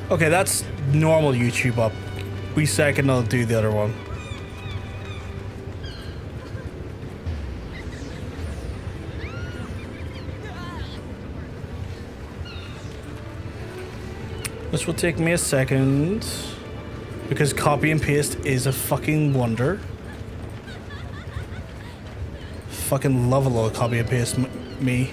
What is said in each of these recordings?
Okay, that's normal YouTube up. We second I'll do the other one. This will take me a second because copy and paste is a fucking wonder. Fucking love a little copy and paste me.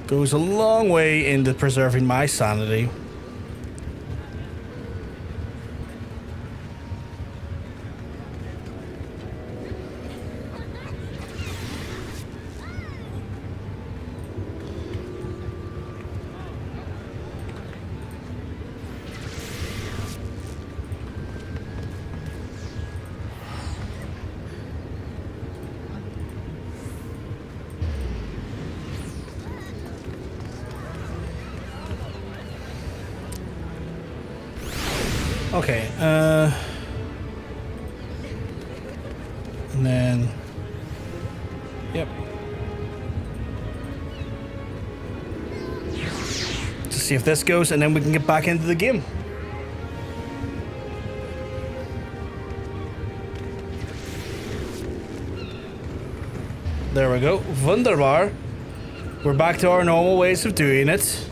Goes a long way into preserving my sanity. Okay, and then, yep. To see if this goes, and then we can get back into the game. There we go, wunderbar. We're back to our normal ways of doing it.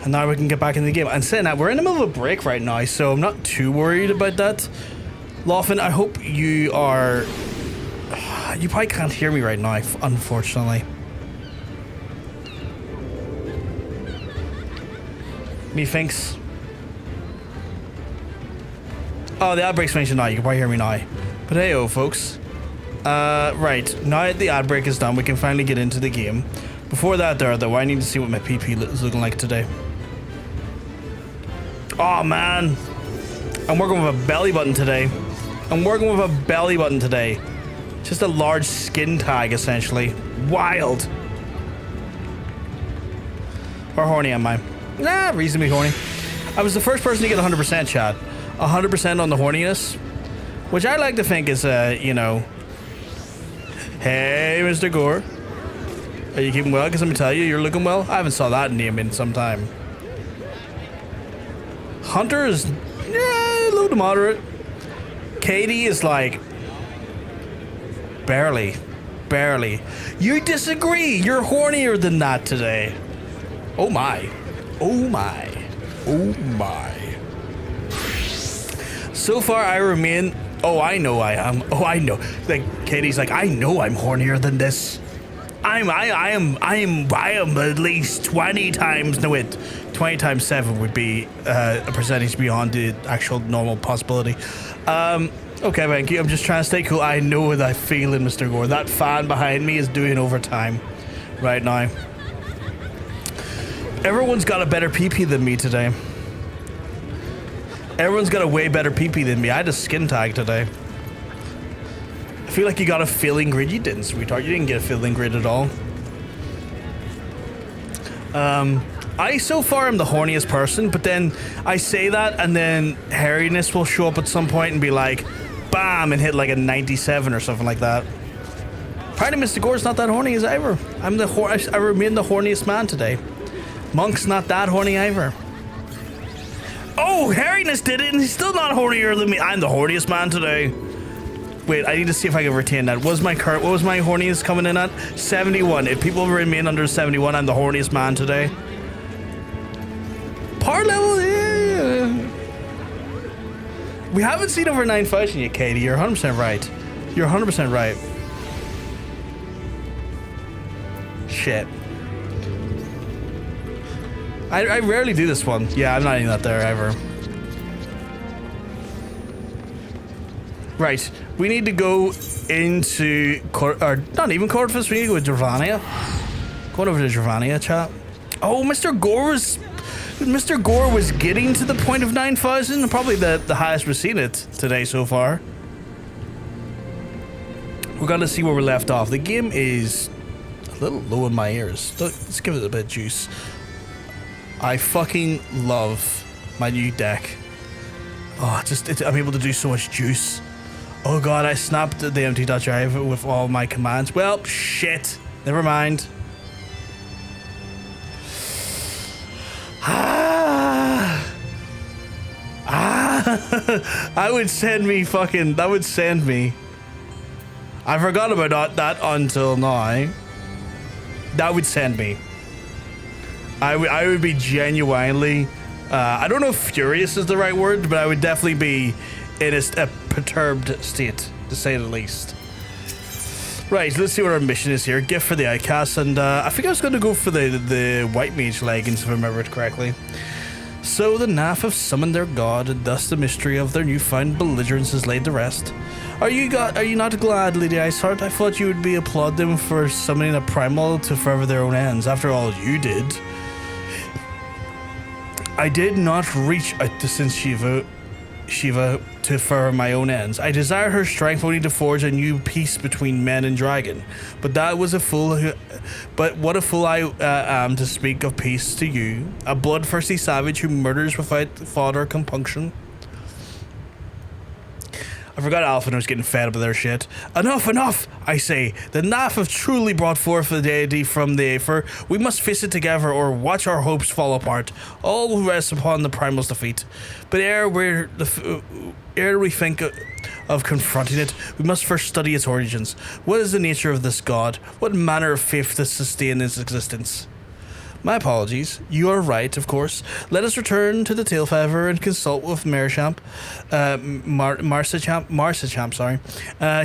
And now we can get back in the game. And saying that, we're in the middle of a break right now, so I'm not too worried about that. Laughlin, I hope you are... You probably can't hear me right now, unfortunately. Methinks. Oh, the ad break's finished now. You can probably hear me now. But hey-oh, folks. Right. Now that the ad break is done, we can finally get into the game. Before that, though, I need to see what my PP is looking like today. Oh man, I'm working with a belly button today. Just a large skin tag, essentially. Wild. Or horny am I? Nah, reasonably horny. I was the first person to get 100% chat. 100% on the horniness. Which I like to think is, you know... Hey, Mr. Gore. Are you keeping well? Because let me tell you, you're looking well. I haven't saw that name in some time. Hunter is low to moderate. Katie is like barely. You disagree. You're hornier than that today. Oh my. So far I remain. Oh, I know I am. Oh, I know. Like Katie's like, I know I'm hornier than this. I am at least 20 times, no wait, 20 times 7 would be a percentage beyond the actual normal possibility. Okay, thank you. I'm just trying to stay cool. I know that feeling, Mr. Gore. That fan behind me is doing overtime right now. Everyone's got a better PP than me today. Everyone's got a way better PP than me. I had a skin tag today. I feel like you got a feeling grid. You didn't, sweetheart. You didn't get a feeling grid at all. I so far am the horniest person, but then I say that and then hairiness will show up at some point and be like, bam, and hit like a 97 or something like that. Apparently Mr. Gore's not that horny as ever. I remain the horniest man today. Monk's not that horny either. Oh, hairiness did it and he's still not hornier than me. I'm the horniest man today. Wait, I need to see if I can retain that. What was my horniest coming in at? 71. If people remain under 71, I'm the horniest man today. Par level, yeah. We haven't seen over 9,000 yet, Katie. You're 100% right. You're 100% right. Shit. I rarely do this one. Yeah, I'm not even that there ever. Right, we need to go into, not even Corvus, we need to go to Dravania. Going over to Dravania, chat. Oh, Mr. Gore was getting to the point of 9,000, probably the highest we've seen it today so far. We're gonna see where we left off. The game is a little low in my ears. Let's give it a bit of juice. I fucking love my new deck. Oh, I'm able to do so much juice. Oh god, I snapped the empty Dutch drive with all my commands. Well, shit. Never mind. That would send me fucking... That would send me. I forgot about that until now. That would send me. I would be genuinely... I don't know if furious is the right word, but I would definitely be in a perturbed state, to say the least. Right, let's see what our mission is here. Gift for the outcast, and I think I was going to go for the white mage leggings, if I remember it correctly. So the Nath have summoned their god, and thus the mystery of their newfound belligerence is laid to rest. Are you not glad, Lady Iceheart? I thought you would be applaud them for summoning a primal to further their own ends. After all, you did. I did not reach out to Saint Shiva to further my own ends. I desire her strength only to forge a new peace between men and dragon. But what a fool I am to speak of peace to you, a bloodthirsty savage who murders without thought or compunction. I forgot Alpha was getting fed up with their shit. Enough, I say. The Nath have truly brought forth the deity from the Aether. We must face it together or watch our hopes fall apart. All will rest upon the primal's defeat. But ere we think of confronting it, we must first study its origins. What is the nature of this god? What manner of faith does sustain its existence? My apologies. You are right, of course. Let us return to the Tailfeather and consult with Marshchamp, Marshchamp, sorry.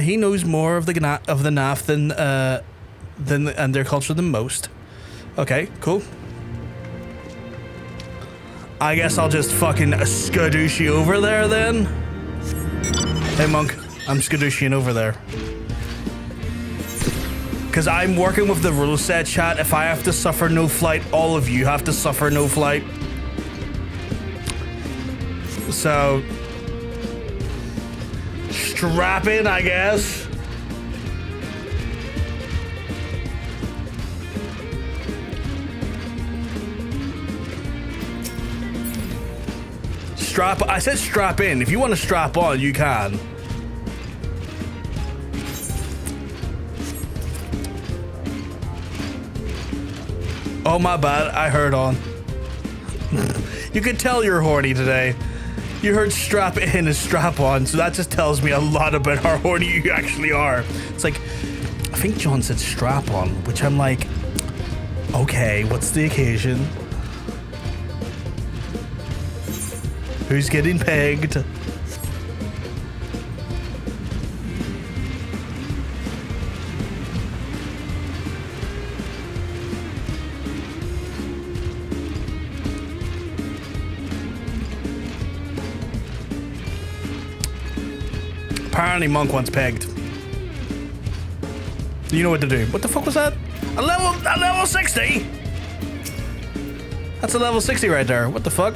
He knows more of the Nath than and their culture than most. Okay, cool. I guess I'll just fucking skadoosh you over there then. Hey monk, I'm skadooshing over there. Because I'm working with the rule set, chat. If I have to suffer no flight, all of you have to suffer no flight. So, strap in, I guess. I said strap in. If you want to strap on, you can. Oh, my bad. I heard on. You can tell you're horny today. You heard strap in and strap on, so that just tells me a lot about how horny you actually are. It's like, I think John said strap on, which I'm like, okay, what's the occasion? Who's getting pegged? Apparently Monk wants pegged. You know what to do. What the fuck was that? A level 60? That's a level 60 right there. What the fuck?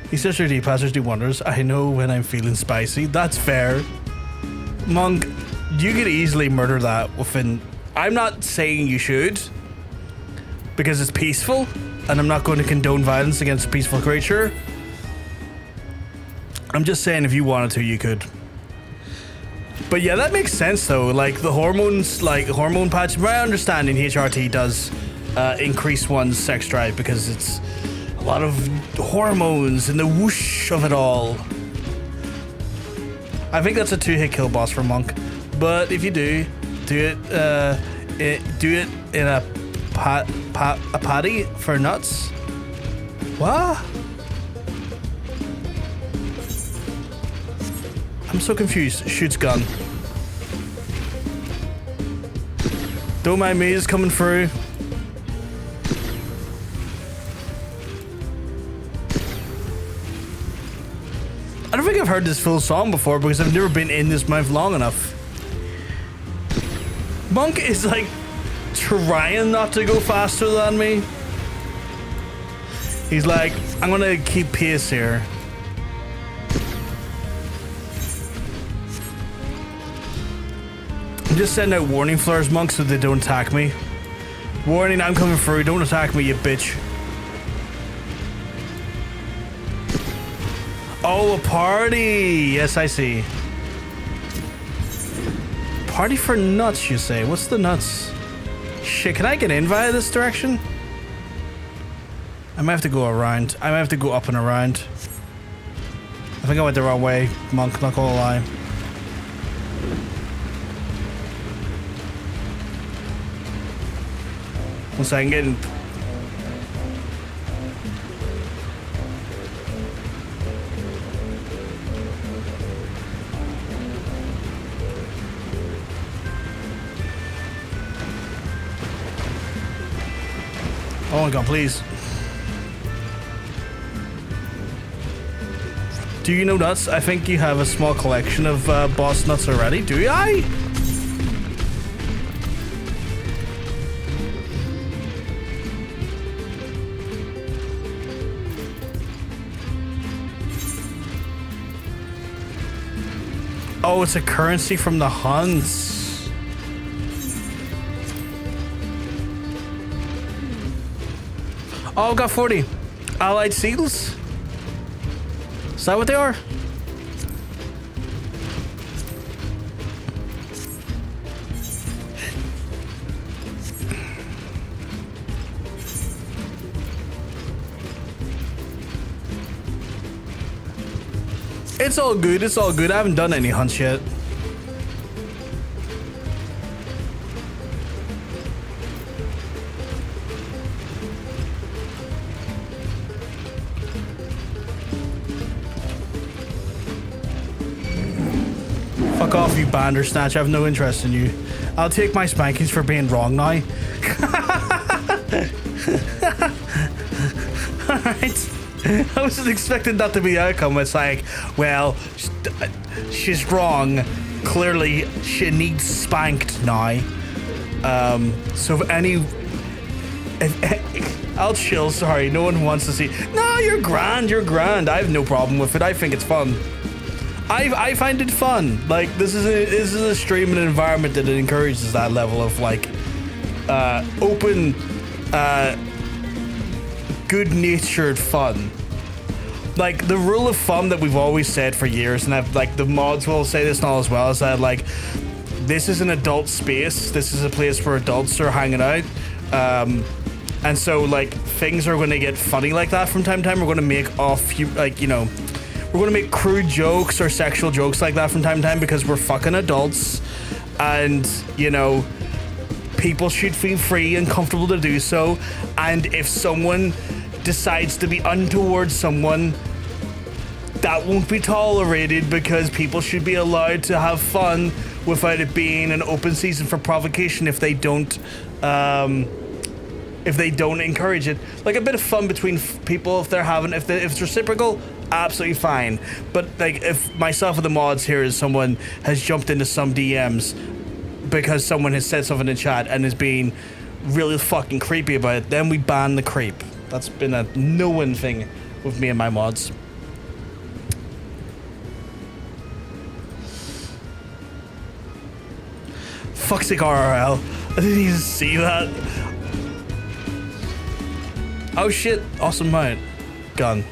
These Sister D passers do wonders. I know when I'm feeling spicy. That's fair. Monk, you could easily murder that within... I'm not saying you should, because it's peaceful, and I'm not going to condone violence against a peaceful creature. I'm just saying if you wanted to, you could. But yeah, that makes sense though. Like the hormones, like hormone patch, my understanding HRT does increase one's sex drive because it's a lot of hormones and the whoosh of it all. I think that's a 2-hit kill boss for Monk. But if you do it in a patty for nuts. What? I'm so confused. Shoots gun. Don't mind me, it's coming through. I don't think I've heard this full song before because I've never been in this mouth long enough. Monk is like trying not to go faster than me. He's like, I'm gonna keep pace here. I'm just sending out warning flares, Monk, so they don't attack me. Warning, I'm coming through. Don't attack me, you bitch. Oh, a party. Yes, I see. Party for nuts, you say? What's the nuts? Shit, can I get in via this direction? I might have to go around. I might have to go up and around. I think I went the wrong way, Monk, not gonna lie. One second, getting... Oh my god, please. Do you know nuts? I think you have a small collection of boss nuts already. Do I? Oh, it's a currency from the hunts. Oh, got 40. Allied seals? Is that what they are? It's all good, it's all good. I haven't done any hunts yet. Fuck off, you Bandersnatch. I have no interest in you. I'll take my spankings for being wrong now. Alright. I wasn't expecting that to be the outcome. It's like, well, she's wrong. Clearly, she needs spanked now. So if any... I'll chill, sorry. No one wants to see... No, you're grand, you're grand. I have no problem with it. I think it's fun. I find it fun. Like, this is a stream and an environment that encourages that level of, like, open... good-natured fun. Like, the rule of thumb that we've always said for years, and like the mods will say this now as well, is that like this is an adult space. This is a place where adults are hanging out, and so like things are going to get funny like that from time to time. We're going to make we're going to make crude jokes or sexual jokes like that from time to time because we're fucking adults, and you know, people should feel free and comfortable to do so. And if someone decides to be untoward someone, that won't be tolerated, because people should be allowed to have fun without it being an open season for provocation if they don't encourage it. Like, a bit of fun between people, if it's reciprocal, absolutely fine. But like, if myself and the mods here is someone has jumped into some DMs because someone has said something in chat and is being really fucking creepy about it, then we ban the creep. That's been a known thing with me and my mods. Fuck's sake, RRL. I didn't even see that. Oh shit, awesome mount. Gun.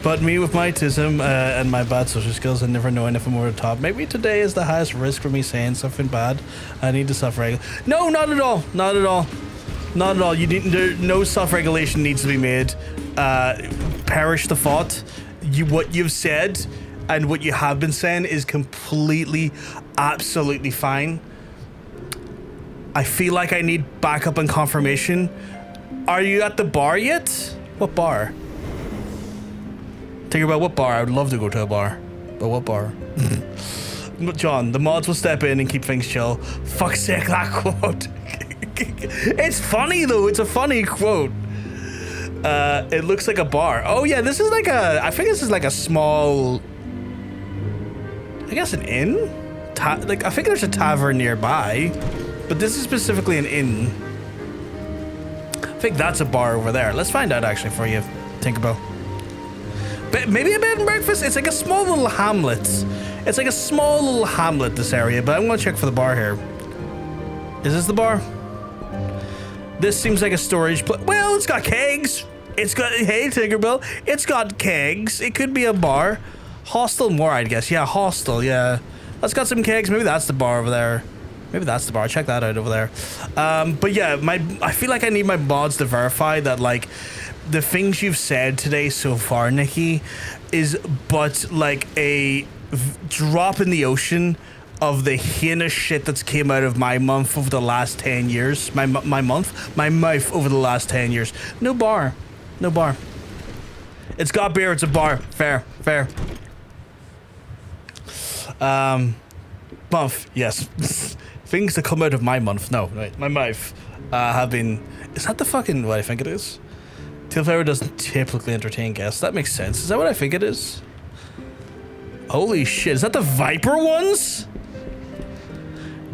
But me with my autism and my bad social skills, I never know anything more to top. Maybe today is the highest risk for me saying something bad. I need to self-regulate. No, not at all. Not at all. Not at all. No self-regulation needs to be made. Perish the thought. What you've said and what you have been saying is completely, absolutely fine. I feel like I need backup and confirmation. Are you at the bar yet? What bar? Think about what bar. I would love to go to a bar. But what bar? John, the mods will step in and keep things chill. Fuck's sake, that quote. It's funny though. It's a funny quote. It looks like a bar. Oh yeah, this is like I think this is like a small, I guess an inn? I think there's a tavern nearby, but this is specifically an inn. I think that's a bar over there. Let's find out actually for you, Tinkerbell. Maybe a bed and breakfast? It's like a small little hamlet. It's like a small little hamlet, this area, but I'm gonna check for the bar here. Is this the bar? This seems like a storage place. Well, it's got kegs. It's got, hey, Tinkerbell, it's got kegs. It could be a bar. Hostel more, I guess. Yeah, hostel, yeah. That's got some kegs. Maybe that's the bar over there. Maybe that's the bar. Check that out over there. But yeah, I feel like I need my mods to verify that, like, the things you've said today so far, Nikki, is but like a drop in the ocean of the heinous shit that's came out of my mouth over the last 10 years. My mouth over the last 10 years. No bar. No bar. It's got beer, it's a bar. Fair. Mouth, yes. Things that come out of my mouth. No, right. My mouth have been... Is that the fucking... what I think it is? Tailflower doesn't typically entertain guests. That makes sense. Is that what I think it is? Holy shit. Is that the Viper ones?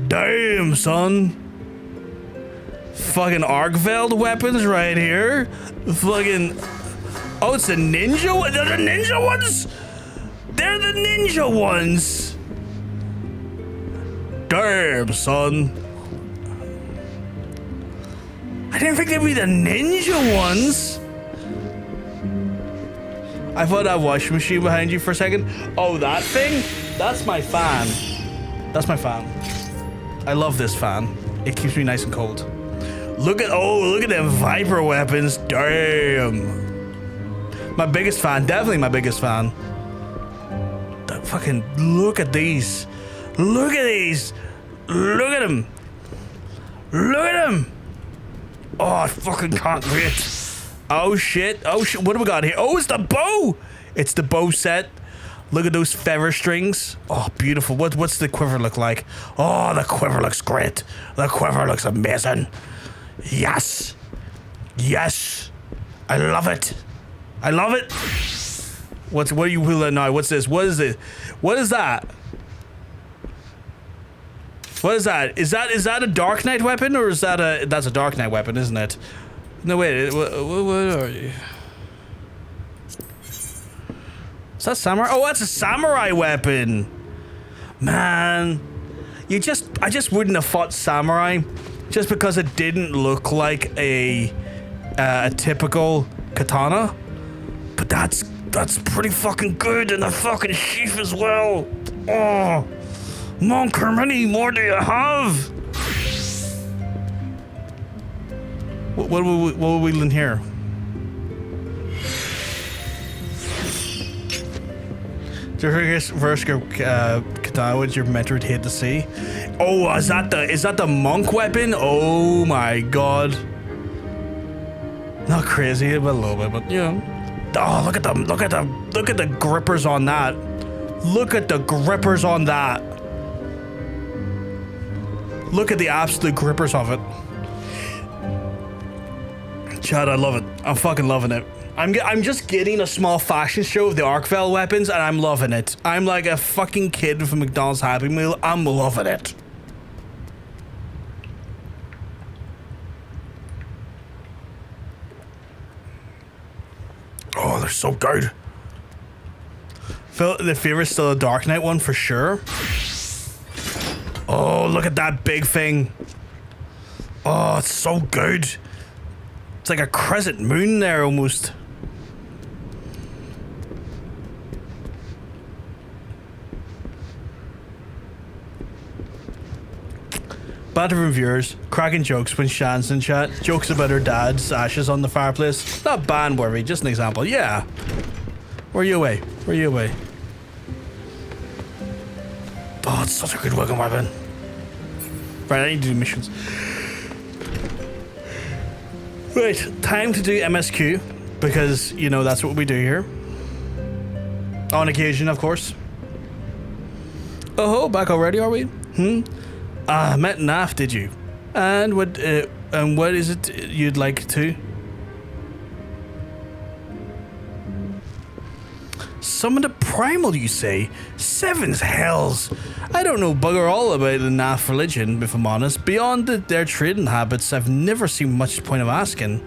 Damn, son. Fucking Arkveilled weapons right here. Fucking... Oh, it's the ninja one? They're the ninja ones? They're the ninja ones. Damn, son. I didn't think they'd be the ninja ones. I thought that washing machine behind you for a second. Oh, that thing? That's my fan. That's my fan. I love this fan. It keeps me nice and cold. Look at them Viper weapons. Damn. My biggest fan. Definitely my biggest fan. Fucking look at these. Look at these. Look at them. Look at them. Oh, I fucking can't wait. Oh shit. Oh shit. What do we got here? Oh, it's the bow. It's the bow set. Look at those feather strings. Oh, beautiful. What's the quiver look like? Oh, the quiver looks great. The quiver looks amazing. Yes. Yes. I love it. I love it. What are you wheeling now? What's this? What is it? What is that? What is that? Is that a Dark Knight weapon, or is that that's a Dark Knight weapon, isn't it? No, wait. What are you? Is that samurai? Oh, that's a samurai weapon. Man, I just wouldn't have fought samurai just because it didn't look like a typical katana. But that's pretty fucking good, and the fucking sheath as well. Oh, Monk, how many more do you have? What are we in here? Verska katana, which you're meant to hate to see. Oh, is that the monk weapon? Oh my god. Not crazy, but a little bit, but yeah. Oh, look at the grippers on that. Look at the grippers on that. Look at the absolute grippers of it. Chad, I love it. I'm fucking loving it. I'm just getting a small fashion show of the Arkveilled weapons, and I'm loving it. I'm like a fucking kid with a McDonald's Happy Meal. I'm loving it. Oh, they're so good. The favorite's still a Dark Knight one for sure. Oh, look at that big thing. Oh, it's so good. It's like a crescent moon there almost. Banter from viewers, cracking jokes when Scions in chat, jokes about her dad's ashes on the fireplace. Not ban worthy, just an example. Yeah. Where are you away? Where are you away? Oh, it's such a good looking weapon. Right, I need to do missions. Right, time to do MSQ, because, you know, that's what we do here. On occasion, of course. Oh, back already, are we? Met Naf, did you? And what is it you'd like to? Summon a primal, you say? Sevens hells! I don't know bugger all about the Naf religion, if I'm honest. Beyond their trading habits, I've never seen much point of asking.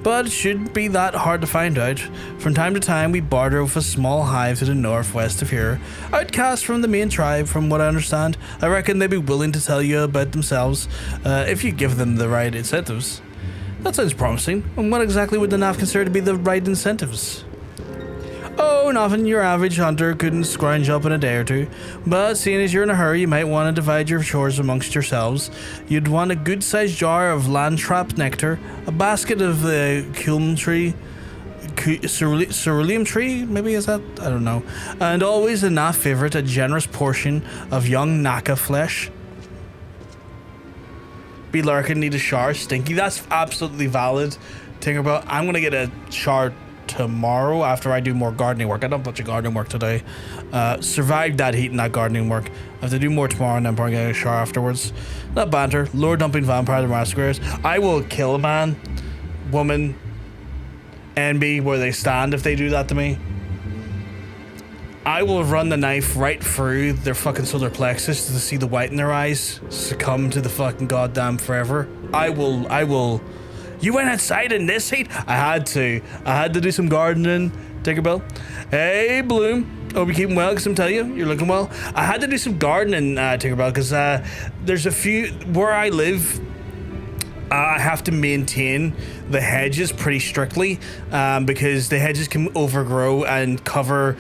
But it shouldn't be that hard to find out. From time to time, we barter with a small hive to the northwest of here. Outcast from the main tribe, from what I understand. I reckon they'd be willing to tell you about themselves, if you give them the right incentives. That sounds promising. And what exactly would the Naf consider to be the right incentives? Oh, So nothing your average hunter couldn't scrounge up in a day or two, but seeing as you're in a hurry, you might want to divide your chores amongst yourselves. You'd want a good-sized jar of land-trapped nectar, a basket of the culm tree, ceruleum tree, maybe is that? I don't know. And always a not favorite, a generous portion of young Naka flesh. Be lurking, need a shower, stinky. That's absolutely valid. Tinkerbell, I'm gonna get a shower tomorrow after I do more gardening work. I done a bunch of gardening work today. Survived that heat and that gardening work. I have to do more tomorrow and then probably get a shower afterwards. Not banter. Lord dumping vampire the masquerades. I will kill a man, woman, NB where they stand if they do that to me. I will run the knife right through their fucking solar plexus to see the white in their eyes succumb to the fucking goddamn forever. I will. You went outside in this heat? I had to do some gardening. Tinkerbell. Hey, Bloom. Hope you're keeping well, because I'm telling you, you're looking well. I had to do some gardening, Tinkerbell, because there's a few, where I live, I have to maintain the hedges pretty strictly because the hedges can overgrow and cover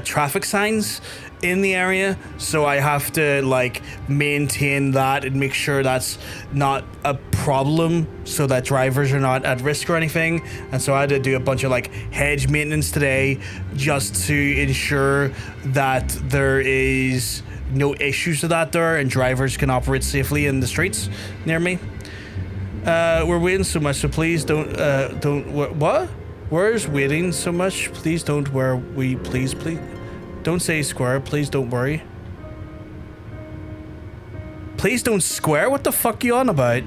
traffic signs in the area, so I have to like maintain that and make sure that's not a problem so that drivers are not at risk or anything. And so I had to do a bunch of like hedge maintenance today just to ensure that there is no issues with that there and drivers can operate safely in the streets near me. We're waiting so much, so please don't what? Where's waiting so much? Please don't please don't say square, please don't worry. Please don't square? What the fuck you on about?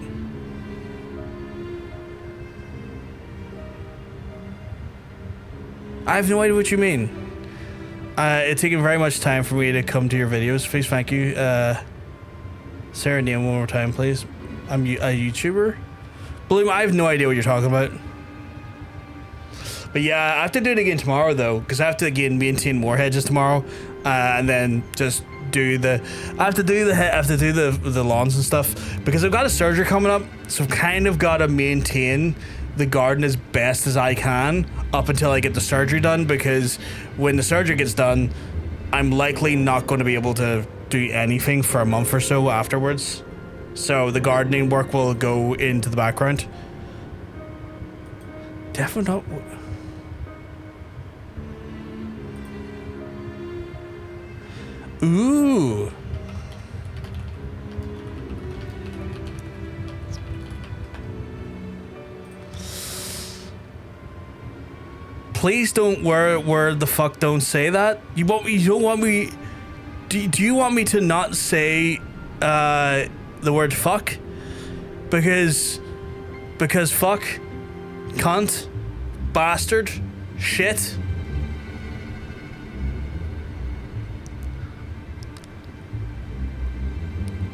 I have no idea what you mean. It's taken very much time for me to come to your videos. Please, thank you. Sarah, name one more time, please. I'm a YouTuber. Bloom, I have no idea what you're talking about. But yeah, I have to do it again tomorrow though, because I have to again maintain more hedges tomorrow, and then just do the. I have to do the lawns and stuff because I've got a surgery coming up, so I've kind of got to maintain the garden as best as I can up until I get the surgery done. Because when the surgery gets done, I'm likely not going to be able to do anything for a month or so afterwards. So the gardening work will go into the background. Definitely not. Ooh. Please don't where the fuck don't say that. You don't want me. Do you want me to not say the word fuck? Because fuck, cunt, bastard, shit.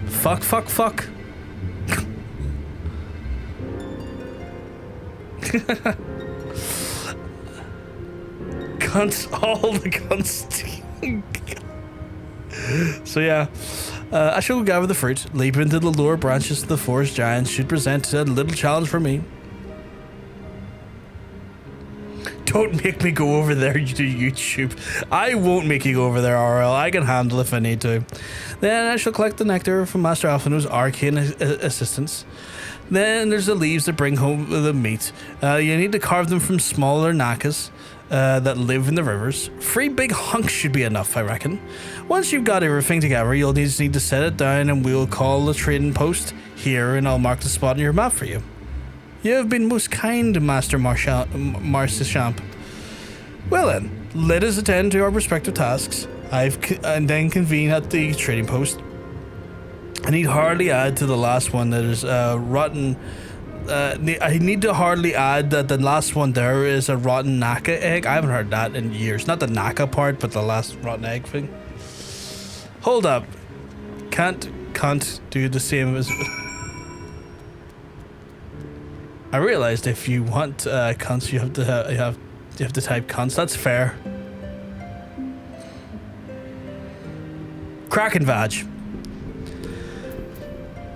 Fuck. Cunts, all the cunts. So yeah, I shall go gather the fruit, leap into the lower branches of the forest giants should present a little challenge for me. Don't make me go over there to YouTube. I won't make you go over there, RL. I can handle it if I need to. Then I shall collect the nectar from Master Alphino's arcane assistants. Then there's the leaves that bring home the meat. You need to carve them from smaller Nakas that live in the rivers. 3 big hunks should be enough, I reckon. Once you've got everything together, you'll just need to set it down and we'll call the trading post here and I'll mark the spot on your map for you. You have been most kind, Master Marchamp. Well then, let us attend to our respective tasks. And then convene at the trading post. I need hardly add to the last one that is rotten. I need to hardly add that the last one there is a rotten Naka egg. I haven't heard that in years. Not the Naka part, but the last rotten egg thing. Hold up. Can't do the same as. I realized if you want cunts, you have to type cunts. That's fair. Kraken Vag.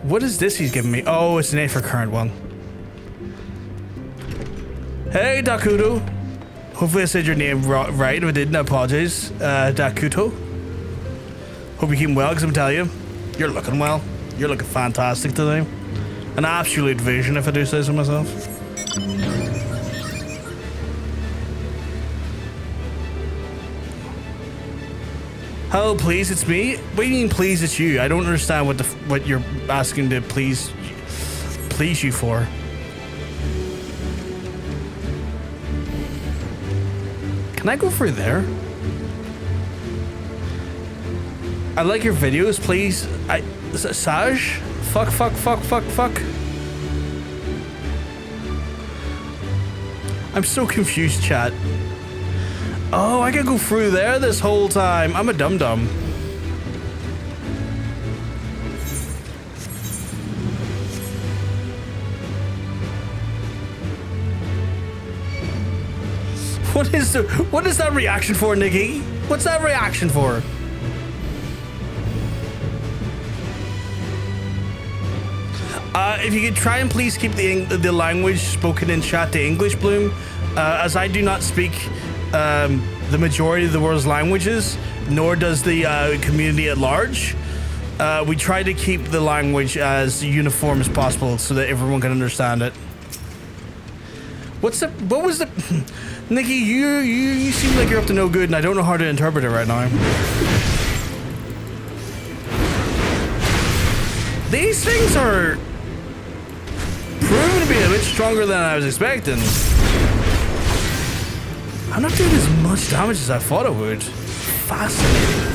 What is this he's giving me? Oh, it's an A for current one. Hey, Dakudo. Hopefully I said your name right. If I didn't, I apologize. Dakuto. Hope you're keeping well, because I'm telling you, you're looking well. You're looking fantastic today. An absolute vision, if I do say so myself. Hello, please, it's me. What do you mean, please, it's you? I don't understand what you're asking to please you for. Can I go through there? I like your videos, please. Saj? Fuck. I'm so confused, chat. Oh, I gotta go through there this whole time. I'm a dum-dum. What is that reaction for, Nikki? What's that reaction for? If you could try and please keep the language spoken in chat to English, Bloom, as I do not speak the majority of the world's languages, nor does the community at large. We try to keep the language as uniform as possible so that everyone can understand it. What was the... Nikki, you seem like you're up to no good, and I don't know how to interpret it right now. These things are proven to be a bit stronger than I was expecting. I'm not doing as much damage as I thought I would. Fascinating.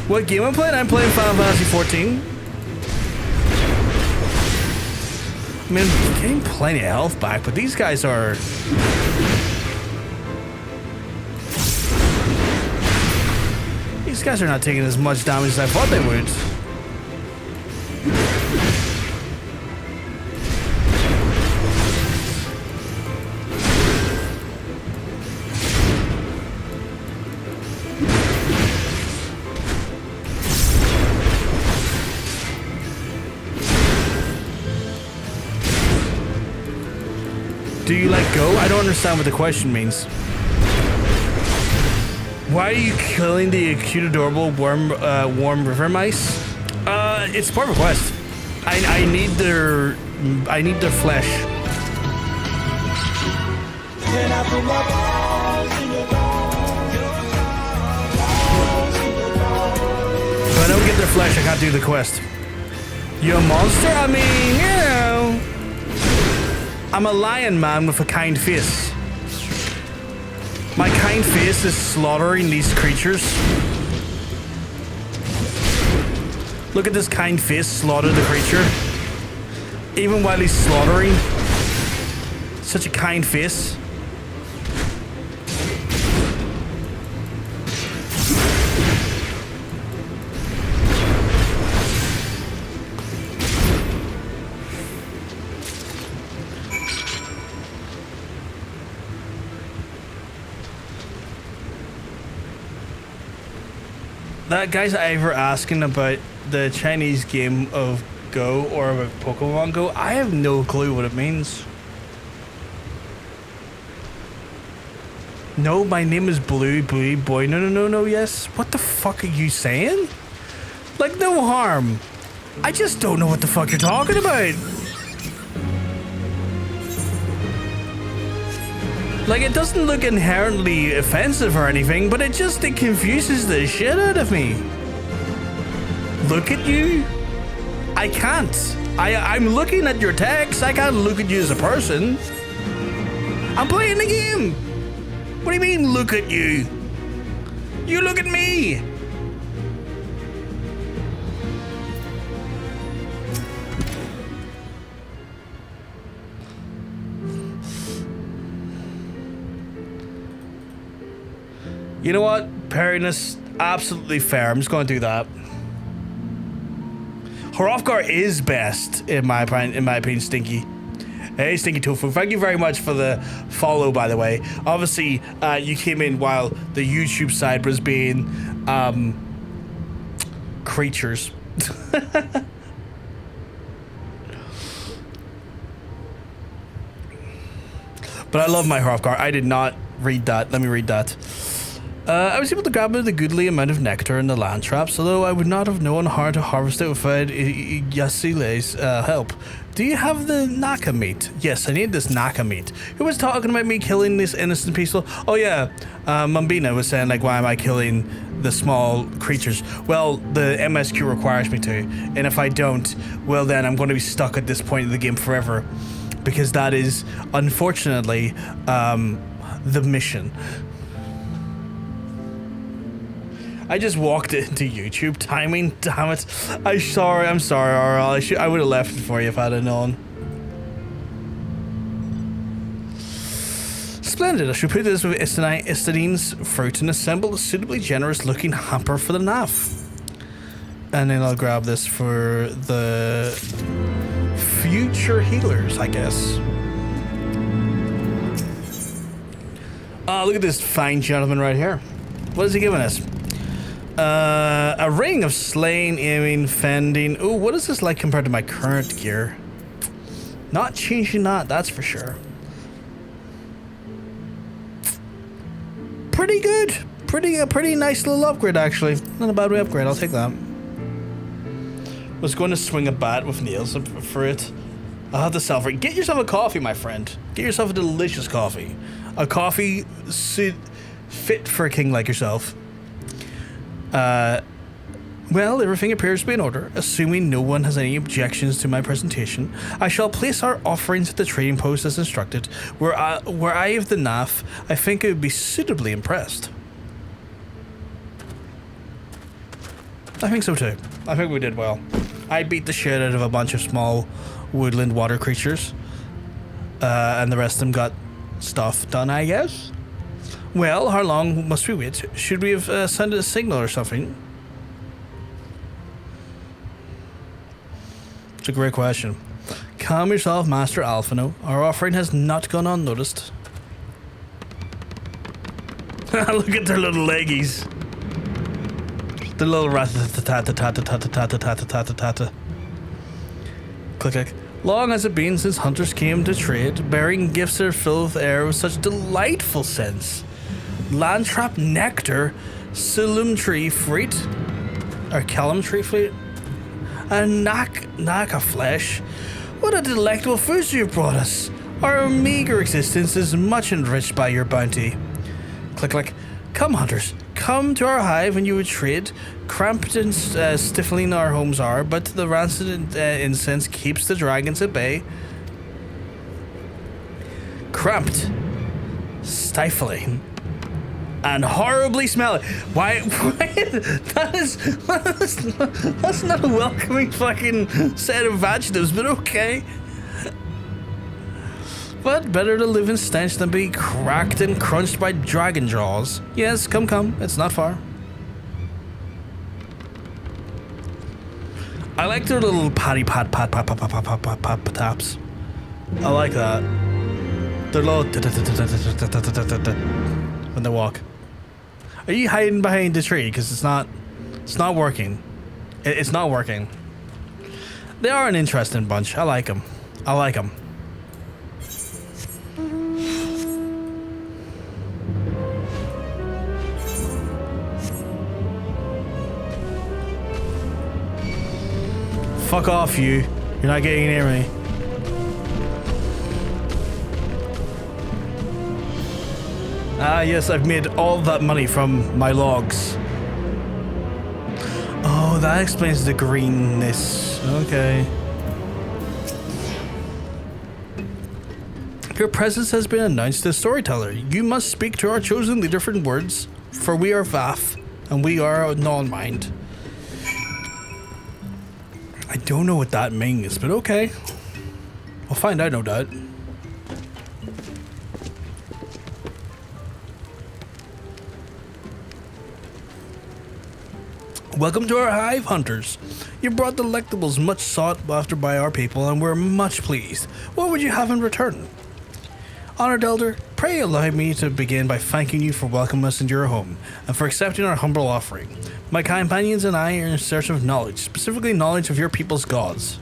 What game I'm playing? I'm playing Final Fantasy 14. I mean, I'm getting plenty of health back, but these guys are... These guys are not taking as much damage as I thought they would. Do you like go? I don't understand what the question means. Why are you killing the cute, adorable, warm river mice? It's part of a quest. I need their flesh. If I don't get their flesh, I can't do the quest. You a monster? I mean, you know. I'm a lion man with a kind face. My kind face is slaughtering these creatures. Look at this kind face slaughter the creature. Even while he's slaughtering. Such a kind face. That guy's ever asking about the Chinese game of Go or about Pokemon Go. I have no clue what it means. No, my name is Blue Boy. No, yes. What the fuck are you saying? Like, no harm. I just don't know what the fuck you're talking about. Like, it doesn't look inherently offensive or anything, but it confuses the shit out of me. Look at you. I can't. I'm looking at your text. I can't look at you as a person. I'm playing the game. What do you mean, look at you? You look at me. You know what? Parriness, absolutely fair. I'm just going to do that. Hrothgar is best, in my opinion, Stinky. Hey, Stinky Tofu, thank you very much for the follow, by the way. Obviously, you came in while the YouTube side was being, creatures. But I love my Hrothgar. I did not read that. Let me read that. I was able to grab the goodly amount of nectar in the land traps, although I would not have known how to harvest it without Yasile's help. Do you have the Naka meat? Yes, I need this Naka meat. Who was talking about me killing this innocent peaceful? Oh yeah, Mambina was saying, like, why am I killing the small creatures? Well, the MSQ requires me to, and if I don't, well then I'm going to be stuck at this point in the game forever, because that is, unfortunately, the mission. I just walked into YouTube timing, damn it. I'm sorry, RL. I would have left it for you if I'd have known. Splendid. I should put this with Istadine's fruit and assemble a suitably generous looking hamper for the NAF. And then I'll grab this for the future healers, I guess. Oh, look at this fine gentleman right here. What is he giving us? A ring of slaying, aiming, fending. Ooh, what is this like compared to my current gear? Not changing that, that's for sure. Pretty good. Pretty nice little upgrade, actually. Not a bad way upgrade, I'll take that. Was going to swing a bat with nails for it. I'll have to sell for it. Get yourself a coffee, my friend. Get yourself a delicious coffee. A coffee fit for a king like yourself. Well, everything appears to be in order. Assuming no one has any objections to my presentation, I shall place our offerings at the trading post as instructed. Were I of the NAF, I think I would be suitably impressed. I think so too. I think we did well. I beat the shit out of a bunch of small woodland water creatures, and the rest of them got stuff done, I guess. Well, how long must we wait? Should we have sent a signal or something? It's a great question. Calm yourself, Master Alphino. Our offering has not gone unnoticed. Look at their little leggies. The little rat-ta-ta-ta-ta-ta-ta-ta-ta-ta-ta-ta-ta. Click, click. Long has it been since hunters came to trade, bearing gifts that are filled with air with such delightful scents. Landtrap nectar, Silum tree fruit, or Callum tree fruit, and Naka flesh. What a delectable food you've brought us. Our meager existence is much enriched by your bounty. Click, click. Come, hunters, come to our hive and you would trade. Cramped and stifling our homes are, but the rancid incense keeps the dragons at bay. Cramped, stifling, and horribly smelly. Why that's not a welcoming fucking set of adjectives, but okay. But better to live in stench than be cracked and crunched by dragon jaws. Yes, come, it's not far. I like their little patty pat taps. I like that. Their little when they walk. Are you hiding behind the tree? Because it's not working. It's not working. They are an interesting bunch. I like them. Fuck off, you. You're not getting near me. Ah, yes, I've made all that money from my logs. Oh, that explains the greenness. Okay. Your presence has been announced as storyteller. You must speak to our chosen leader for words, for we are Vath, and we are non-mind. I don't know what that means, but okay. I'll find out, no doubt. Welcome to our hive, hunters. You brought delectables much sought after by our people, and we're much pleased. What would you have in return? Honored Elder, pray allow me to begin by thanking you for welcoming us into your home, and for accepting our humble offering. My companions and I are in search of knowledge, specifically knowledge of your people's gods.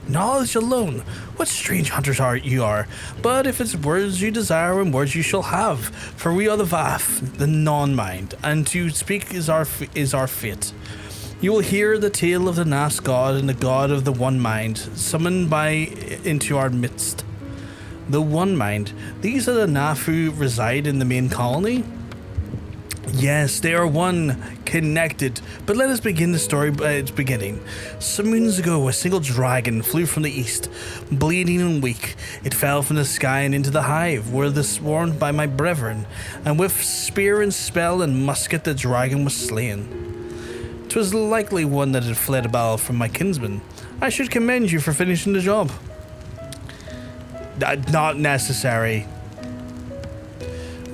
Knowledge alone. What strange hunters you are. But if it's words you desire and words you shall have, for we are the Vath, the non-mind, and to speak is our fate. You will hear the tale of the Naf's god and the god of the One Mind, summoned into our midst. The One Mind. These are the Naf who reside in the main colony? Yes, they are one, connected. But let us begin the story by its beginning. Some moons ago, a single dragon flew from the east, bleeding and weak. It fell from the sky and into the hive, where this sworn by my brethren, and with spear and spell and musket the dragon was slain. 'Twas likely one that had fled a battle from my kinsman. I should commend you for finishing the job. Not necessary.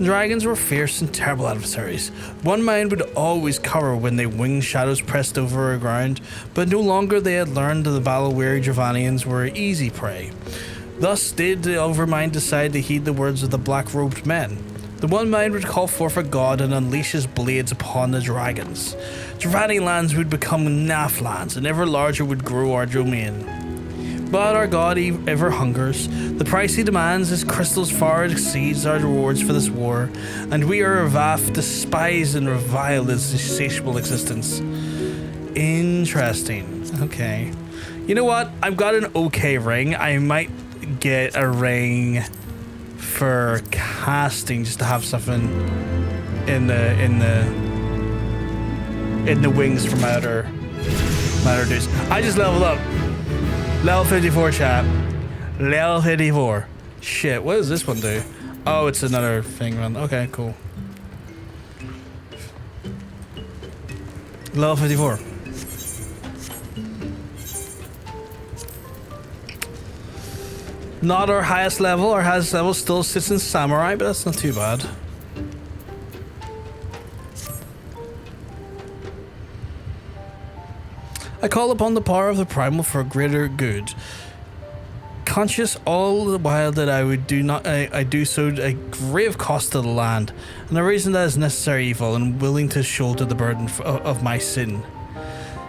Dragons were fierce and terrible adversaries. One Mind would always cover when their winged shadows pressed over the ground, but no longer they had learned that the battle-weary Dravanians were easy prey. Thus did the Overmind decide to heed the words of the black-robed men. The One Mind would call forth a god and unleash his blades upon the dragons. Dravani lands would become Naf lands, and ever larger would grow our domain. But our god ever hungers. The price he demands his crystals far exceeds our rewards for this war, and we are Vath, despised and reviled his insatiable existence. Interesting. Okay. You know what? I've got an okay ring. I might get a ring for casting just to have something in the wings from outer dudes. I just leveled up. Level 54, chat. Level 54. Shit, what does this one do? Oh, it's another thing. Okay, cool. Level 54. Not our highest level. Our highest level still sits in Samurai, but that's not too bad. I call upon the power of the primal for a greater good, conscious all the while that I do so at grave cost to the land, and a reason that is necessary evil and willing to shoulder the burden of my sin.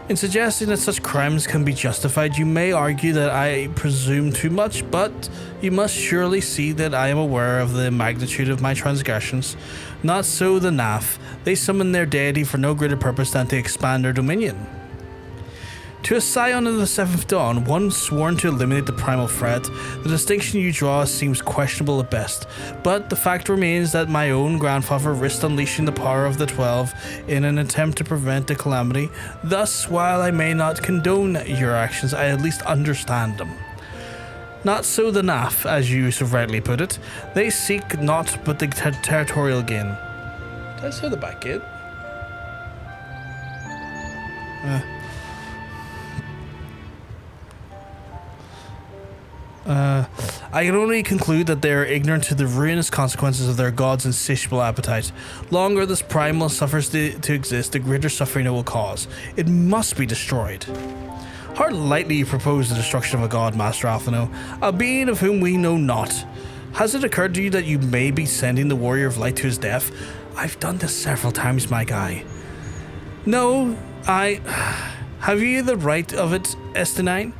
In suggesting that such crimes can be justified, you may argue that I presume too much, but you must surely see that I am aware of the magnitude of my transgressions. Not so the Naf. They summon their deity for no greater purpose than to expand their dominion. To a scion of the Seventh Dawn, one sworn to eliminate the primal threat, the distinction you draw seems questionable at best, but the fact remains that my own grandfather risked unleashing the power of the 12 in an attempt to prevent the calamity. Thus, while I may not condone your actions, I at least understand them. Not so the Naf, as you so rightly put it. They seek naught but the territorial gain. Did I say the back gate? I can only conclude that they are ignorant to the ruinous consequences of their god's insatiable appetite. Longer this primal suffers to exist, the greater suffering it will cause. It must be destroyed. Hard lightly you propose the destruction of a god, Master Alphino, a being of whom we know not. Has it occurred to you that you may be sending the Warrior of Light to his death? I've done this several times, my guy. No, have you the right of it, Estinine?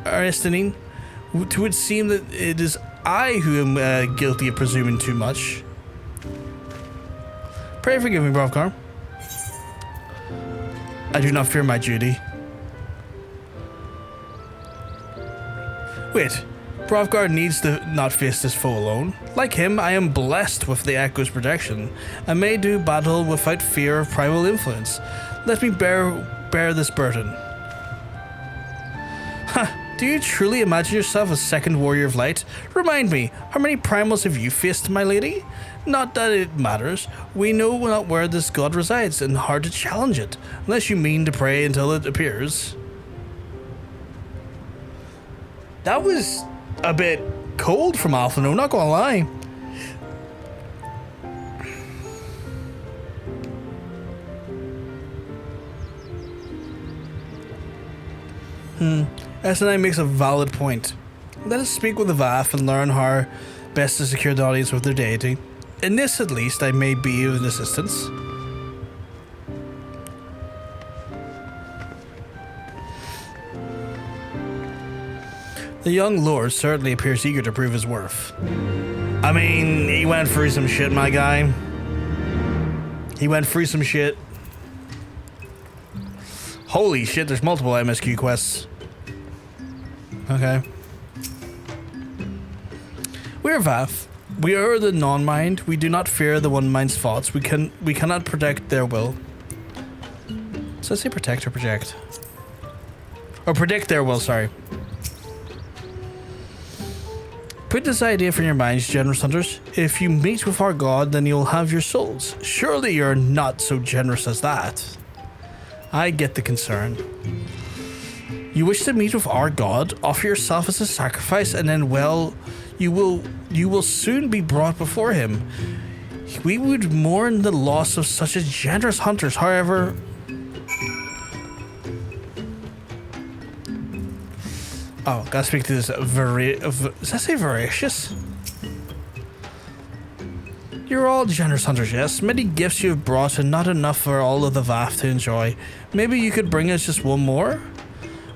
Or Estinine? It would seem that it is I who am guilty of presuming too much. Pray forgive me, Brovkar. I do not fear my duty. Wait, Brovkar needs to not face this foe alone. Like him, I am blessed with the Echo's protection, and may do battle without fear of primal influence. Let me bear this burden. Ha! Do you truly imagine yourself a second Warrior of Light? Remind me, how many primals have you faced, my lady? Not that it matters. We know not where this god resides, and hard to challenge it, unless you mean to pray until it appears. That was a bit cold from Alphino, not gonna lie. S9 makes a valid point. Let us speak with the Vath and learn how best to secure the audience with their deity. In this, at least, I may be of an assistance. The young lord certainly appears eager to prove his worth. I mean, he went through some shit, my guy. He went through some shit. Holy shit, there's multiple MSQ quests. Okay. We are Vath. We are the non-mind. We do not fear the one-mind's thoughts. We cannot protect their will. So I say protect or project? Or predict their will, sorry. Put this idea from your minds, generous hunters. If you meet with our god, then you'll have your souls. Surely you're not so generous as that. I get the concern. You wish to meet with our god, offer yourself as a sacrifice, and then, well, you will soon be brought before him. We would mourn the loss of such a generous hunters, however... Oh, gotta speak to this does that say voracious? You're all generous hunters, yes. Many gifts you have brought and not enough for all of the Vath to enjoy. Maybe you could bring us just one more?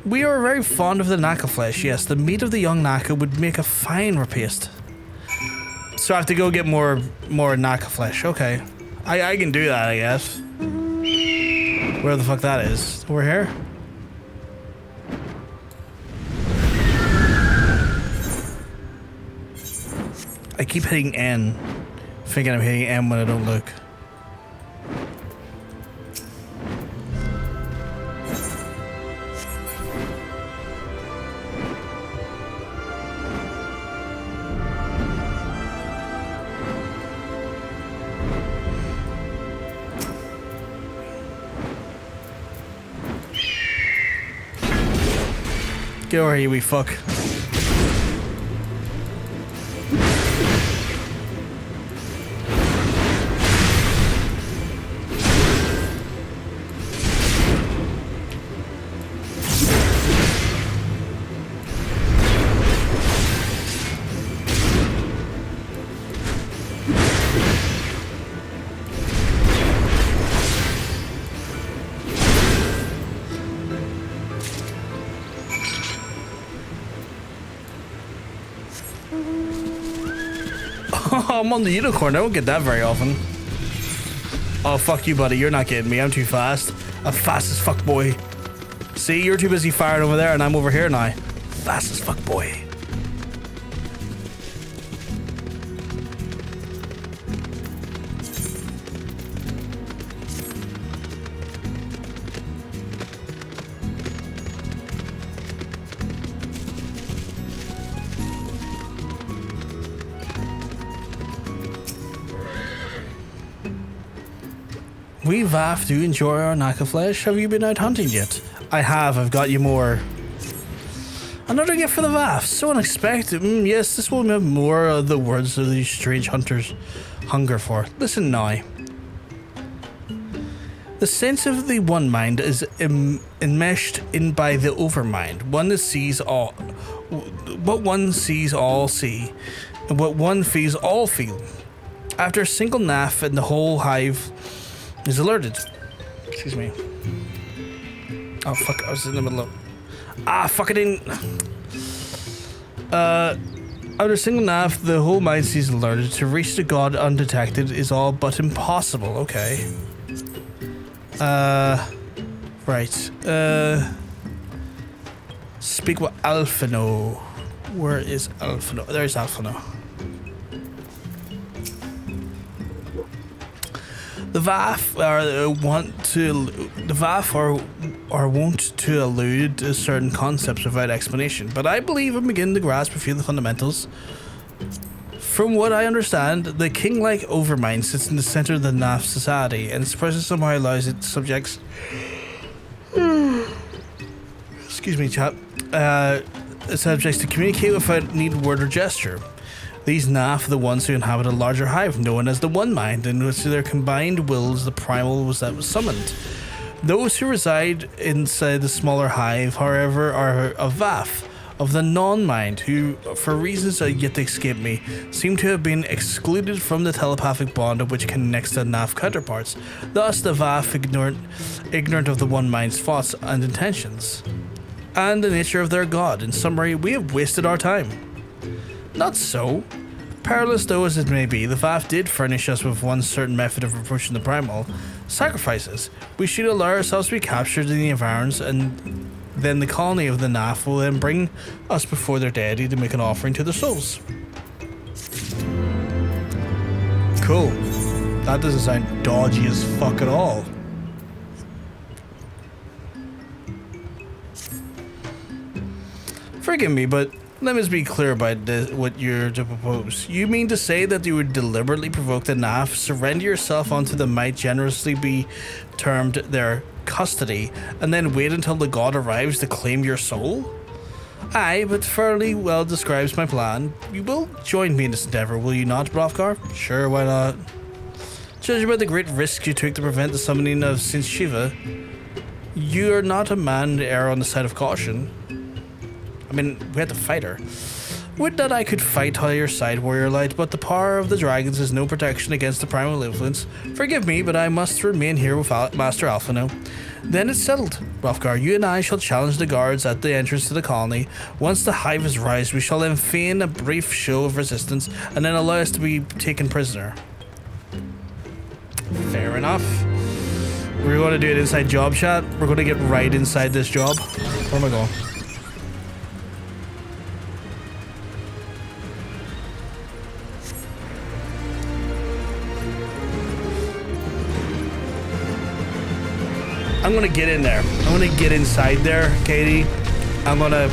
We are very fond of the Naka flesh, yes. The meat of the young Naka would make a fine repaste. So I have to go get more Naka flesh. Okay. I can do that, I guess. Where the fuck that is? Over here? I keep hitting N. Thinking I'm hitting M when I don't look. Get over here, we fuck. I'm on the unicorn. I don't get that very often. Oh, fuck you, buddy. You're not getting me. I'm too fast. I'm fast as fuck, boy. See, you're too busy firing over there, and I'm over here now. Fast as fuck, boy. We Vath do enjoy our Naka flesh. Have you been out hunting yet? I have. I've got you more. Another gift for the Vath. So unexpected. Yes, this will have more of the words of these strange hunters hunger for. Listen now. The sense of the one mind is enmeshed in by the overmind. One that sees all. What one sees, all see. And what one feels, all feel. After a single naff and the whole hive is alerted. Excuse me. Oh fuck, I was in the middle of... fuck it in. After a single nav, the whole mind sees alerted. To reach the god undetected is all but impossible. Okay. Right. Speak with Alphino. Where is Alphino? There's Alphino. The Vath are wont to allude to certain concepts without explanation, but I believe I'm beginning to grasp a few of the fundamentals. From what I understand, the king-like overmind sits in the center of the Naf society, and its presence somehow allows its subjects... excuse me, chap. Subjects to communicate without need word or gesture. These Naf are the ones who inhabit a larger hive known as the One Mind, in which their combined wills the primal was summoned. Those who reside inside the smaller hive, however, are of Vath, of the non-mind, who, for reasons that yet to escape me, seem to have been excluded from the telepathic bond which connects the Naf counterparts. Thus, the Vath ignorant of the One Mind's thoughts and intentions. and the nature of their god. In summary, we have wasted our time. Not so. Perilous though as it may be, the Vath did furnish us with one certain method of approaching the primal: sacrifices. We should allow ourselves to be captured in the environs, and then the colony of the Naf will then bring us before their deity to make an offering to their souls. Cool. That doesn't sound dodgy as fuck at all. Forgive me, but let me be clear about what you're to propose. You mean to say that you would deliberately provoke the Naf, surrender yourself onto the might generously be termed their custody, and then wait until the god arrives to claim your soul? Aye, but fairly well describes my plan. You will join me in this endeavor, will you not, Hrothgar? Sure, why not? Judging by the great risks you took to prevent the summoning of Saint Shiva, you are not a man to err on the side of caution. I mean, we had to fight her. Would that I could fight by your side, warrior light, but the power of the dragons is no protection against the primal influence. Forgive me, but I must remain here with Master Alphino. Then it's settled. Hrothgar, you and I shall challenge the guards at the entrance to the colony. Once the hive is raised, we shall then feign a brief show of resistance, and then allow us to be taken prisoner. Fair enough. We're going to do an inside job chat. We're going to get right inside this job. Where am I going? I'm gonna get in there. I'm gonna get inside there, Katie. I'm gonna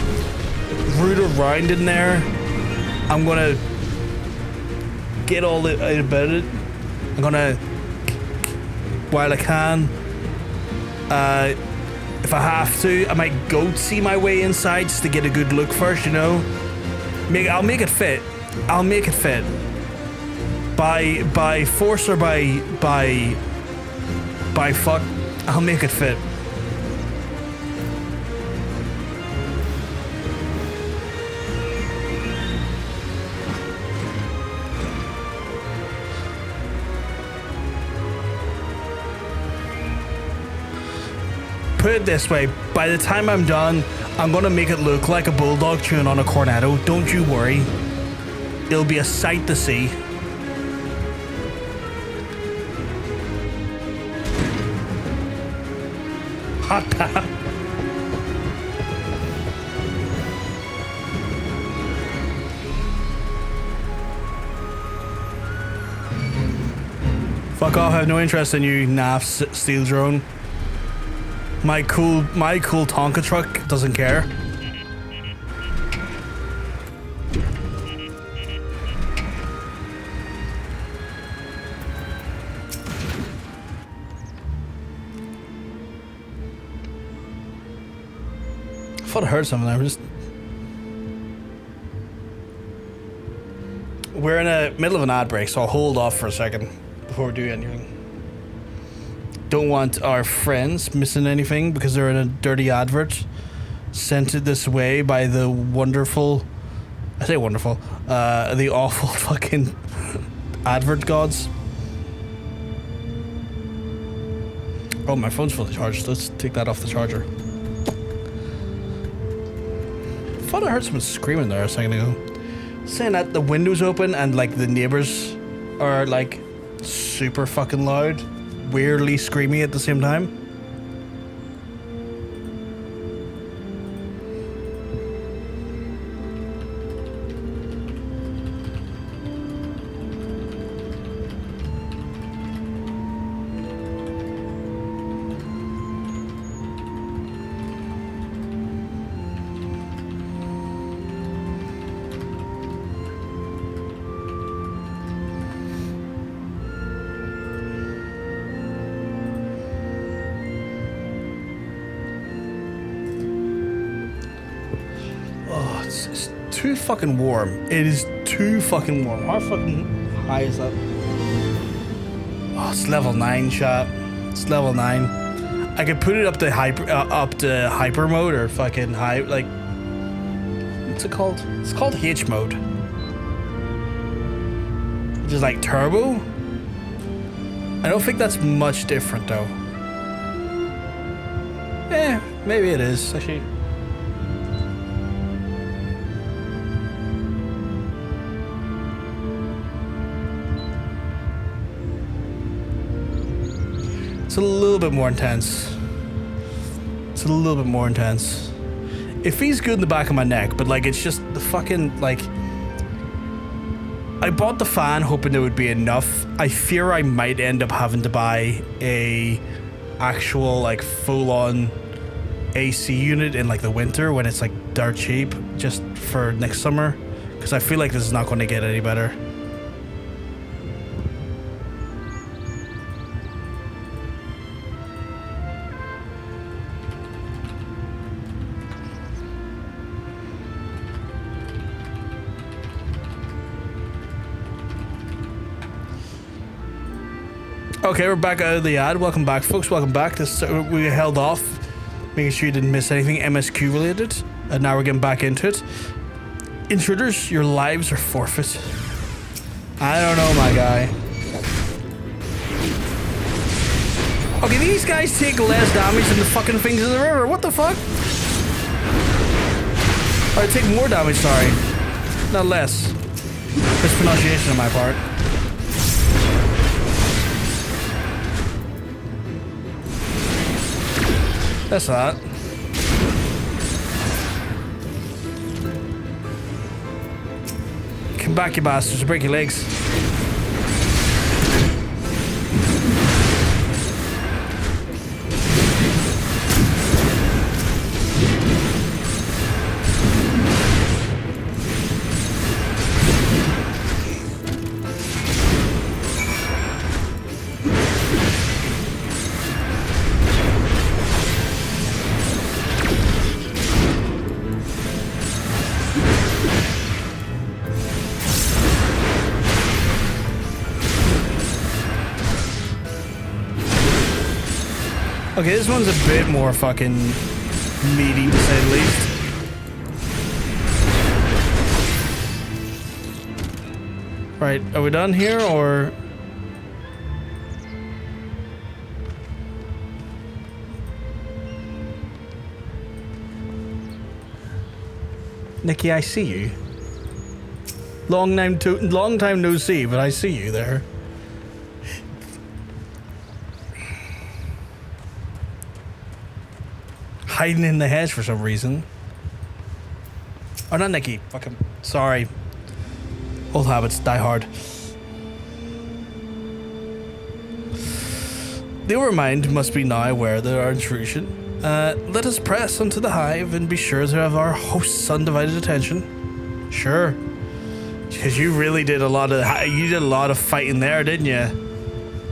root around in there. I'm gonna get all about it. I'm gonna, while I can, if I have to, I might goat see my way inside just to get a good look first, you know? I'll make it fit. I'll make it fit. By force or by fuck, I'll make it fit. Put it this way, by the time I'm done, I'm gonna make it look like a bulldog chewing on a cornetto. Don't you worry. It'll be a sight to see. Hot damn. Fuck off, I have no interest in you, Naf steel drone. My cool Tonka truck doesn't care. I thought I heard something there. We're in the middle of an ad break, so I'll hold off for a second before we do anything. Don't want our friends missing anything because they're in a dirty advert sent this way by the wonderful, I say wonderful, the awful fucking advert gods. Oh, my phone's fully charged. Let's take that off the charger. I thought I heard someone screaming there a second ago. Saying that the window's open and like the neighbors are like super fucking loud, weirdly screaming at the same time. It's too fucking warm. It is too fucking warm. How fucking high is that? Oh, it's level 9, chat. It's level 9. I could put it up to hyper mode or fucking high, like, what's it called? It's called H mode, which is like turbo. I don't think that's much different though. Maybe it is actually. It's a little bit more intense. It's a little bit more intense. It feels good in the back of my neck, but like it's just the fucking like. I bought the fan hoping it would be enough. I fear I might end up having to buy a actual like full-on AC unit in like the winter when it's like dirt cheap, just for next summer, because I feel like this is not going to get any better. Okay, we're back out of the ad. Welcome back, folks. Welcome back. This we held off, making sure you didn't miss anything MSQ related, and now we're getting back into it. Intruders, your lives are forfeit. I don't know, my guy. Okay, these guys take less damage than the fucking things in the river. What the fuck? Oh, they take more damage. Sorry, not less. Mispronunciation on my part. That's that. Come back, you bastards, break your legs. Okay, this one's a bit more fucking meaty, to say the least. Right, are we done here, or...? Nikki, I see you. Long time no see, but I see you there. Hiding in the hedge for some reason. Oh, not Nikki. Fucking sorry. Old habits die hard. The overmind must be now aware of our intrusion. Let us press onto the hive and be sure to have our host's undivided attention. Sure. Because you really did a lot of fighting there, didn't you?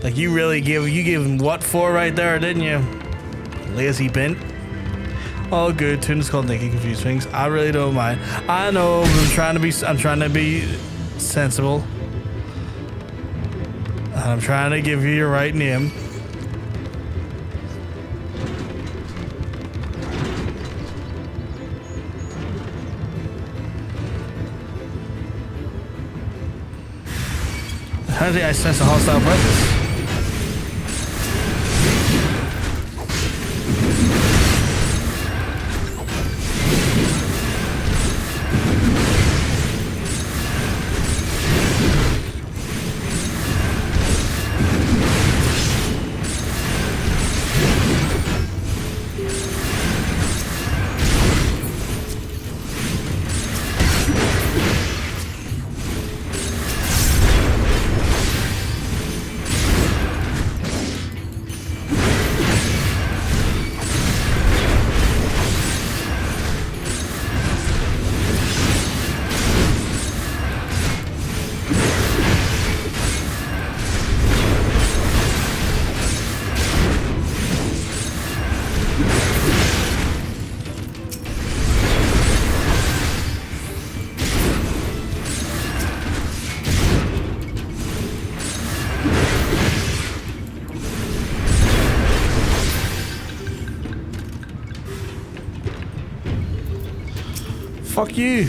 Like you gave him what for right there, didn't you? Lazy bint. All good. Tune is called Nikki. Confuse things. I really don't mind. I know. But I'm trying to be sensible. I'm trying to give you your right name. How did I sense a hostile presence? Fuck you.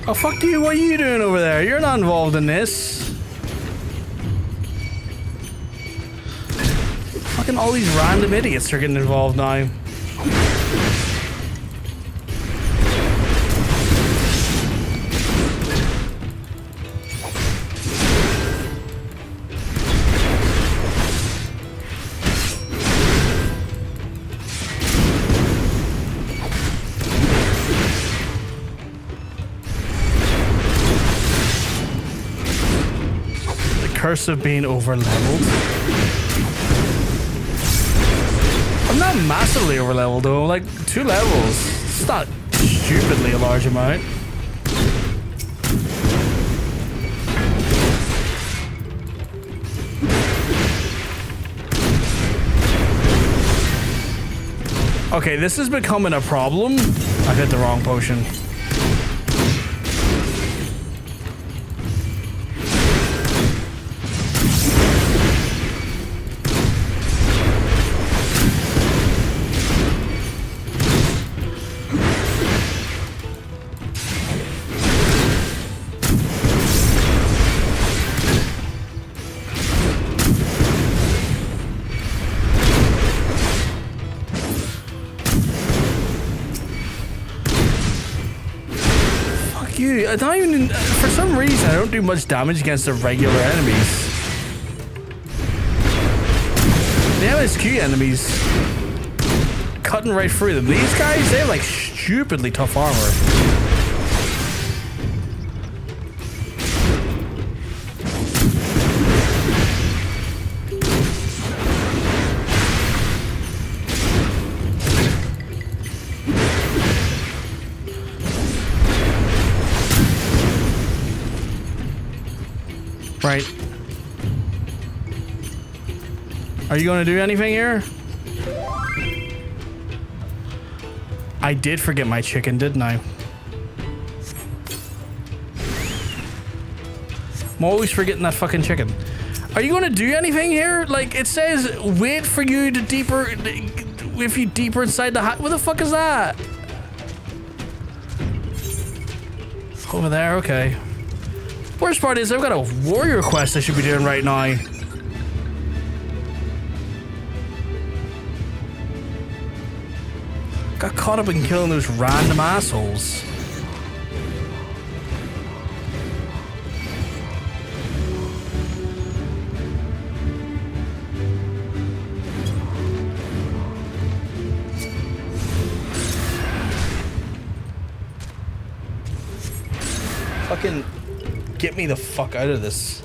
Oh, fuck you. What are you doing over there? You're not involved in this. Fucking all these random idiots are getting involved now. curse of being over leveled. I'm not massively over leveled though, like 2 levels. It's not stupidly a large amount. Okay, this is becoming a problem. I hit the wrong potion. I don't even, for some reason, I don't do much damage against the regular enemies. The MSQ enemies, cutting right through them. These guys, they have like stupidly tough armor. Right. Are you going to do anything here? I did forget my chicken, didn't I? I'm always forgetting that fucking chicken. Are you going to do anything here? Like, it says, wait for you to deeper... If you deeper inside the hut. What the fuck is that? Over there, okay. Worst part is I've got a warrior quest I should be doing right now. Got caught up in killing those random assholes. Fucking... Get me the fuck out of this.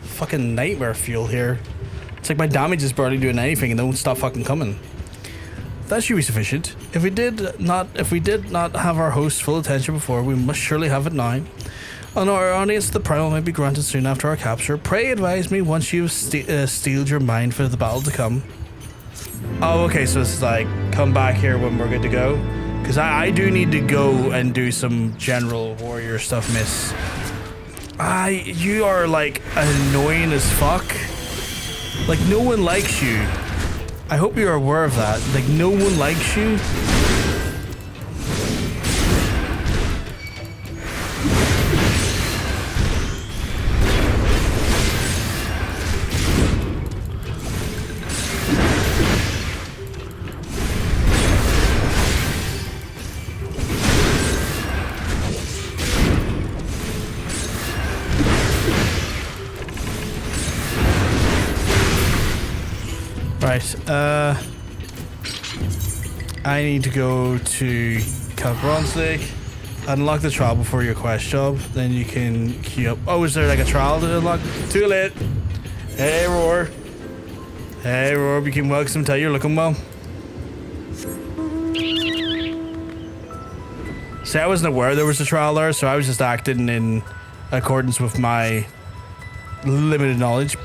Fucking nightmare fuel here. It's like my damage is barely doing anything and they won't stop fucking coming. That should be sufficient. If we did not have our host's full attention before, we must surely have it now. On our audience, the primal may be granted soon after our capture. Pray advise me once you've steeled your mind for the battle to come. Oh, okay, so it's like, come back here when we're good to go. Because I do need to go and do some general warrior stuff, miss. You are, like, annoying as fuck. Like, no one likes you. I hope you're aware of that. Like, no one likes you. Right, I need to go to Camp Bronzlake, unlock the trial before your quest job, then you can queue up. Oh, is there like a trial to unlock? Too late. Hey, Roar. Hey, Roar, you can welcome, tell you're looking well. See, I wasn't aware there was a trial there, so I was just acting in accordance with my limited knowledge.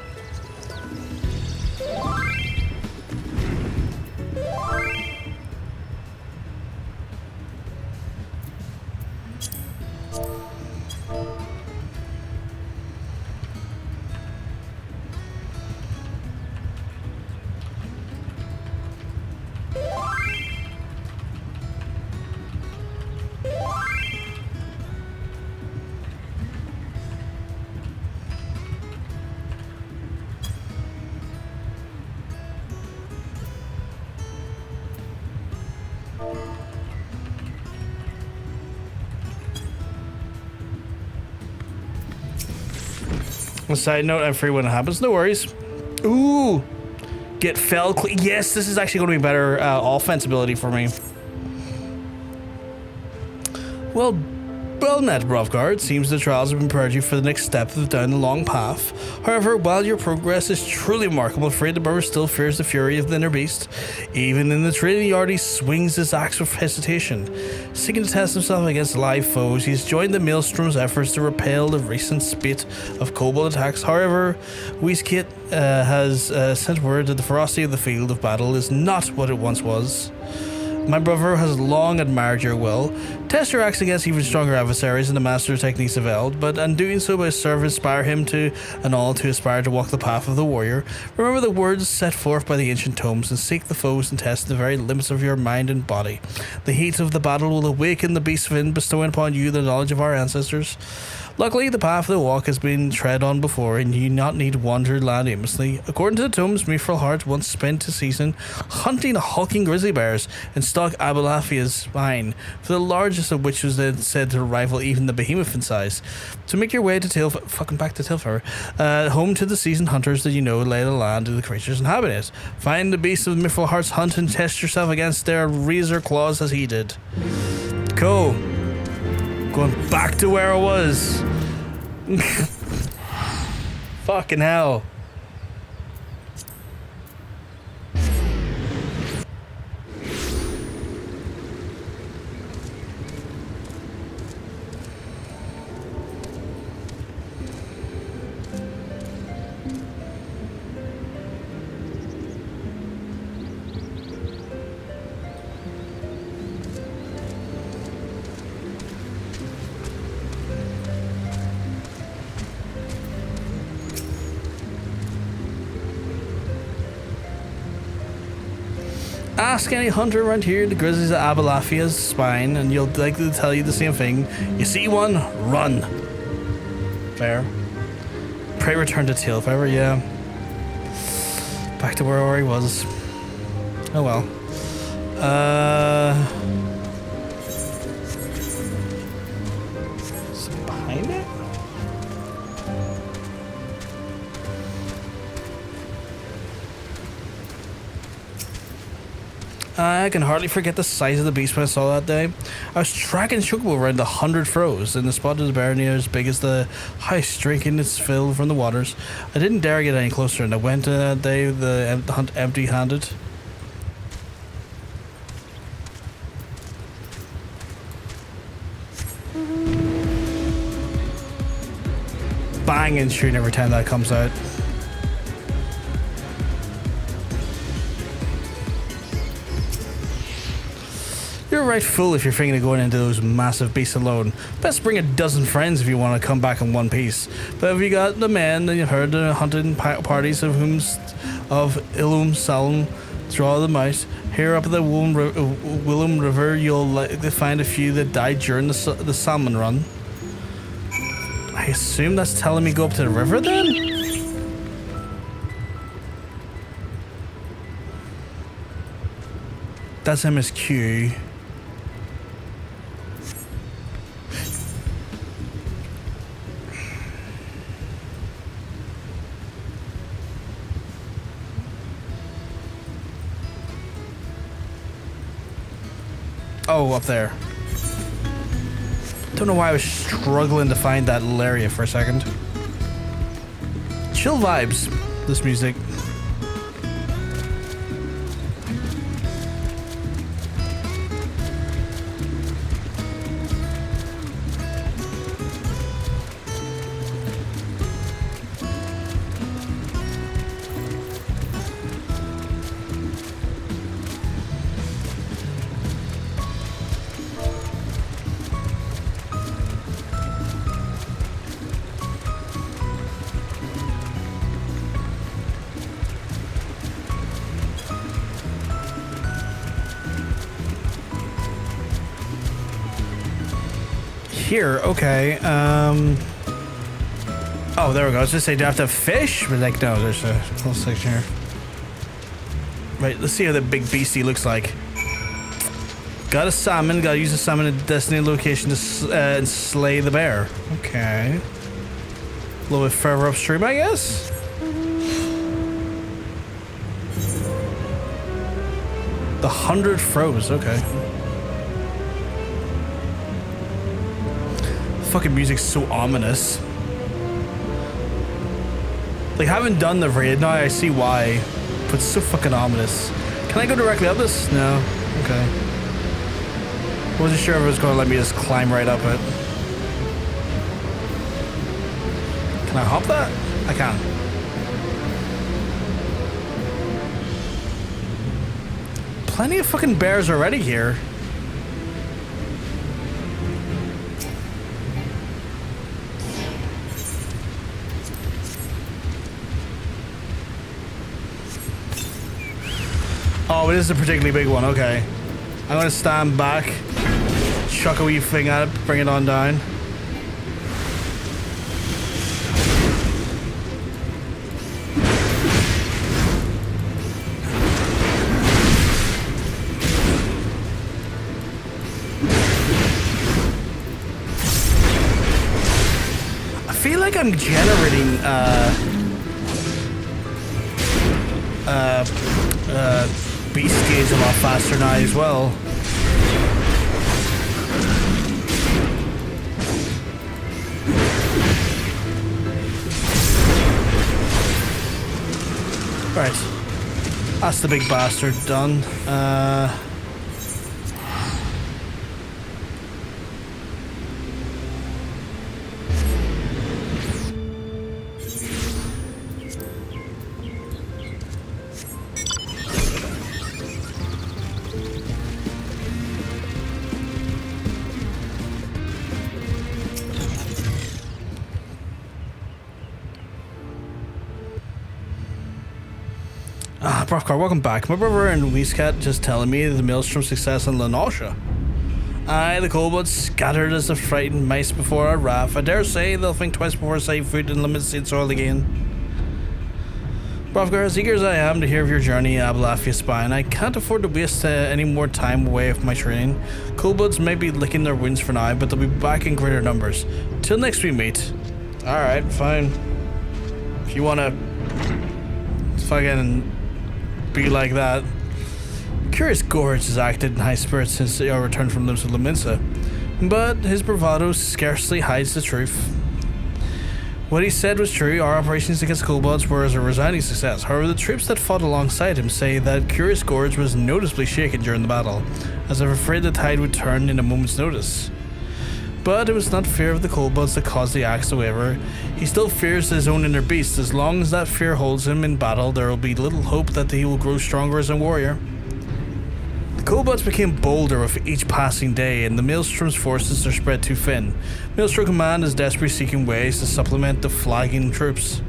A side note, I'm free when it happens. No worries. Ooh. Get fell clean. Yes, this is actually going to be better offense ability for me. Well Well met, Rovgard. It seems the trials have prepared you for the next step down the long path. However, while your progress is truly remarkable, I'm afraid the brother still fears the fury of the inner beast. Even in the training yard, he swings his axe with hesitation. Seeking to test himself against live foes, he's joined the Maelstrom's efforts to repel the recent spate of kobold attacks. However, Whiskit has sent word that the ferocity of the field of battle is not what it once was. My brother has long admired your will. Test your axe against even stronger adversaries and the master techniques of Eld, but in doing so by serve inspire him to and all to aspire to walk the path of the warrior. Remember the words set forth by the ancient tomes and seek the foes and test the very limits of your mind and body. The heat of the battle will awaken the beast within, bestowing upon you the knowledge of our ancestors. Luckily, the path of the walk has been tread on before, and you not need wander land aimlessly. According to the tomes, Mithril once spent a season hunting the hulking grizzly bears in Stock Abalafia's mine, for the largest of which was then said to rival even the behemoth in size. To make your way to Tilfar, home to the seasoned hunters that you know lay the land of the creatures inhabit it. Find the beasts of Mithril hunt and test yourself against their razor claws as he did. Cool. Going back to where I was. Fucking hell. Ask any hunter around here the grizzlies at Abalafia's spine, and you'll likely tell you the same thing. You see one, run. Fair. Pray return to Tilfar, yeah. Back to where I already was. Oh well. Is it behind it? I can hardly forget the size of the beast when I saw that day. I was tracking Chocobo around 100 throws, and the spot of the bear near as big as the house drinking its fill from the waters. I didn't dare get any closer, and I went that day the hunt empty-handed. Bang and shooting every time that comes out. You're right fool if you're thinking of going into those massive beasts alone. Best bring a dozen friends if you want to come back in one piece. But if you got the men, then you've heard the hunting parties of Ilum Salem, draw them out. Here up at the Willem River, you'll likely find a few that died during the salmon run. I assume that's telling me go up to the river then? That's MSQ. Oh, up there. Don't know why I was struggling to find that little area for a second. Chill vibes, this music. Here, okay. Oh, there we go. I was just saying, do I have to fish? But like, no, there's a whole section here. Right, let's see how the big beastie looks like. Got a salmon. Gotta use the salmon at a designated location to slay the bear. Okay. A little bit further upstream, I guess. The 100 froze. Okay. fucking music's so ominous. Like, having done the raid now, I see why. But it's so fucking ominous. Can I go directly up this? No. Okay. Wasn't sure if it was going to let me just climb right up it. Can I hop that? I can. Plenty of fucking bears already here. Oh, it is a particularly big one. Okay. I'm gonna stand back, chuck a wee thing at it, bring it on down. I feel like I'm generating beast gauge a lot faster now as well. Right. That's the big bastard done. Brothgar, welcome back. My brother and Weescat just telling me the Maelstrom's success in Lenosha. Aye, the kobolds scattered as the frightened mice before our wrath. I dare say they'll think twice before setting foot in limited soil again. Brothgar, as eager as I am to hear of your journey, Abelafia Spine, I can't afford to waste any more time away from my training. Kobolds may be licking their wounds for now, but they'll be back in greater numbers. Till next we meet. Alright, fine. If you wanna fucking be like that. Curious Gorge has acted in high spirits since our return from Limbs of Laminsa, but his bravado scarcely hides the truth. What he said was true. Our operations against kobolds were a resounding success. However, the troops that fought alongside him say that Curious Gorge was noticeably shaken during the battle, as if afraid the tide would turn in a moment's notice. But it was not fear of the kobolds that caused the axe to waver. He still fears his own inner beast. As long as that fear holds him in battle, there will be little hope that he will grow stronger as a warrior. The kobolds became bolder with each passing day, and the Maelstrom's forces are spread too thin. Maelstrom Command is desperately seeking ways to supplement the flagging troops.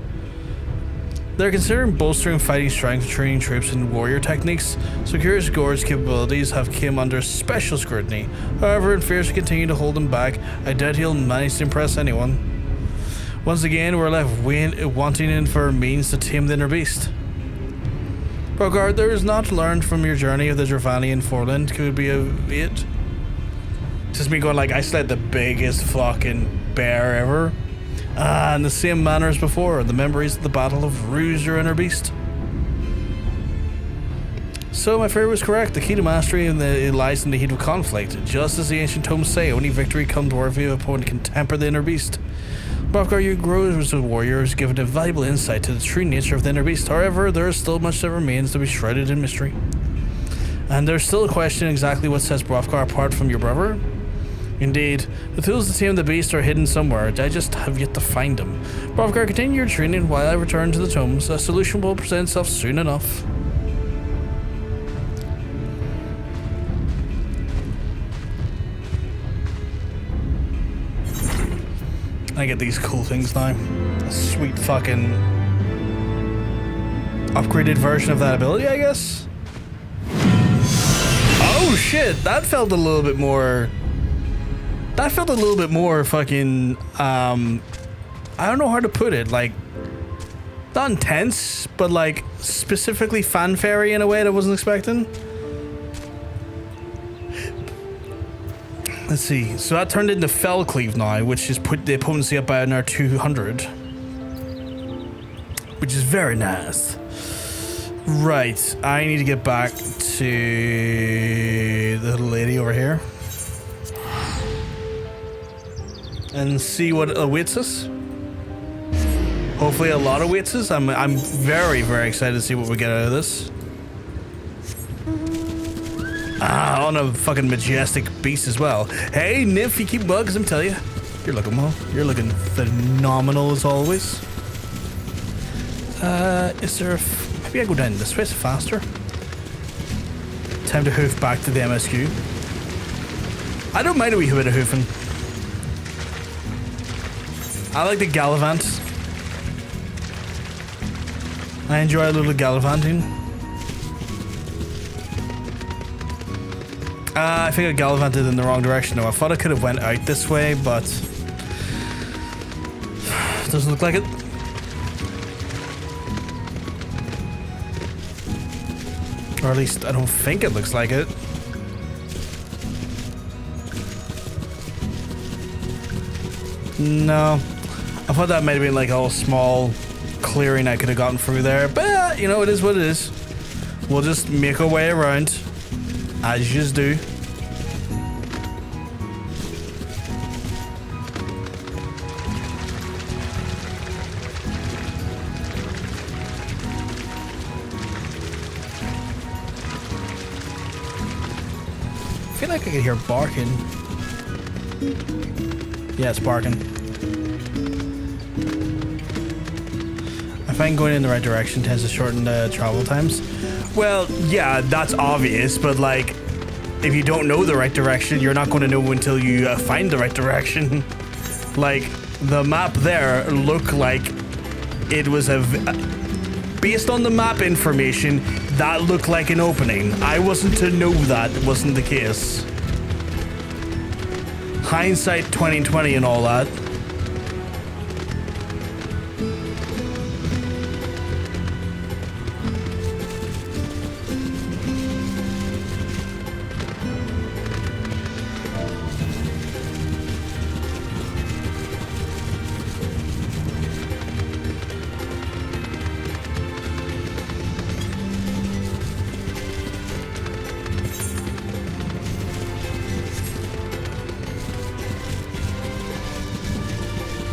They're considering bolstering fighting strength and training troops in warrior techniques, so Curious Gorge's capabilities have come under special scrutiny. However, in fears to continue to hold him back, I doubt he'll manage to impress anyone. Once again, we're left wanting in for means to tame the inner beast. Brothgar, there is not learned from your journey of the Dravanian Foreland could be a it. Just me going like, I slayed the biggest fucking bear ever. In the same manner as before, the memories of the Battle of Ruse your inner beast. So my fear was correct. The key to mastery lies in the heat of conflict. Just as the ancient tomes say, only victory comes worthy of opponent can temper the inner beast. Brothgar, you grow as a warrior has given a valuable insight to the true nature of the inner beast. However, there is still much that remains to be shrouded in mystery. And there's still a question exactly what sets Brothgar apart from your brother. Indeed, the tools to tame the beast are hidden somewhere. I just have yet to find them. Brothgar, continue your training while I return to the tomes. A solution will present itself soon enough. I get these cool things now. A sweet fucking upgraded version of that ability, I guess. Oh shit, that felt a little bit more... That felt a little bit more fucking, I don't know how to put it, like, not intense, but like, specifically fanfare-y in a way that I wasn't expecting. Let's see, so that turned into Fellcleave now, which has put the potency up by another 200. Which is very nice. Right, I need to get back to the little lady over here. and see what awaits us. Hopefully a lot awaits us. I'm very, very excited to see what we get out of this. On a fucking majestic beast as well. Hey, Nymph, you keep bugs, I'm telling you. You're looking well. You're looking phenomenal as always. Is there maybe I go down this way, it's faster. Time to hoof back to the MSQ. I don't mind a wee bit of hoofing. I like the gallivant. I enjoy a little gallivanting. I think I gallivanted in the wrong direction though. I thought I could have went out this way, but it doesn't look like it. Or at least I don't think it looks like it. No. I thought that might have been like a whole small clearing I could have gotten through there. But, you know, it is what it is. We'll just make our way around. As you just do. I feel like I could hear barking. Yeah, it's barking. I find going in the right direction tends to shorten the travel times. Well, yeah, that's obvious, but like, if you don't know the right direction, you're not going to know until you find the right direction. Like, the map there looked like it was based on the map information, that looked like an opening. I wasn't to know that wasn't the case. Hindsight 2020 and all that.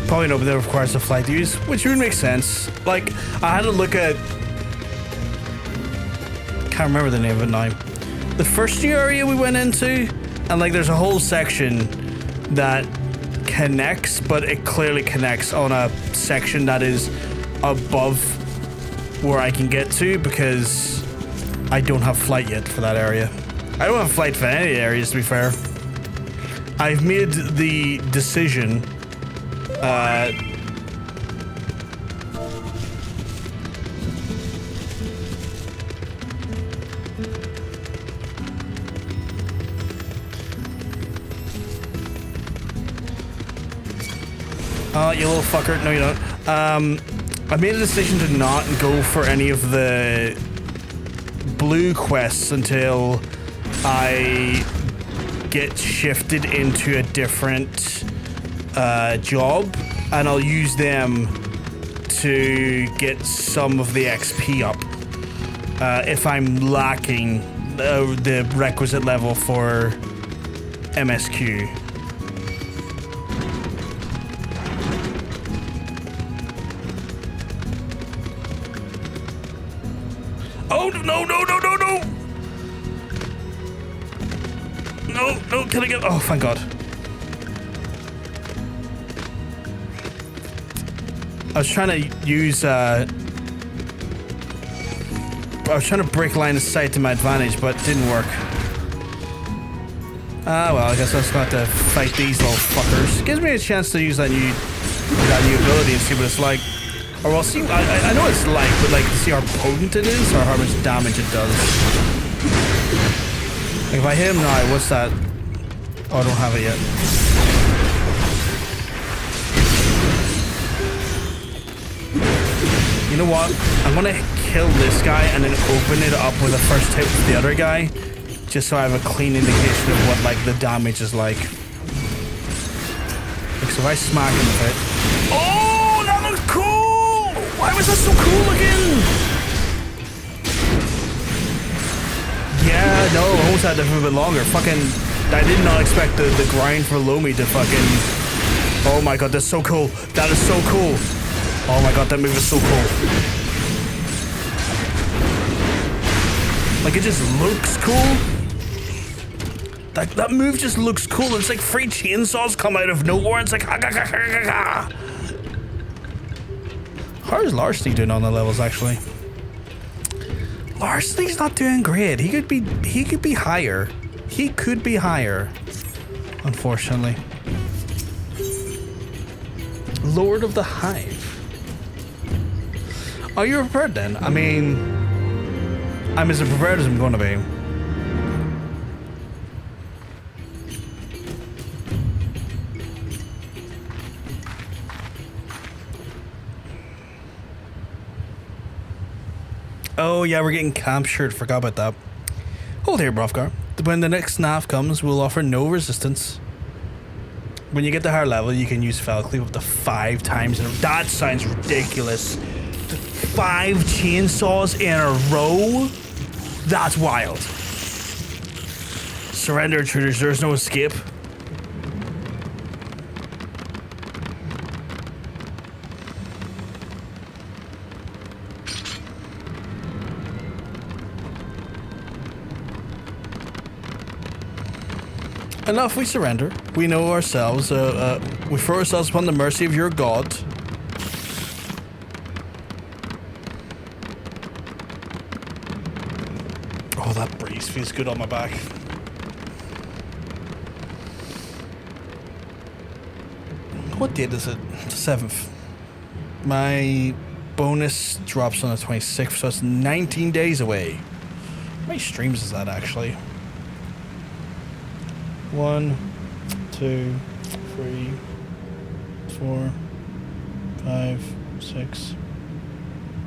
Probably nobody that requires a flight to use, which would make sense. Like, I had to look at... Can't remember the name of it now. The first new area we went into, and like there's a whole section that connects, but it clearly connects on a section that is above where I can get to because I don't have flight yet for that area. I don't have flight for any areas, to be fair. I've made the decision you little fucker. No, you don't. I made a decision to not go for any of the blue quests until I get shifted into a different job, and I'll use them to get some of the XP up if I'm lacking the requisite level for MSQ. Oh, no, no, no, no, no! No, no, can I get... Oh, thank God. I was trying to use, I was trying to break line of sight to my advantage, but it didn't work. Well, I guess I'll just have to fight these little fuckers. Gives me a chance to use that new ability and see what it's like. Or we'll see, I know what it's like, but like to see how potent it is or how much damage it does. Like if I hit him now, what's that? Oh, I don't have it yet. You know what? I'm gonna kill this guy and then open it up with a first hit with the other guy, just so I have a clean indication of what like the damage is like. So if I smack him with it, oh, that looks cool! Why was that so cool looking? Yeah, no, I almost had to move a bit longer. Fucking, I did not expect the grind for Lomi to fucking Oh my god, that's so cool. That is so cool. Oh my god, that move is so cool. Like, it just looks cool. That move just looks cool. It's like 3 chainsaws come out of nowhere. It's like, ha, ha, ha, ha, ha. How is Larceny doing on the levels, actually? Larceny's not doing great. He could be higher. He could be higher, unfortunately. Lord of the Hive. Are you prepared then? I mean, I'm as prepared as I'm going to be. Oh yeah, we're getting captured. Forgot about that. Hold here, Brofgar. When the next nav comes, we'll offer no resistance. When you get to higher level, you can use Fell Cleave up to 5 times. That sounds ridiculous. 5 chainsaws in a row? That's wild. Surrender, intruders. There's no escape. Enough, we surrender. We know ourselves. We throw ourselves upon the mercy of your god. Oh, that breeze feels good on my back. What date is it? The 7th. My bonus drops on the 26th, so it's 19 days away. How many streams is that, actually? 1, 2, 3, 4, 5, 6,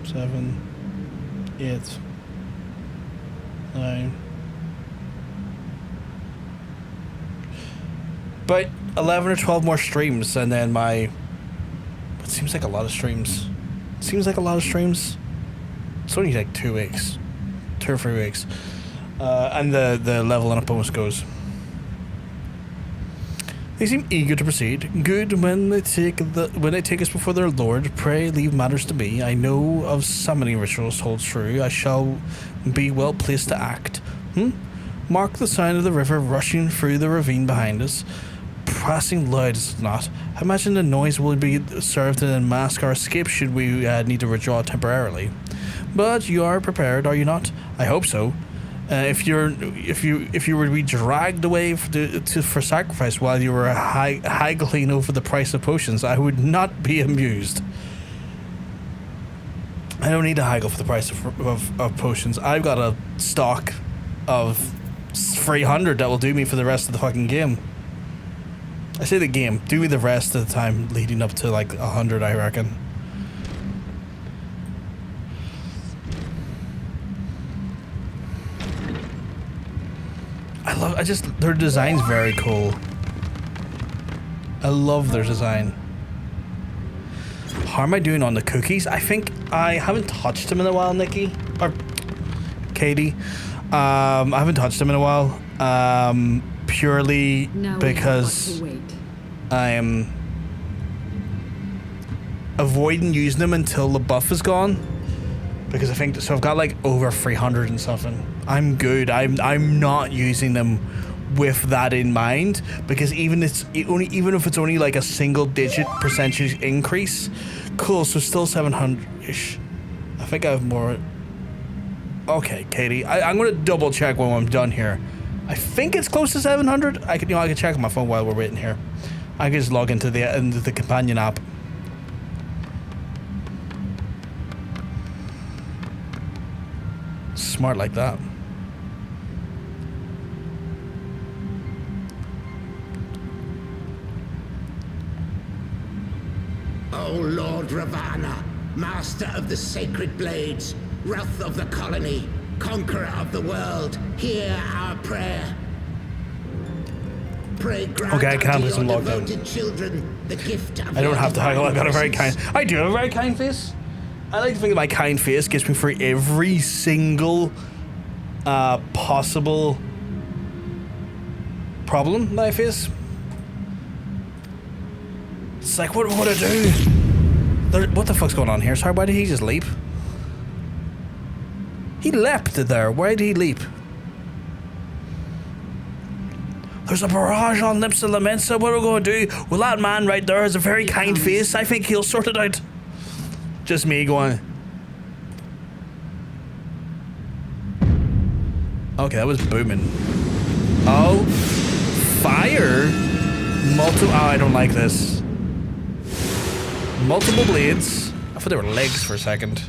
7, 8, 9. But 11 or 12 more streams, and then my... It seems like a lot of streams. It's only like 2 weeks. 2 or 3 weeks. And the leveling up bonus goes. They seem eager to proceed. Good when they take us before their lord. Pray leave matters to me. I know of summoning rituals hold true. I shall be well placed to act. Mark the sound of the river rushing through the ravine behind us. Passing loud is it not. I imagine the noise will be served to mask our escape should we need to withdraw temporarily. But you are prepared, are you not? I hope so. If you were to be dragged away for sacrifice while you were haggling over the price of potions, I would not be amused. I don't need to haggle for the price of potions. I've got a stock of 300 that will do me for the rest of the fucking game. I say the game, do me the rest of the time leading up to like 100, I reckon. Their design's very cool. I love their design. How am I doing on the cookies? I think I haven't touched them in a while, Nikki. Or Katie. I haven't touched them in a while. Purely because I am avoiding using them until the buff is gone. Because I think, so I've got like over 300 and something. I'm good. I'm not using them with that in mind, because even if it's only like a single digit percentage increase, cool. So still 700-ish. I think I have more. Okay, Katie, I'm gonna double check when I'm done here. I think it's close to 700. I can check on my phone while we're waiting here. I can just log into the companion app. Smart like that. O Lord Ravana, master of the sacred blades, wrath of the colony, conqueror of the world, hear our prayer. Pray grant okay, I can't unto listen your lockdown. devoted children the gift of I don't have to haggle. I've got a very presence. kind. I do have a very kind face. I like to think that my kind face gets me through every single possible problem that I face. It's like, what would I do? What the fuck's going on here? Sorry, why did he just leap? He leapt there. Why did he leap? There's a barrage on Lips of Lamensa. What are we going to do? Well, that man right there has a very kind face. I think he'll sort it out. Just me going. Okay, that was booming. Oh. Fire? Oh, I don't like this. Multiple blades. I thought they were legs for a second.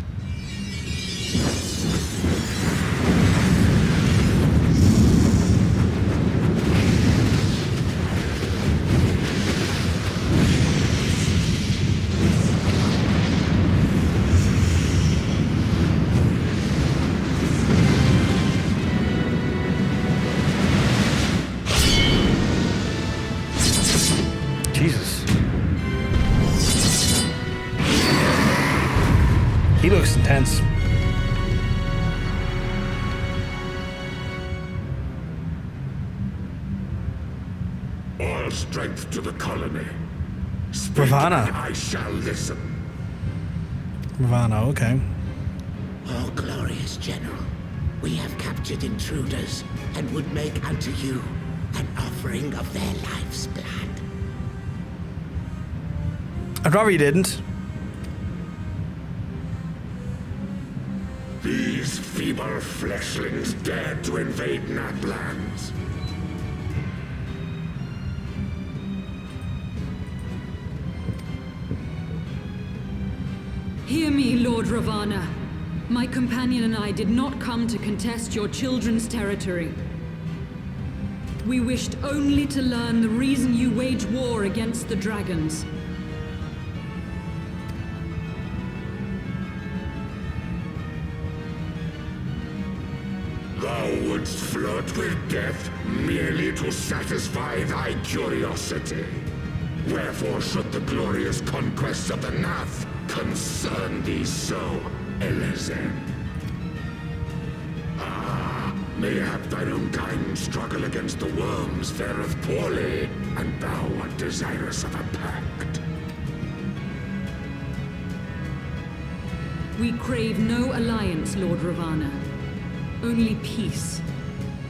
He looks intense. All strength to the colony. Ravana. I shall listen. Ravana, okay. Oh, glorious General, we have captured intruders and would make unto you an offering of their life's blood. I'd rather you didn't. These feeble fleshlings dared to invade Naplands. Hear me, Lord Ravana. My companion and I did not come to contest your children's territory. We wished only to learn the reason you wage war against the dragons. Thou wouldst flirt with death merely to satisfy thy curiosity. Wherefore should the glorious conquests of the Nath concern thee so, Elezen? Ah, mayhap thine own kind struggle against the worms fareth poorly, and thou art desirous of a pact. We crave no alliance, Lord Ravana. Only peace.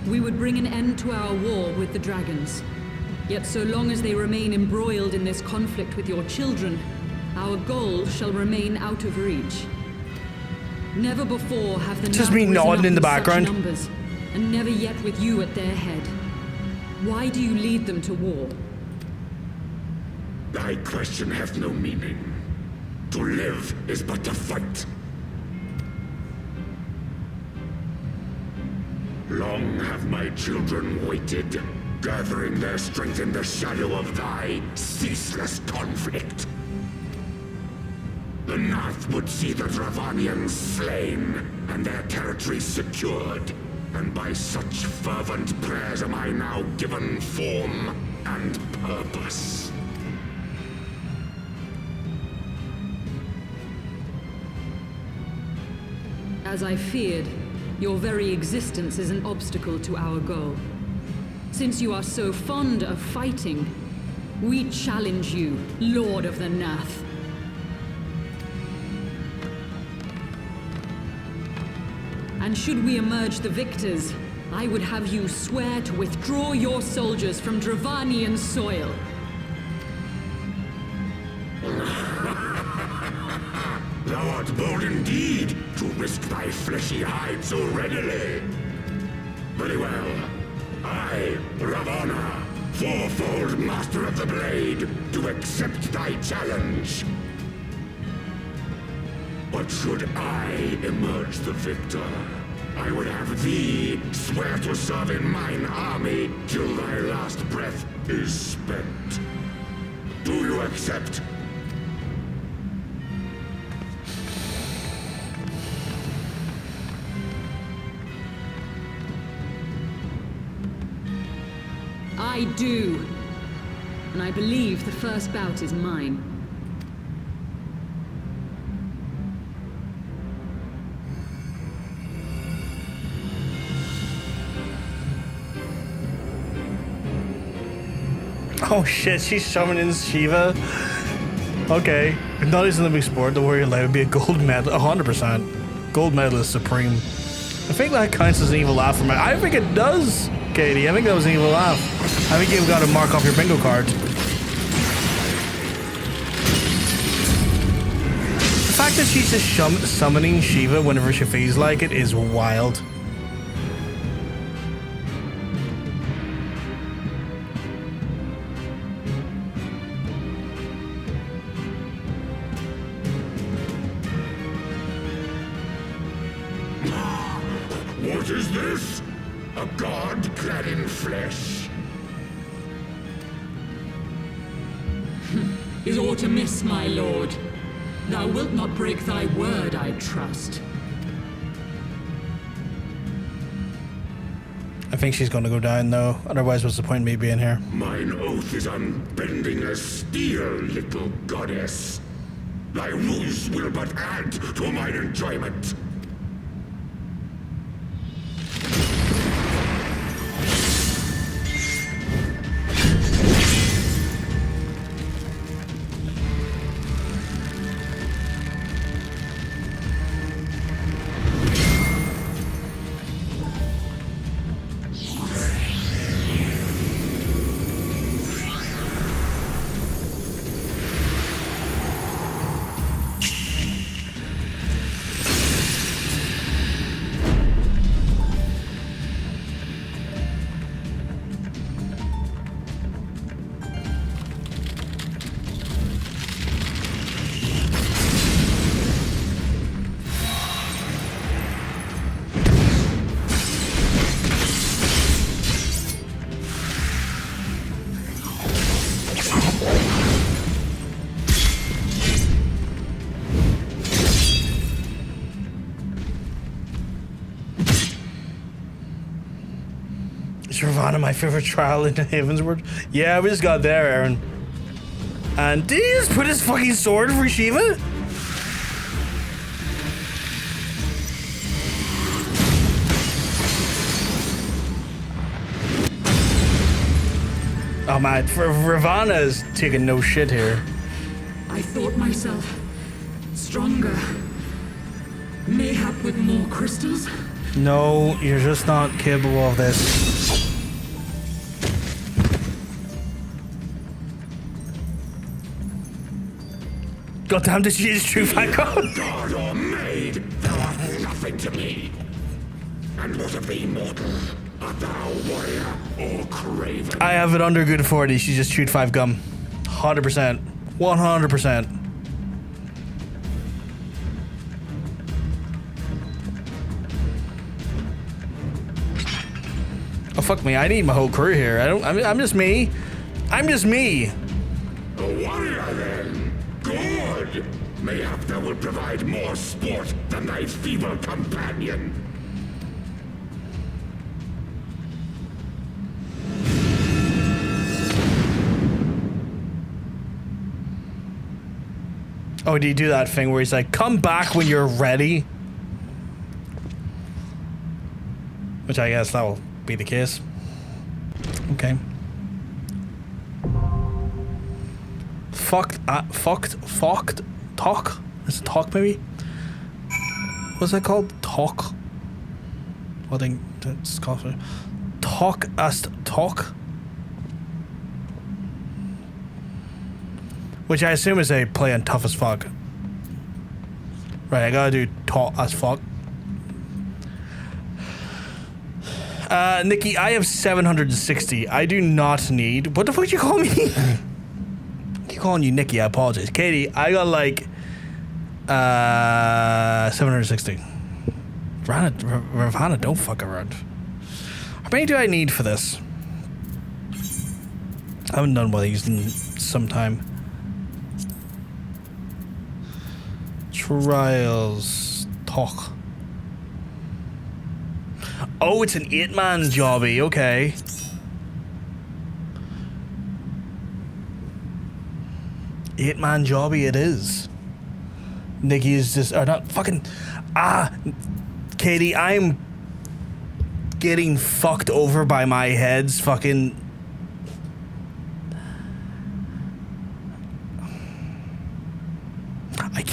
We would bring an end to our war with the dragons. Yet so long as they remain embroiled in this conflict with your children, our goal shall remain out of reach. Never before have the Just me nodding in the background. Numbers, and never yet with you at their head. Why do you lead them to war? Thy question hath no meaning. To live is but to fight. Long have my children waited, gathering their strength in the shadow of thy ceaseless conflict. The Nath would see the Dravanians slain, and their territory secured. And by such fervent prayers am I now given form and purpose. As I feared, your very existence is an obstacle to our goal. Since you are so fond of fighting, we challenge you, Lord of the Nath. And should we emerge the victors, I would have you swear to withdraw your soldiers from Dravanian soil. Thou art bold indeed to risk thy fleshy hide so readily. Very well. I, Ravana, fourfold master of the blade, do accept thy challenge. But should I emerge the victor, I would have thee swear to serve in mine army till thy last breath is spent. Do you accept? I do. And I believe the first bout is mine. Oh shit, she's summoning Shiva. Okay. Not as an Olympic sport, the warrior life would be a gold medal. 100%. Gold medal is supreme. I think that counts as an evil laugh for me. I think it does, Katie. I think that was an evil laugh. I think you've got to mark off your bingo card. The fact that she's just summoning Shiva whenever she feels like it is wild. What is this? A god clad in flesh? Is aught amiss, my lord? Thou wilt not break thy word, I trust. I think she's going to go down, though. Otherwise, what's the point of me being here? Mine oath is unbending as steel, little goddess. Thy ruse will but add to mine enjoyment. Is Ravana my favorite trial in Heavensward? Yeah, we just got there, Aaron. And did he just put his fucking sword for Shiva? Oh man, Ravana is taking no shit here. I thought myself stronger. Mayhap with more crystals? No, you're just not capable of this. Goddamn, did you just shoot back up? God or maid, thou art nothing to me. And what of thee, mortal? Art thou warrior or craven? I have it under good authority. She just chewed 5 gum. 100%. 100%. Oh fuck me! I need my whole crew here. I'm just me. I'm just me. A warrior then. Good. Mayhap thou will provide more sport than thy feeble companion. Oh, do you do that thing where he's like, "Come back when you're ready"? Which I guess that will be the case. Okay. Thok? Is it Thok maybe? What's that called? Thok? I think it's called Thok as Thok. Which I assume is a play on tough as fuck. Right, I gotta do Thok as fuck. Nikki, I have 760. I do not need... What the fuck you call me? I keep calling you Nikki, I apologize. Katie, I got like... 760. Ravana, don't fuck around. How many do I need for this? I haven't done one of these in some time. Trials... Thok. Oh, it's an 8-man jobby, okay. Eight-man jobby it is. Nikki is just... Or not fucking... Katie, I'm getting fucked over by my head's fucking...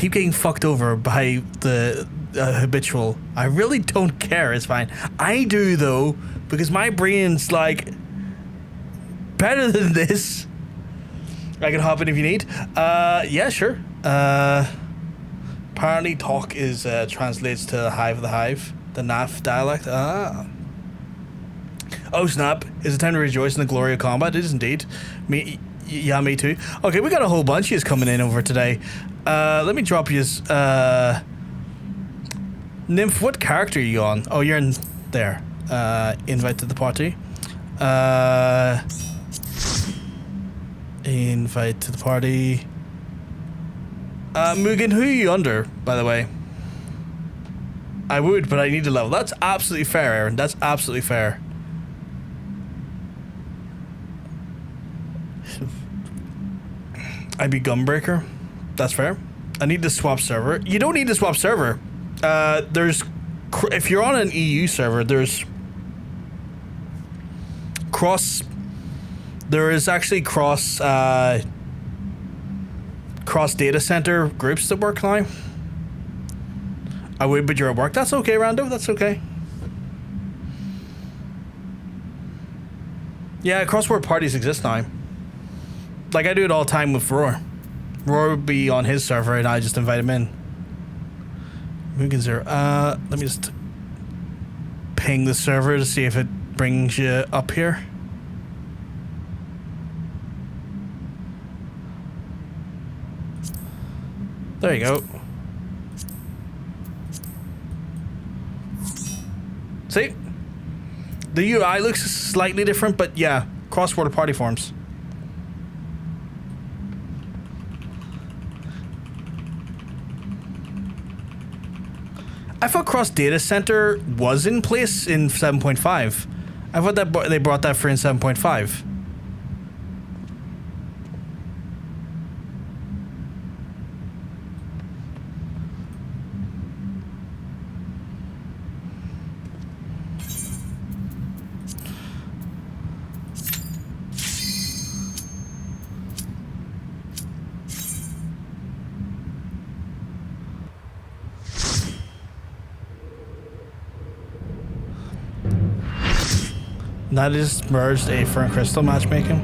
keep getting fucked over by the habitual. I really don't care. It's fine. I do though, because my brain's like better than this. I can hop in if you need. Yeah, sure. Apparently, Thok is translates to Hive of the Hive, the Naf dialect. Ah. Oh snap! Is it time to rejoice in the glory of combat? It is indeed. Me, yeah, me too. Okay, we got a whole bunch of yous coming in over today. Let me drop yous. Nymph, what character are you on? Oh, you're in there. Invite to the party. Invite to the party. Mugen, who are you under, by the way? I would, but I need to level. That's absolutely fair, Aaron. That's absolutely fair. I'd be Gunbreaker. That's fair. I need to swap server. You don't need to swap server. If you're on an EU server, there is actually cross data center groups that work now. I would, but you're at work. That's okay, Rando. That's okay. Yeah, cross-word parties exist now. Like, I do it all the time with Roar. Roar would be on his server, and I just invite him in. Mugen Zero. Let me just ping the server to see if it brings you up here. There you go. See? The UI looks slightly different, but yeah, cross-border party forms. I thought Cross Data Center was in place in 7.5. I thought that they brought that for in 7.5. That is merged Aether and Crystal matchmaking.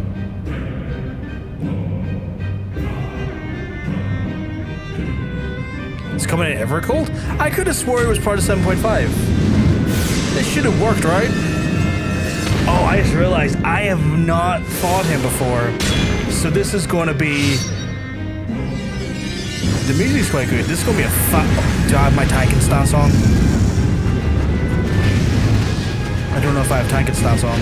It's coming in Evercold? I could have swore it was part of 7.5. This should have worked, right? Oh, I just realized I have not fought him before. So this is going to be... The music's quite good. This is going to be a fat... Do I have my tanking stance on? I don't know if I have tanking stance on.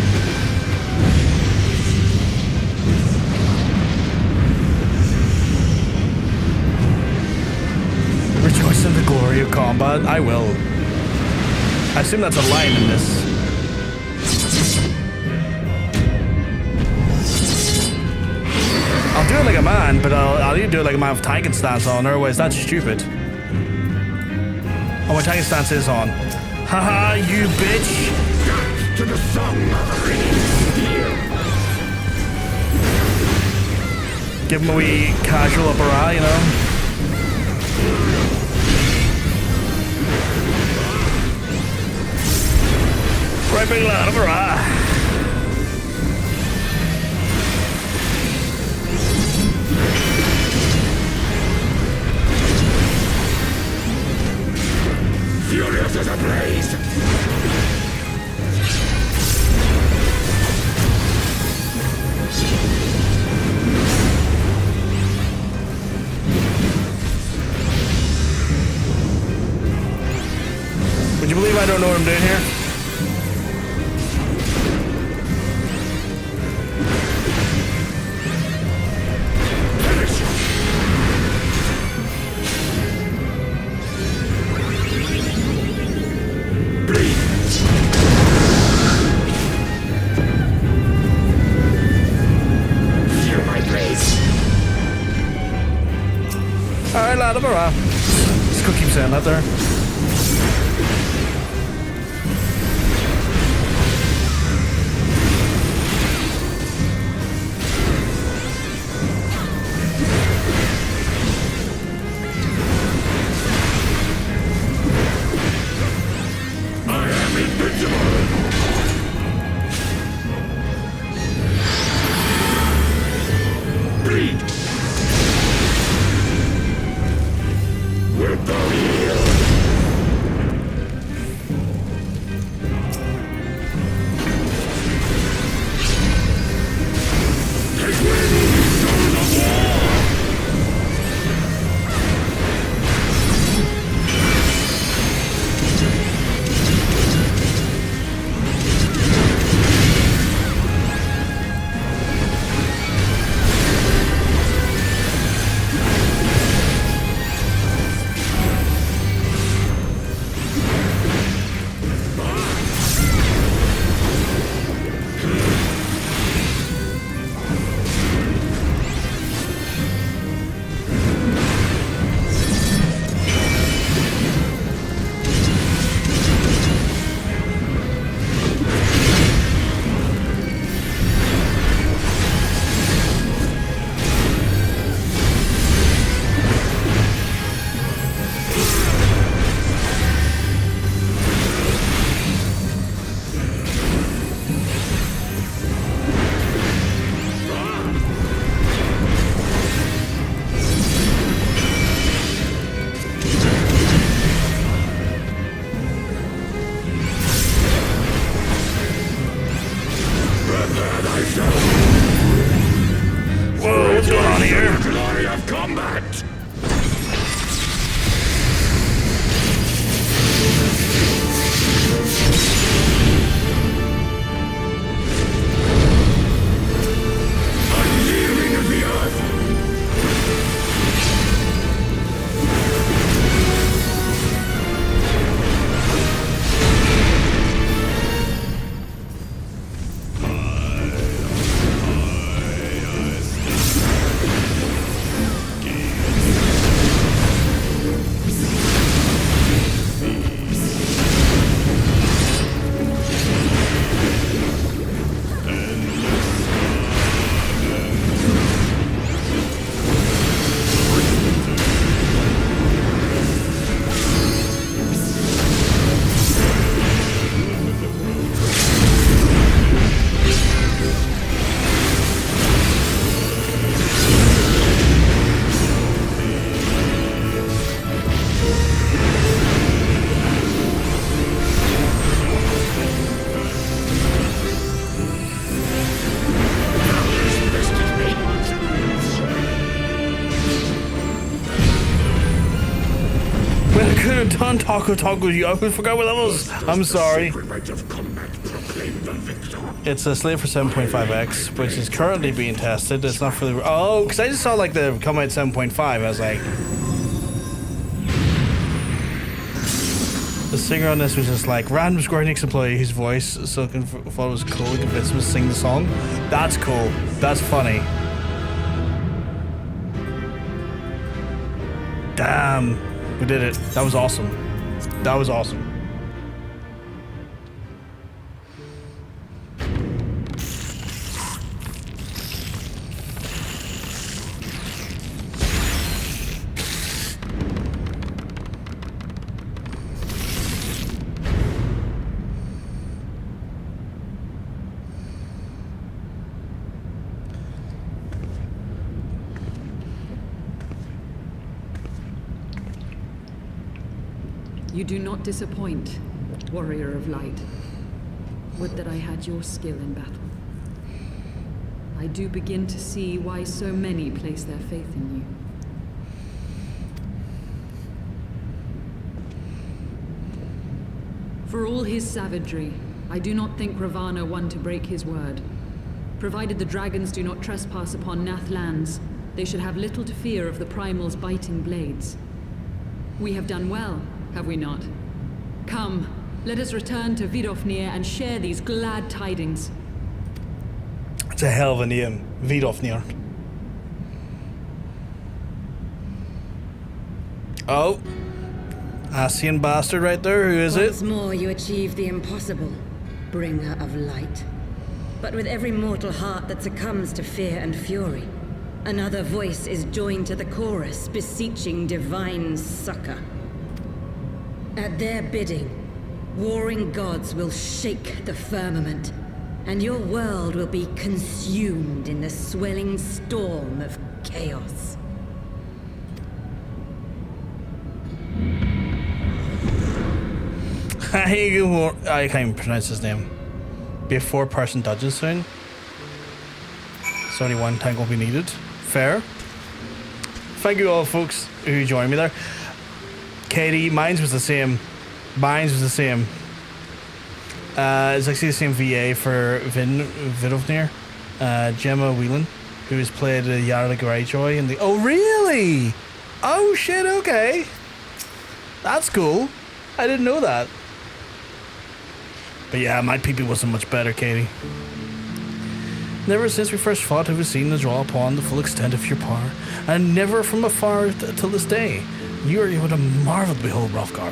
Rejoice in the glory of combat. I will. I assume that's a line in this. I'll do it like a man, but I'll either do it like a man with tanking stance on, otherwise that's stupid. Oh, my tanking stance is on. Haha, you bitch! To the song of ringing steel. Give him a wee casual upper eye, you know? Right big lad upper eye. Furious as a blaze. Would you believe I don't know what I'm doing here? Alright, lad, I'm alright. Just go keep saying that there. done Taco Taco. I forgot what that was. I'm sorry. Sacred rite of combat proclaim the victor. It's a slave for 7.5x, which is currently being tested. It's not for the... Oh, because I just saw like the come out 7.5. I was like... The singer on this was just like, random Square Enix employee whose voice Silken thought it was cool and convinced him to sing the song. That's cool. That's funny. Damn. We did it. That was awesome. That was awesome. You do not disappoint, warrior of light. Would that I had your skill in battle. I do begin to see why so many place their faith in you. For all his savagery, I do not think Ravana one to break his word. Provided the dragons do not trespass upon Nath lands, they should have little to fear of the Primal's biting blades. We have done well, have we not? Come, let us return to Vidofnir and share these glad tidings. It's a hell of a name, Vidofnir. Oh, Ascian bastard right there. Who is Once it? more you achieve the impossible, bringer of light. But with every mortal heart that succumbs to fear and fury, another voice is joined to the chorus, beseeching divine succor. At their bidding, warring gods will shake the firmament, and your world will be consumed in the swelling storm of chaos. I can't even pronounce his name. Be a 4-person dungeon soon. So only one tank will be needed. Fair. Thank you all folks who joined me there. Katie, mine was the same. It's actually the same VA for Vidofnir. Gemma Whelan, who has played Yara Greyjoy in the... Oh, really? Oh, shit, okay. That's cool. I didn't know that. But yeah, my PP wasn't much better, Katie. Never since we first fought have we seen the draw upon the full extent of your power, and never from afar till this day. You are able to marvel to behold Hrothgar.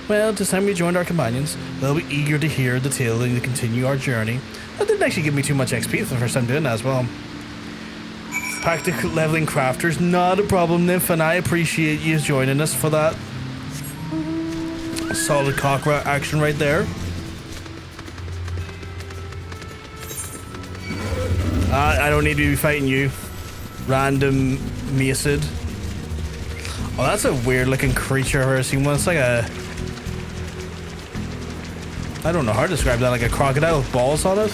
Well, this time we joined our companions. They'll be eager to hear the tale and to continue our journey. That didn't actually give me too much XP for the first time doing that as well. Practical leveling crafters, not a problem, Nymph, and I appreciate you joining us for that. Solid cockra action right there. I don't need to be fighting you. Random Macid. Oh, that's a weird looking creature I've ever seen one. It's like a... I don't know how to describe that. Like a crocodile with balls on it.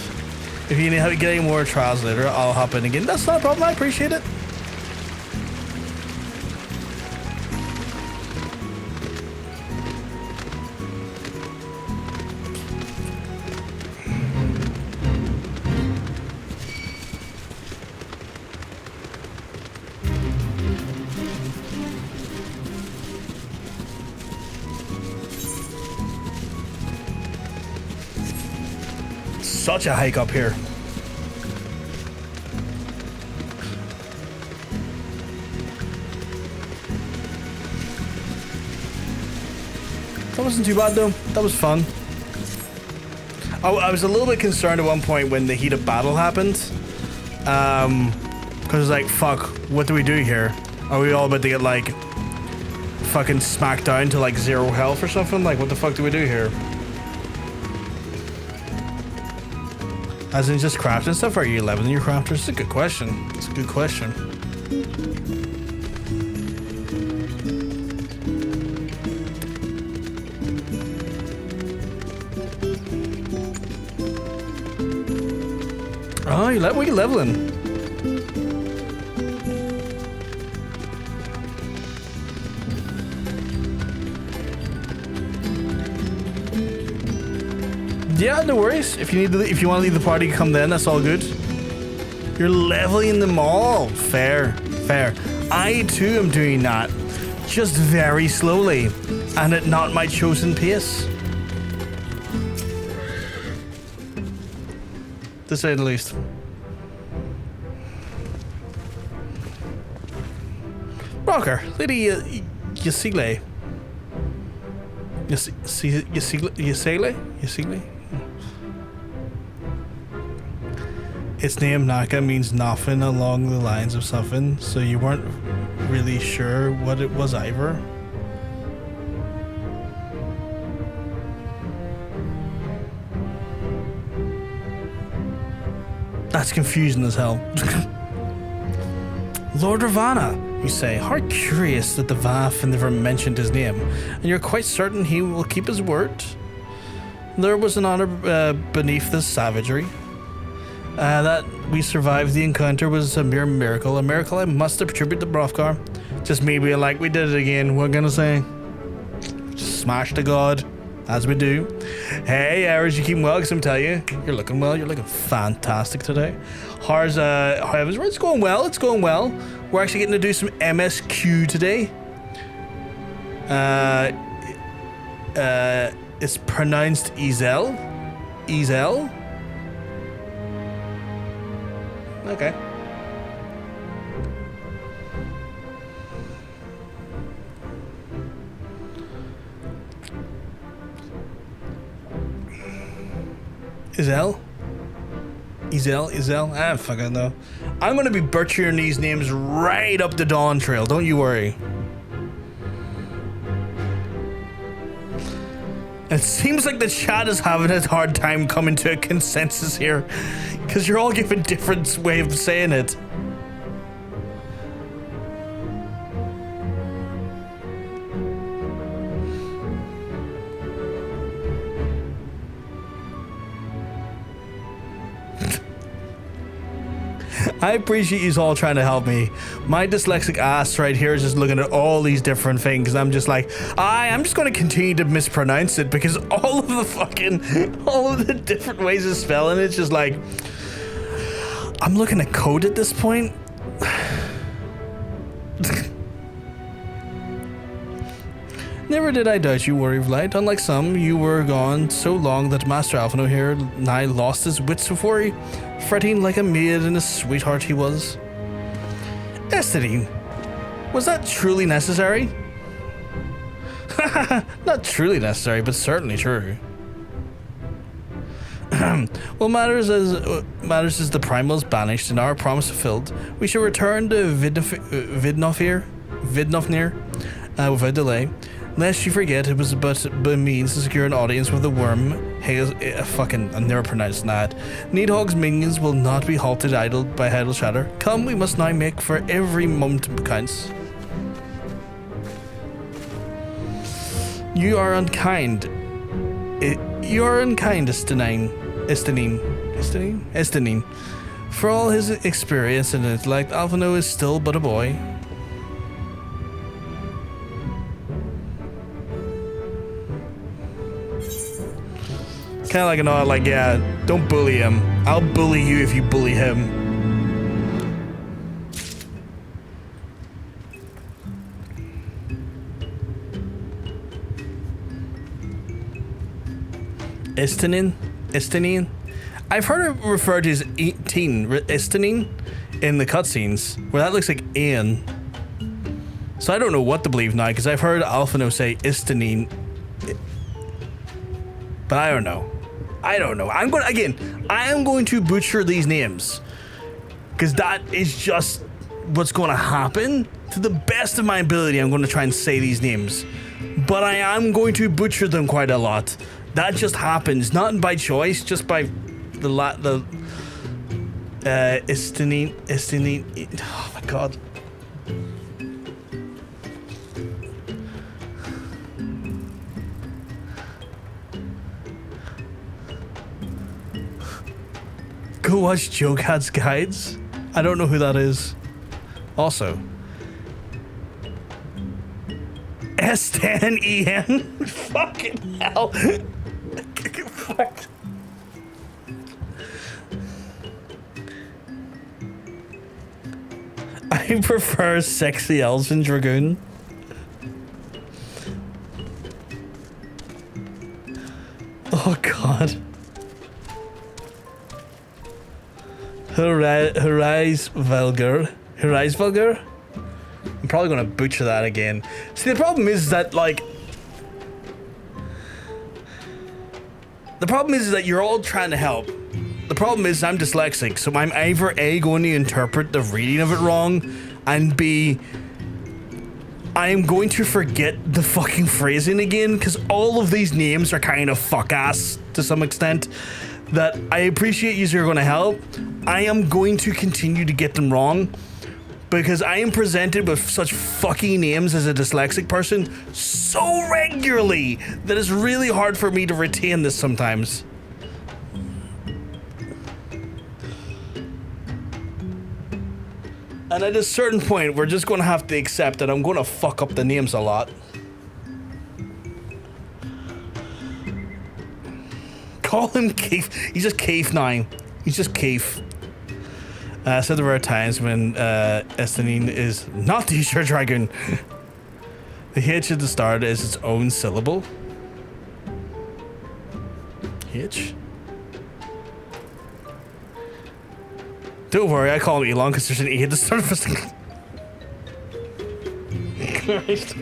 If you need to get any more trials later, I'll hop in again. That's not a problem. I appreciate it. Such a hike up here. That wasn't too bad though. That was fun. I was a little bit concerned at one point when the heat of battle happened. Because like, fuck, what do we do here? Are we all about to get like fucking smacked down to like 0 health or something? Like, what the fuck do we do here? As in just crafting stuff, or are you leveling your crafters? It's a good question. It's a good question. Oh, what are you leveling? Yeah, no worries. If you want to leave the party, come then. That's all good. You're leveling them all. Fair. I too am doing that, just very slowly, and at not my chosen pace. To say the least. Rocker, Lady Yasigle. Yasigle? Its name Naka means nothing along the lines of something, so you weren't really sure what it was either. That's confusing as hell. Lord Ravana, you say. How curious that the Vath never mentioned his name, and you're quite certain he will keep his word? There was an honor beneath this savagery. That we survived the encounter was a mere miracle. A miracle I must attribute to Hrothgar. Just me being like, we did it again. What gonna say? Just smash the god, as we do. Hey, Aries, you keep well, because I'm telling you, you're looking well. You're looking fantastic today. How's it's going well. It's going well. We're actually getting to do some MSQ today. It's pronounced Ezel. Ezel. Okay. Ezel? I don't fucking know. I'm gonna be butchering these names right up the Dawn Trail, don't you worry. It seems like the chat is having a hard time coming to a consensus here, because you're all giving different way of saying it. I appreciate you all trying to help me. My dyslexic ass right here is just looking at all these different things. I'm just like, I'm just going to continue to mispronounce it, because all of the different ways of spelling it's just like, I'm looking at code at this point. Never did I doubt you, Warrior of Light. Unlike some, you were gone so long that Master Alphino here nigh lost his wits before he, fretting like a maid and a sweetheart he was. Estherine, was that truly necessary? Not truly necessary, but certainly true. Well, matters is the primals banished and our promise fulfilled. We shall return to Vidnofnir without delay. Lest you forget, it was but a means to secure an audience with the worm. I never pronounced that. Needhog's minions will not be halted idle by idle chatter. Come, we must now make for every moment counts. You are unkind. You are unkind, Estenine. For all his experience and intellect, Alphino is still but a boy. Kind of like a nod, like, yeah, don't bully him. I'll bully you if you bully him. Estenine? I've heard it referred to as Estenine in the cutscenes, where that looks like Ian. So I don't know what to believe now, because I've heard Alphino say Estenine. But I don't know. I am going to butcher these names, because that is just what's going to happen. To the best of my ability, I'm going to try and say these names, but I am going to butcher them quite a lot. That just happens, not by choice, just by the Estenine. Oh my god. Go watch Joe Cat's Guides. I don't know who that is. Also, S10EN. Fucking hell. Fuck. I prefer sexy elven dragoon. Oh god. Arkveilled. Arkveilled? I'm probably gonna butcher that again. See, the problem is that, like... The problem is that you're all trying to help. The problem is I'm dyslexic, so I'm either A, going to interpret the reading of it wrong, and B, I am going to forget the fucking phrasing again, because all of these names are kind of fuck-ass to some extent, that I appreciate you're going to help. I am going to continue to get them wrong, because I am presented with such fucking names as a dyslexic person so regularly that it's really hard for me to retain this sometimes. And at a certain point, we're just going to have to accept that I'm going to fuck up the names a lot. Call him Keith. He's just Keith now. He's just Keith. So there are times when Ascian is not the Ishgard dragon. The H at the start is its own syllable. H? Don't worry, I call him Elon because there's an E at the start of his thing. Christ.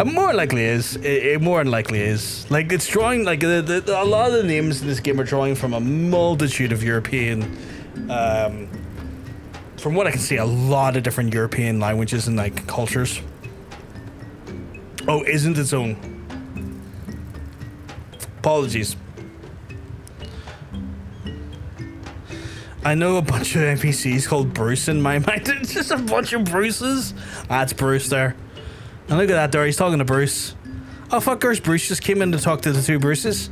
More likely is. It more than likely is. Like, it's drawing, like, a lot of the names in this game are drawing from a multitude of European, from what I can see, a lot of different European languages and, like, cultures. Oh, isn't its own. Apologies. I know a bunch of NPCs called Bruce in my mind. It's just a bunch of Bruces. That's Bruce there. And look at that there, he's talking to Bruce. Oh fuckers, Bruce just came in to talk to the two Bruces.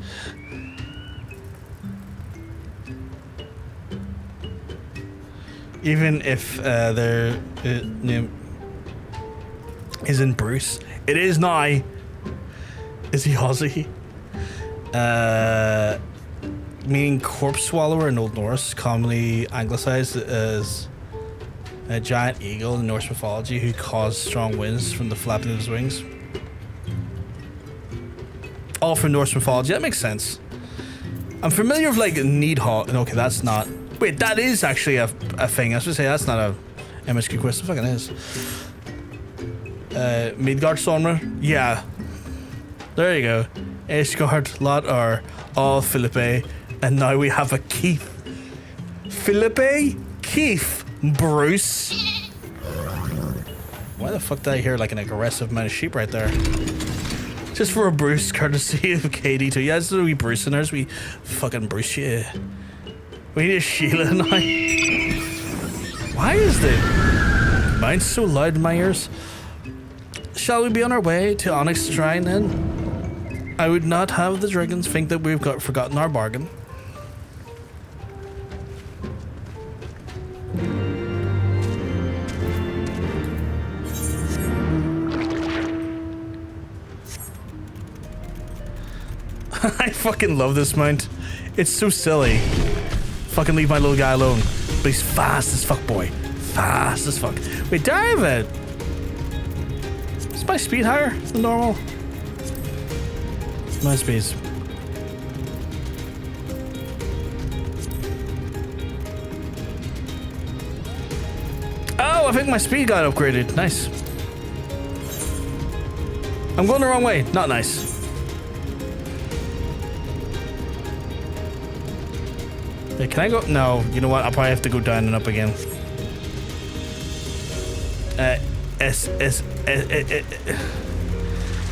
Even if their name isn't Bruce, it is now. Is he Aussie? Meaning corpse swallower in Old Norse, commonly anglicized as a giant eagle in Norse mythology who caused strong winds from the flapping of his wings. All from Norse mythology, that makes sense. I'm familiar with like Needhawk. Okay, that's not. Wait, that is actually a thing. I was gonna say that's not a MSQ quest. It fucking is. Midgard Stormer? Yeah. There you go. Ishgard, Lot are all Philippe, and now we have a Keith. Philippe? Keith? Bruce? Why the fuck did I hear like an aggressive amount of sheep right there? Just for a Bruce, courtesy of KD2. Yeah, it's a wee Bruce in ours. We fucking Bruce, yeah. We need a Sheila now. Why is the mount so loud in my ears? Shall we be on our way to Onyx Shrine then? I would not have the dragons think that we've forgotten our bargain. I fucking love this mount. It's so silly. Fucking leave my little guy alone. But he's fast as fuck, boy. Fast as fuck. Wait, do I have it? Is my speed higher than normal? My speeds. Oh, I think my speed got upgraded. Nice. I'm going the wrong way. Not nice. Hey, can I go? No, you know what? I'll probably have to go down and up again.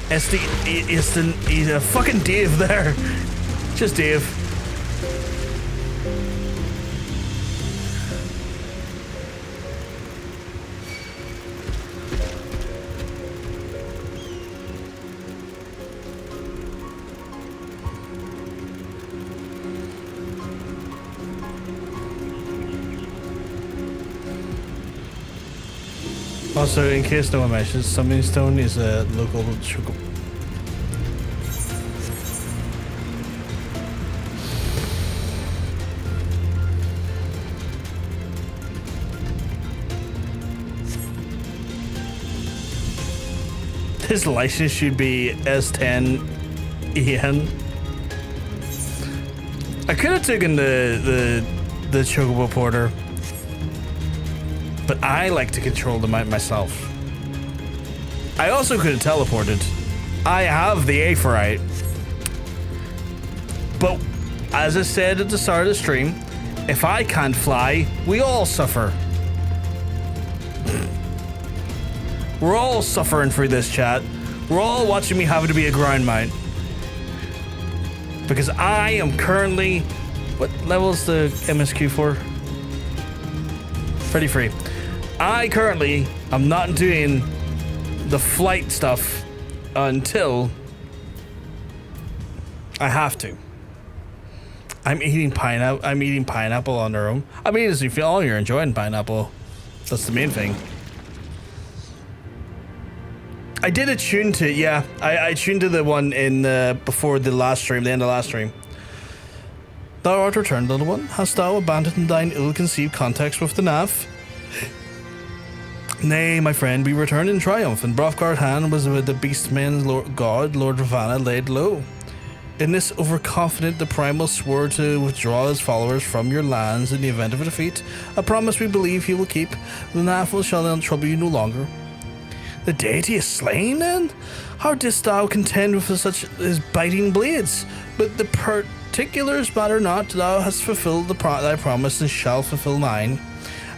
He's a fucking Dave there. Just Dave. Also, in case no one mentions, Summoning Stone is a local sugar. His license should be S10 EN. I could have taken the Chocobo Porter, but I like to control the mount myself. I also could have teleported. I have the Aephorite. But as I said at the start of the stream, if I can't fly, we all suffer. We're all suffering through this, chat. We're all watching me having to be a ground mount. Because I am currently... What level is the MSQ for? 33. I currently am not doing the flight stuff until I have to. I'm eating pineapple on their own. I mean, as you feel, all you're enjoying pineapple. That's the main thing. I did attune to, yeah. I tuned to the one in before the last stream, the end of last stream. Thou art returned, little one. Hast thou abandoned thine ill-conceived context with the Nav? Nay, my friend, we returned in triumph, and Hrothgar's hand was with the beastman's god, Lord Ravana, laid low. In this overconfident, the Primal swore to withdraw his followers from your lands in the event of a defeat, a promise we believe he will keep. The Nav shall then trouble you no longer. The deity is slain, then? How didst thou contend with such his biting blades? But the particulars matter not. Thou hast fulfilled thy promise and shall fulfill mine.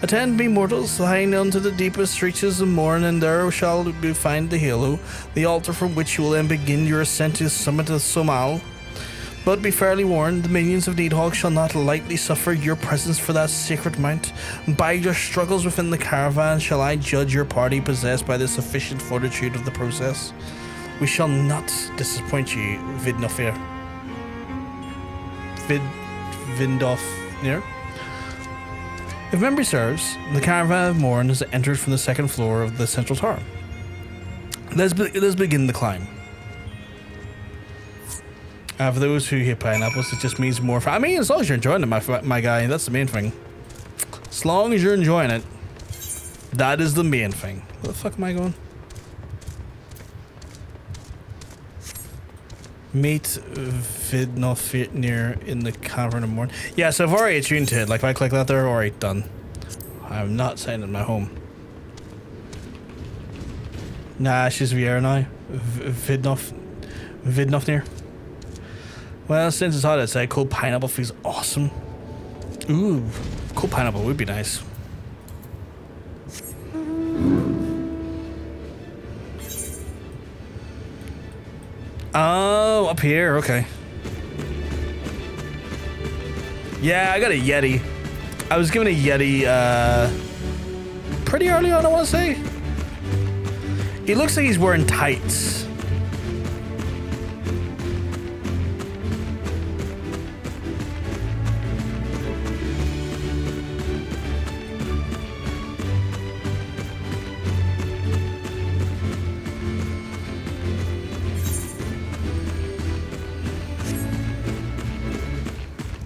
Attend me, mortals, thine unto the deepest reaches of morn, and there shall you find the halo, the altar from which you will then begin your ascent to the summit of Sohm. But be fairly warned, the minions of Needhog shall not lightly suffer your presence for that sacred mount. By your struggles within the caravan shall I judge your party possessed by the sufficient fortitude of the process. We shall not disappoint you, Vidnofir. Vindofnir? If memory serves, the caravan of Morn has entered from the second floor of the central tower. Let's begin the climb. For those who hate pineapples, it just means more. I mean, as long as you're enjoying it, my guy, that's the main thing. As long as you're enjoying it, that is the main thing. Where the fuck am I going? Meet Vidnofnir in the cavern of Morn. Yeah, so I've already attuned to it. Like, if I click that there, already done. I'm not saying it my home. Nah, she's Viera now. Vidnofnir. Well, since it's hot outside, cold pineapple feels awesome. Ooh, cold pineapple would be nice. Oh, up here, okay. Yeah, I got a Yeti. I was given a Yeti, pretty early on, I want to say. He looks like he's wearing tights.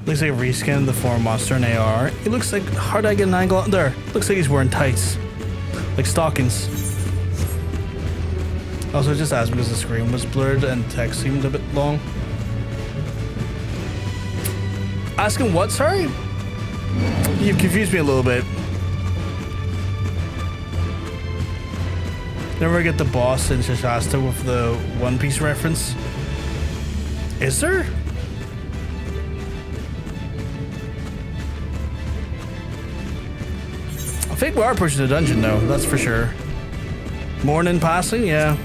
Looks like a reskin of the form monster in AR. It looks like, hard I get an angle on there. Looks like he's wearing tights. Like stockings. Also just asked because the screen was blurred and text seemed a bit long. Asking what, sorry? You've confused me a little bit. Never get the boss in Shasta with the One Piece reference. Is there? I think we are pushing the dungeon though, that's for sure. Morning passing, yeah.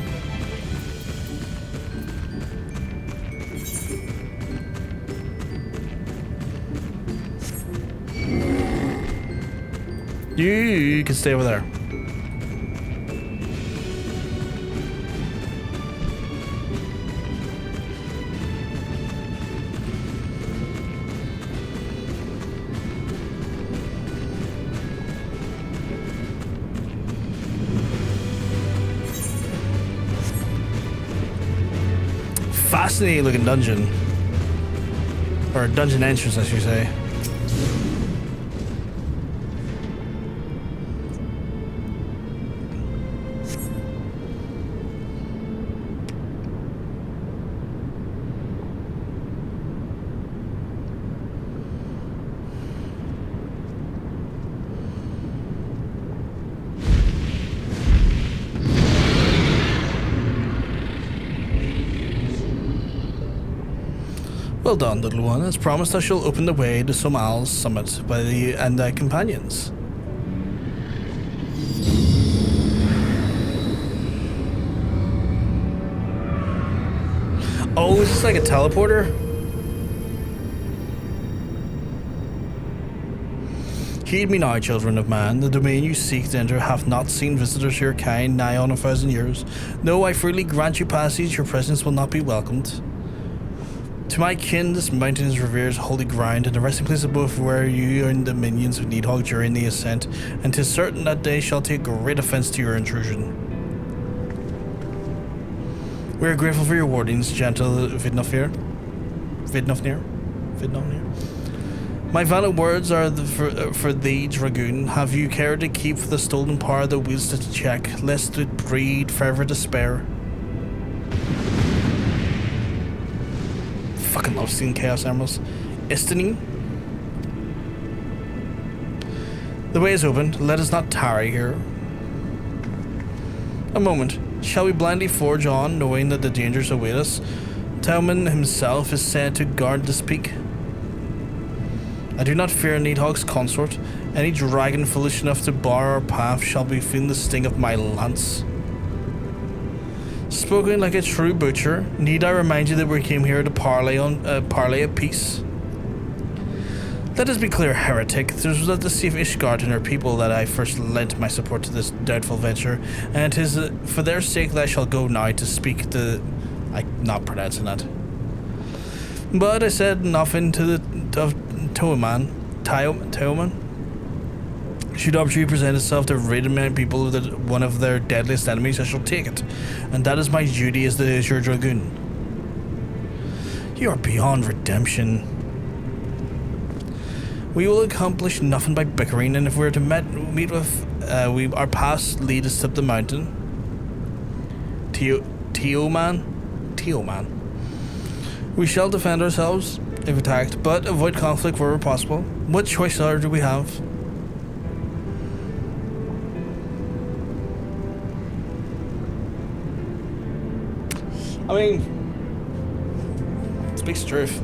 You can stay over there. Fascinating looking dungeon. Or dungeon entrance, I should say. Well done, little one. As promised, I shall open the way to Somal's summit by and thy companions. Oh, is this like a teleporter? Heed me now, children of man. The domain you seek to enter hath not seen visitors to your kind nigh on 1,000 years. No, I freely grant you passage, your presence will not be welcomed. To my kin, this mountain is revered as holy ground, and the resting place above where you and the minions of Needhog during the ascent, and 'tis certain that they shall take great offence to your intrusion. We are grateful for your wardings, gentle Vidnofnir. My valiant words are for thee, Dragoon. Have you cared to keep the stolen power that wields to check, lest it breed forever despair? Fucking love seeing Chaos Emeralds. Istini? The way is open. Let us not tarry here. A moment. Shall we blindly forge on, knowing that the dangers await us? Tioman himself is said to guard this peak. I do not fear Needhog's consort. Any dragon foolish enough to bar our path shall be feeling the sting of my lance. Spoken like a true butcher, need I remind you that we came here to parley of peace? Let us be clear, heretic. It was to save Ishgard and her people that I first lent my support to this doubtful venture, and 'tis for their sake that I shall go now to speak the... I'm not pronouncing that. But I said nothing to the Tioman. Should opportunity present itself to rid many people of one of their deadliest enemies, I shall take it. And that is my duty as the Azure Dragoon. You are beyond redemption. We will accomplish nothing by bickering, and if we are to meet with... our paths lead us up the mountain. Tioman. We shall defend ourselves if attacked, but avoid conflict wherever possible. What choice do we have? I mean, speaks the truth.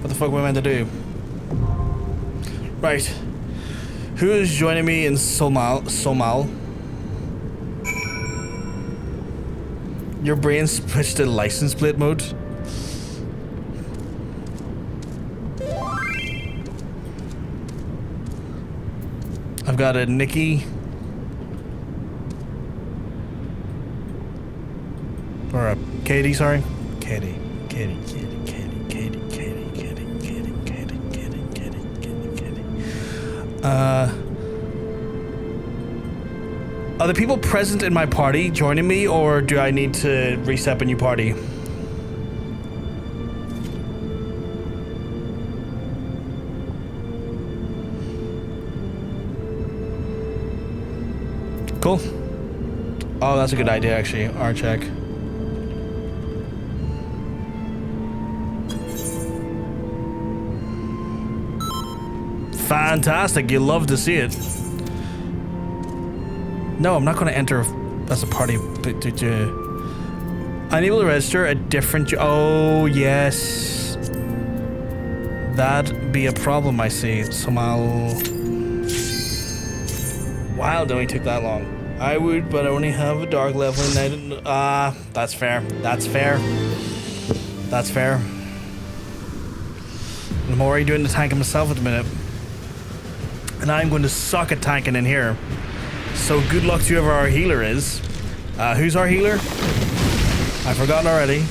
What the fuck am I meant to do? Right. Who is joining me in Somal? Your brain switched to license plate mode? I've got a Nikki. Or a Katie, sorry. Katie. Are the people present in my party joining me, or do I need to reset a new party? Cool. Oh, that's a good idea, actually. R-check. Fantastic. You love to see it. No, I'm not going to enter as a party. Unable to register a different... Oh, yes. That'd be a problem, I see. Somehow... Wow, it only took that long. I would, but I only have a dark level and I don't... that's fair. That's fair. That's fair. I'm already doing the tanking myself at the minute. And I'm going to suck at tanking in here. So good luck to whoever our healer is. Who's our healer? I've forgotten already.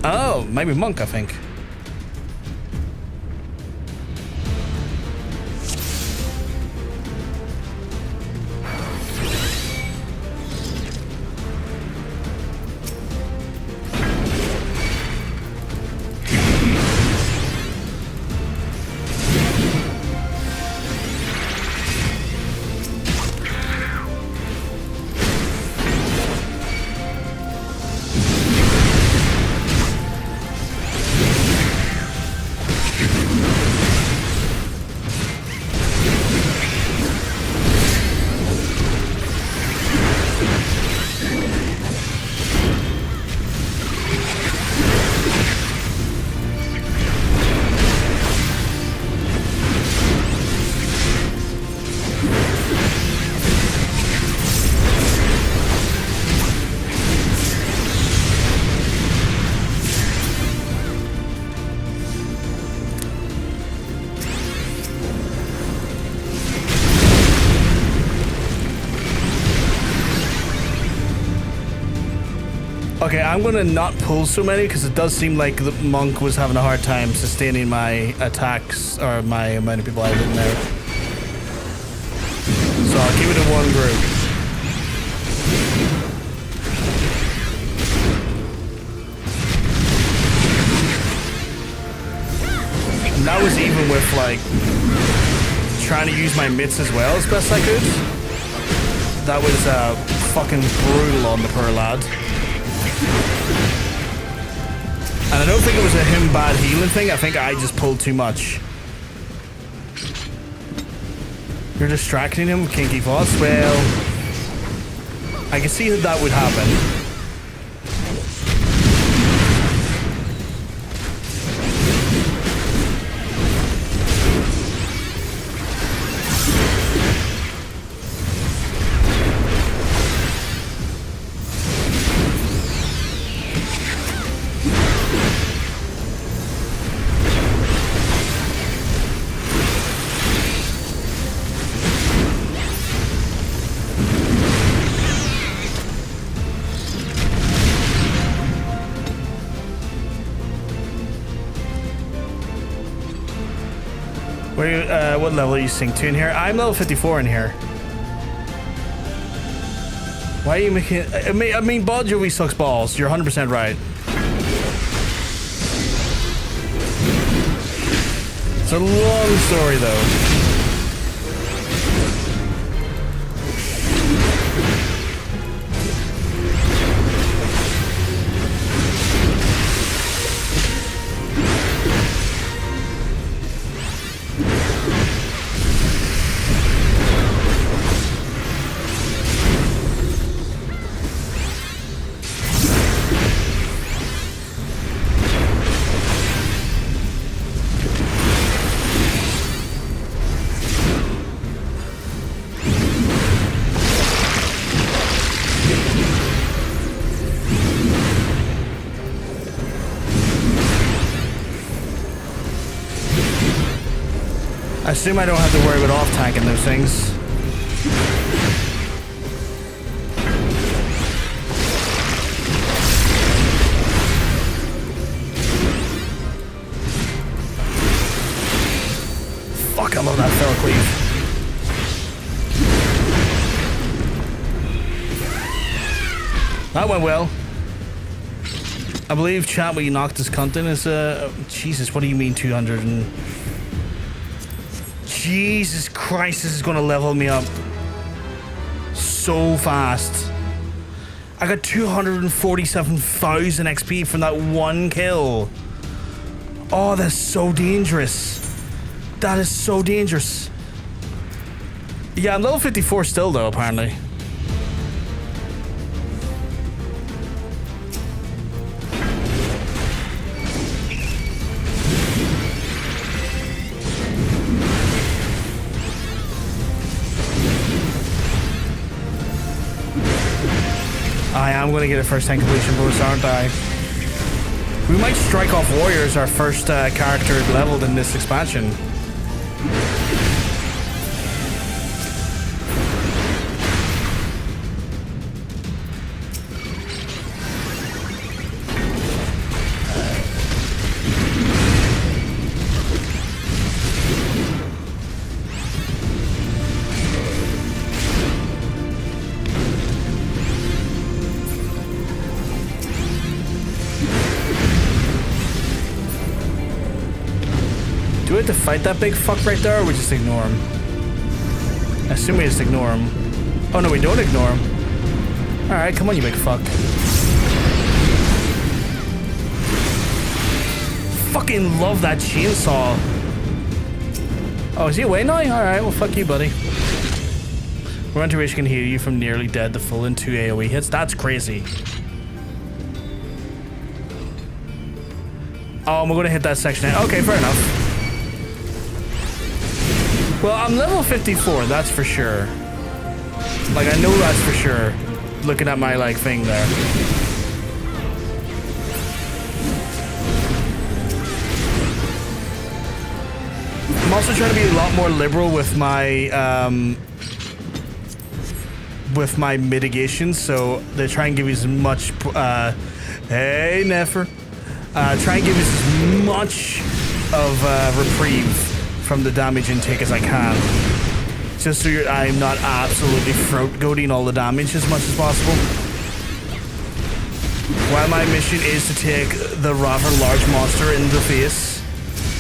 Oh, maybe Monk, I think. Okay, I'm gonna not pull so many because it does seem like the monk was having a hard time sustaining my attacks or my amount of people I had in there. So I'll keep it in one group. And that was even with like trying to use my mitts as well as best I could. That was fucking brutal on the poor lad. And I don't think it was a him bad healing thing. I think I just pulled too much. You're distracting him with kinky thoughts? Well, I can see that would happen. What level are you sync to in here? I'm level 54 in here. Why are you making... I mean, Bon Jovi sucks balls. You're 100% right. It's a long story, though. I assume I don't have to worry about off-tanking those things. Fuck, I love that fell cleave. That went well. I believe chat where you knocked his cunt in is Jesus, what do you mean 200 and... Jesus Christ, this is gonna level me up so fast. I got 247,000 XP from that one kill. Oh, that's so dangerous. That is so dangerous. Yeah, I'm level 54 still though, apparently. I'm gonna get a first time completion bonus, aren't I? We might strike off warriors, our first character leveled in this expansion. Do we have to fight that big fuck right there, or we just ignore him? I assume we just ignore him. Oh no, we don't ignore him. Alright, come on, you big fuck. Fucking love that chainsaw. Oh, is he away now? Alright, well fuck you, buddy. Run to which can heal you from nearly dead to full in 2 AoE hits. That's crazy. Oh, we're gonna hit that section. Okay, fair enough. Well, I'm level 54, that's for sure. Like, I know that's for sure. Looking at my, like, thing there. I'm also trying to be a lot more liberal with my, with my mitigation, so they try and give you as much. Hey, Nefer. Try and give you as much of reprieve from the damage intake as I can, just so I'm not absolutely throat-goating all the damage as much as possible. While my mission is to take the rather large monster in the face,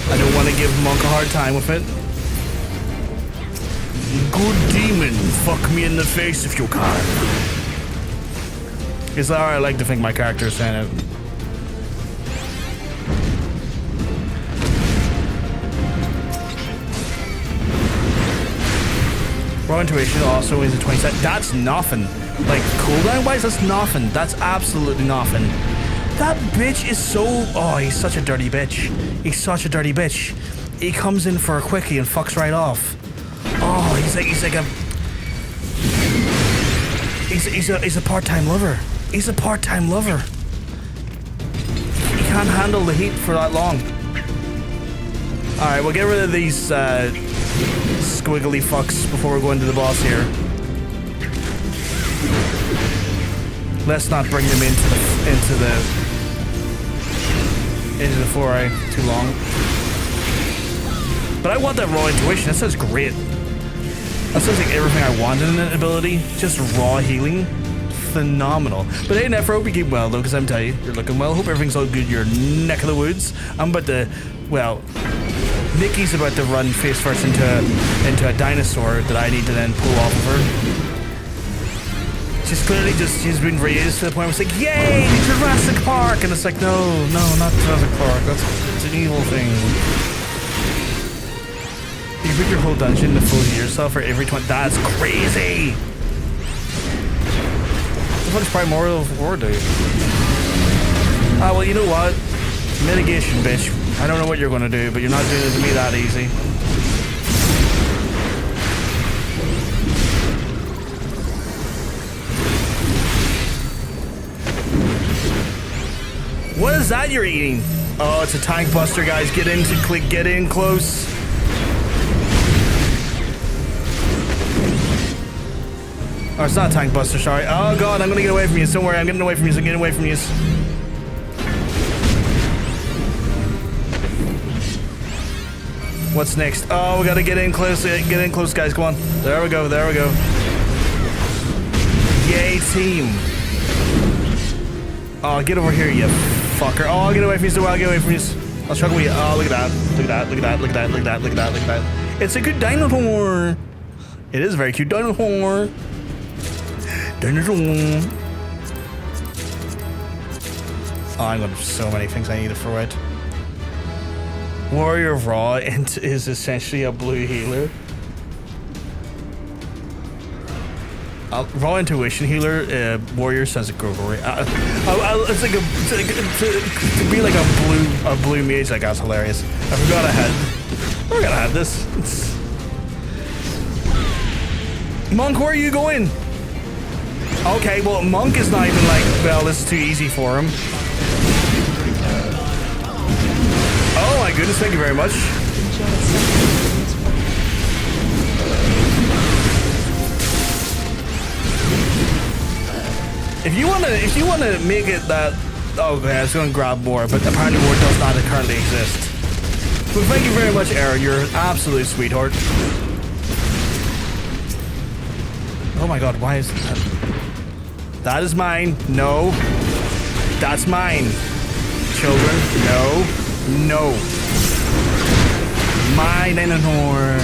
I don't want to give Monk a hard time with it. Good demon, fuck me in the face if you can. Is that how I like to think my character is saying it? Raw intuition also is a 27. That's nothing. Like, cooldown wise, that's nothing. That's absolutely nothing. That bitch is so. Oh, he's such a dirty bitch. He's such a dirty bitch. He comes in for a quickie and fucks right off. Oh, he's a part-time lover. He's a part-time lover. He can't handle the heat for that long. All right, we'll get rid of these squiggly fucks before we go into the boss here. Let's not bring them into the foray too long. But I want that raw intuition. That sounds great. That sounds like everything I wanted in an ability. Just raw healing. Phenomenal. But hey, Nefer, hope you keep well, though, because I'm telling you, you're looking well. Hope everything's all good in your neck of the woods. I'm about to, well, Nikki's about to run face first into a dinosaur that I need to then pull off of her. She's been raised to the point where it's like, yay, Jurassic Park! And it's like, no, not Jurassic Park. It's an evil thing. You put your whole dungeon to full heal yourself for every 20. That's crazy! The fuck's Primordial War, dude? Ah, well, you know what? Mitigation, bitch. I don't know what you're gonna do, but you're not doing it to me that easy. What is that you're eating? Oh, it's a tank buster, guys. Get in close. Oh, it's not a tank buster, sorry. Oh god, I'm gonna get away from you. Don't worry, I'm getting away from you. I'm getting away from you. What's next? Oh, we gotta get in close. Get in close, guys. Come on. There we go. There we go. Yay, team. Oh, get over here, you fucker. Oh, get away from me so well. Get away from me. I'll struggle with you. Oh, look at that. Look at that. Look at that. Look at that. Look at that. Look at that. Look at that. It's a good dinosaur. It is a very cute dinosaur. Dinosaur. Oh, I'm gonna have so many things I need to throw out. Warrior of Raw is essentially a blue healer. Raw Intuition healer, Warrior says a Gregory. It's like to be like a blue mage. Like, that's hilarious. I forgot I had this. Monk, where are you going? Okay, well, Monk is not even like, well, this is too easy for him. Oh my goodness, thank you very much. If you wanna make it that, okay, I was gonna grab more, but apparently more does not currently exist. But thank you very much, Aaron. You're an absolute sweetheart. Oh my god, why is that? That is mine. No. That's mine. Children. No. No. Mine and an whore.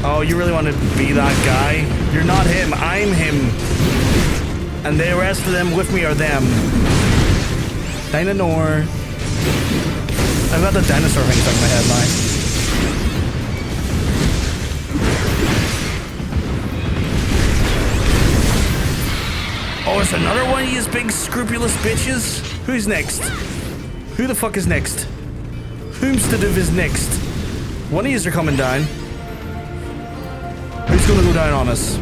Oh, you really want to be that guy? You're not him. I'm him. And the rest of them with me are them. Dinosaur. I've got the dinosaur thing stuck in my head now. Oh, it's another one of these big scrupulous bitches? Who's next? Who the fuck is next? Whomstead is next? One of yous are coming down. Who's gonna go down on us?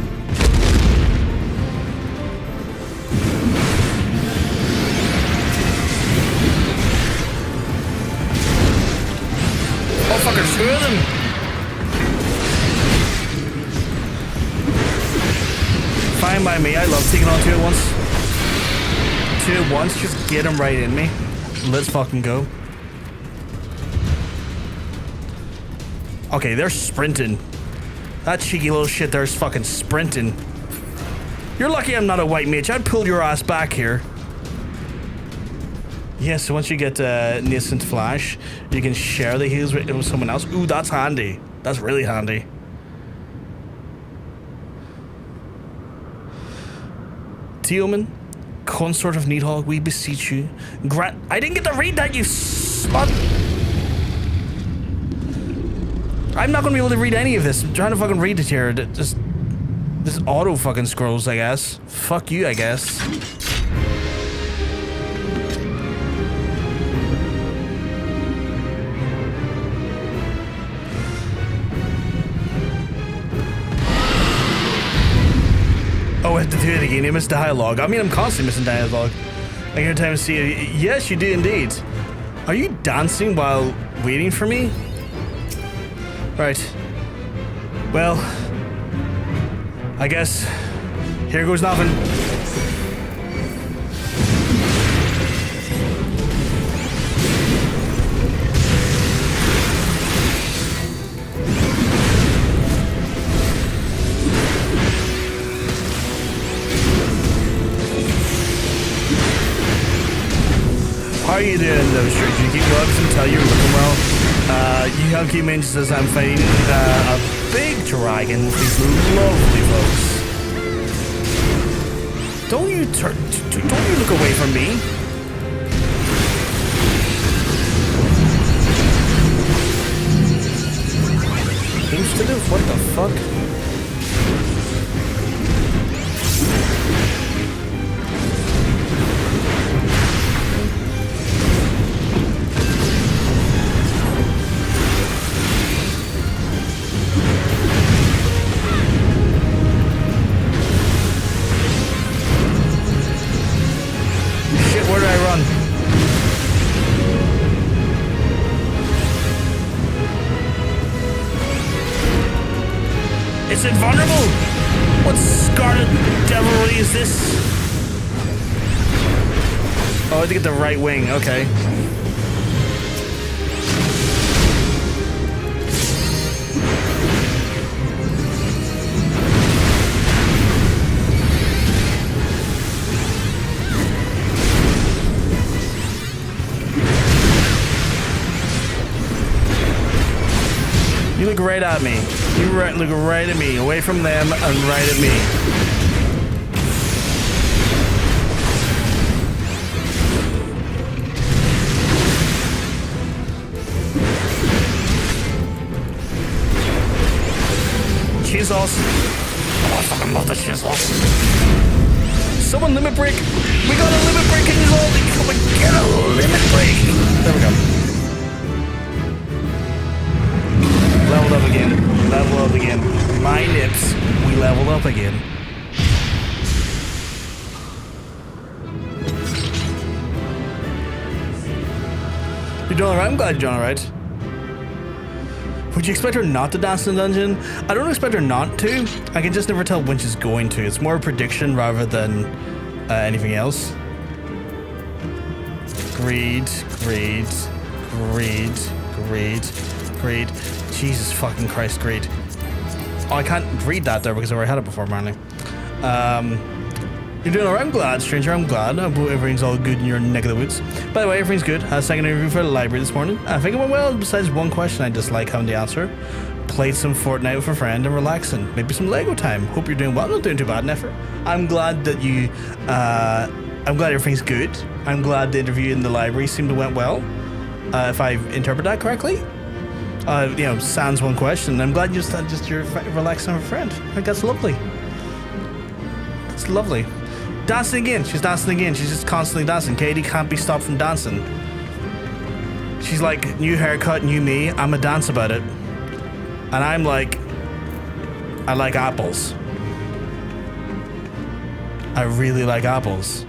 there's two of them. Fine by me. I love taking on two at once. Two at once, just get them right in me. Let's fucking go. Okay, they're sprinting. That cheeky little shit there's fucking sprinting. You're lucky I'm not a white mage. I'd pull your ass back here. Yeah, so once you get Nascent Flash, you can share the heals with someone else. Ooh, that's handy. That's really handy. Tioman, consort of Needhog, we beseech you. I didn't get to read that, you slut! I'm not gonna be able to read any of this. I'm trying to fucking read it here. This auto fucking scrolls, I guess. Fuck you, I guess. Oh, I have to do it again. You missed dialogue. I mean, I'm constantly missing dialogue. I get time to see it. Yes, you do indeed. Are you dancing while waiting for me? Right. Well, I guess here goes nothing. How are you doing, though, Street? You keep looks and tell you're looking well. You have key mentions as I'm fighting a big dragon with these lovely folks. Don't you look away from me. Initiative? What the fuck? Where did I run? It's invulnerable! What scarlet devilry is this? Oh, I have to get the right wing, okay. You look right at me. You look right at me. Away from them and right at me. Chisels. Oh, I fucking love the chisels. Someone limit break. We got a limit break in his old. Come and get a limit break. There we go. Leveled up again. Level up again. My nips. We leveled up again. You're doing alright? I'm glad you're doing alright. Would you expect her not to dance in the dungeon? I don't expect her not to. I can just never tell when she's going to. It's more a prediction rather than anything else. Greed. Jesus fucking Christ, greed. Oh, I can't read that there because I already had it before, apparently. You're doing alright? I'm glad, stranger. I'm glad. I hope everything's all good in your neck of the woods. By the way, everything's good. I had a second interview for the library this morning. I think it went well, besides one question I dislike having to answer. Played some Fortnite with a friend and relaxing. Maybe some Lego time. Hope you're doing well. Not doing too bad, Nefer. I'm glad that you... I'm glad everything's good. I'm glad the interview in the library seemed to went well. If I interpret that correctly. You know, sans one question. I'm glad you're relaxing with a friend. I think that's lovely. That's lovely. Dancing again. She's dancing again. She's just constantly dancing. Katie can't be stopped from dancing. She's like, new haircut, new me. I'm a dance about it. And I'm like, I like apples. I really like apples.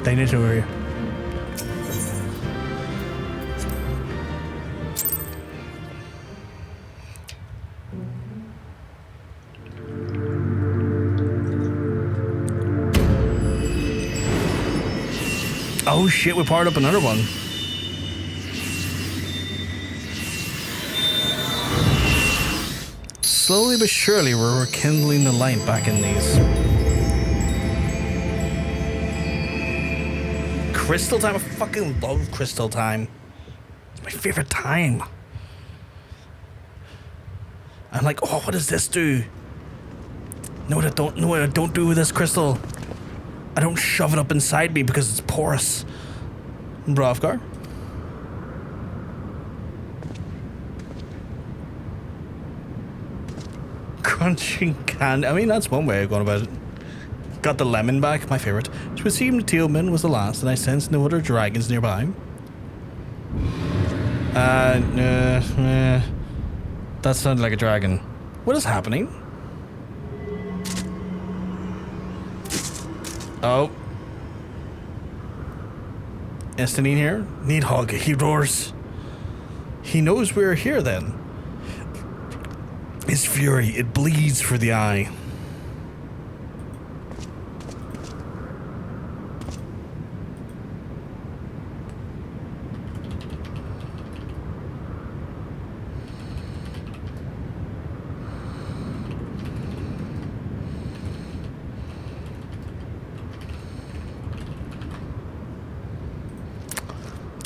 They need to worry. Oh shit, we powered up another one. Slowly but surely, we're rekindling the light back in these. Crystal time? I fucking love crystal time. It's my favorite time. I'm like, oh, what does this do? No, I don't know what I don't do with this crystal. I don't shove it up inside me because it's porous. Bravgar. Crunching candy. I mean, that's one way of going about it. Got the lemon back, my favorite. It would seem Tioman was the last, and I sensed no other dragons nearby. That sounded like a dragon. What is happening? Oh. Estinine here? Needhog, he roars. He knows we're here then. His fury, it bleeds for the eye.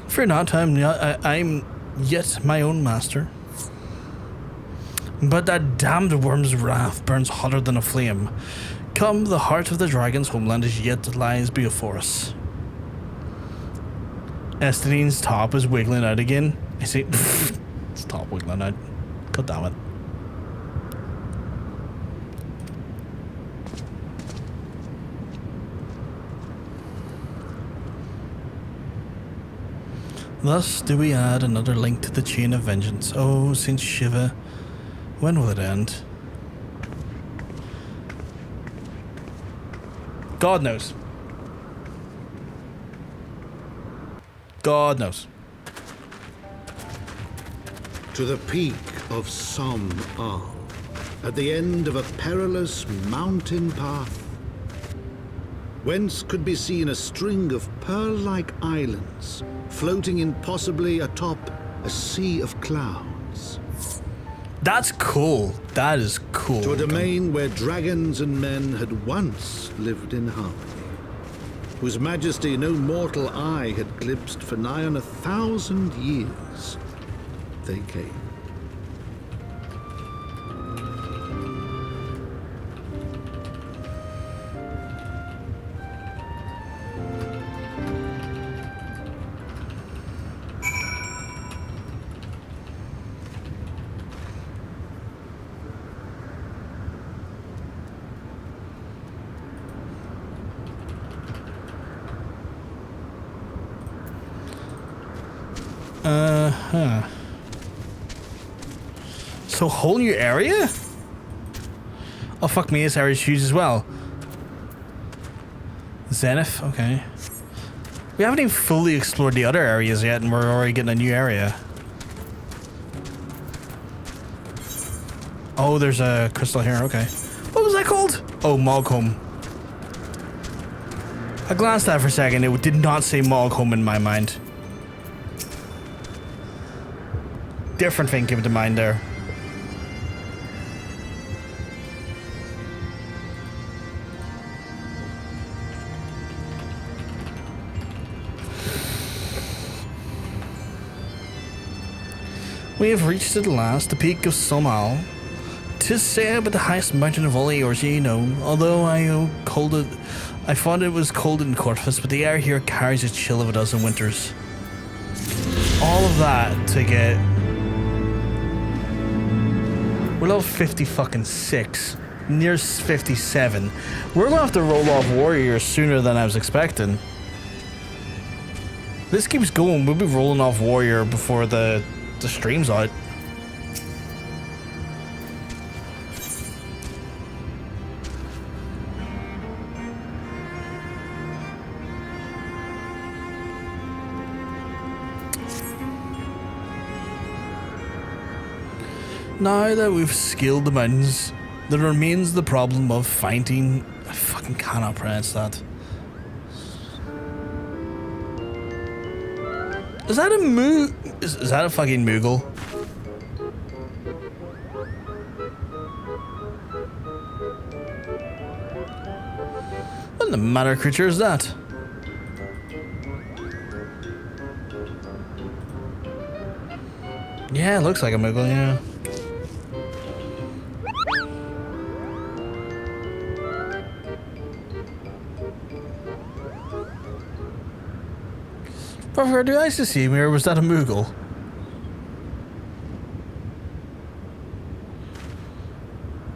Fear not, I'm yet my own master. But that damned worm's wrath burns hotter than a flame. Come, the heart of the dragon's homeland is yet lies before us. Estinine's top is wiggling out again. I see. It's top wiggling out. God damn it. Thus do we add another link to the chain of vengeance. Oh, Saint Shiva, when will it end? God knows. God knows. To the peak of Sohm, at the end of a perilous mountain path, whence could be seen a string of pearl-like islands floating impossibly atop a sea of clouds. That's cool. That is cool. To a domain where dragons and men had once lived in harmony, whose majesty no mortal eye had glimpsed for nigh on 1,000 years, they came. So whole new area? Oh fuck me, this area's huge as well. Zenith, okay. We haven't even fully explored the other areas yet and we're already getting a new area. Oh, there's a crystal here, okay. What was that called? Oh, Moogles. I glanced at it for a second, it did not say Moogles in my mind. Different thing came to mind there. We have reached at last the peak of Sohm. 'Tis said but the highest mountain of all Eorze, you know. Although I thought it was cold in Corpus, but the air here carries a chill of a dozen winters. All of that to get. We're level 50 fucking 6, near 57. We're gonna have to roll off warriors sooner than I was expecting. This keeps going. We'll be rolling off warrior before the stream's out. Now that we've scaled the mountains, there remains the problem of finding... I fucking cannot pronounce that. Is that a is that a fucking Moogle? What the matter creature is that? Yeah, it looks like a Moogle, yeah. Professor, do I see me, or was that a Moogle?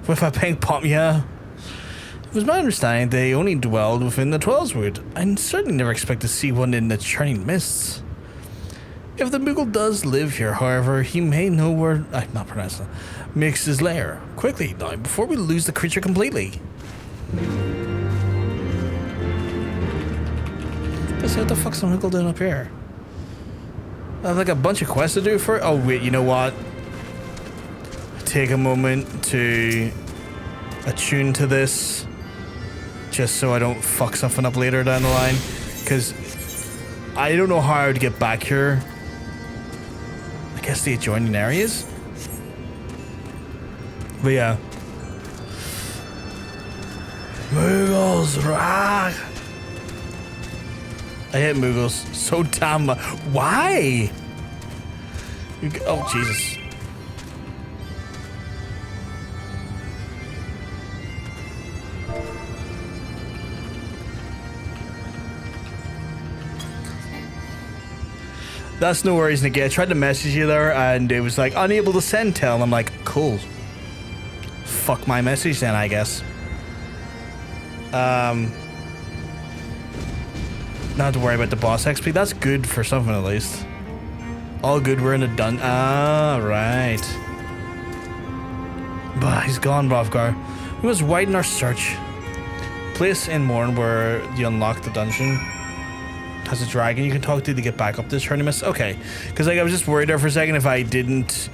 With a pink pop, yeah. It was my understanding they only dwelled within the Twelveswood. I certainly never expect to see one in the Churning Mists. If the Moogle does live here, however, he may know where... I'm not pronouncing it. Makes his lair. Quickly, now, before we lose the creature completely. Let's see what the fuck's the Moogle doing up here. I have like a bunch of quests to do for it. Oh wait, you know what? Take a moment to attune to this. Just so I don't fuck something up later down the line. Because I don't know how I would get back here. I guess the adjoining areas? But yeah. Moogles, rah! I hate Moogles so damn much. Why? Oh, Jesus. That's no worries, Nikki. I tried to message you there and it was like, unable to send tell. And I'm like, cool. Fuck my message then, I guess. Not to worry about the boss XP. That's good for something at least. All good, we're in a dun. Ah, right. But he's gone, Rovgar. We must widen our search. Place in Morn where you unlock the dungeon. Has a dragon you can talk to get back up this tournament. Okay, because like I was just worried there for a second if I didn't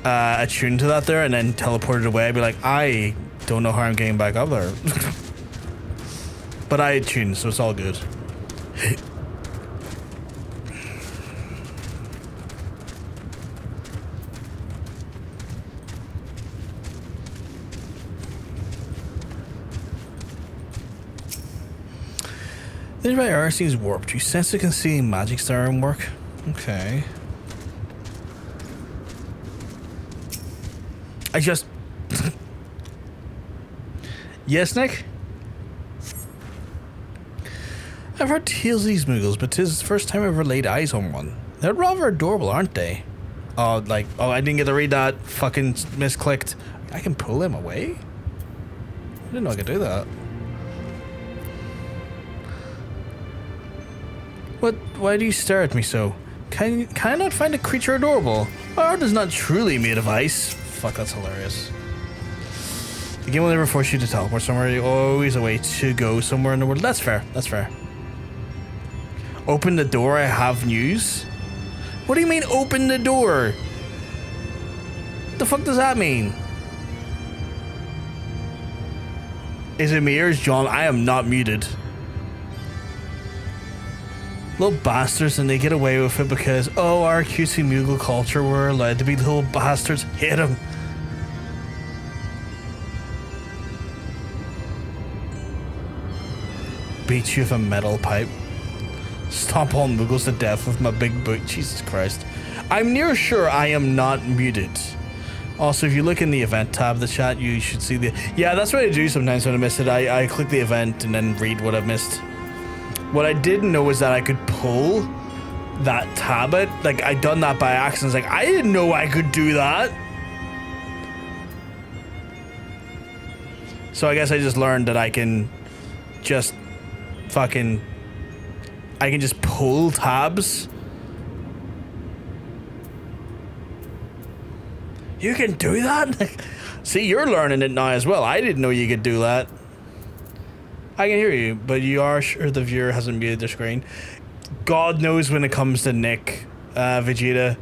attune to that there and then teleported away, I'd be like, I don't know how I'm getting back up there. But I attuned, so it's all good. This right arrow seems warped. You sense the concealing magic starting work. Okay. I just... Yes, Nick? I've heard tales of these Moogles, but 'tis the first time I've ever laid eyes on one. They're rather adorable, aren't they? Oh, like... Oh, I didn't get to read that. Fucking misclicked. I can pull them away? I didn't know I could do that. What? Why do you stare at me so? Can I not find a creature adorable? My art is not truly made of ice. Fuck, that's hilarious. The game will never force you to teleport somewhere. You're always a way to go somewhere in the world. That's fair. That's fair. Open the door, I have news. What do you mean, open the door? What the fuck does that mean? Is it me or is John? I am not muted. Little bastards, and they get away with it because, oh, our cutesy Moogle culture, we're allowed to be little bastards. Hit them. Beat you with a metal pipe. Stomp all Moogles to death with my big boot. Jesus Christ. I'm near sure I am not muted. Also, if you look in the event tab of the chat, you should see the... Yeah, that's what I do sometimes when I miss it. I click the event and then read what I've missed. What I didn't know was that I could pull that tab out. Like, I done that by accident. Like, I didn't know I could do that. So I guess I just learned that I can just fucking... I can just pull tabs. You can do that? See, you're learning it now as well. I didn't know you could do that. I can hear you, but you are sure the viewer hasn't muted their screen. God knows when it comes to Nick, Vegeta,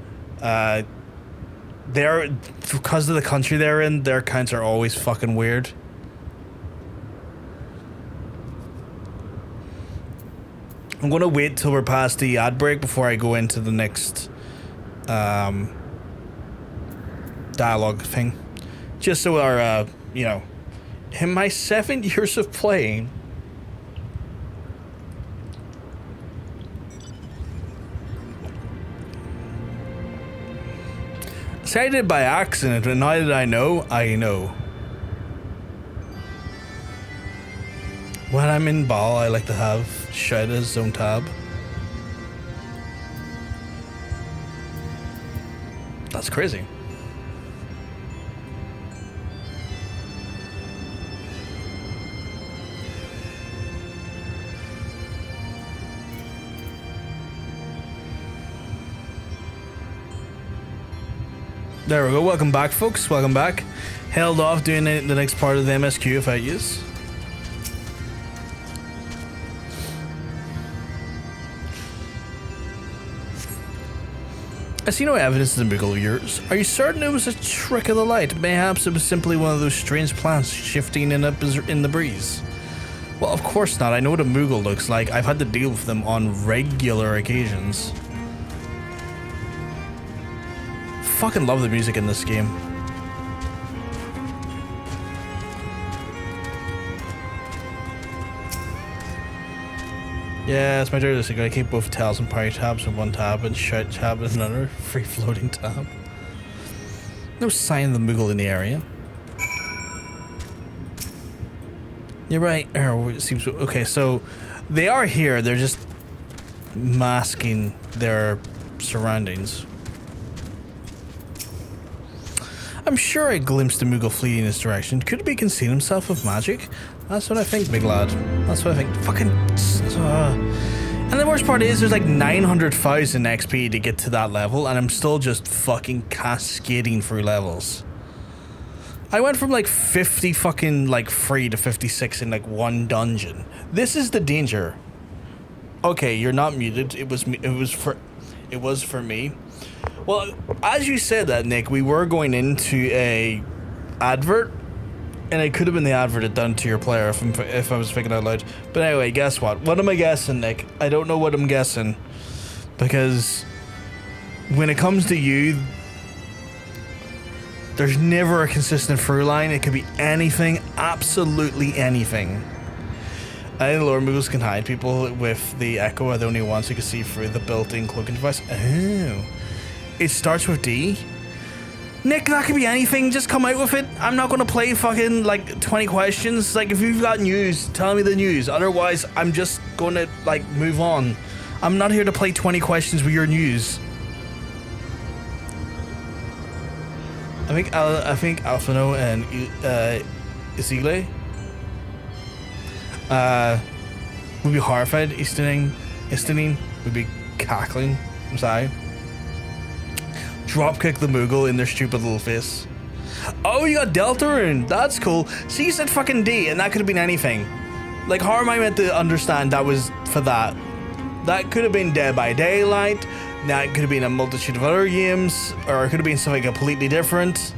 they're, because of the country they're in, their accounts are always fucking weird. I'm going to wait till we're past the ad break before I go into the next dialogue thing. Just so our, you know, in my 7 years of playing, see, I did it by accident, but now that I know, I know. When I'm in Ball, I like to have Shout as zone tab. That's crazy. There we go. Welcome back, folks. Welcome back. Held off doing the next part of the MSQ if I use. I see no evidence of the Moogle of yours. Are you certain it was a trick of the light? Perhaps it was simply one of those strange plants shifting in the breeze. Well, of course not. I know what a Moogle looks like. I've had to deal with them on regular occasions. Fucking love the music in this game. Yeah, it's my dirty secret. I keep both tails and parry tabs in one tab and shout tab in another. Free floating tab. No sign of the Moogle in the area. You're right. It seems okay. So they are here. They're just masking their surroundings. I'm sure I glimpsed a Moogle fleeing in this direction. Could it be concealing himself with magic? That's what I think, big lad. That's what I think. Fucking... And the worst part is, there's like 900,000 XP to get to that level, and I'm still just fucking cascading through levels. I went from like 50 fucking like free to 56 in like one dungeon. This is the danger. Okay, you're not muted. It was for me. Well, as you said that, Nick, we were going into a advert, and it could have been the advert it done to your player if I was thinking out loud. But anyway, guess what? What am I guessing, Nick? I don't know what I'm guessing, because when it comes to you, there's never a consistent through line. It could be anything, absolutely anything. I think the lower Moogles can hide. People with the Echo are the only ones who can see through the built-in cloaking device. Oh. It starts with D? Nick, that could be anything. Just come out with it. I'm not going to play fucking, like, 20 questions. Like, if you've got news, tell me the news. Otherwise, I'm just going to, like, move on. I'm not here to play 20 questions with your news. I think Alphino and Isigle would be horrified. Istinine would be cackling. I'm sorry. Dropkick the Moogle in their stupid little face. Oh, you got Delta Rune. That's cool. See, you said fucking D, and that could have been anything. Like, how am I meant to understand that was for that? That could have been Dead by Daylight. That could have been a multitude of other games, or it could have been something completely different.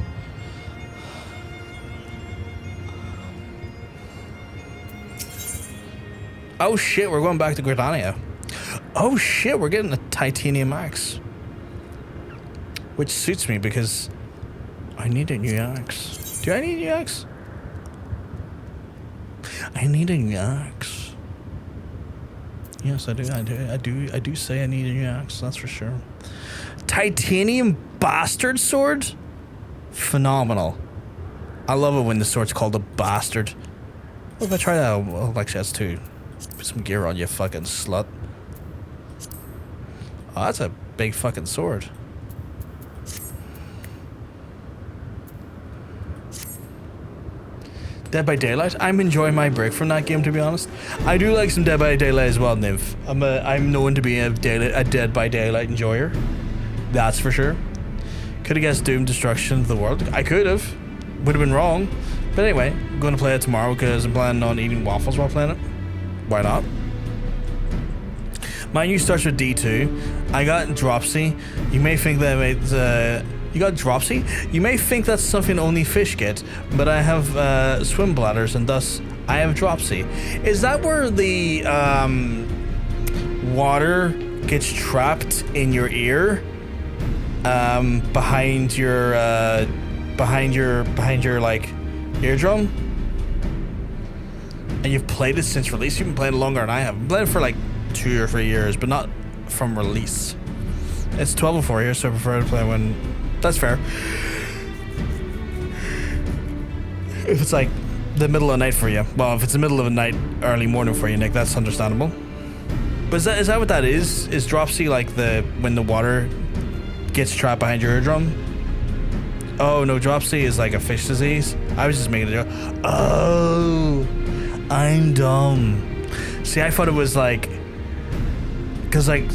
Oh shit, we're going back to Gridania. Oh shit, we're getting a Titanium Axe. Which suits me because I need a new axe. Do I need a new axe? I need a new axe. Yes, I do. I do say I need a new axe, that's for sure. Titanium Bastard Sword? Phenomenal. I love it when the sword's called a bastard. What if I try that? Well, actually, that's two. Put some gear on, you fucking slut. Oh, that's a big fucking sword. Dead by Daylight? I'm enjoying my break from that game, to be honest. I do like some Dead by Daylight as well, Niv. I'm known to be a Dead by Daylight enjoyer. That's for sure. Could have guessed Doom Destruction of the World. I could have. Would have been wrong. But anyway, I'm going to play it tomorrow because I'm planning on eating waffles while playing it. Why not? My new starts with D2. I got Dropsy. You may think that you got Dropsy? You may think that's something only fish get, but I have swim bladders and thus I have Dropsy. Is that where the water gets trapped in your ear, behind your like eardrum, and you've played it since release. You've been playing it longer than I have. I've played it for like 2 or 3 years, but not from release. It's 12:04 here, so I prefer to play when. That's fair. If it's like the middle of the night for you, well, if it's the middle of the night, early morning for you, Nick, that's understandable. But is that what that is? Is dropsy like when the water gets trapped behind your eardrum? Oh no, dropsy is like a fish disease. I was just making a joke. Oh, I'm dumb. See, I thought it was like, cause like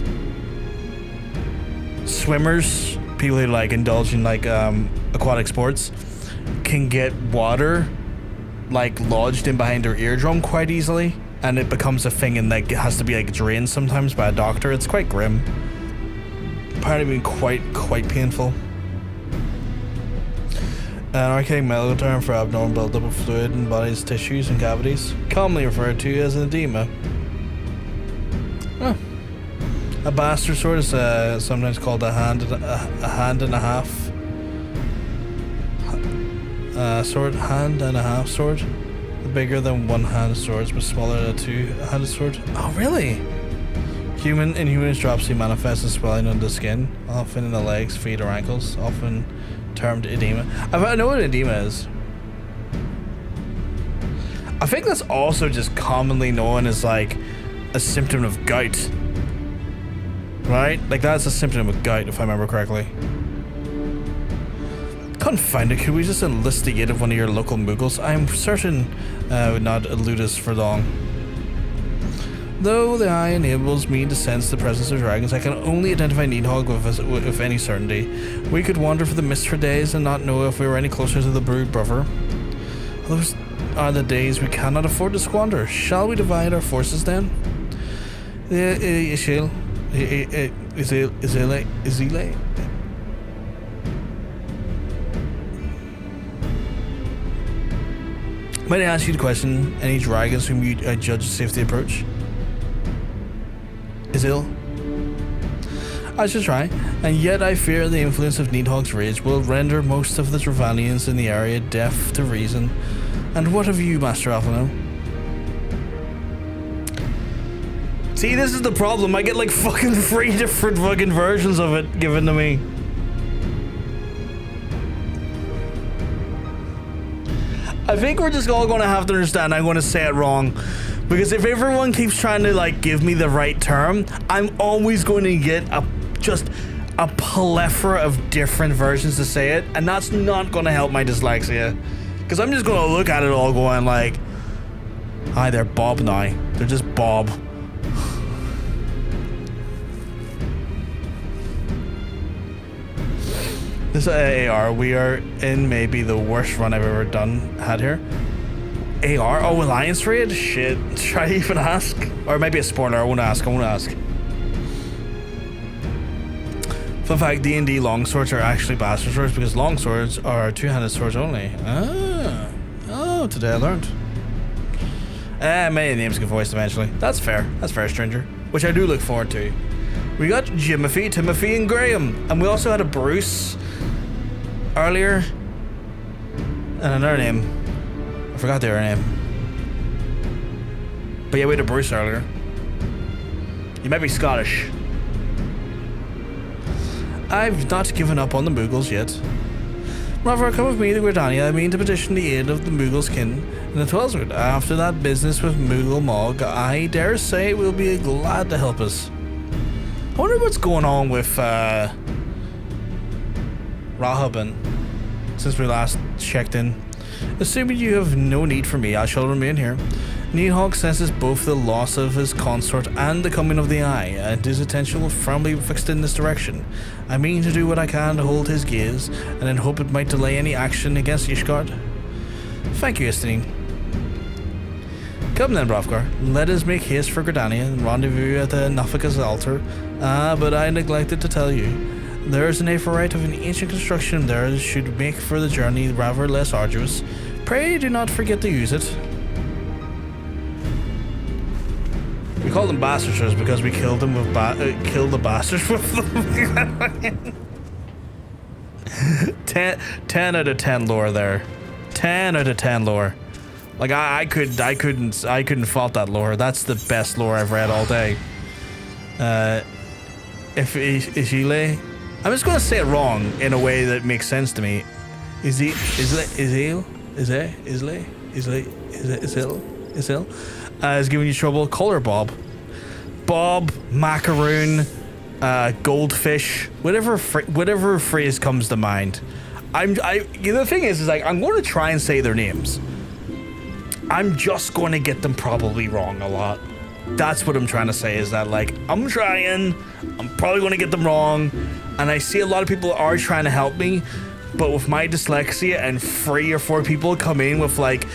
swimmers, people who like indulge in like aquatic sports, can get water like lodged in behind their eardrum quite easily, and it becomes a thing, and like it has to be like drained sometimes by a doctor. It's quite grim. Apparently, been quite painful. An archaic medical term for abnormal buildup of fluid in body's tissues and cavities, commonly referred to as an edema. Oh. A bastard sword is sometimes called a hand and a half sword. Hand and a half sword. Bigger than one-handed swords, but smaller than a two-handed sword. Oh, really? In humans, dropsy manifests as swelling under the skin, often in the legs, feet, or ankles, often termed edema. I know what edema is. I think that's also just commonly known as like a symptom of gout. Right? Like that's a symptom of gout, if I remember correctly. Confound it, could we just enlist the aid of one of your local Moogles? I'm certain would not elude us for long. Though the eye enables me to sense the presence of dragons, I can only identify Needhog with any certainty. We could wander for the mist for days and not know if we were any closer to the brood brother. Those are the days we cannot afford to squander. Shall we divide our forces then? Ishil. Izile. Might I ask you the question, any dragons whom you judge a safety approach? Izil? I should try, and yet I fear the influence of Needhog's rage will render most of the Dravanians in the area deaf to reason. And what of you, Master Alphano? See, this is the problem. I get like fucking 3 different fucking versions of it given to me. I think we're just all going to have to understand I'm going to say it wrong. Because if everyone keeps trying to like give me the right term, I'm always going to get just a plethora of different versions to say it. And that's not going to help my dyslexia. Because I'm just going to look at it all going like, hi, they're Bob now. They're just Bob. This AR, we are in maybe the worst run I've ever had here. AR? Oh, Alliance raid? Shit. Should I even ask? Or it might be a spoiler. I won't ask. Fun fact, D&D longswords are actually bastard swords because longswords are two-handed swords only. Oh, today I learned. Many names get voiced eventually. That's fair, stranger. Which I do look forward to. We got Timothy, and Graham. And we also had a Bruce earlier. And another name. I forgot their name. But yeah, we had a Bruce earlier. You might be Scottish. I've not given up on the Moogles yet. Rather, come with me to Gridania. I mean to petition the aid of the Moogles' kin in the Twelswood. After that business with Moogle Mog, I dare say will be glad to help us. I wonder what's going on with Rahaban since we last checked in. Assuming you have no need for me, I shall remain here. Needhog senses both the loss of his consort and the coming of the Eye, and his attention will firmly be fixed in this direction. I mean to do what I can to hold his gaze, and then hope it might delay any action against Ishgard. Thank you, Estine. Come then, Bravkar. Let us make haste for Gridania and rendezvous at the Nafika's altar. But I neglected to tell you. There is an aephorite of an ancient construction there that should make for the journey rather less arduous. Pray do not forget to use it. We call them bastards because we killed them with killed the bastards with them. 10 out of 10 lore there. 10 out of 10 lore. Like I couldn't fault that lore. That's the best lore I've read all day. If Ishile, I'm just gonna say it wrong in a way that makes sense to me. Is giving you trouble. Call her Bob. Bob, macaroon, goldfish, whatever phrase comes to mind. The thing is like I'm going to try and say their names. I'm just going to get them probably wrong a lot. That's what I'm trying to say, is that like I'm probably going to get them wrong, and I see a lot of people are trying to help me, but with my dyslexia and 3 or 4 people come in with like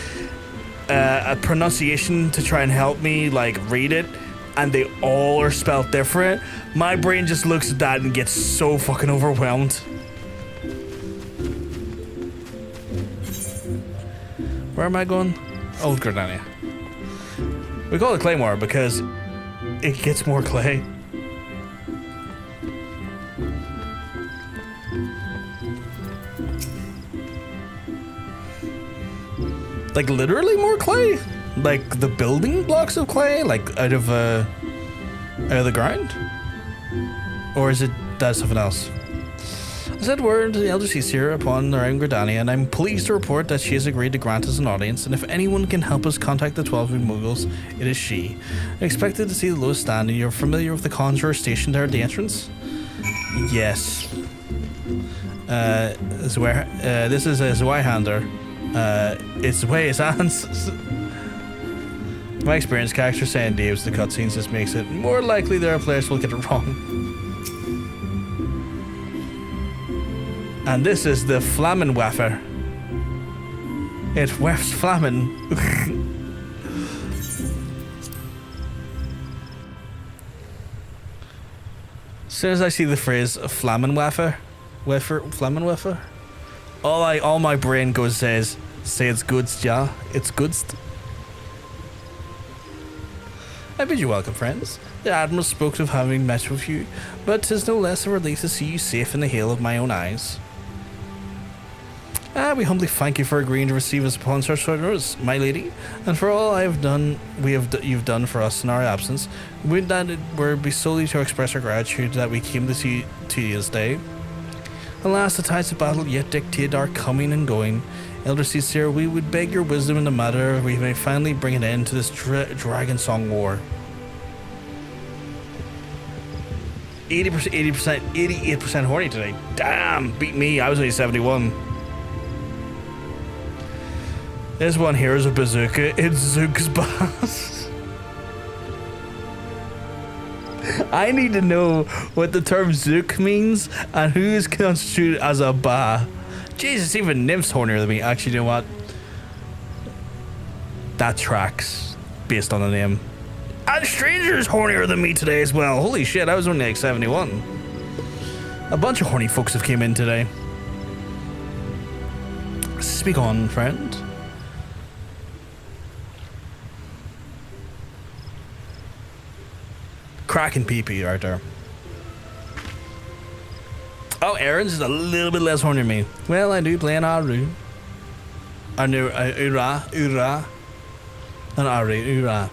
a pronunciation to try and help me like read it, and they all are spelled different, my brain just looks at that and gets so fucking overwhelmed. Where am I going? Old Gardania. We call it Claymore because it gets more clay. Like literally more clay? Like the building blocks of clay? Like out of the ground? Or is it that something else? I sent word to the Elder Seedseer upon around Gardania, and I'm pleased to report that she has agreed to grant us an audience, and if anyone can help us contact the 12 Moogles, it is she. I expected to see the lowest standing. You're familiar with the conjurer stationed there at the entrance? Yes. This is a Zweihander. It's way his hands. My experienced character saying Dave's the cutscenes just makes it more likely there are players who will get it wrong. And this is the Flammenwaffer. It wafts flammen. As soon as I see the phrase Flammenwaffer, Flammenwaffer, all my brain goes says, say it's goods, ja, it's goods. I bid you welcome, friends. The Admiral spoke of having met with you, but 'tis no less a relief to see you safe in the hail of my own eyes. We humbly thank you for agreeing to receive us upon such orders, my lady, and for all you've done for us in our absence. Would that it were be solely to express our gratitude that we came to see you this day. Alas, the tides of battle yet dictate our coming and going. Elder Seedseer, we would beg your wisdom in the matter, we may finally bring an end to this Dragon Song War. 88% horny today. Damn, beat me. I was only 71. This one here is a bazooka. It's Zook's boss. I need to know what the term Zook means and who is constituted as a ba. Jesus, even Nymph's hornier than me. Actually, you know what? That tracks based on the name. And Stranger's hornier than me today as well. Holy shit, I was only like 71. A bunch of horny folks have came in today. Speak on, friend. Cracking pee-pee right there. Oh, Aaron's is a little bit less horny than me. Well, I do play an Aru. Ura. An Aru, Ura.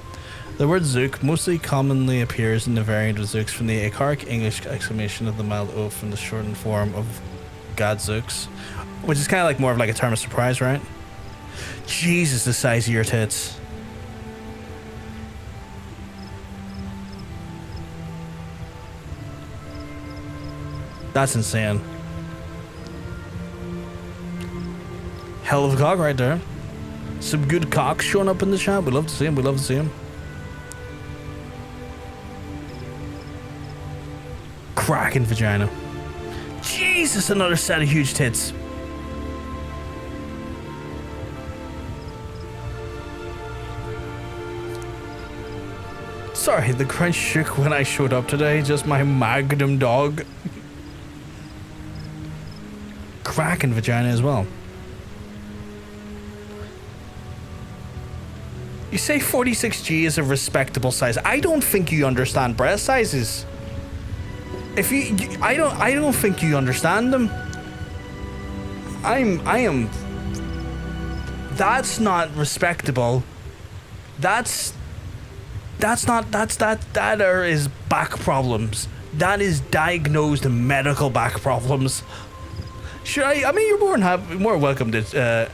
The word Zook mostly commonly appears in the variant of Zooks from the archaic English exclamation of the mild oath from the shortened form of Gadzooks, which is kind of like more of like a term of surprise, right? Jesus, the size of your tits. That's insane. Hell of a cock right there. Some good cocks showing up in the chat. We love to see him. We love to see him. Cracking vagina. Jesus, another set of huge tits. Sorry, the crunch shook when I showed up today. Just my magnum dog. Cracking vagina as well. You say 46G is a respectable size. I don't think you understand breast sizes. If I don't think you understand them. I am. That's not respectable. That is back problems. That is diagnosed medical back problems. Sure, I mean, you're more welcome to.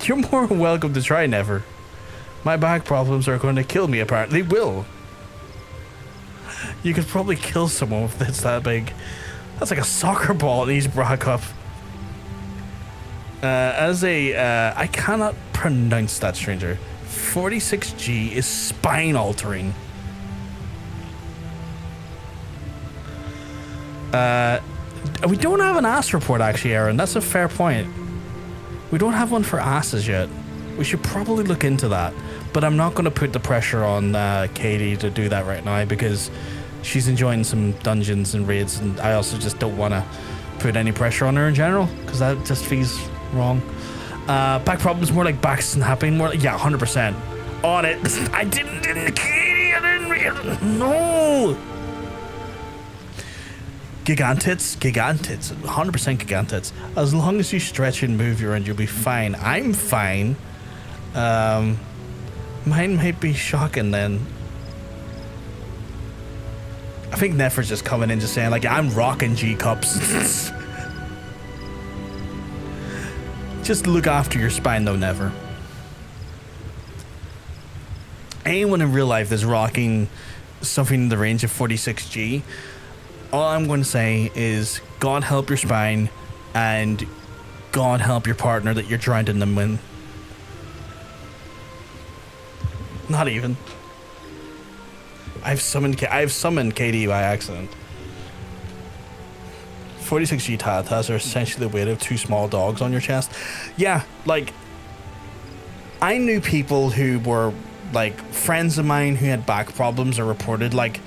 You're more welcome to try, Never. My back problems are going to kill me. Apparently, will. You could probably kill someone if it's that big. That's like a soccer ball that he's brought up. I cannot pronounce that, stranger. 46G is spine altering. We don't have an ass report, actually, Aaron. That's a fair point. We don't have one for asses yet. We should probably look into that. But I'm not going to put the pressure on Katie to do that right now because she's enjoying some dungeons and raids, and I also just don't want to put any pressure on her in general because that just feels wrong. Back problems, more like back snapping, more like, yeah, 100%. On it. I didn't, Katie, I didn't realize. No! Gigantits, 100% gigantits. As long as you stretch and move your end, you'll be fine. I'm fine. Mine might be shocking then. I think Nefer's just coming in just saying, like, I'm rocking G-cups. Just look after your spine though, Never. Anyone in real life that's rocking something in the range of 46G, all I'm going to say is God help your spine and God help your partner that you're trying to win. Not even. I've summoned KD by accident. 46G tatas are essentially the weight of 2 small dogs on your chest. Yeah, like, I knew people who were, like, friends of mine who had back problems or reported, like,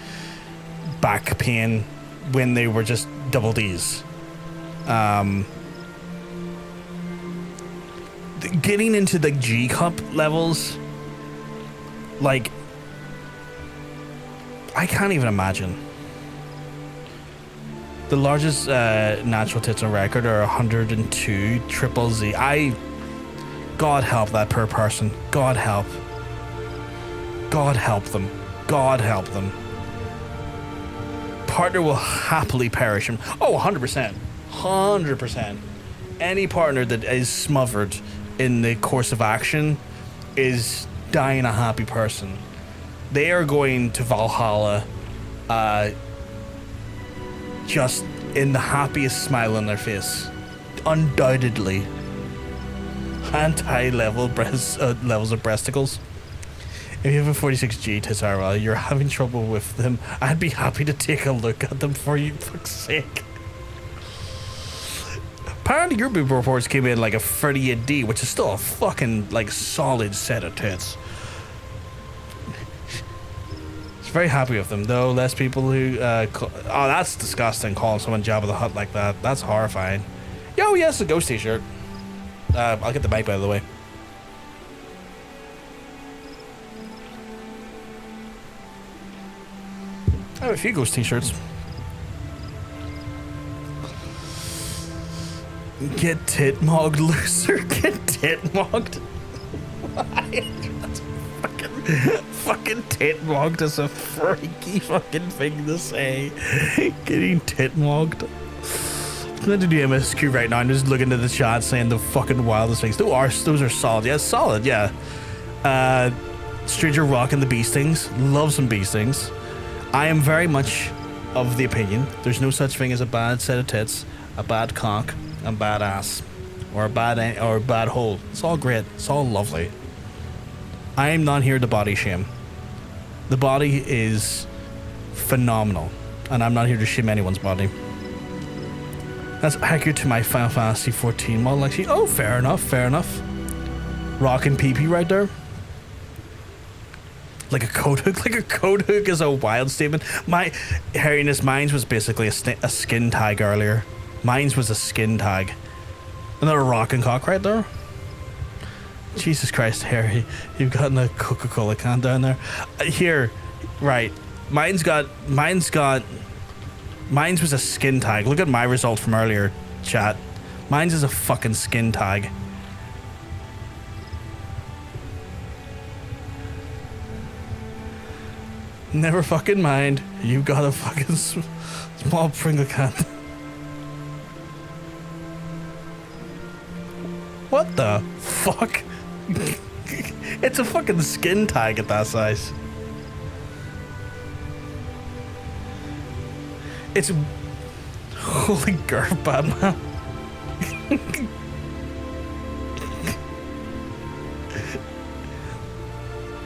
back pain when they were just double Ds. Getting into the G-cup levels, like, I can't even imagine. The largest natural tits on record are 102 triple Z. God help that poor person. God help. God help them. God help them. Partner will happily perish him. Oh, 100%. 100%. Any partner that is smothered in the course of action is dying a happy person. They are going to Valhalla just in the happiest smile on their face. Undoubtedly. Anti-level levels of breasticles. If you have a 46G Tessara, you're having trouble with them, I'd be happy to take a look at them for you, for fuck's sake. Apparently your boob reports came in like a 38D, which is still a fucking, like, solid set of tits. Very happy with them, though. Less people who oh, that's disgusting, calling someone Jabba the Hutt like that. That's horrifying. Yo, yes, a ghost t-shirt. I'll get the mic out of the way. I have a few ghost t-shirts. Get tit mogged, loser. Get tit mogged. Why? Fucking tit mogged is a freaky fucking thing to say. Getting tit mogged. I'm going to do MSQ right now. I'm just looking at the chat saying the fucking wildest things. Those are solid. Yeah, solid, yeah. Stranger rocking the bee stings. Love some bee stings. I am very much of the opinion there's no such thing as a bad set of tits, a bad cock, a bad ass, or a bad hole. It's all great. It's all lovely. I am not here to body shame. The body is phenomenal, and I'm not here to shame anyone's body. That's accurate to my Final Fantasy 14 model, actually. Oh, fair enough, fair enough. Rockin' PP right there. Like a coat hook. Like a coat hook is a wild statement. My hairiness, mine's was basically a skin tag earlier. Mine's was a skin tag. Another rockin' cock right there. Jesus Christ, Harry, you've gotten a Coca-Cola can down there. Here, right. Mine's was a skin tag. Look at my result from earlier, chat. Mine's is a fucking skin tag. Never fucking mind. You got a fucking small Pringle can. What the fuck? It's a fucking skin tag at that size. It's... Holy girth, Batman.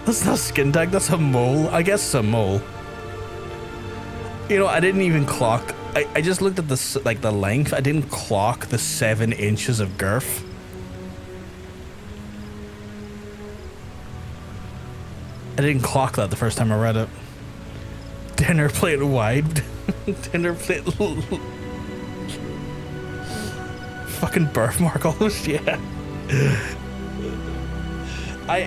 That's not a skin tag, that's a mole. I guess it's a mole. You know, I didn't even clock. I just looked at the, like, the length. I didn't clock the 7 inches of girth. I didn't clock that the first time I read it. Dinner plate wide. Dinner plate. Fucking birthmark almost, yeah.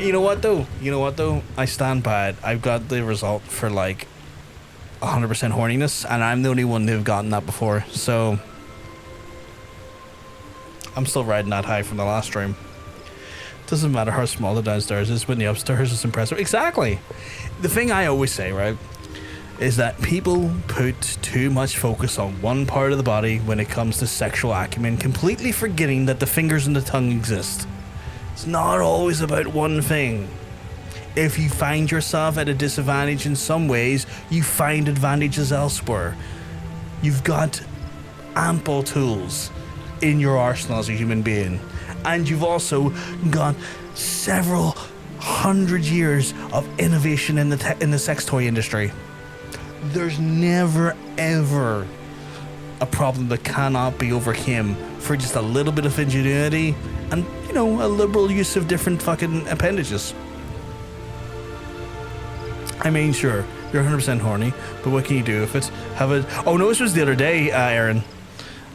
You know what though? I stand by it. I've got the result for like 100% horniness, and I'm the only one who've gotten that before, so I'm still riding that high from the last stream. Doesn't matter how small the downstairs is when the upstairs is impressive. Exactly. The thing I always say, right, is that people put too much focus on one part of the body when it comes to sexual acumen, completely forgetting that the fingers and the tongue exist. It's not always about one thing. If you find yourself at a disadvantage in some ways, you find advantages elsewhere. You've got ample tools in your arsenal as a human being. And you've also got several hundred years of innovation in the sex toy industry. There's never, ever a problem that cannot be overcome for just a little bit of ingenuity and, you know, a liberal use of different fucking appendages. I mean, sure, you're 100% horny, but what can you do if it's have a... Oh, no, this was the other day, Aaron.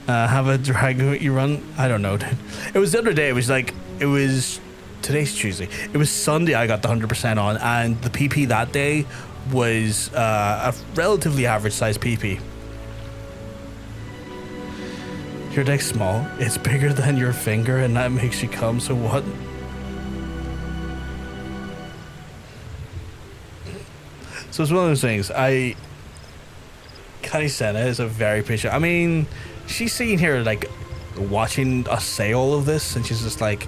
Have a drag you run? I don't know, dude. It was the other day. It was like... It was... Today's Tuesday. It was Sunday I got the 100% on, and the PP that day was a relatively average size PP. Your dick's small. It's bigger than your finger, and that makes you come, so what? So it's one of those things. Connie Senna is a very patient... I mean, she's sitting here, like, watching us say all of this, and she's just like,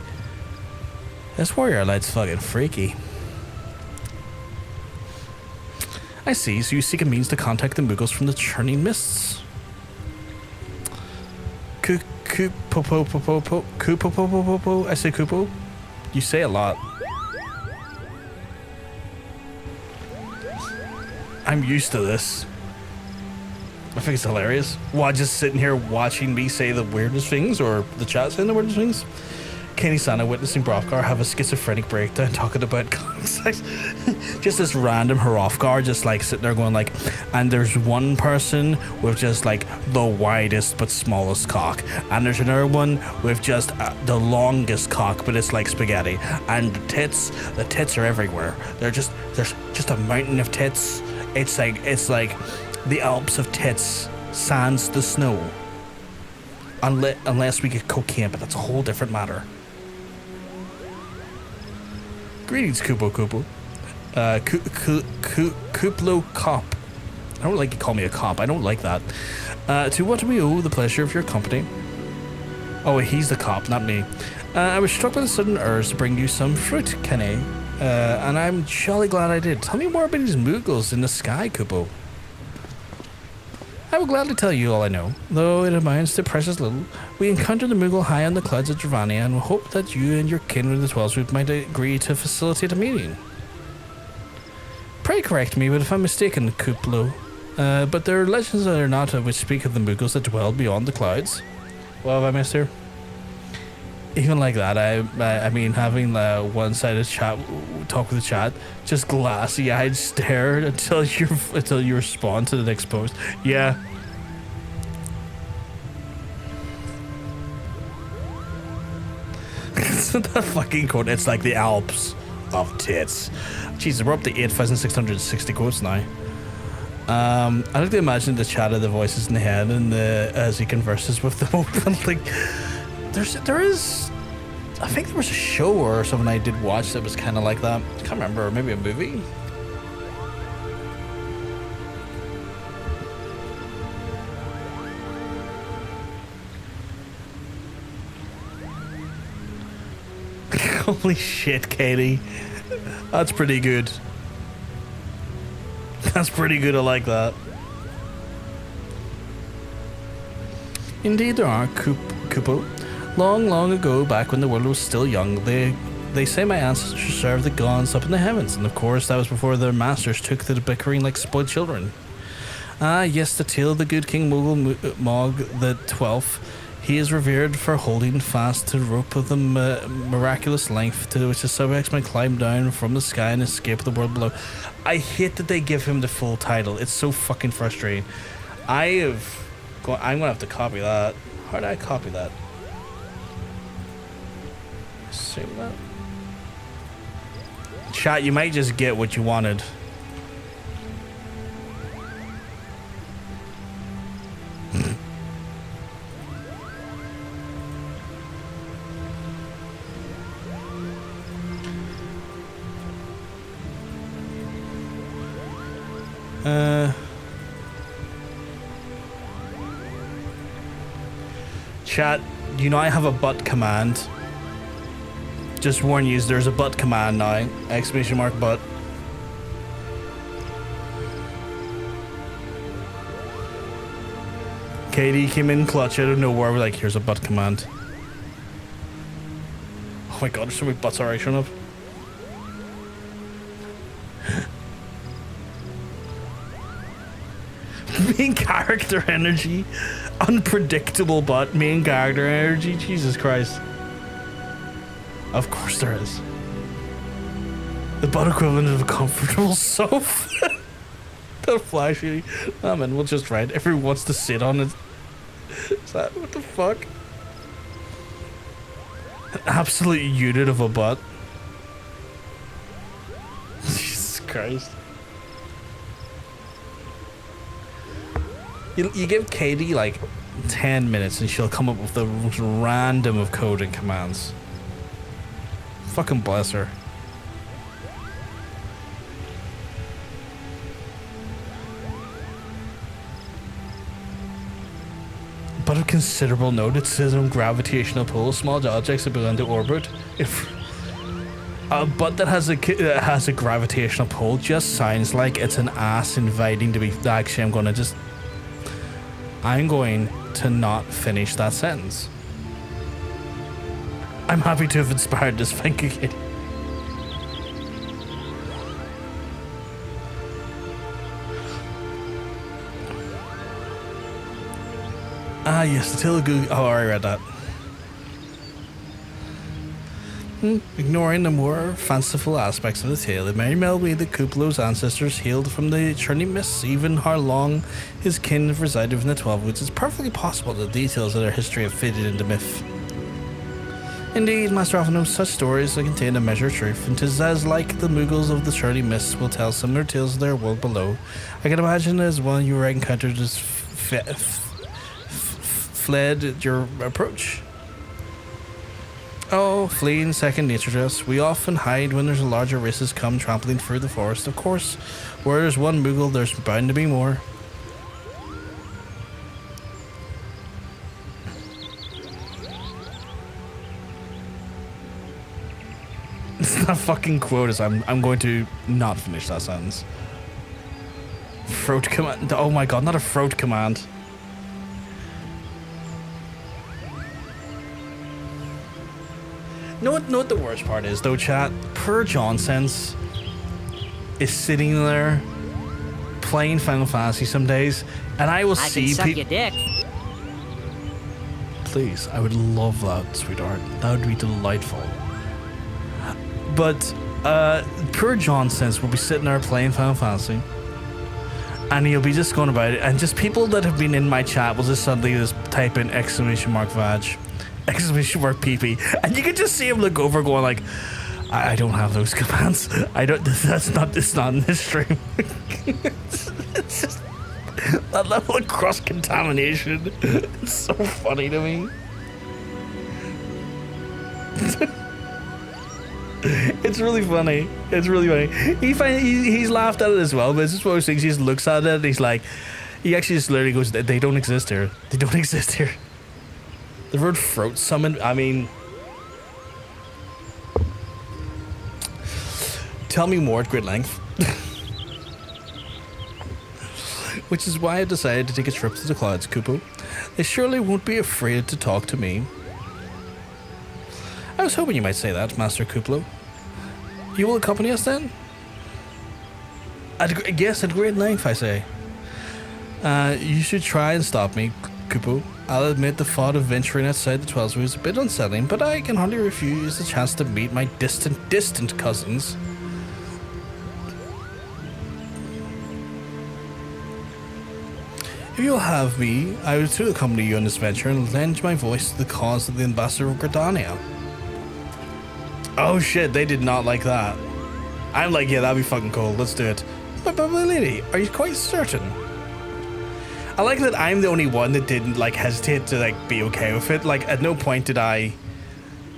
this Warrior Light's fucking freaky. I see, so you seek a means to contact the Moogles from the Churning Mists. I say Kupo. You say a lot. I'm used to this. I think it's hilarious. What, just sitting here watching me say the weirdest things, or the chat saying the weirdest things? Kenny Sana witnessing Hrothgar have a schizophrenic breakdown talking about sex. Just this random Hrothgar just like sitting there going like, and there's one person with just like the widest but smallest cock, and there's another one with just the longest cock, but it's like spaghetti, and the tits are everywhere. There's just a mountain of tits. It's like the Alps of tits sans the snow. Unless we get cocaine, but that's a whole different matter. Greetings, Kupo. Kuplo Cop. I don't like you call me a cop. I don't like that. To what do we owe the pleasure of your company? Oh, he's the cop, not me. I was struck with a sudden urge to bring you some fruit, Kenny. And I'm jolly glad I did. Tell me more about these Moogles in the sky, Kupo. I will gladly tell you all I know, though it amounts to precious little. We encountered the Moogle high on the clouds at Ravana and hope that you and your kin with the 12th might agree to facilitate a meeting. Pray correct me, but if I'm mistaken, Kuplo. But there are legends that are not which speak of the Moogles that dwell beyond the clouds. What have I missed here? Even like that, I mean, having the one-sided chat, talk with the chat, just glassy-eyed stare until you respond to the next post. Yeah. That fucking quote. It's like the Alps of tits. Jesus, we're up to 8,660 quotes now. I like to imagine the chat of the voices in the head and as he converses with them. Like, there is. I think there was a show or something I did watch that was kind of like that. I can't remember. Maybe a movie. Holy shit, Katie. That's pretty good. That's pretty good, I like that. Indeed there are, Kupo. Long, long ago, back when the world was still young, they say my ancestors served the gods up in the heavens, and of course that was before their masters took to the bickering like spoiled children. Ah, yes, the tale of the good King Moogle Mog the 12th. He is revered for holding fast to the rope of the miraculous length to which the subjects might climb down from the sky and escape the world below. I hate that they give him the full title. It's so fucking frustrating. I'm gonna have to copy that. How do I copy that? Save that. Chat, you might just get what you wanted. Chat, you know I have a butt command. Just warn you, there's a butt command now. Exclamation mark butt. Katie came in clutch out of nowhere. We're like, here's a butt command. Oh my god, there's so many butts already showing up. Main character energy. Unpredictable butt. Main character energy. Jesus Christ. Of course there is. The butt equivalent of a comfortable sofa. The flashy. Oh man, we'll just write. Everyone wants to sit on it. Is that what the fuck? An absolute unit of a butt. Jesus Christ. You give Katie like 10 minutes and she'll come up with the most random of coding commands. Fucking bless her. But of considerable note, it says on gravitational pull, small objects that begin to orbit. If a butt that has a gravitational pull just sounds like it's an ass inviting to be. Actually, I'm going to not finish that sentence. I'm happy to have inspired this. Thank you, Katie. Ah, yes, the tale of Google. Oh, I already read that. Ignoring the more fanciful aspects of the tale, it may well be that Kuplo's ancestors hailed from the churning mists, even how long his kin resided within the 12 Woods. It's perfectly possible that details of their history have faded into myth. Indeed, Master often knows such stories that contain a measure of truth, and 'tis as like the Moogles of the churning mists will tell similar tales of their world below. I can imagine as one you were encountered as fled at your approach. Oh, fleeing second nature to us. We often hide when there's larger races come trampling through the forest. Of course, where there's one Moogle, there's bound to be more. That fucking quote is I'm going to not finish that sentence. Throat command. Oh my god, not a throat command. Know what the worst part is though, chat? Poor Johnsense is sitting there playing Final Fantasy some days, and I will see people. Your dick. Please, I would love that, sweetheart. That would be delightful. But poor Johnsense will be sitting there playing Final Fantasy, and he'll be just going about it, and just people that have been in my chat will just suddenly just type in exclamation mark Vag, Exclamation mark PP. And you can just see him look over going like, I don't have those commands. I don't, it's not in this stream. It's just that level of cross-contamination. It's so funny to me. It's really funny. It's really funny. He's laughed at it as well, but it's just one of those things. He just looks at it and he's like, he actually just literally goes, they don't exist here. They don't exist here. The word throat summon, I mean, tell me more at great length. Which is why I decided to take a trip to the clouds, Kupo. They surely won't be afraid to talk to me. I was hoping you might say that, Master Kuplo. You will accompany us then? Yes, at great length, I say. You should try and stop me, Kupo. I'll admit the thought of venturing outside the 12s was a bit unsettling, but I can hardly refuse the chance to meet my distant cousins. If you'll have me, I will too accompany you on this venture and lend my voice to the cause of the Ambassador of Gridania. Oh shit, they did not like that. I'm like, yeah, that'd be fucking cool, let's do it. But lady, are you quite certain? I like that I'm the only one that didn't like hesitate to like be okay with it. Like at no point did I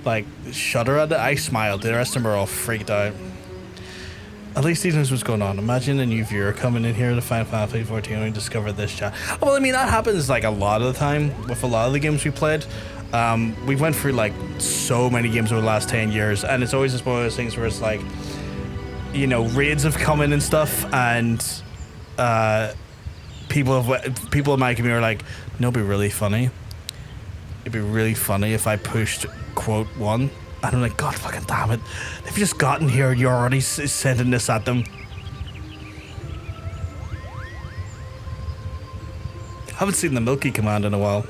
like shudder at it. I smiled. The rest of them were all freaked out. At least he knows what's going on. Imagine a new viewer coming in here to find Final Fantasy 14 and discover this chat. Well, I mean, that happens like a lot of the time with a lot of the games we played. We went through like so many games over the last 10 years, and it's always just one of those things where it's like, you know, raids have come in and stuff, and people in my community are like, no, it'd be really funny. It'd be really funny if I pushed quote 1. And I'm like, God fucking damn it. They've just gotten here and you're already sending this at them. Haven't seen the Milky command in a while.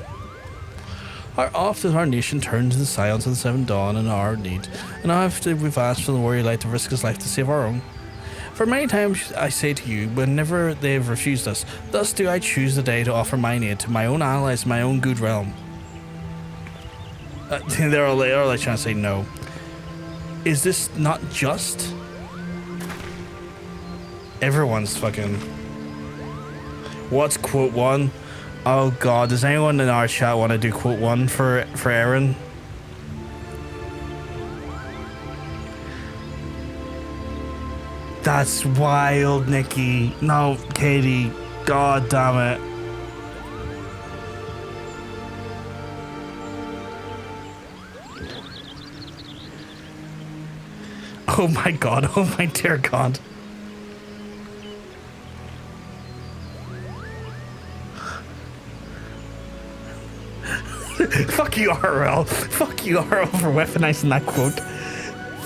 How often our nation turns to the Scions of the Seventh Dawn in our need, and how often we've asked for the warrior light to risk his life to save our own. For many times I say to you, whenever they have refused us, thus do I choose the day to offer mine aid to my own allies in my own good realm. They're all like trying to say no. Is this not just? Everyone's fucking... What's quote 1? Oh god, does anyone in our chat want to do quote 1 for Aaron? That's wild, Nikki. No, Katie. God damn it. Oh my god, oh my dear god. Fuck you, RL. Fuck you, RL, for weaponizing that quote.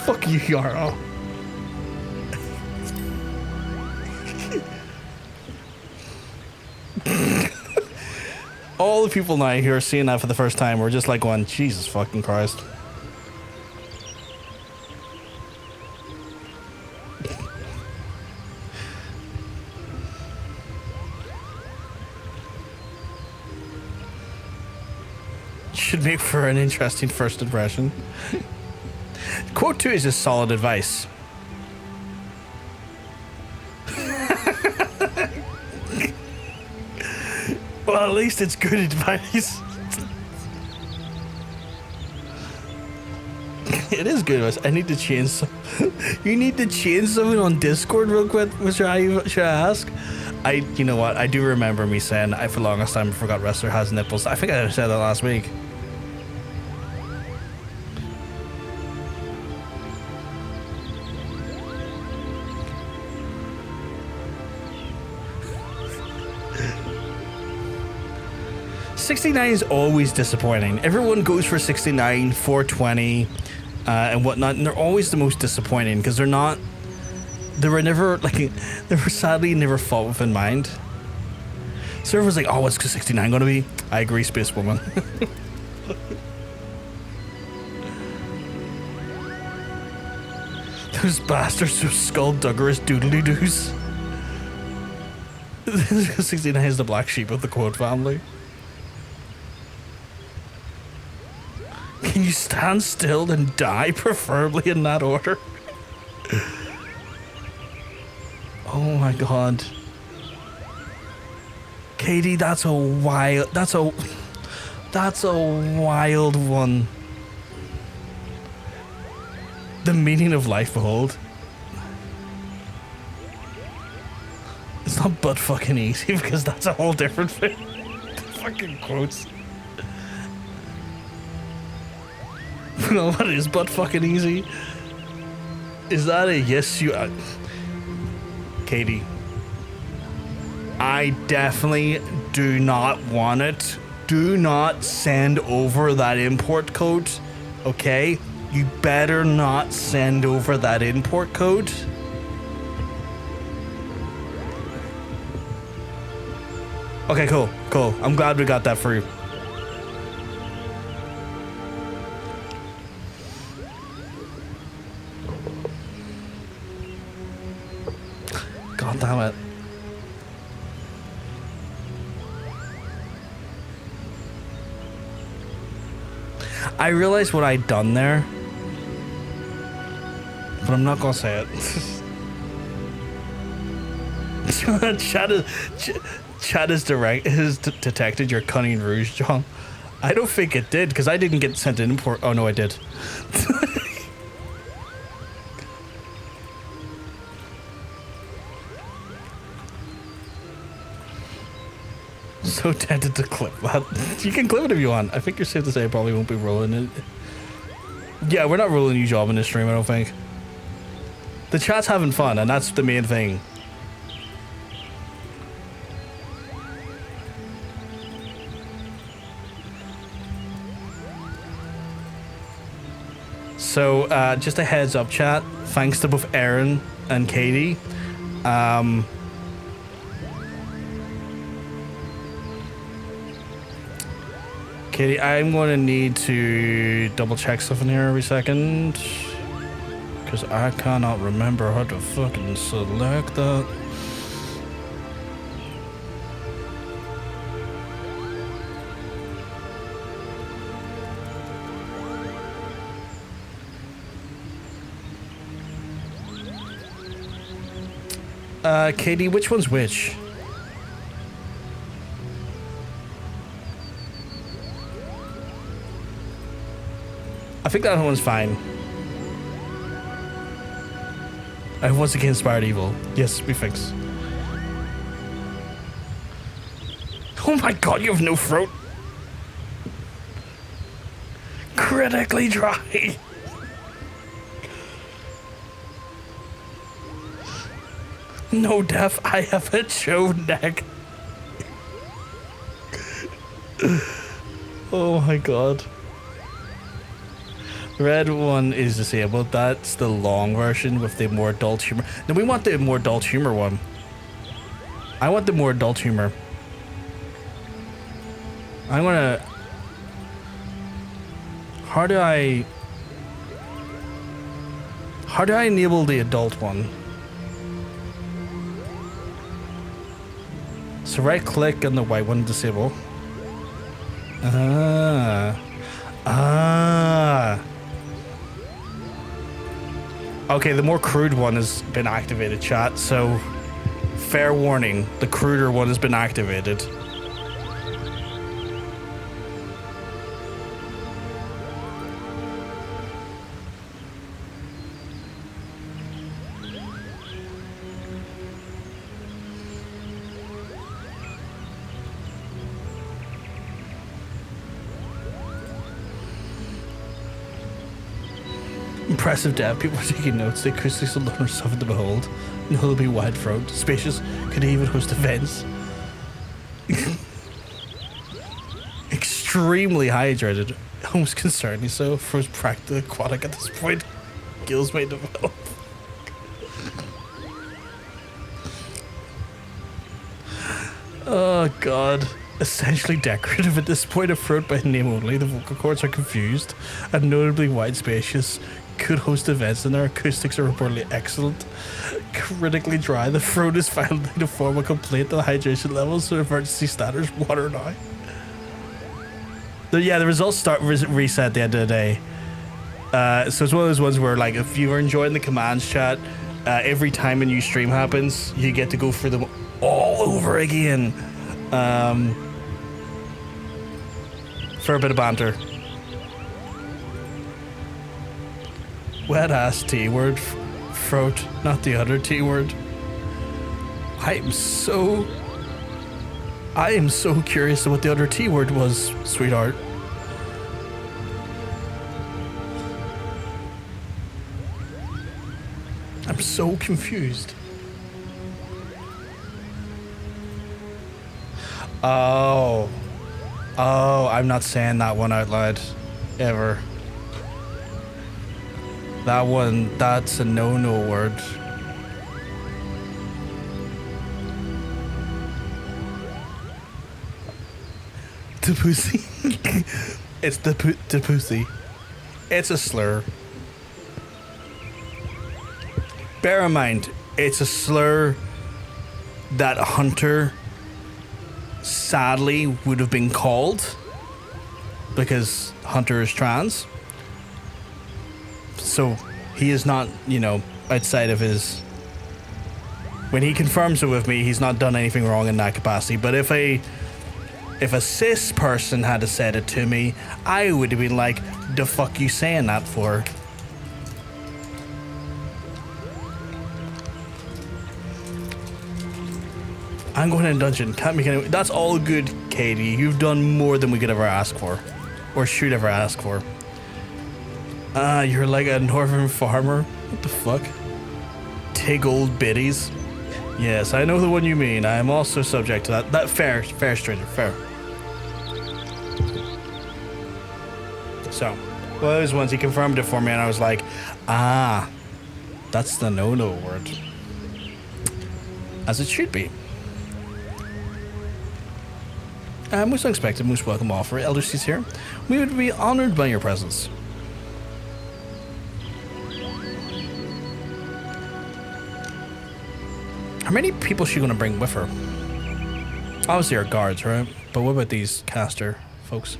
Fuck you, RL. All the people now who are seeing that for the first time were just like going, Jesus fucking Christ. Should make for an interesting first impression. Quote 2 is just solid advice. Well, at least it's good advice. It is good advice. I need to change some. You need to change something on Discord real quick, should I ask? You know what? I do remember me saying I for the longest time forgot wrestler has nipples. I think I said that last week. $69 is always disappointing. Everyone goes for 69, 420, and whatnot, and they're always the most disappointing because they were never like, they were sadly never thought within mind. So everyone's like, oh, what's 69 gonna be? I agree, Space Woman. Those bastards with skullduggerous doodly-doos. 69 is the black sheep of the Quote family. Can you stand still and die, preferably in that order? Oh my god. Katie, that's a wild one. The meaning of life, behold. It's not butt fucking easy, because that's a whole different thing. Fucking quotes. No, what is butt fucking easy? Is that a yes you... Katie. I definitely do not want it. Do not send over that import code, okay? You better not send over that import code. Okay, cool. I'm glad we got that for you. God damn it. I realized what I'd done there, but I'm not gonna say it. Chat has detected your cunning ruse, John. I don't think it did, because I didn't get sent an import. Oh no, I did. So tempted to clip that. You can clip it if you want. I think you're safe to say I probably won't be rolling it. Yeah, we're not rolling you job in this stream, I don't think. The chat's having fun, and that's the main thing. So, just a heads up, chat. Thanks to both Aaron and Katie. Katie, I'm going to need to double check stuff in here every second, because I cannot remember how to fucking select that. Katie, which one's which? I think that one's fine. I have once again inspired evil. Yes, we fix. Oh my god, you have no throat. Critically dry. No death, I have a chode neck. Oh my god. The red one is disabled. That's the long version with the more adult humor. No, we want the more adult humor one. I want the more adult humor. I'm gonna... How do I enable the adult one? So right click on the white one, disable. Okay, the more crude one has been activated, chat, so fair warning, the cruder one has been activated. Impressive dev. People are taking notes. The acoustics alone are something to behold. Notably wide throat, spacious, could even host events. Extremely hydrated, almost concerningly so. Froze practically aquatic at this point. Gills may develop. Oh god. Essentially decorative at this point, a throat by name only. The vocal cords are confused and notably wide, spacious. Could host events and their acoustics are reportedly excellent. Critically dry, the throat is finally to form a complaint. The hydration levels to emergency standards. Water now. The results start reset at the end of the day. So it's one of those ones where, like, if you were enjoying the commands chat, every time a new stream happens, you get to go through them all over again. For a bit of banter. Wet ass T word. Throat, not the other T word. I am so curious to what the other T word was, sweetheart. I'm so confused. Oh, I'm not saying that one out loud, ever. That one, that's a no-no word. The pussy. It's the pussy. It's a slur. Bear in mind, it's a slur that Hunter sadly would have been called because Hunter is trans. So he is not, you know, outside of his... When he confirms it with me, he's not done anything wrong in that capacity. But if a cis person had said it to me, I would have been like, the fuck you saying that for? I'm going in a dungeon. Can't make any... That's all good, Katie. You've done more than we could ever ask for. Or should ever ask for. You're like a northern farmer? What the fuck? Tig old biddies? Yes, I know the one you mean. I am also subject to that. That fair, stranger, fair. So, well, those ones, he confirmed it for me, and I was like, that's the no-no word. As it should be. Most unexpected, most welcome offer. Elder Seedseer, we would be honored by your presence. How many people is she going to bring with her? Obviously our guards, right? But what about these caster folks?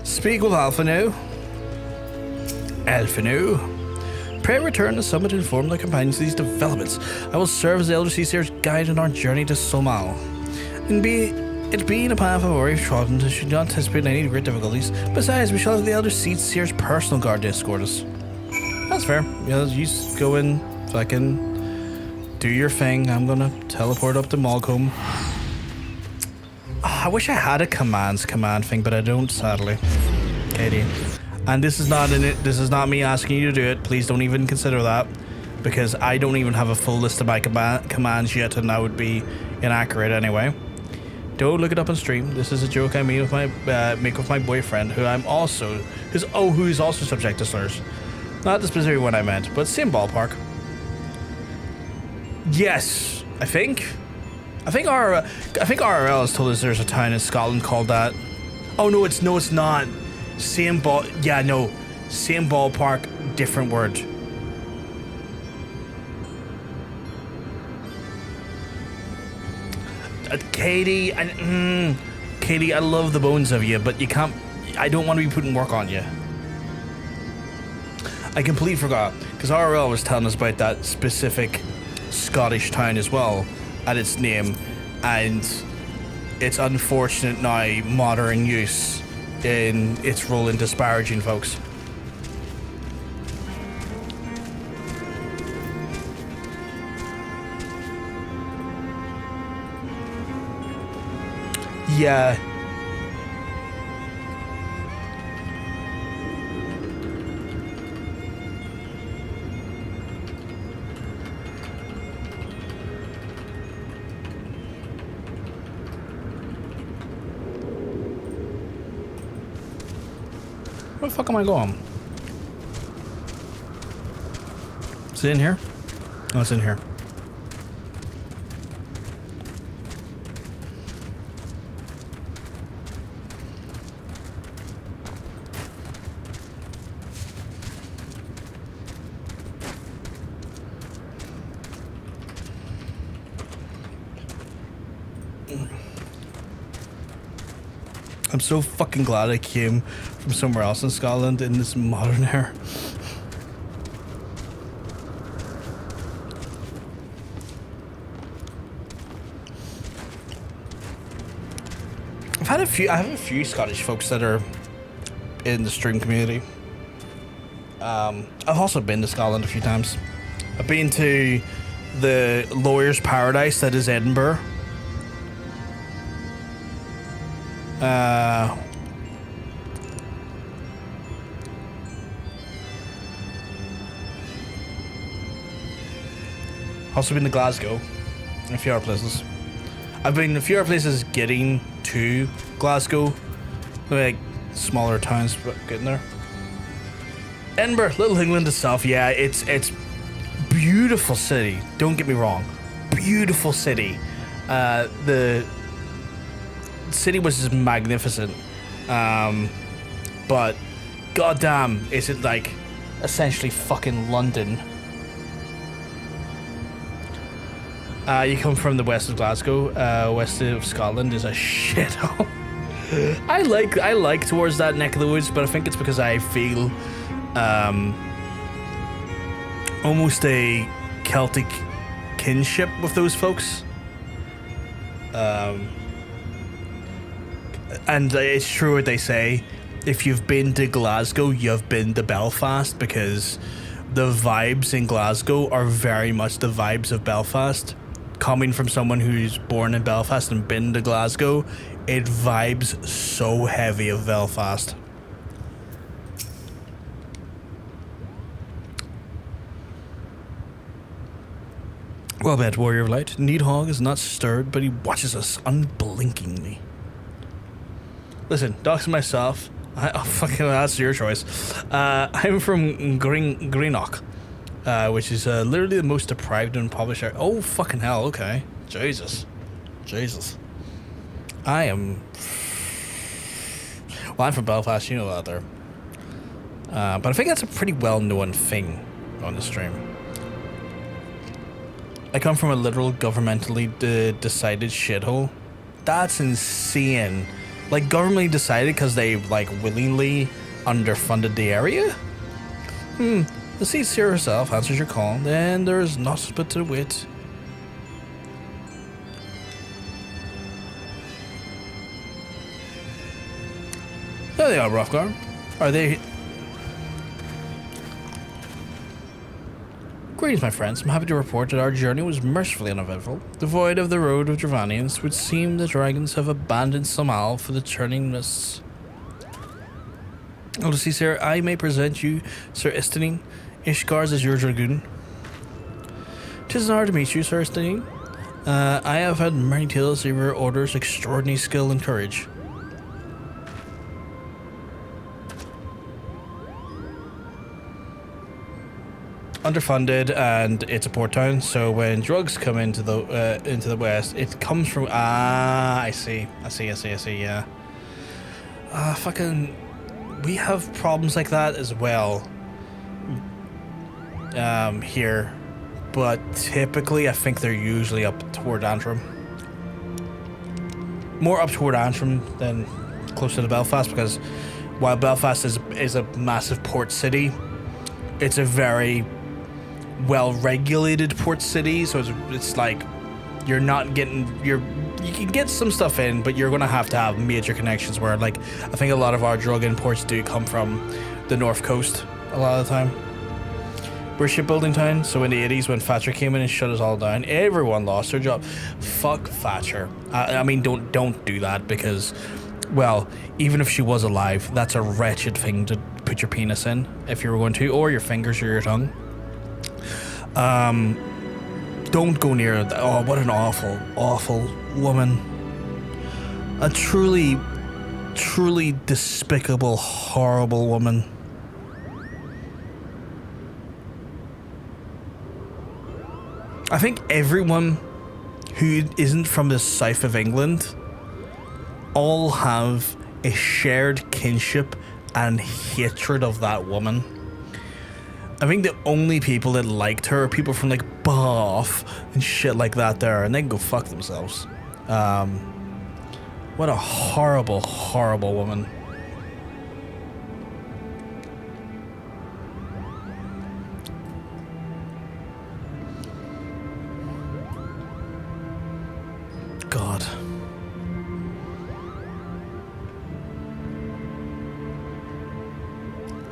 Speak with Alphino. Pray return to summit to inform the companions of these developments. I will serve as the Elder Seedseer's guide on our journey to Somal. And it being a path I've already trodden, I should not anticipate any great difficulties. Besides, we shall have the Elder Seedseer's personal guard to escort us. That's fair. You know, you just go in, fucking do your thing. I'm gonna teleport up to Malcolm. I wish I had a command thing, but I don't, sadly. Katie. And this is not me asking you to do it. Please don't even consider that, because I don't even have a full list of my commands yet, and that would be inaccurate anyway. Don't look it up on stream. This is a joke I made with make with my boyfriend, who's also subject to slurs. Not the specific one I meant, but same ballpark. Yes, I think RRL has told us there's a town in Scotland called that. Oh no, it's not. Same ballpark, different word. Katie, I love the bones of you, but you can't. I don't want to be putting work on you. I completely forgot, because RRL was telling us about that specific Scottish town as well, and its name, and its unfortunate now modern use in its role in disparaging folks. Yeah. Where the fuck am I going? Is it in here? Oh, it's in here. I'm so fucking glad I came from somewhere else in Scotland in this modern era. I have a few Scottish folks that are in the stream community. I've also been to Scotland a few times. I've been to the lawyer's paradise that is Edinburgh. Also been to Glasgow and a few other places. I've been a few other places getting to Glasgow, like smaller towns, but getting there. Edinburgh, Little England itself, yeah, it's beautiful city. Don't get me wrong, beautiful city. The city was just magnificent, but goddamn, is it like essentially fucking London? You come from the west of Glasgow. West of Scotland is a shithole. I like towards that neck of the woods, but I think it's because I feel almost a Celtic kinship with those folks. And it's true what they say. If you've been to Glasgow, you've been to Belfast, because the vibes in Glasgow are very much the vibes of Belfast. Coming from someone who's born in Belfast and been to Glasgow, it vibes so heavy of Belfast. Well met, Warrior of Light. Needhog is not stirred, but he watches us unblinkingly. Listen, doxing myself. That's your choice. I'm from Greenock. Which is literally the most deprived and impoverished area. Oh, fucking hell, okay. Jesus. I am... Well, I'm from Belfast, you know that there. But I think that's a pretty well-known thing on the stream. I come from a literal governmentally decided shithole. That's insane. Like, governmentally decided because they, like, willingly underfunded the area? The Seedseer herself answers your call, then there is naught but to wait. There they are, Roughgar. Are they... Greetings, my friends. I'm happy to report that our journey was mercifully uneventful. Devoid of the road of Dravanians, it would seem the dragons have abandoned Somal for the Churning mists. Oh, to see, sir, I may present you Sir Istinin. Ishgard is your dragoon. 'Tis an honor to meet you, Sir Istinin. I have had many tales of your order's extraordinary skill and courage. Underfunded, and it's a port town, so when drugs come into the west, it comes from... I see, yeah. Fucking... We have problems like that as well. Here, but typically I think they're usually up toward Antrim. More up toward Antrim than closer to Belfast, because while Belfast is a massive port city, it's a very well-regulated port city, so it's like you're not getting you can get some stuff in, but you're gonna have to have major connections where, like, I think a lot of our drug imports do come from the north coast a lot of the time. We're a shipbuilding town, so in the 80s when Thatcher came in and shut us all down, everyone lost their job. Fuck Thatcher. I mean, don't do that, because, well, even if she was alive, that's a wretched thing to put your penis in, if you were going to, or your fingers or your tongue. Don't go near that. Oh, what an awful, awful woman. A truly, truly despicable, horrible woman. I think everyone who isn't from the south of England all have a shared kinship and hatred of that woman. I think the only people that liked her are people from, like, Bath and shit like that there, and they can go fuck themselves. What a horrible, horrible woman. God.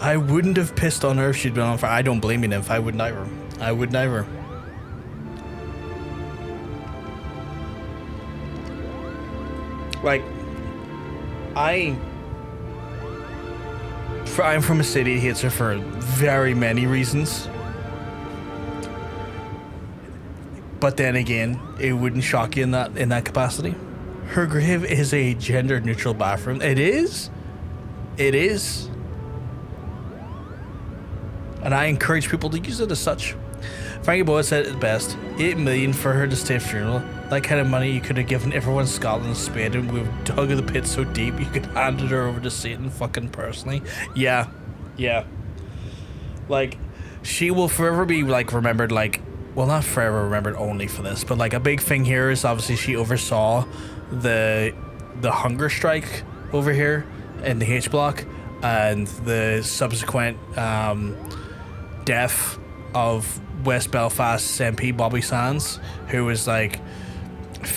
I wouldn't have pissed on her if she'd been on fire. I don't blame you, Nymph. I would never. I would never. Like, I'm from a city that hates her for very many reasons. But then again, it wouldn't shock you in that capacity. Her grave is a gender-neutral bathroom. It is. It is. And I encourage people to use it as such. Frankie Boyle said it best. 8 million for her to stay funeral. That kind of money you could have given everyone in Scotland a spade and we've dug the pit so deep you could hand it her over to Satan fucking personally. Yeah. Yeah. Like, she will forever be, like, remembered, like, well, not forever remembered only for this, but, like, a big thing here is obviously she oversaw the hunger strike over here in the H block and the subsequent death of West Belfast's MP Bobby Sands, who was like,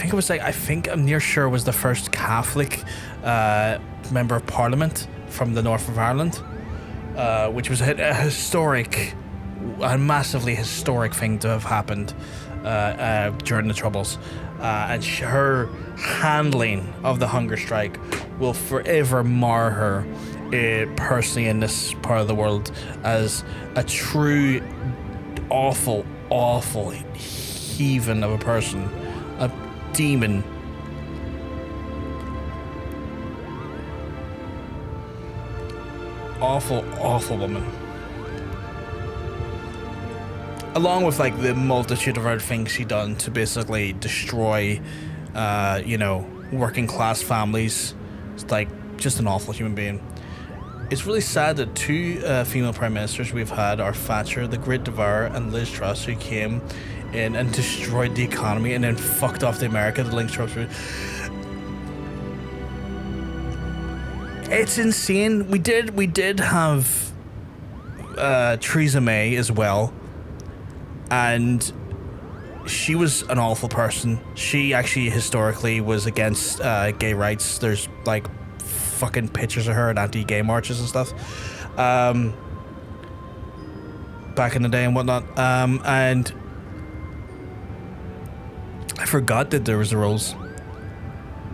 I'm near sure was the first Catholic member of Parliament from the north of Ireland, which was a historic, a massively historic thing to have happened during the Troubles. And her handling of the hunger strike will forever mar her personally in this part of the world as a true awful heathen of a person, a demon. Awful woman. Along with like the multitude of other things she done to basically destroy working class families. It's like just an awful human being. It's really sad that two female prime ministers we've had are Thatcher, the Great Devourer, and Liz Truss, who came in and destroyed the economy and then fucked off the America that links Truss. It's insane. We did have Theresa May as well, and she was an awful person. She actually historically was against gay rights. There's like fucking pictures of her at anti-gay marches and stuff back in the day and whatnot, and I forgot that there was the rules.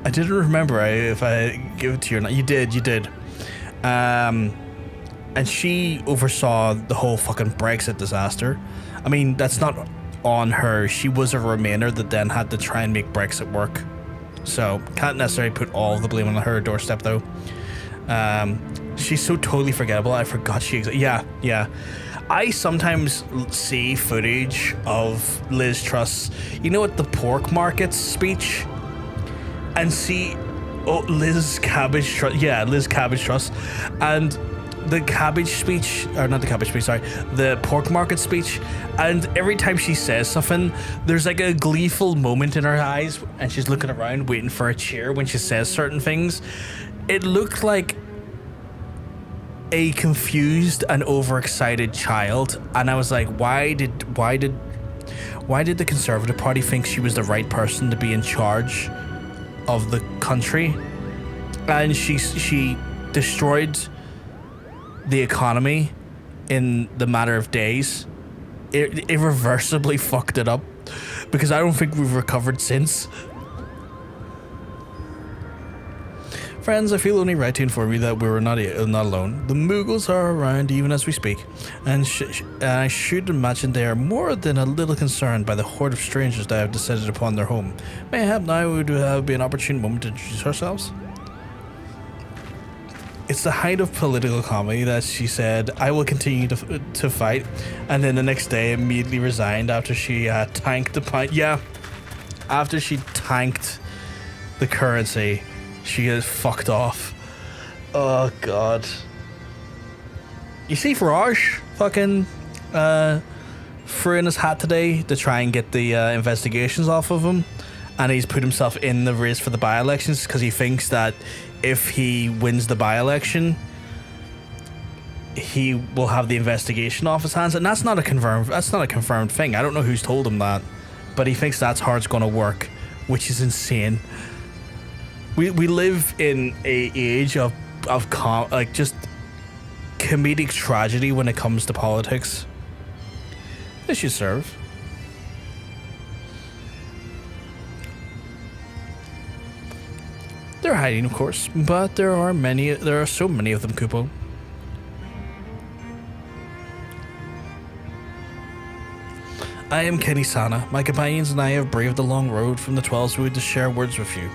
I didn't remember if I give it to you or not. You did. And she oversaw the whole fucking Brexit disaster. I mean, that's not on her. She was a Remainer that then had to try and make Brexit work. So, can't necessarily put all the blame on her doorstep, though. She's so totally forgettable. I forgot she existed. Yeah. I sometimes see footage of Liz Truss, at the pork markets speech, and see, Liz Cabbage Truss. Yeah, Liz Cabbage Truss. And the cabbage speech, or not the cabbage speech, sorry, the pork market speech, and every time she says something, there's like a gleeful moment in her eyes, and she's looking around waiting for a cheer when she says certain things. It looked like a confused and overexcited child, and I was like, why did the Conservative Party think she was the right person to be in charge of the country? And she destroyed the economy in the matter of days. It irreversibly fucked it up, because I don't think we've recovered since. Friends, I feel only right to inform you that we're not alone. The Moogles are around even as we speak, and I should imagine they are more than a little concerned by the horde of strangers that have descended upon their home. Mayhap now would be an opportune moment to introduce ourselves. It's the height of political comedy that she said, "I will continue to fight," and then the next day immediately resigned after she tanked the point. Yeah, after she tanked the currency, she has fucked off. Oh god. You see Farage fucking threw in his hat today to try and get the investigations off of him, and he's put himself in the race for the by-elections because he thinks that if he wins the by-election, he will have the investigation off his hands, and that's not a confirmed thing. I don't know who's told him that, but he thinks that's how it's going to work, which is insane. We live in a age of just comedic tragedy when it comes to politics. This should serve. They're hiding, of course, but there are so many of them, Kupo. I am Kenny Sana. My companions and I have braved the long road from the 12's Wood to share words with you.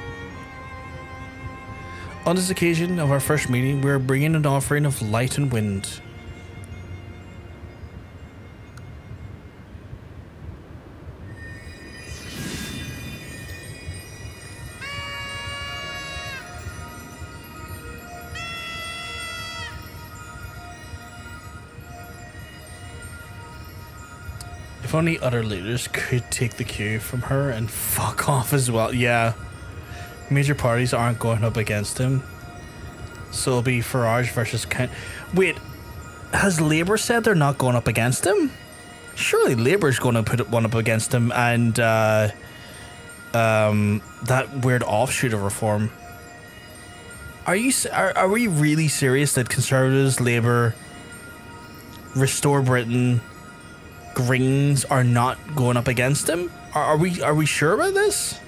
On this occasion of our first meeting, we are bringing an offering of light and wind. If only other leaders could take the cue from her and fuck off as well. Yeah. Major parties aren't going up against him. So it'll be Farage versus Kent. Wait, has Labour said they're not going up against him? Surely Labour's going to put one up against him, and that weird offshoot of Reform. Are we really serious that Conservatives, Labour, Restore Britain, Greens are not going up against him? Are we sure about this?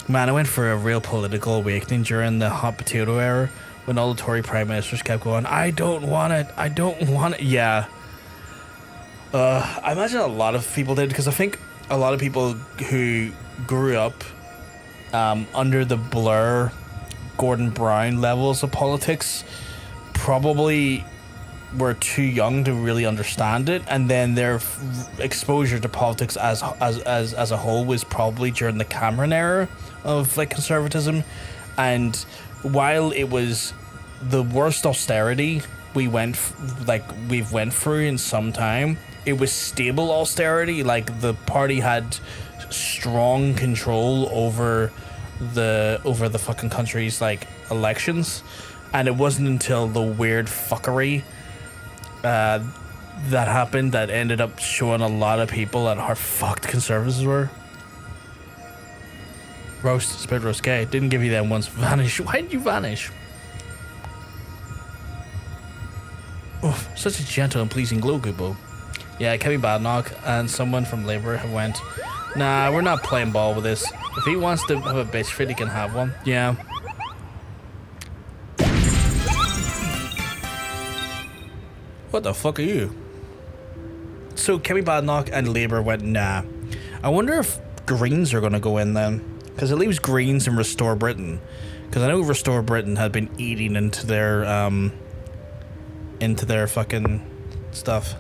Man, I went for a real political awakening during the hot potato era when all the Tory prime ministers kept going, I don't want it, I don't want it. Yeah. I imagine a lot of people did, because I think a lot of people who grew up under the Blair, Gordon Brown levels of politics probably were too young to really understand it, and then their exposure to politics as a whole was probably during the Cameron era of like conservatism. And while it was the worst austerity we've went through in some time, it was stable austerity. Like, the party had strong control over the fucking country's like elections, and it wasn't until the weird fuckery that happened that ended up showing a lot of people that how fucked conservatives were. Roast, spit roast, gay. Didn't give you them once. Vanish. Why did you vanish? Oh, such a gentle and pleasing glow, Goobo. Yeah, Kevin Badnock and someone from Labour have went, nah, we're not playing ball with this. If he wants to have a bitch fit, he can have one. Yeah. What the fuck are you? So Kevin Badnock and Labour went, nah. I wonder if Greens are going to go in then. Because it leaves Greens and Restore Britain. Because I know Restore Britain had been eating into their fucking stuff.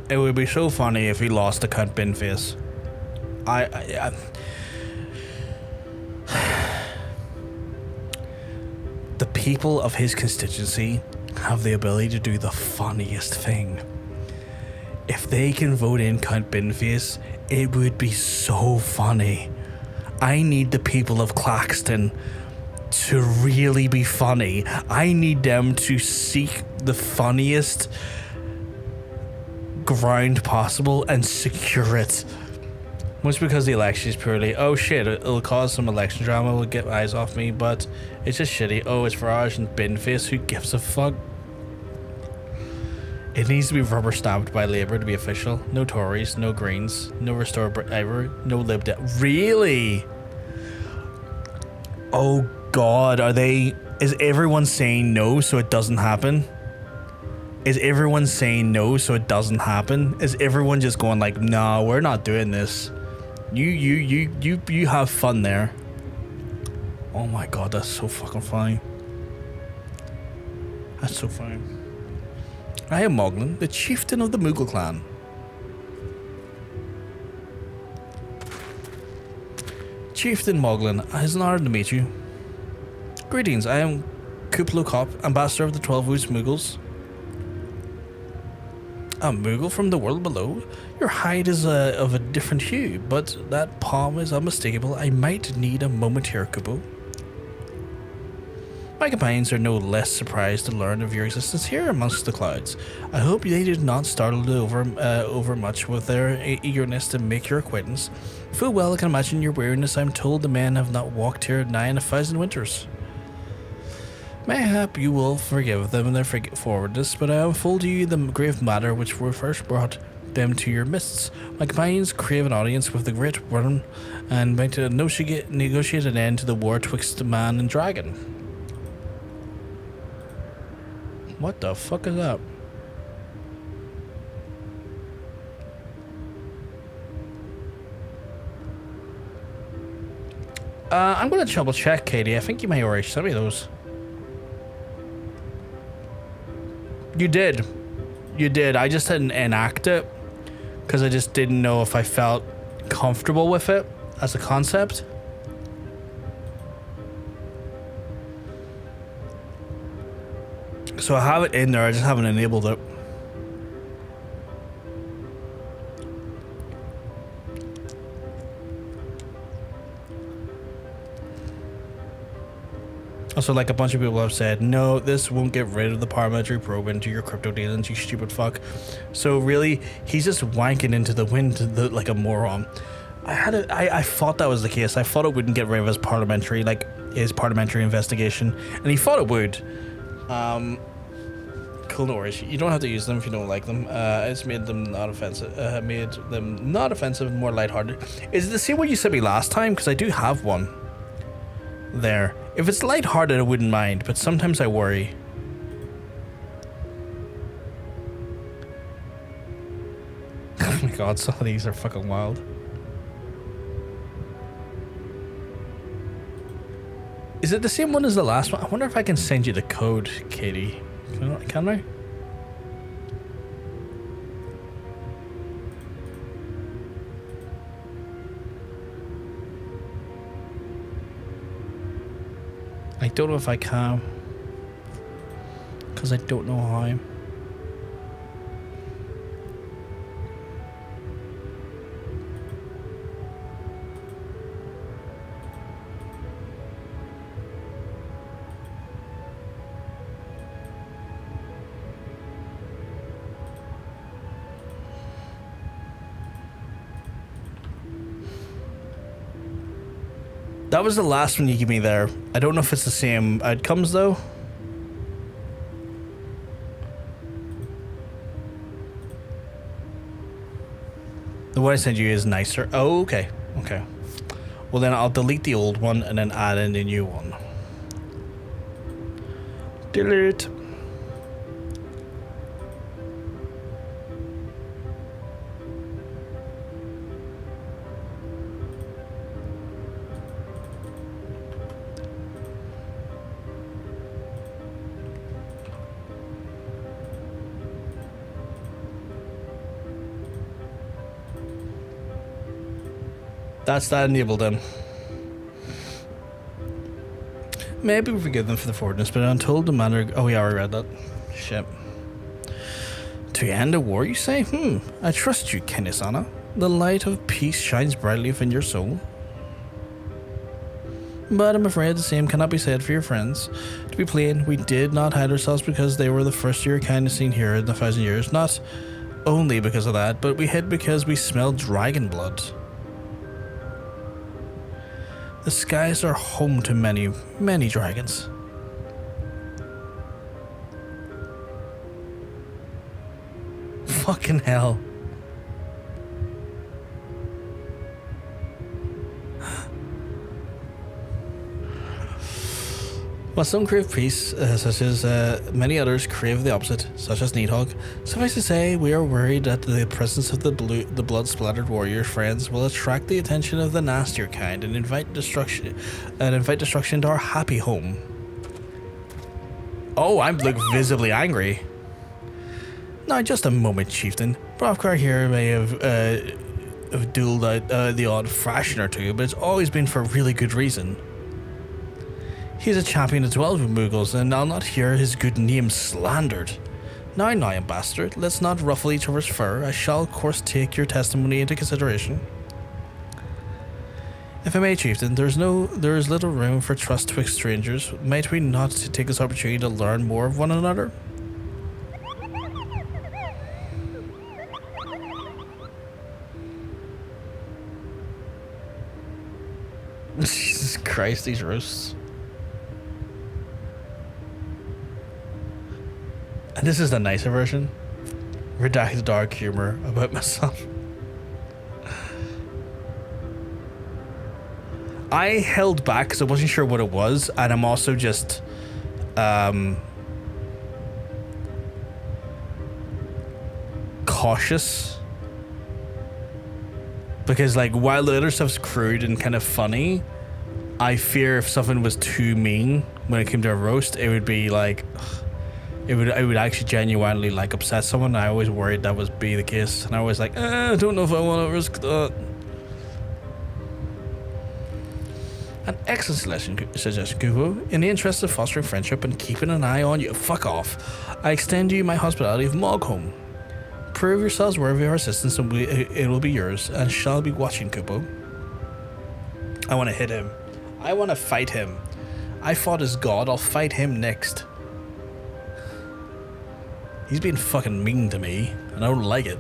It would be so funny if he lost to Count Binface. I the people of his constituency have the ability to do the funniest thing. If they can vote in Count Binface, it would be so funny. I need the people of Claxton to really be funny. I need them to seek the funniest ground possible and secure it. Much because the election is purely, oh shit, it'll cause some election drama, will get eyes off me, but it's just shitty. Oh, it's Farage and Binface, who gives a fuck? It needs to be rubber stamped by Labour to be official. No Tories, no Greens, no Restore Britain, no Lib Dem. Really? Oh god, is everyone saying no so it doesn't happen? Is everyone saying no so it doesn't happen? Is everyone just going like, no, we're not doing this? You have fun there. Oh my god, that's so fucking funny. That's so funny. I am Moglin, the chieftain of the Moogle clan. Chieftain Moglin, it is an honor to meet you. Greetings, I am Kuplo Kop, ambassador of the 12 Woods Moogles. A Moogle from the world below? Your hide is of a different hue, but that palm is unmistakable. I might need a moment here, Kubo. My companions are no less surprised to learn of your existence here amongst the clouds. I hope they did not startle over much with their eagerness to make your acquaintance. Full well I can imagine your weariness. I'm told the men have not walked here nigh 1,000 winters. Mayhap you will forgive them and their forwardness, but I unfold to you the grave matter which were first brought them to your midst. My companions crave an audience with the great worm, and might to negotiate an end to the war twixt man and dragon. What the fuck is that? I'm gonna double check, Katie. I think you may already send me those. You did. You did. I just didn't enact it because I just didn't know if I felt comfortable with it as a concept. So I have it in there, I just haven't enabled it. Also, like a bunch of people have said, no, this won't get rid of the parliamentary probe into your crypto dealings, you stupid fuck. So really, he's just wanking into the wind like a moron. I thought that was the case. I thought it wouldn't get rid of his parliamentary investigation, and he thought it would. Cool, no worries. You don't have to use them if you don't like them. I just made them not offensive. More lighthearted. Is it the same one you sent me last time? Because I do have one there. If it's lighthearted, I wouldn't mind, but sometimes I worry. Oh my god, some of these are fucking wild. Is it the same one as the last one? I wonder if I can send you the code, Katie. Can I? I don't know if I can, because I don't know how. That was the last one you gave me there. I don't know if it's the same outcomes though. The one I sent you is nicer. Oh, okay. Okay. Well then I'll delete the old one and then add in the new one. Delete. That's that enabled then. Maybe we forgive them for the forwardness, but I'm told the manner. Oh, we already read that. Shit. To end a war, you say? I trust you, Kenisana. The light of peace shines brightly within your soul. But I'm afraid the same cannot be said for your friends. To be plain, we did not hide ourselves because they were the first of your kind of seen here in 1,000 years. Not only because of that, but we hid because we smelled dragon blood. The skies are home to many, many dragons. Fucking hell. While some crave peace, such as many others crave the opposite, such as Nidhogg, suffice to say, we are worried that the presence of the blood-splattered warrior friends will attract the attention of the nastier kind and invite destruction to our happy home. Oh, I'm visibly angry. Now, just a moment, chieftain. Hrothgar here may have dueled out the odd fraction or two, but it's always been for a really good reason. He's a champion as well with Moogles, and I'll not hear his good name slandered. Now, Ambassador, let's not ruffle each other's fur. I shall, of course, take your testimony into consideration. If I may, Chieftain, there is little room for trust twixt strangers. Might we not take this opportunity to learn more of one another? Jesus Christ, these roasts. And this is the nicer version. Redacted dark humor about myself. I held back because I wasn't sure what it was, and I'm also just cautious. Because like while the other stuff's crude and kind of funny, I fear if something was too mean when it came to a roast, it would be like it would actually genuinely like upset someone. I always worried that would be the case, and I was like, I don't know if I want to risk that. An excellent suggestion, Kubo. In the interest of fostering friendship and keeping an eye on you, fuck off, I extend to you my hospitality of Mogholm. Prove yourselves worthy of our assistance, and it will be yours, and shall be watching, Kubo. I want to hit him. I want to fight him. I fought his god, I'll fight him next. He's being fucking mean to me, and I don't like it.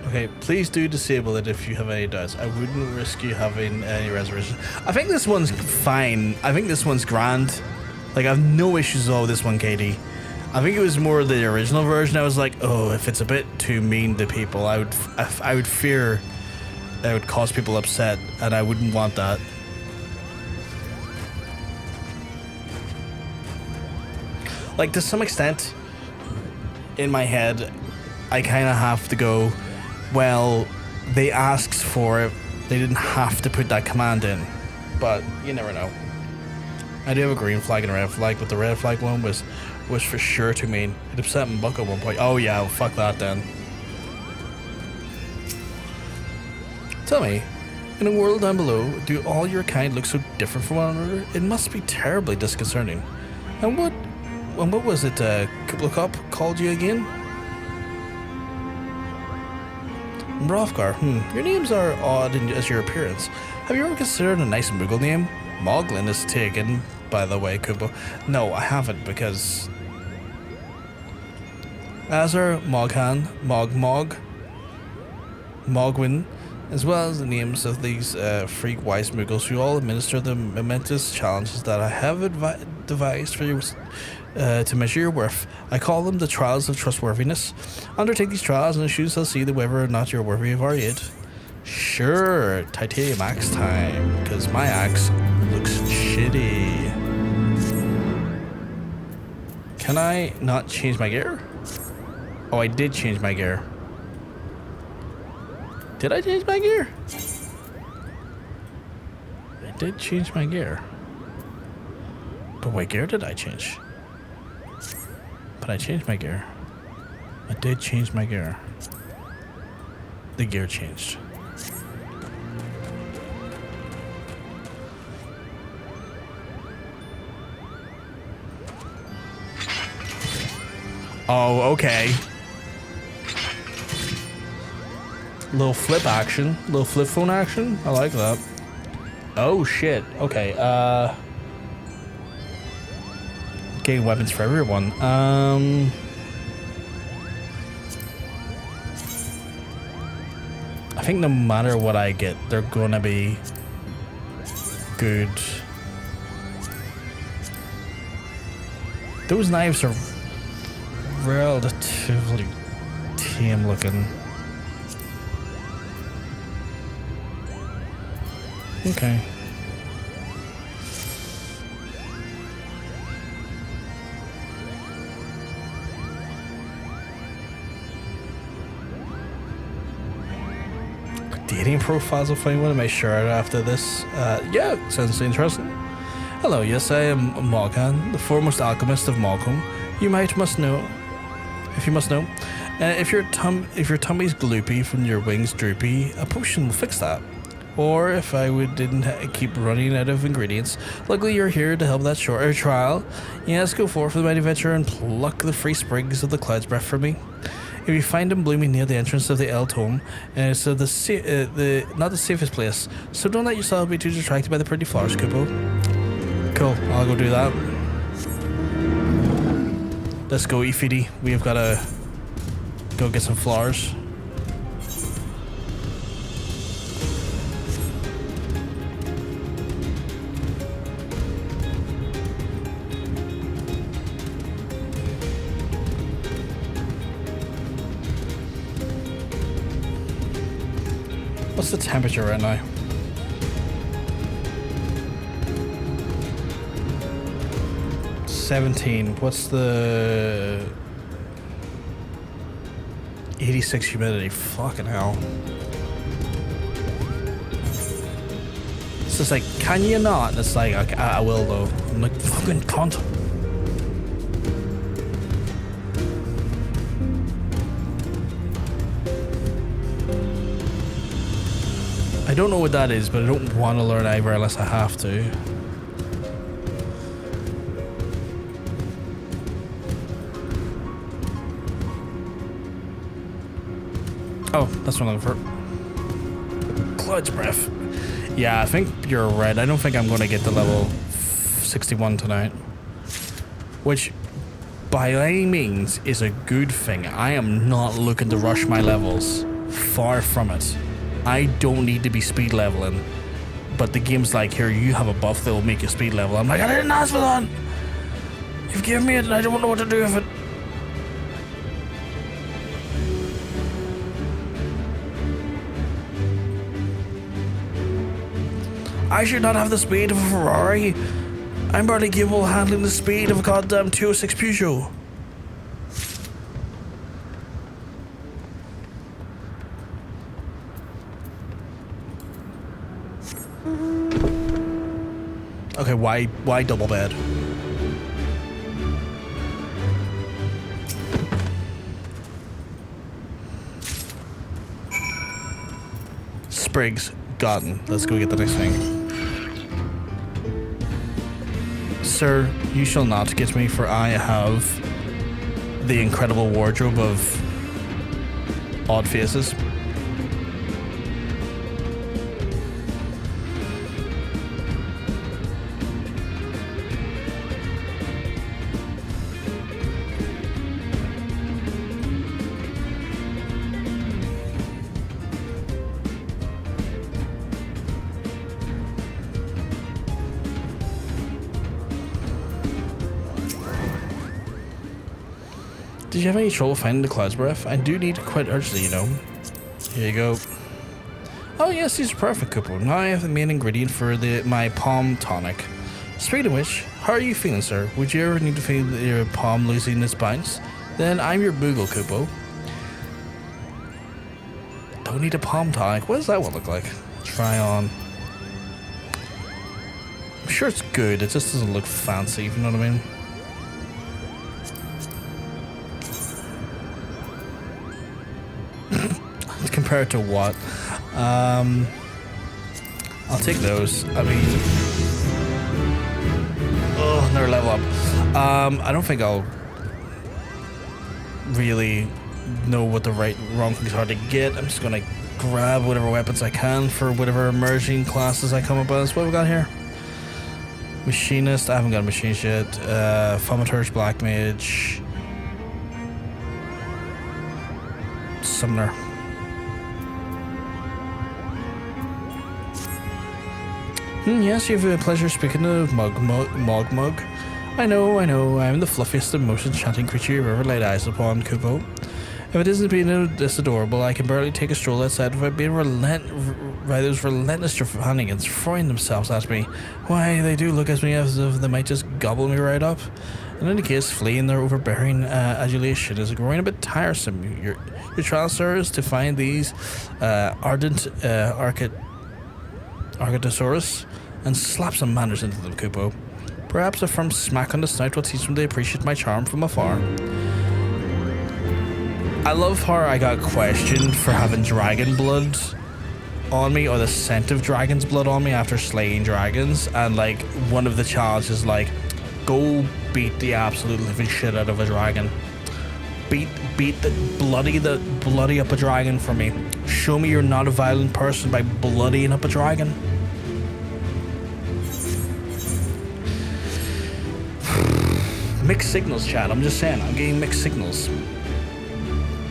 Okay, please do disable it if you have any doubts. I wouldn't risk you having any reservations. I think this one's fine. I think this one's grand. Like, I have no issues at all with this one, Katie. I think it was more the original version. I was like, oh, if it's a bit too mean to people, I would fear that it would cause people upset, and I wouldn't want that. Like, to some extent, in my head, I kind of have to go, well, they asked for it. They didn't have to put that command in. But you never know. I do have a green flag and a red flag, but the red flag one was for sure too mean. It upset Buck at one point. Oh yeah, well, fuck that then. Tell me, in a world down below, do all your kind look so different from one another? It must be terribly disconcerting. And what was it, Kublakop called you again? Mrovgar, your names are odd as your appearance. Have you ever considered a nice Moogle name? Moglin is taken, by the way, Kubo. No, I haven't, because Azar, Moghan, Mogwin, as well as the names of these freak-wise Moogles who all administer the momentous challenges that I have devised for you to measure your worth. I call them the trials of trustworthiness. Undertake these trials, and the shoes shall see whether or not you're worthy of our aid. Sure, titanium axe time, because my axe looks shitty. Can I not change my gear? Oh, I did change my gear. Did I change my gear? I did change my gear. But what gear did I change? But I changed my gear. I did change my gear. The gear changed. Oh, okay. Little flip action. Little flip phone action. I like that. Oh, shit. Okay, getting weapons for everyone. I think no matter what I get, they're gonna be good. Those knives are relatively tame looking. Okay. Dating profiles of anyone? Am I sure after this? Yeah, sounds interesting. Hello, yes, I am Moghan, the foremost alchemist of Mogholm. If you must know, If your tummy's gloopy from your wings droopy, a potion will fix that. Or if I didn't keep running out of ingredients, luckily you're here to help that shorter trial. Yes, go forth with my adventure and pluck the free sprigs of the cloud's breath from me. If you find them blooming near the entrance of the El Tome, it's not the safest place, so don't let yourself be too distracted by the pretty flowers, Kupo. Cool, I'll go do that. Let's go, Ifidi. We have got to go get some flowers. What's the temperature right now? $17. What's the 86 humidity? Fucking hell. It's just like, can you not? And it's like, I will though. I'm like, fucking cunt. I don't know what that is, but I don't want to learn either unless I have to. Oh, that's what I'm looking for. Cloud's breath. Yeah, I think you're right. I don't think I'm going to get to level 61 tonight. Which, by any means, is a good thing. I am not looking to rush my levels. Far from it. I don't need to be speed leveling, but the game's like, here, you have a buff that will make you speed level. I'm like, I didn't ask for that. You've given me it and I don't know what to do with it. I should not have the speed of a Ferrari. I'm barely capable of handling the speed of a goddamn 206 Peugeot. Okay, why double bed? Sprigs, gotten. Let's go get the next thing. Sir, you shall not get me, for I have the incredible wardrobe of odd faces. Did you have any trouble finding the cloud's breath? I do need it quite urgently, you know. Here you go. Oh yes, these are perfect, Kupo. Now I have the main ingredient for my palm tonic. Speaking of which, how are you feeling, sir? Would you ever need to feel your palm losing its bounce? Then I'm your Moogle, Kupo. Don't need a palm tonic. What does that one look like? Try on. I'm sure it's good. It just doesn't look fancy, if you know what I mean. Compared to what? I'll take those. I mean, oh, another level up. I don't think I'll really know what the right and wrong things are to get. I'm just gonna grab whatever weapons I can for whatever emerging classes I come up with. What have we got here? Machinist. I haven't got a machinist yet. Thaumaturge, Black Mage, Summoner. Yes, you have a pleasure speaking of Mug. I know, I'm the fluffiest and most enchanting creature you've ever laid eyes upon, Kupo. If it isn't being this adorable, I can barely take a stroll outside without being by those relentless Drafanians throwing themselves at me. Why, they do look at me as if they might just gobble me right up. In any case, fleeing their overbearing adulation is growing a bit tiresome. Your trial, sir, is to find these ardent Archaeosaurus and slap some manners into them, Kupo. Perhaps a firm smack on the snout will teach them to appreciate my charm from afar. I love how I got questioned for having dragon blood on me, or the scent of dragon's blood on me after slaying dragons, and like one of the challenges, like, go beat the absolute living shit out of a dragon. Beat the bloody up a dragon for me. Show me you're not a violent person by bloodying up a dragon. Mixed signals, chat. I'm just saying, I'm getting mixed signals.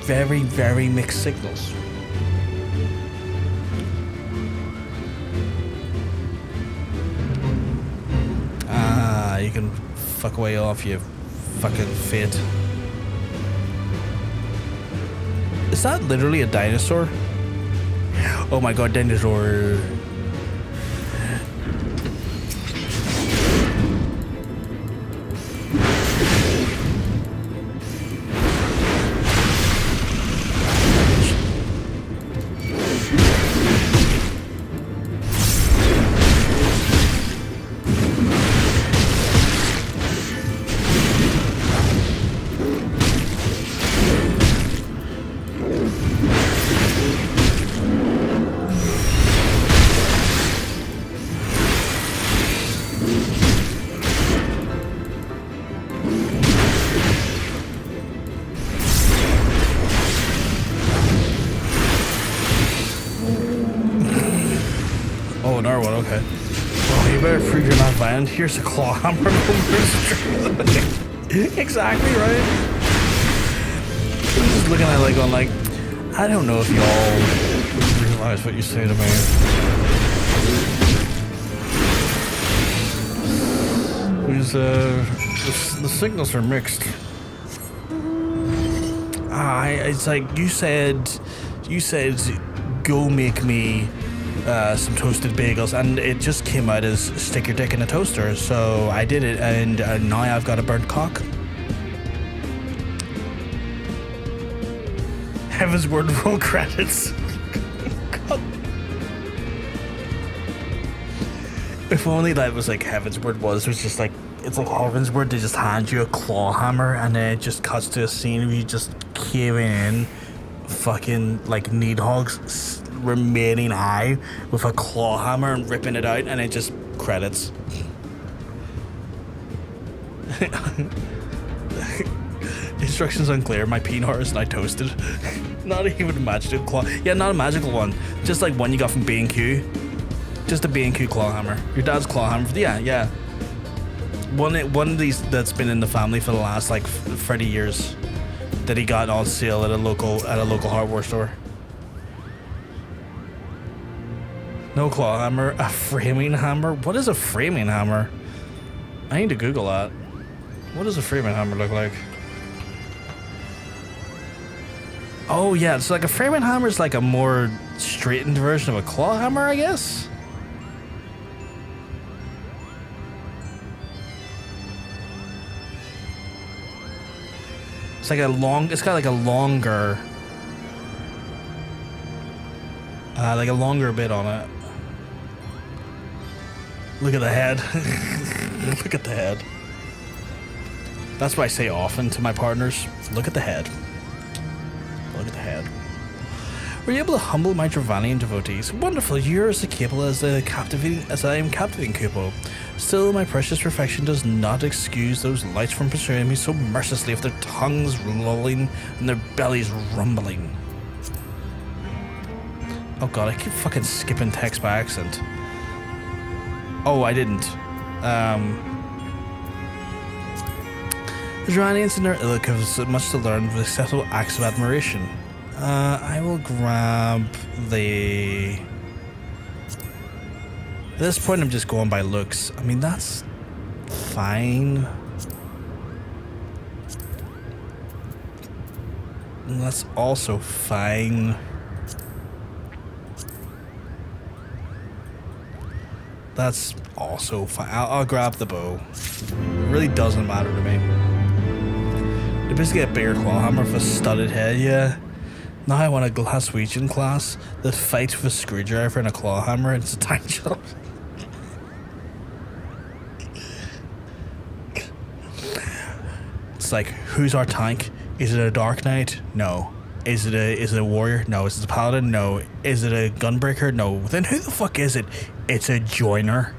Very, very mixed signals. Ah, you can fuck away off, you fucking fate. Is that literally a dinosaur? Oh my god, dinosaur. Here's a claw hammer. Exactly right. I'm just looking at it like going like, I don't know if y'all realize what you say to me. The signals are mixed. It's like you said, go make me some toasted bagels, and it just came out as stick your dick in a toaster, so I did it, and now I've got a burnt cock. Heaven's Word roll credits. If only that was like Heaven's Word was just like, it's like Heaven's Word, they just hand you a claw hammer and then it just cuts to a scene of you just caving in fucking like Needhog's remaining eye with a claw hammer and ripping it out, and it just credits. Instructions unclear. My peanut is now toasted. Not even a magical claw. Yeah, not a magical one. Just like one you got from B&Q. Just a B&Q claw hammer. Your dad's claw hammer. Yeah. One of these that's been in the family for the last like 30 years. That he got on sale at a local hardware store. No claw hammer, a framing hammer? What is a framing hammer? I need to Google that. What does a framing hammer look like? Oh yeah, it's like a framing hammer is like a more straightened version of a claw hammer, I guess? It's got like a longer bit on it. Look at the head. Look at the head. That's what I say often to my partners. Look at the head. Look at the head. Were you able to humble my Dravanian devotees? Wonderful, you're as capable as I am captivating, Kupo. Still, my precious perfection does not excuse those lights from pursuing me so mercilessly with their tongues lolling and their bellies rumbling. Oh god, I keep fucking skipping text by accident. Oh, I didn't. The Dranians and their ilk have so much to learn with acceptable acts of admiration. I will grab the... At this point, I'm just going by looks. I mean, that's fine. And that's also fine. That's also fine. I'll grab the bow. It really doesn't matter to me. They basically get a bigger claw hammer with a studded head, yeah. Now I want a Glaswegian class that fights with a screwdriver and a claw hammer, and it's a tank job. It's like, who's our tank? Is it a Dark Knight? No. Is it a warrior? No. Is it a paladin? No. Is it a gunbreaker? No. Then who the fuck is it? It's a joiner.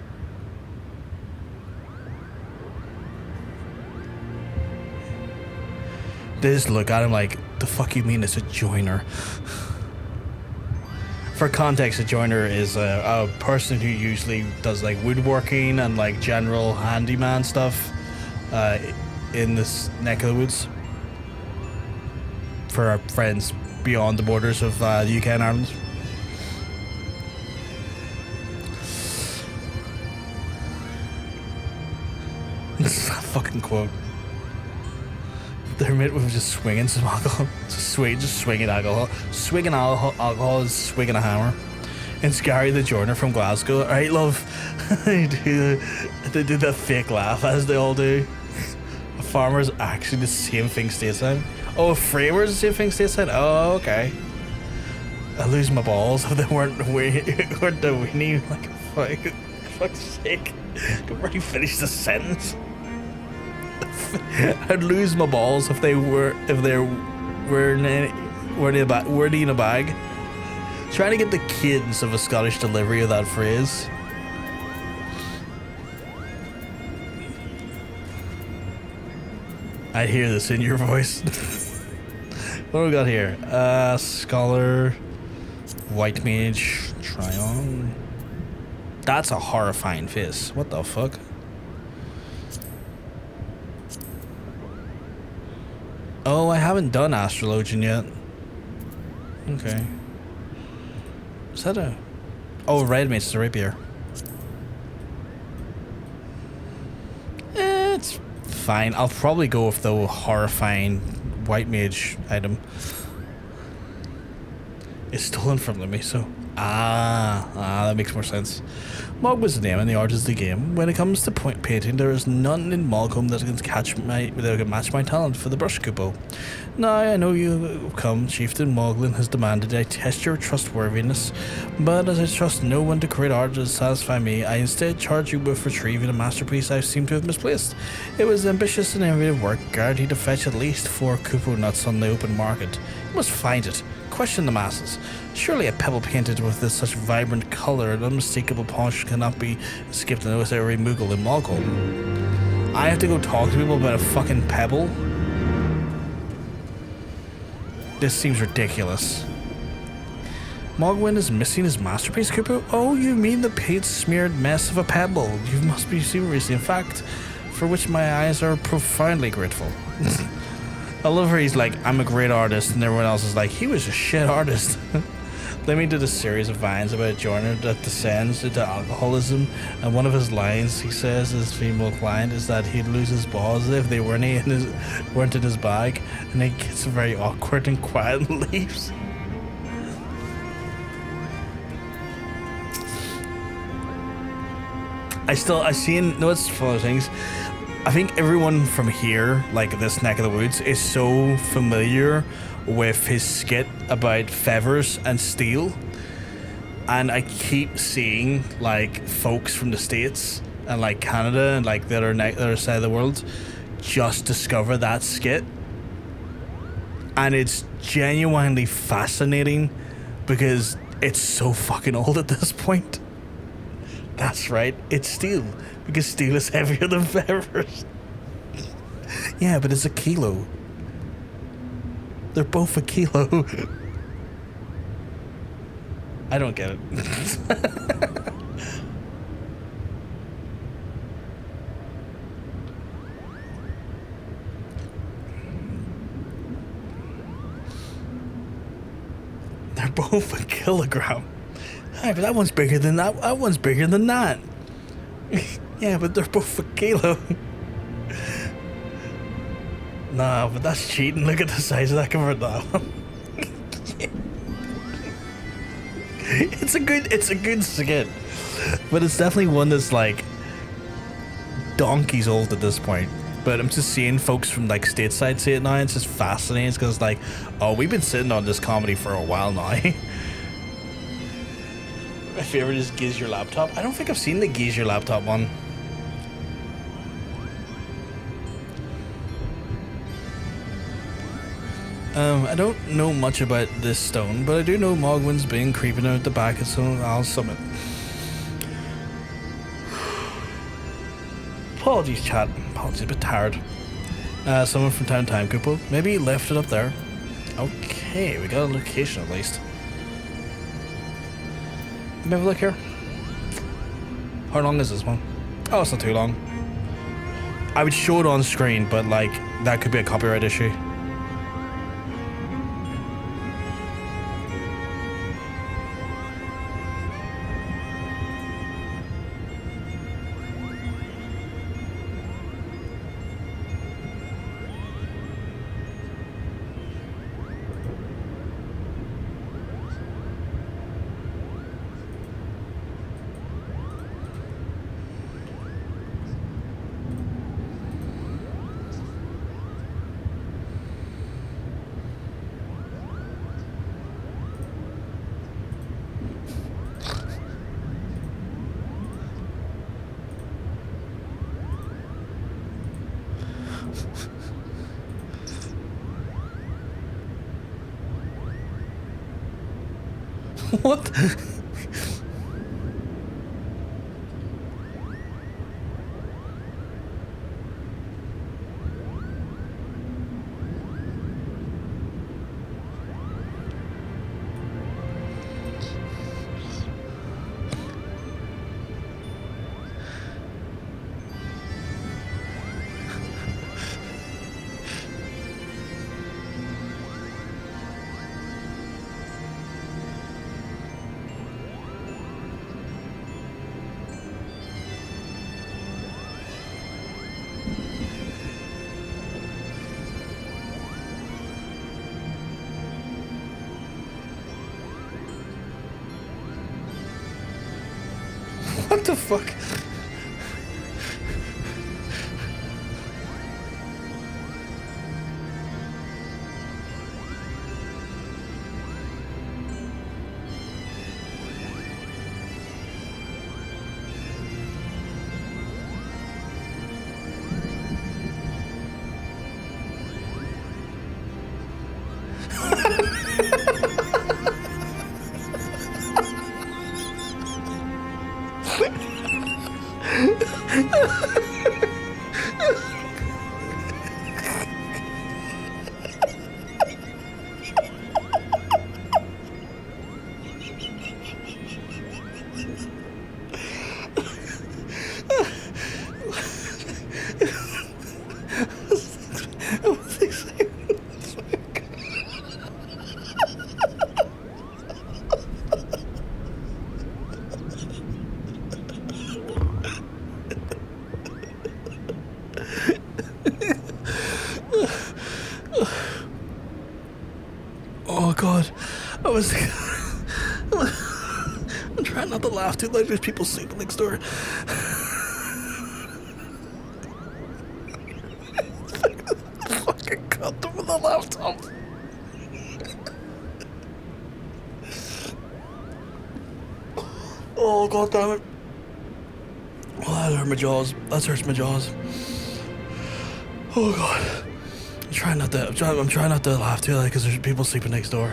They just look at him like, the fuck you mean it's a joiner? For context, a joiner is a person who usually does like woodworking and like general handyman stuff in this neck of the woods. For our friends beyond the borders of the UK and Ireland. This is a fucking quote. Dermot was just swinging some alcohol. Just swinging alcohol. Swigging alcohol is swinging a hammer. And Scary the joiner from Glasgow. Alright, love. They do that fake laugh as they all do. A farmer's actually the same thing stateside. Oh, a framer's the same thing stateside? Oh, okay. I lose my balls if they weren't the weenie. Like, fuck's sake. I can already finish the sentence. I'd lose my balls if they were in a bag. Trying to get the cadence of a Scottish delivery of that phrase. I hear this in your voice. What do we got here? Scholar, White Mage, Tryon. That's a horrifying face. What the fuck? Oh, I haven't done Astrologian yet. Okay. Is that a... Oh, Red Mage is a rapier. It's fine. I'll probably go with the horrifying White Mage item. It's stolen from me, so... that makes more sense. Mog was the name and the art is the game. When it comes to point painting, there is none in Malcolm that can match my talent for the brush kupo. Now, I know you come, Chieftain Moglin has demanded I test your trustworthiness, but as I trust no one to create art to satisfy me, I instead charge you with retrieving a masterpiece I seem to have misplaced. It was ambitious and innovative work, guaranteed to fetch at least 4 kupo nuts on the open market. You must find it. Question the masses. Surely a pebble painted with this such vibrant colour and unmistakable polish cannot be skipped and noticed every Moogle in Malcolm. I have to go talk to people about a fucking pebble? This seems ridiculous. Mogwin is missing his masterpiece, Kupo? Oh, you mean the paint-smeared mess of a pebble. You must be serious, in fact, for which my eyes are profoundly grateful. I love how he's like, I'm a great artist, and everyone else is like, he was a shit artist. Lemmy did a series of vines about a joiner that descends into alcoholism, and one of his lines he says to his female client is that he'd lose his balls if they weren't in his bag, and he gets very awkward and quiet and leaves. I seen, no, it's one of the things. I think everyone from here, like this neck of the woods, is so familiar with his skit about feathers and steel, and I keep seeing like folks from the States and like Canada and like the other side of the world just discover that skit, and it's genuinely fascinating because it's so fucking old at this point. That's right, it's steel, because steel is heavier than feathers. Yeah, but it's a kilo. They're both a kilo. I don't get it. They're both a kilogram. Hey, but that one's bigger than that. That one's bigger than that. Yeah, but they're both a kilo. Nah, but that's cheating. Look at the size of that compared to that one. It's a good skit, but it's definitely one that's like donkeys old at this point. But I'm just seeing folks from like stateside say it now, and it's just fascinating because it's like, oh, we've been sitting on this comedy for a while now. My favorite is Giz Your Laptop. I don't think I've seen the Giz Your Laptop one. I don't know much about this stone, but I do know Mogwin's been creeping out the back of I'll summit. Apologies, chat. Apologies, a bit tired. Someone from Town Time Kupo. Maybe he left it up there. Okay, we got a location at least. Let me have a look here. How long is this one? Oh, it's not too long. I would show it on screen, but like, that could be a copyright issue. What? What the fuck? Oh god, I was I'm trying not to laugh too loud. There's people sleeping next door. Fucking cut them with the laptop. Oh god damn it. Oh, that hurt my jaws. That hurts my jaws. Oh god. I'm trying not to laugh too loud because there's people sleeping next door.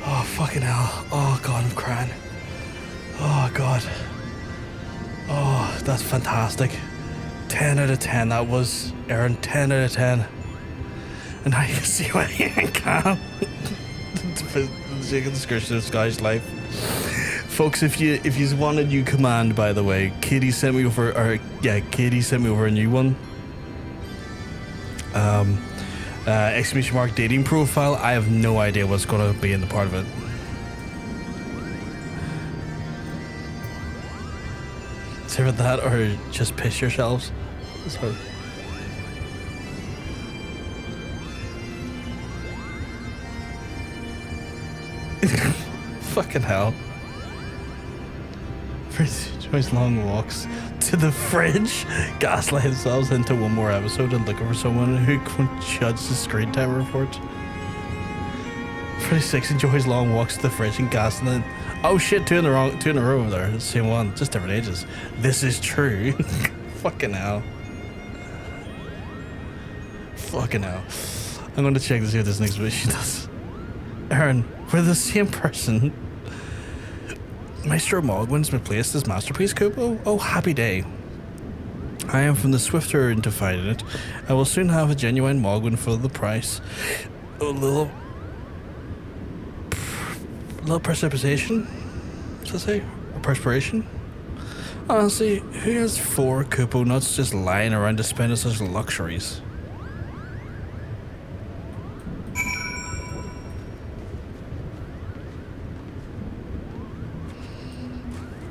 Oh fucking hell. Oh god, I'm crying. Oh god. Oh, that's fantastic. 10 out of 10 that was, Aaron. 10 out of 10. And now you can see why I can. The description of Sky's life. Folks, if you want a new command, by the way, Katie sent me over a new one. Exclamation mark dating profile. I have no idea what's going to be in the part of it. It's either that or just piss yourselves. Sorry. Fucking hell. Joy's long walks to the fridge, gaslight themselves into one more episode and looking for someone who can judge the screen time report. 36 enjoys long walks to the fridge and gaslight. Oh shit, two in a row over there. It's the same one, just different ages. This is true. Fucking hell. Fucking hell. I'm going to check to see what this next wish she does. Aaron, we're the same person. Maestro Mogwin's replaced his masterpiece, Kupo? Oh, happy day. I am from the swifter into fighting it. I will soon have a genuine Mogwin for the price. A little precipitation? Does that say? Or perspiration? Honestly, who has 4 Kupo nuts just lying around to spend on such luxuries?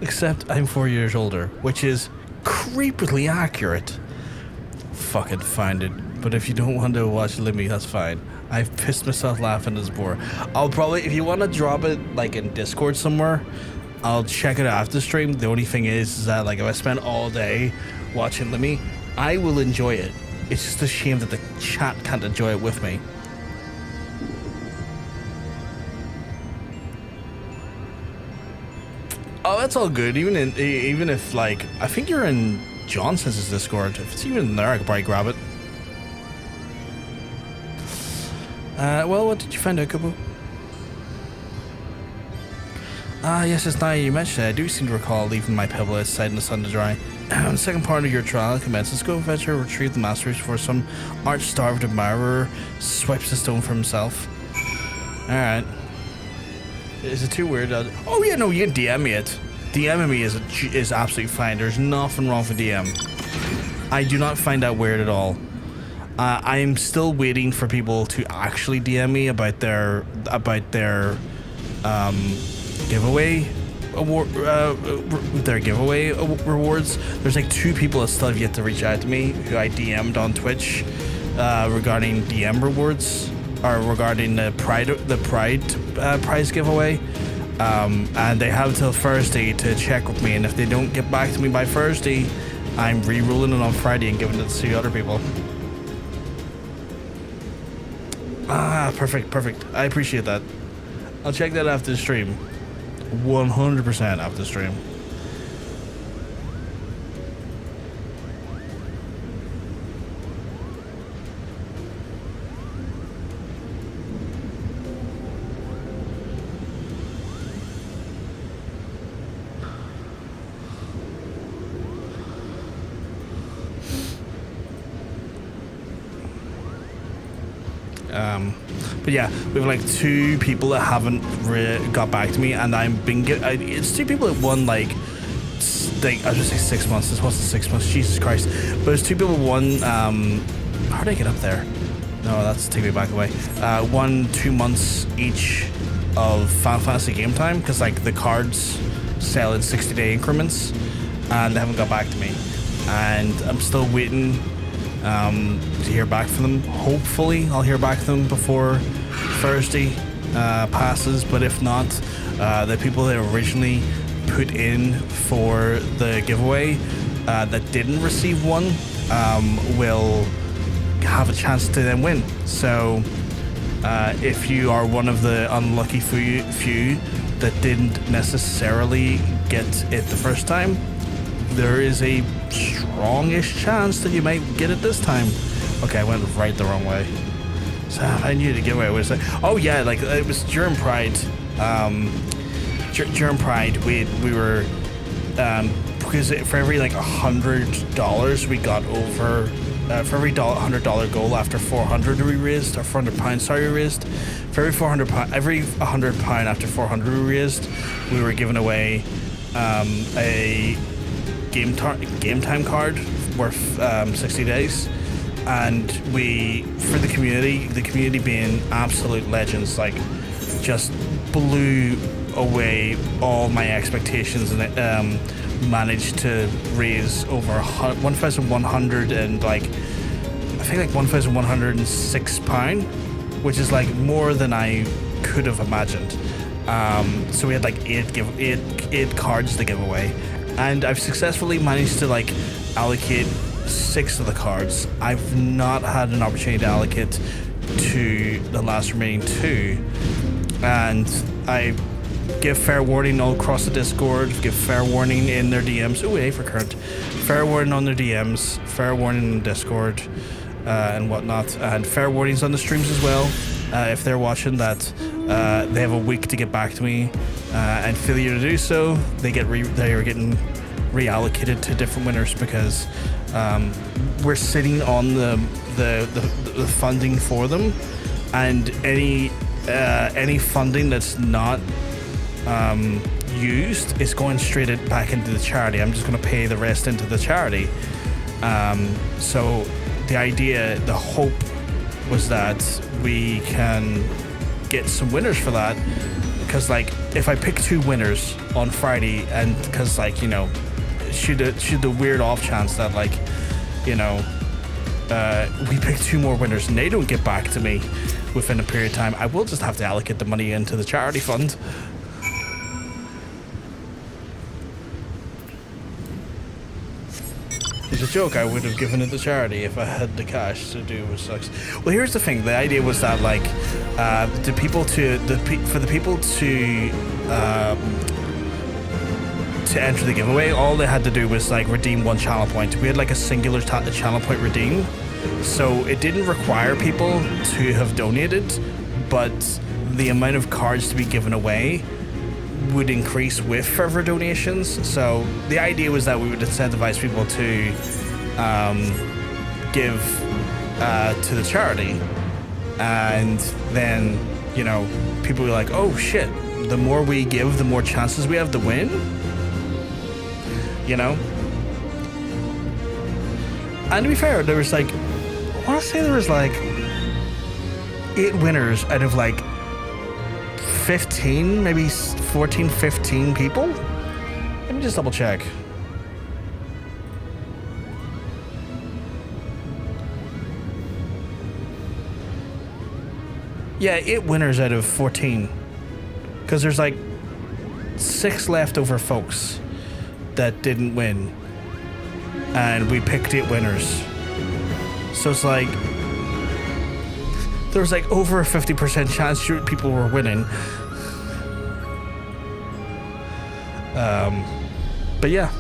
Except I'm 4 years older, which is creepily accurate. Fucking find it. But if you don't want to watch Limmy, that's fine. I've pissed myself laughing as before. I'll probably, if you want to drop it like in Discord somewhere, I'll check it after the stream. The only thing is that like if I spend all day watching Limmy, I will enjoy it. It's just a shame that the chat can't enjoy it with me. Oh, that's all good. Even if like I think you're in Johnson's Discord. If it's even in there, I could probably grab it. Well, what did you find out, Kupo? Yes, it's now you mentioned it. I do seem to recall leaving my pebble outside in the sun to dry. The second part of your trial commences. Go venture, retrieve the masteries before some arch-starved admirer swipes the stone for himself. Alright. Is it too weird? Oh yeah, no, you can DM me it. DMing me is absolutely fine. There's nothing wrong with DM. I do not find that weird at all. I am still waiting for people to actually DM me about their giveaway award, their giveaway rewards. There's like 2 people that still have yet to reach out to me who I DM'd on Twitch regarding DM rewards or regarding the Pride prize giveaway. And they have till Thursday to check with me, and if they don't get back to me by Thursday, I'm re-rolling it on Friday and giving it to other people. Perfect. I appreciate that. I'll check that after the stream. 100% after the stream. But yeah, we have like 2 people that haven't got back to me, and it's 2 people that won like I was gonna say 6 months. This wasn't 6 months. Jesus Christ! But there's 2 people won. How did I get up there? No, that's take me back away. 2 months each of Final Fantasy game time, because like the cards sell in 60-day increments, and they haven't got back to me, and I'm still waiting to hear back from them. Hopefully I'll hear back from them before Thursday passes, but if not, the people that originally put in for the giveaway that didn't receive one will have a chance to then win. So if you are one of the unlucky few that didn't necessarily get it the first time, there is a strongish chance that you might get it this time. Okay, I went right the wrong way. So I knew the giveaway was like, oh yeah, like it was during Pride. During Pride, we were because for every like $100 we got over. For every $100 goal after 400 we raised, or £400, sorry, we raised. For every £100 after 400 we raised, we were giving away a game time card worth 60 days. And for the community being absolute legends, like just blew away all my expectations, and it managed to raise over 1,100 and like I think like £1,106, which is like more than I could have imagined. So we had like eight cards to give away, and I've successfully managed to like allocate 6 of the cards. I've not had an opportunity to allocate to the last remaining 2, and I give fair warning all across the Discord, give fair warning in their DMs. Oh, hey, for current. Fair warning on their DMs, fair warning in Discord. and whatnot. And fair warnings on the streams as well. If they're watching that, they have a week to get back to me, and failure to do so, they are getting reallocated to different winners because we're sitting on the funding for them, and any funding that's not used is going straight back into the charity. I'm just going to pay the rest into the charity. So the hope was that we can get some winners for that, because like if I pick 2 winners on Friday, and because like, you know, should the weird off chance that like, you know, we pick 2 more winners and they don't get back to me within a period of time, I will just have to allocate the money into the charity fund. It's a joke. I would have given it to charity if I had the cash to do with sucks. Well, here's the thing. The idea was that like for the people to enter the giveaway, all they had to do was like redeem 1 channel point. We had like a singular channel point redeem, so it didn't require people to have donated, but the amount of cards to be given away would increase with further donations. So the idea was that we would incentivize people to give to the charity, and then, you know, people were like, oh shit, the more we give, the more chances we have to win, you know. And to be fair, there was like, I want to say there was like 8 winners out of like 15, maybe 14, 15 people. Let me just double check. Yeah, 8 winners out of 14. Because there's like 6 leftover folks that didn't win. And we picked 8 winners. So it's like, there was like over a 50% chance people were winning. But yeah,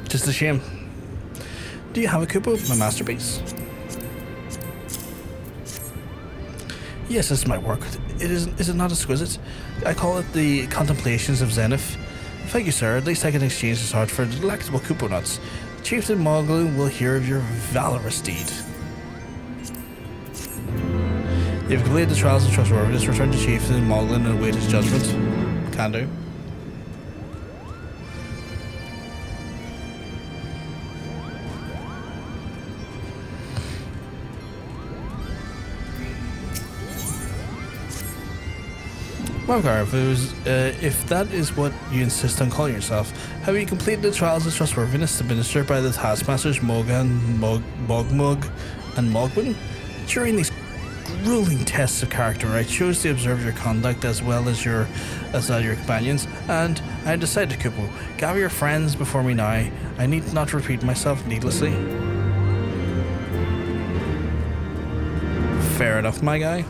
just a shame. Do you have a Kupo? My masterpiece. Yes, this is my work. Is it not exquisite? I call it the Contemplations of Zenith. Thank you, sir. At least I can exchange this art for delectable Kupo nuts. Chieftain Moogle will hear of your valorous deed. You've completed the trials of Trustworthiness. Return to Chieftain Moogle and await his judgment. Can do. Margar, if that is what you insist on calling yourself, have you completed the trials of Trustworthiness administered by the Taskmasters Mogan, Mogmug, and Mogwin? During these grueling tests of character, I chose to observe your conduct as well as your companions, and I decided to Kupo. Gather your friends before me now. I need not repeat myself needlessly. Fair enough, my guy.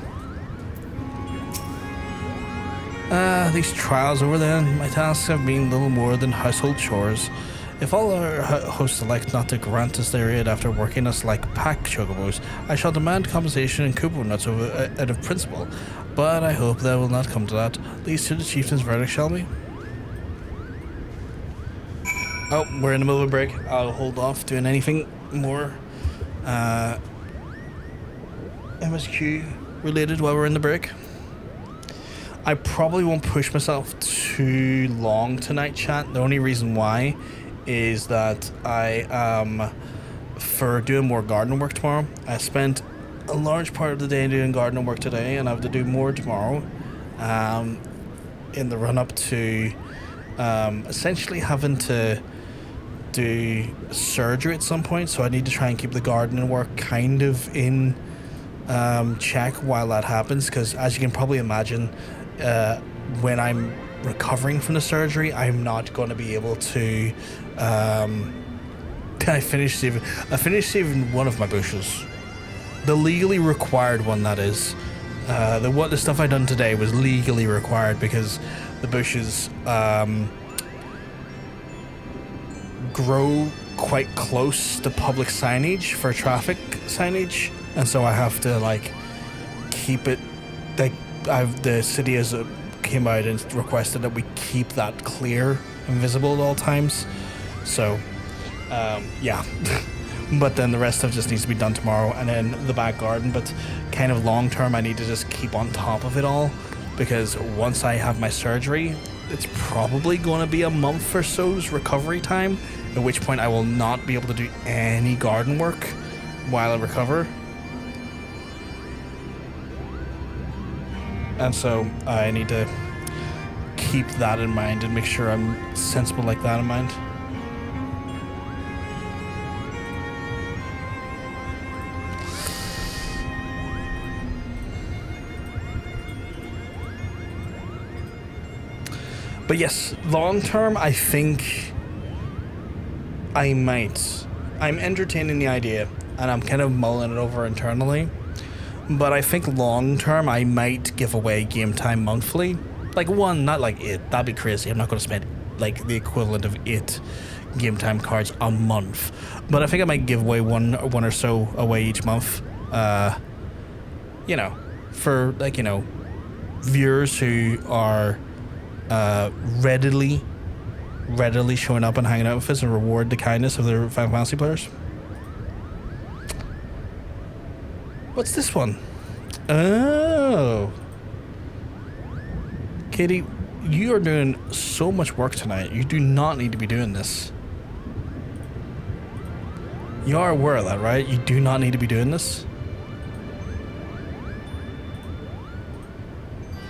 These trials over then, my tasks have been little more than household chores. If all our hosts elect not to grant us their aid after working us like pack chocobos, I shall demand compensation and Kupo nuts out of principle. But I hope that will not come to that. Leads to the chieftain's verdict, shall we? Oh, we're in the middle of a break. I'll hold off doing anything more MSQ related while we're in the break. I probably won't push myself too long tonight, chat. The only reason why is that I for doing more gardening work tomorrow. I spent a large part of the day doing gardening work today, and I have to do more tomorrow in the run-up to essentially having to do surgery at some point, so I need to try and keep the gardening work kind of in check while that happens, because as you can probably imagine, when I'm recovering from the surgery, I'm not going to be able to I finished saving one of my bushes, the legally required one, that is. The stuff I done today was legally required because the bushes grow quite close to public signage for traffic signage, and so I have to like keep it like the city has came out and requested that we keep that clear and visible at all times. So yeah. But then the rest of it just needs to be done tomorrow, and then the back garden. But kind of long term, I need to just keep on top of it all, because once I have my surgery, it's probably going to be a month or so's recovery time, at which point I will not be able to do any garden work while I recover. And so I need to keep that in mind and make sure I'm sensible like that in mind. But yes, long term, I think I might. I'm entertaining the idea, and I'm kind of mulling it over internally. But I think long term, I might give away game time monthly. Like one, not like 8. That'd be crazy. I'm not going to spend like the equivalent of 8 game time cards a month. But I think I might give away one or so away each month. You know, for like, you know, viewers who are readily showing up and hanging out with us and reward the kindness of their Final Fantasy players. What's this one? Oh. Katie, you are doing so much work tonight. You do not need to be doing this. You are aware of that, right? You do not need to be doing this.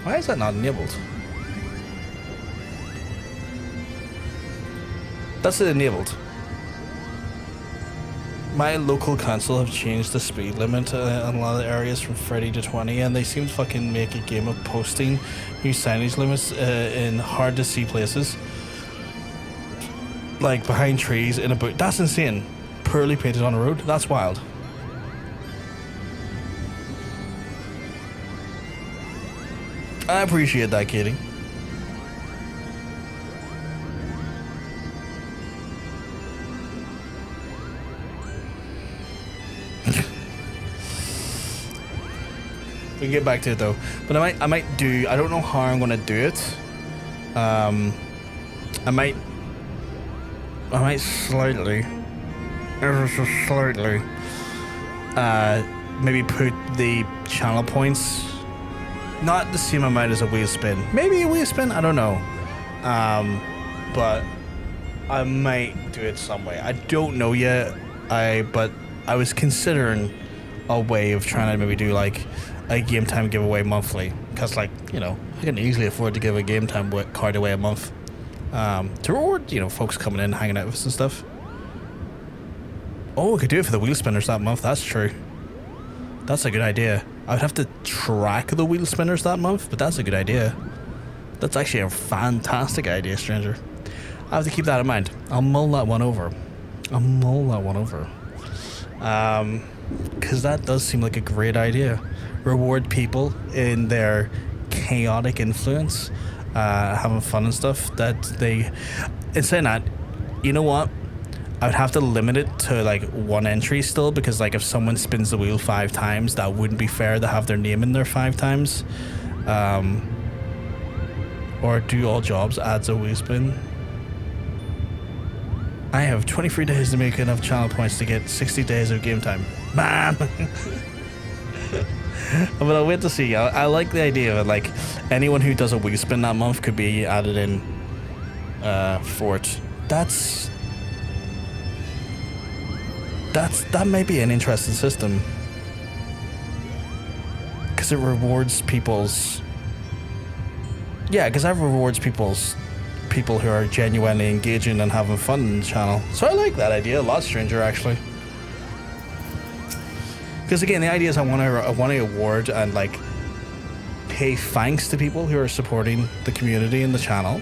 Why is that not enabled? That's it enabled. My local council have changed the speed limit in a lot of areas from 30 to 20, and they seem to fucking make a game of posting new signage limits in hard to see places. Like behind trees in a boot. That's insane. Poorly painted on a road. That's wild. I appreciate that, Katie. We can get back to it though, but I might do. I don't know how I'm gonna do it. I might slightly, ever so slightly, maybe put the channel points not the same amount as a wheel spin. Maybe a wheel spin. I don't know. But I might do it some way. I don't know yet. But I was considering a way of trying to maybe do like a game time giveaway monthly, because like, you know, I can easily afford to give a game time card away a month to reward, you know, folks coming in, hanging out with us and stuff. Oh, we could do it for the wheel spinners that month. That's true. That's a good idea. I would have to track the wheel spinners that month, but that's a good idea. That's actually a fantastic idea, stranger. I have to keep that in mind. I'll mull that one over. Because that does seem like a great idea. Reward people in their chaotic influence, having fun and stuff. That they, in saying that, you know what? I would have to limit it to like 1 entry still, because like if someone spins the wheel 5 times, that wouldn't be fair to have their name in there 5 times. Or do all jobs adds a wheel spin. I have 23 days to make enough channel points to get 60 days of game time. Man! But I'll wait to see. I like the idea of it. Like, anyone who does a wheel spin that month could be added in for it. That may be an interesting system. Because it rewards people's... Yeah, because that rewards people who are genuinely engaging and having fun in the channel. So I like that idea a lot, stranger, actually. Because again, the idea is I want to award and like pay thanks to people who are supporting the community and the channel,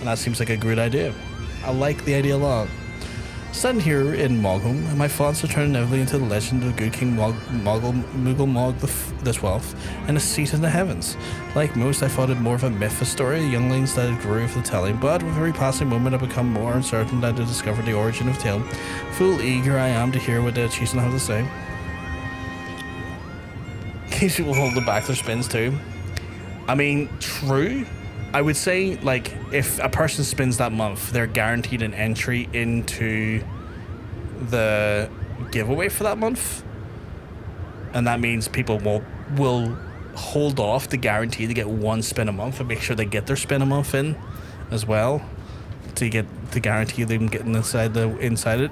and that seems like a great idea. I like the idea a lot. Standing here in Mogholm, my thoughts are turned inevitably into the legend of the good King Moogle Mog the 12th and a seat in the heavens. Like most, I thought it more of a myth, a story of younglings that it grew with the telling, but with every passing moment I become more uncertain that to discover the origin of tale. Full eager I am to hear what the chieftain have to say. These people hold the back their spins too. I mean, true. I would say, like, if a person spins that month, they're guaranteed an entry into the giveaway for that month. And that means people will hold off to guarantee to get one spin a month and make sure they get their spin a month in as well to guarantee them getting inside it.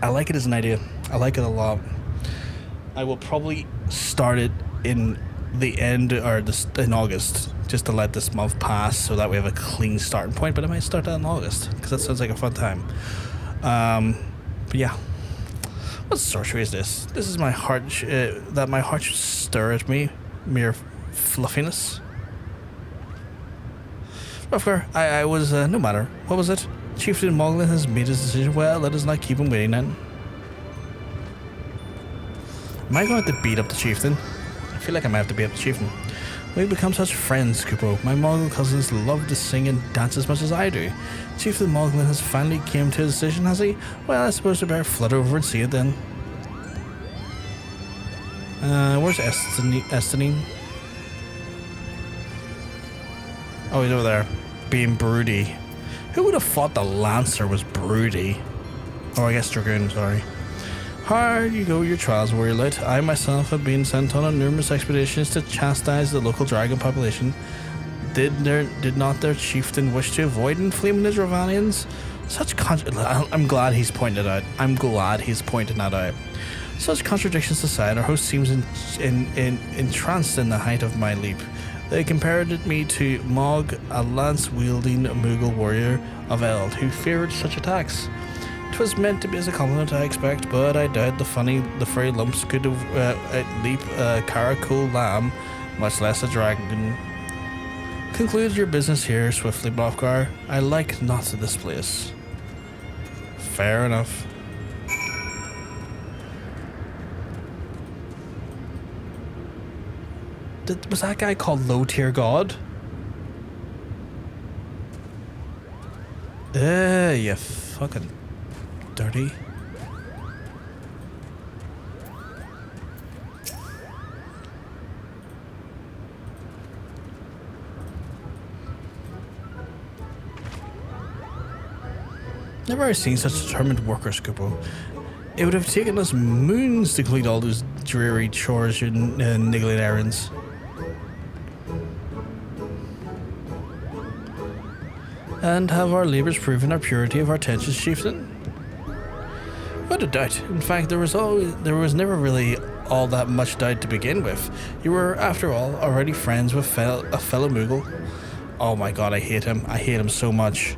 I like it as an idea. I like it a lot. I will probably start it in the end or in August, just to let this month pass so that we have a clean starting point. But I might start that in August because that sounds like a fun time. But yeah, what sorcery is this? This is my heart that my heart should stir at me, mere fluffiness. Of course, I was no matter. What was it? Chieftain Moogle has made his decision. Well, let us not keep him waiting then. Am I going to have to beat up the chieftain? I feel like I might have to beat up the chieftain. We've become such friends, Kupo. My Moogle cousins love to sing and dance as much as I do. Chieftain Moogle has finally came to a decision, has he? Well, I suppose I better flutter over and see it then. Where's Estinine? Oh, he's over there, being broody. Who would have thought the Lancer was broody? Oh, I guess Dragoon, sorry. Hard you go your trials, warrior light. I myself have been sent on numerous expeditions to chastise the local dragon population. Did not their chieftain wish to avoid inflaming the Dravanians? I'm glad he's pointed out. I'm glad he's pointed that out. Such contradictions aside, our host seems entranced in the height of my leap. They compared me to Mog, a lance-wielding Moogle warrior of Eld, who feared such attacks. 'Twas meant to be as a compliment, I expect, but I doubt the furry lumps could leap a caracal lamb, much less a dragon. Conclude your business here swiftly, Bothgar. I like not this place. Fair enough. Was that guy called Low Tier God? You fucking dirty. Never seen such determined workers, Kupo. It would have taken us moons to complete all those dreary chores and niggling errands. And have our labours proven our purity of our intentions, chieftain? Without a doubt. In fact, there was never really all that much doubt to begin with. You were, after all, already friends with a fellow Moogle. Oh my god, I hate him. I hate him so much.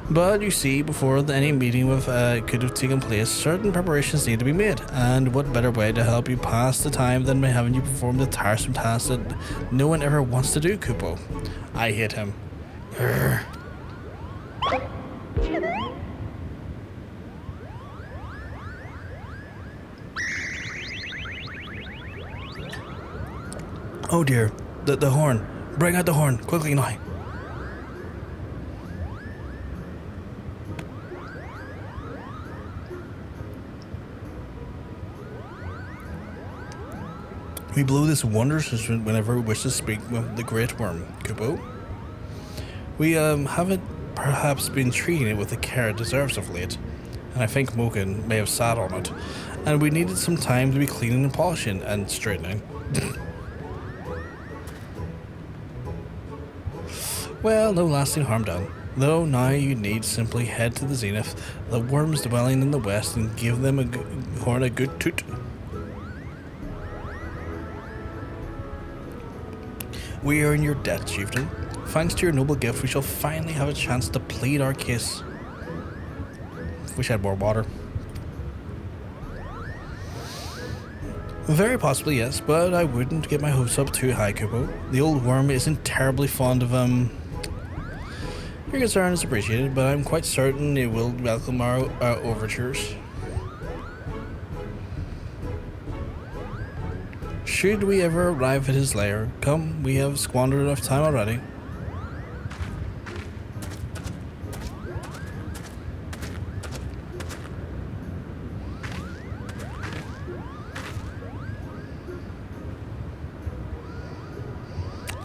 But you see, before any meeting could have taken place, certain preparations need to be made. And what better way to help you pass the time than by having you perform the tiresome tasks that no one ever wants to do, Kupo? I hate him. Urgh. Oh dear, the horn. Bring out the horn, quickly now. We blow this wondrous instrument whenever we wish to speak with the Great Worm, Kupo. We haven't perhaps been treating it with the care it deserves of late, and I think Mogan may have sat on it, and we needed some time to be cleaning and polishing and straightening. Well, no lasting harm done. Though now you need simply head to the Zenith, the worms dwelling in the west, and give them a horn a good toot. We are in your debt, chieftain. Thanks to your noble gift, we shall finally have a chance to plead our case. Wish I had more water. Very possibly, yes, but I wouldn't get my hopes up too high, Kupo. The old worm isn't terribly fond of, Your concern is appreciated, but I'm quite certain it will welcome our overtures. Should we ever arrive at his lair, come, we have squandered enough time already.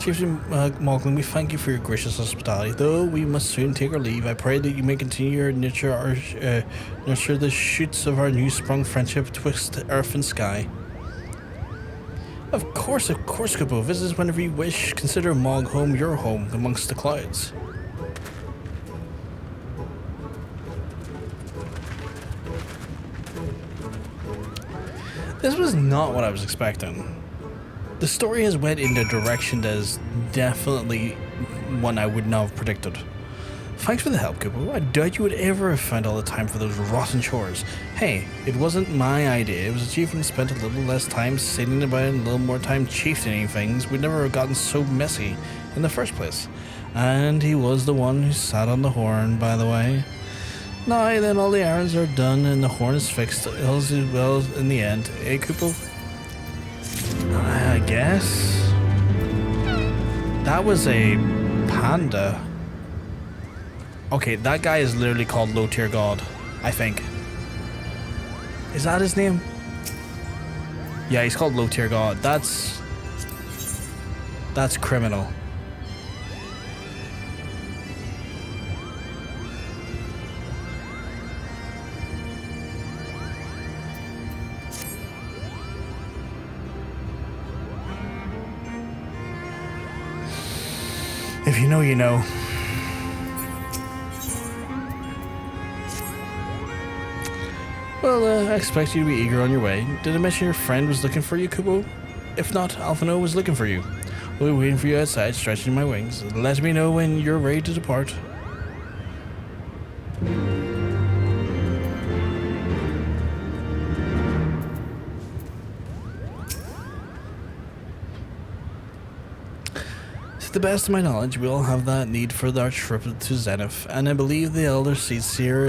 Chieftain Moogle, we thank you for your gracious hospitality. Though we must soon take our leave, I pray that you may continue to nurture the shoots of our new-sprung friendship twixt earth and sky. Of course, Kupo. Visit whenever you wish. Consider Mog home your home amongst the clouds. This was not what I was expecting. The story has went in a direction that is definitely one I would not have predicted. Thanks for the help, Kupo. I doubt you would ever have found all the time for those rotten chores. Hey, it wasn't my idea. It was a chieftain who spent a little less time sitting about and a little more time chieftaining things. We'd never have gotten so messy in the first place. And he was the one who sat on the horn, by the way. Now then, all the errands are done and the horn is fixed. All's well in the end. Eh, Kupo? I guess. That was a panda. Okay, that guy is literally called Low Tier God, I think. Is that his name? Yeah, he's called Low Tier God. That's criminal. If you know, you know. Well, I expect you to be eager on your way. Did I mention your friend was looking for you, Kupo? If not, Alphino was looking for you. We'll be waiting for you outside, stretching my wings. Let me know when you're ready to depart. To the best of my knowledge, we all have that need for our trip to Zenith, and I believe the elder Seedseer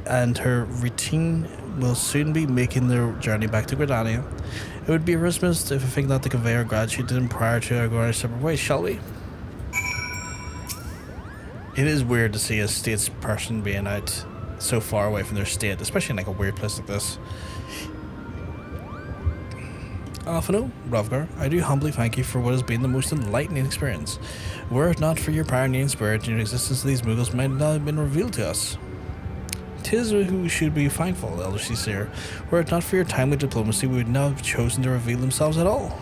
and her routine will soon be making their journey back to Gridania. It would be remiss if I think not to convey our gratitude to them prior to our going our separate ways, shall we? It is weird to see a statesperson being out so far away from their state, especially in like a weird place like this. Alphino, Rovgar, I do humbly thank you for what has been the most enlightening experience. Were it not for your pioneering spirit, your existence of these Moogles might not have been revealed to us. 'Tis who should be thankful, Elder Seedseer. Were it not for your timely diplomacy, we would not have chosen to reveal themselves at all.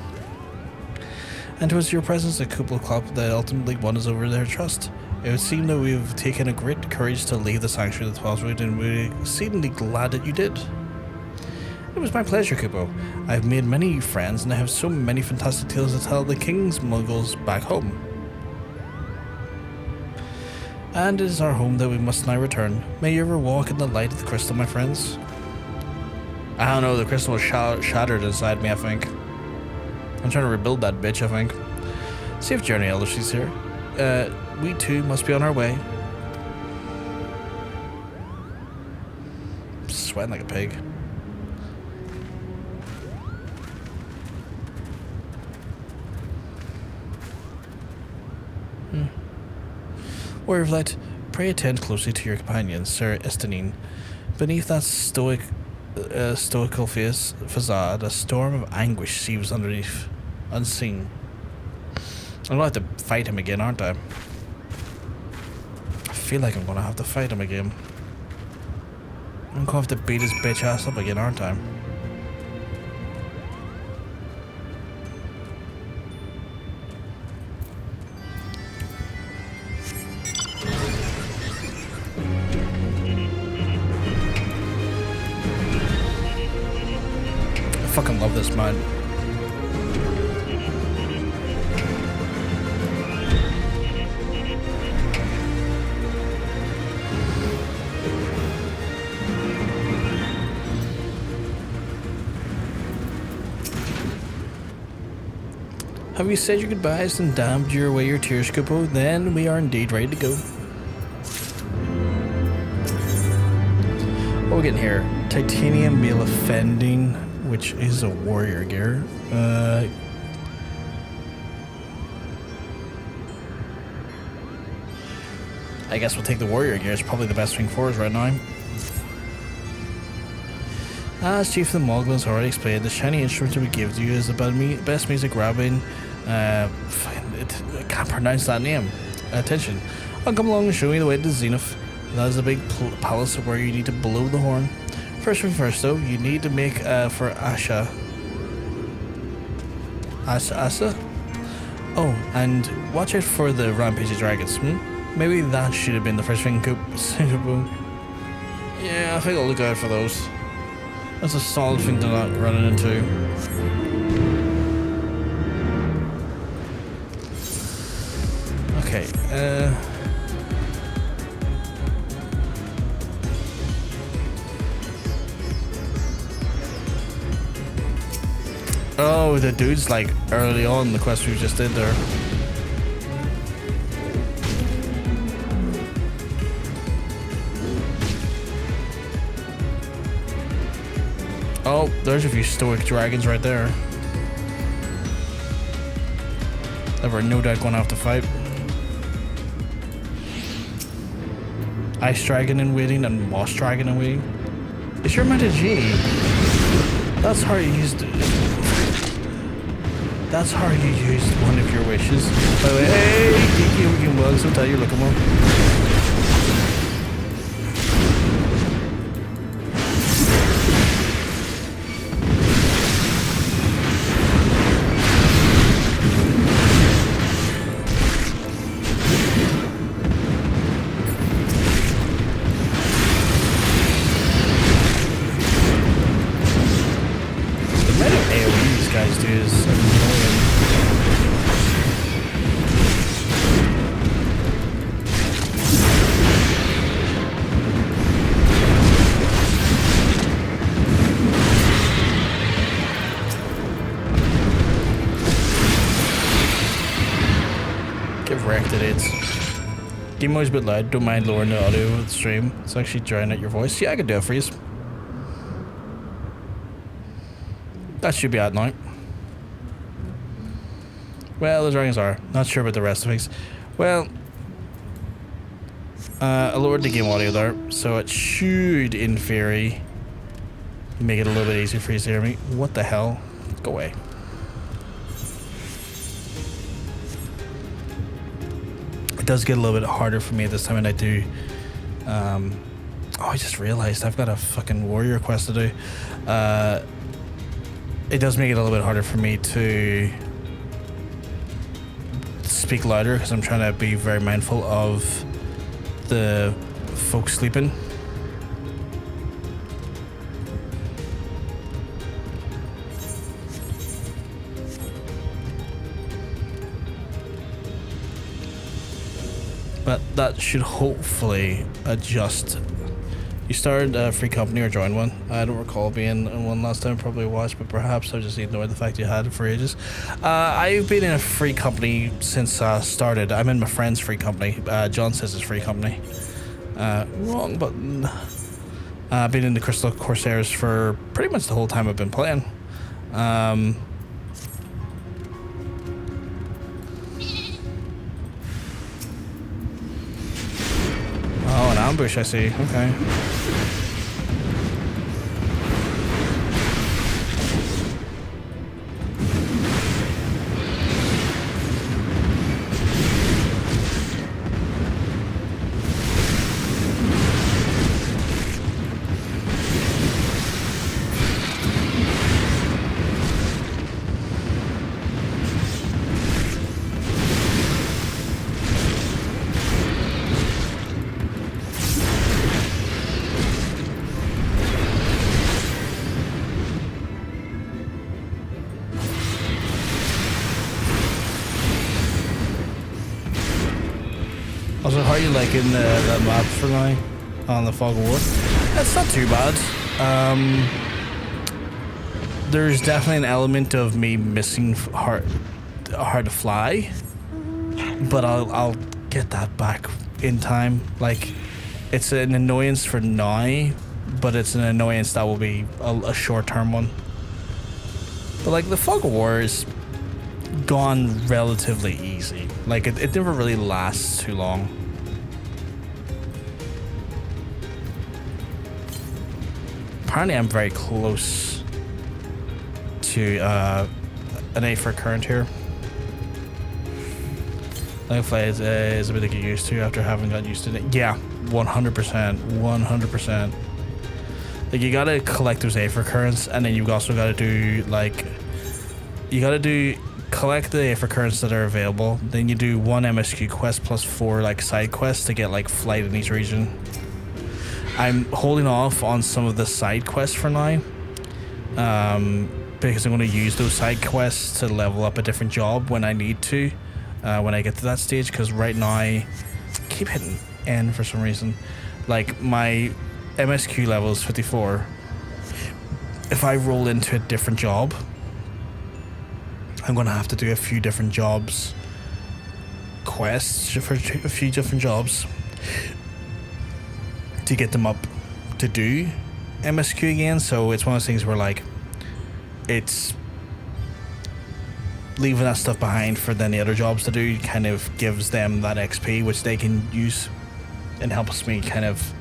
And 'twas your presence at Kuplo Club that ultimately won us over their trust. It would seem that we have taken a great courage to leave the sanctuary of the 12th Root, and we're exceedingly glad that you did. It was my pleasure, Kupo. I have made many friends, and I have so many fantastic tales to tell the King's Moogles back home. And it is our home that we must now return. May you ever walk in the light of the crystal, my friends. I don't know, the crystal was shattered inside me, I think. I'm trying to rebuild that bitch, I think. Safe journey, Elder Seedseer. We too must be on our way. Sweating like a pig. Warrior of Light, pray attend closely to your companion, Sir Estanine. Beneath that stoical facade, a storm of anguish seethes underneath, unseen. I'm gonna have to fight him again, aren't I? I feel like I'm gonna have to fight him again. I'm gonna have to beat his bitch ass up again, aren't I? I fucking love this mod. Have you said your goodbyes and dabbed your away your tears, Kupo? Then we are indeed ready to go. What are we getting here? Titanium mail offending, which is a warrior gear. I guess we'll take the warrior gear. It's probably the best thing for us right now. As Chief of the Moogle has already explained, the shiny instrument we give to you is the best means of grabbing. I can't pronounce that name. Attention. I'll come along and show you the way to Zenith. That is a big palace where you need to blow the horn. First thing first, though, you need to make for Ascian. Asa? Oh, and watch out for the rampaging dragons. Maybe that should have been the first thing, Yeah, I think I'll look out for those. That's a solid thing to not run into. Okay, oh, the dude's like early on the quest we just did there. Oh, there's a few stoic dragons right there. That we're no doubt going to have to fight. Ice dragon in waiting and moss dragon in waiting. Is your amount of G? That's how you used. That's how you used one of your wishes. By the way, hey, Geeky, we can well, so tell you looking well. Game always a bit loud, don't mind lowering the audio of the stream. It's actually drowning out your voice. Yeah, I can do it for you. That should be out now. Well, the dragons are. Not sure about the rest of things. Well, I lowered the game audio there, so it should, in theory, make it a little bit easier for you to hear me. What the hell? Go away. It does get a little bit harder for me this time, and I do. Oh, I just realized I've got a fucking warrior quest to do. It does make it a little bit harder for me to speak louder because I'm trying to be very mindful of the folks sleeping. But that should hopefully adjust. You started a free company or joined one? I don't recall being in one last time, probably watched, but perhaps I just ignored the fact you had it for ages. I've been in a free company since I started. I'm in my friend's free company. John says it's free company. Wrong button. I've been in the Crystal Corsairs for pretty much the whole time I've been playing. Oh, an ambush, I see. Okay. Also, how are you liking the map for now on the Fog of War? It's not too bad. There's definitely an element of me missing hard to fly, but I'll get that back in time. Like, it's an annoyance for now, but it's an annoyance that will be a short-term one. But like the fog of war is gone relatively easy. Like it never really lasts too long. Apparently I'm very close to an Aether current here. Hopefully is a bit to get used to after having got used to it. Yeah, 100%, 100%. Like, you gotta collect those Aether currents, and then you've also gotta do, like, collect the Aether currents that are available. Then you do 1 MSQ quest plus 4, like, side quests to get, like, flight in each region. I'm holding off on some of the side quests for now, because I'm gonna use those side quests to level up a different job when I need to, when I get to that stage, because right now, I keep hitting N for some reason. Like, my MSQ level is 54. If I roll into a different job, I'm gonna have to do a few different jobs, quests for a few different jobs to get them up to do MSQ again. So it's one of those things where, like, it's leaving that stuff behind for then the other jobs to do kind of gives them that XP which they can use and helps me kind of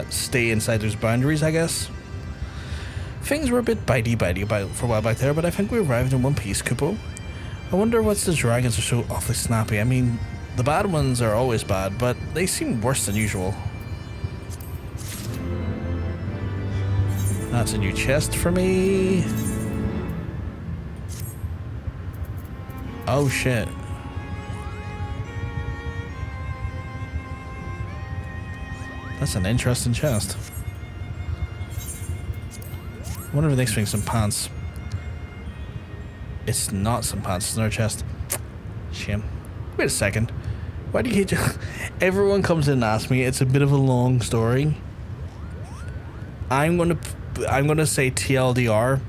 stay inside those boundaries, I guess. Things were a bit bitey about for a while back there, but I think we arrived in one piece, Kupo. I wonder what's the dragons are so awfully snappy. I mean, the bad ones are always bad, but they seem worse than usual. That's a new chest for me. Oh shit. That's an interesting chest. I wonder if they swing some pants. It's not some pants, it's another chest. Shame. Wait a second. Why do you hate everyone comes in and asks me? It's a bit of a long story. I'm gonna say TLDR.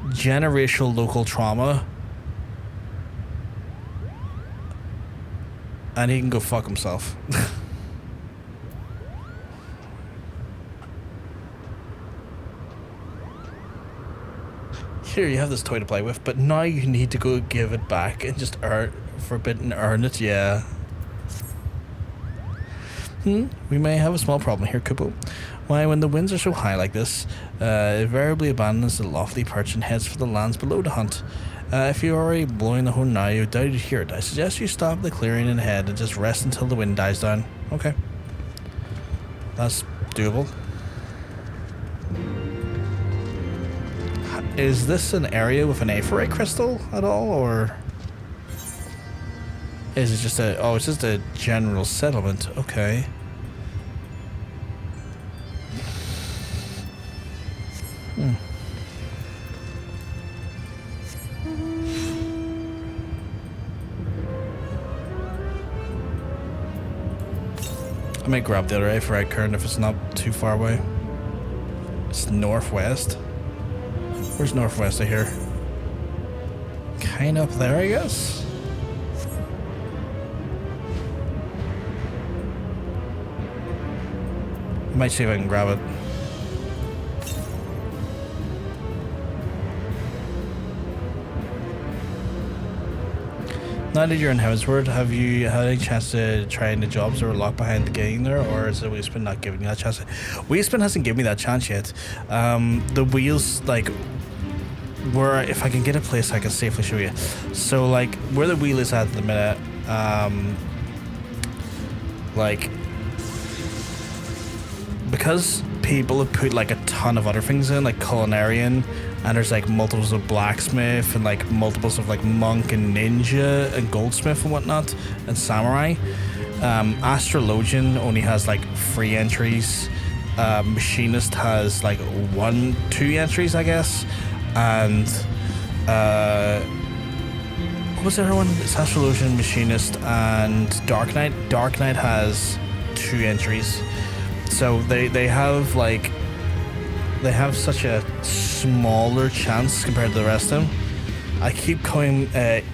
Generational local trauma. And he can go fuck himself. Here, you have this toy to play with, but now you need to go give it back and just earn it, yeah. We may have a small problem here, Kupo. Why, when the winds are so high like this, it invariably abandons the lofty perch and heads for the lands below to hunt. If you're already blowing the horn now, you doubt you'd hear it. I suggest you stop the clearing and head and just rest until the wind dies down. Okay. That's doable. Is this an area with an Aetherite crystal at all, or is it just a... Oh, it's just a general settlement. Okay. I might grab the other Aetherite current if it's not too far away. It's northwest. Where's northwest of here? Kind of up there, I guess. I might see if I can grab it. Now that you're in Heavensward, have you had any chance to try any jobs that were locked behind the game there, or is the Wheelspin not giving you that chance? Wheelspin hasn't given me that chance yet. The wheels, like, where, if I can get a place I can safely show you. So, like, where the wheel is at the minute, like, because people have put, like, a ton of other things in, like Culinarian, and there's like multiples of blacksmith and like multiples of like monk and ninja and goldsmith and whatnot and samurai. Astrologian only has like 3 entries. Machinist has like 2 entries, I guess. And what was the other one? It's Astrologian, Machinist, and Dark Knight. Dark Knight has 2 entries. So they have like... They have such a smaller chance compared to the rest of them. I keep coming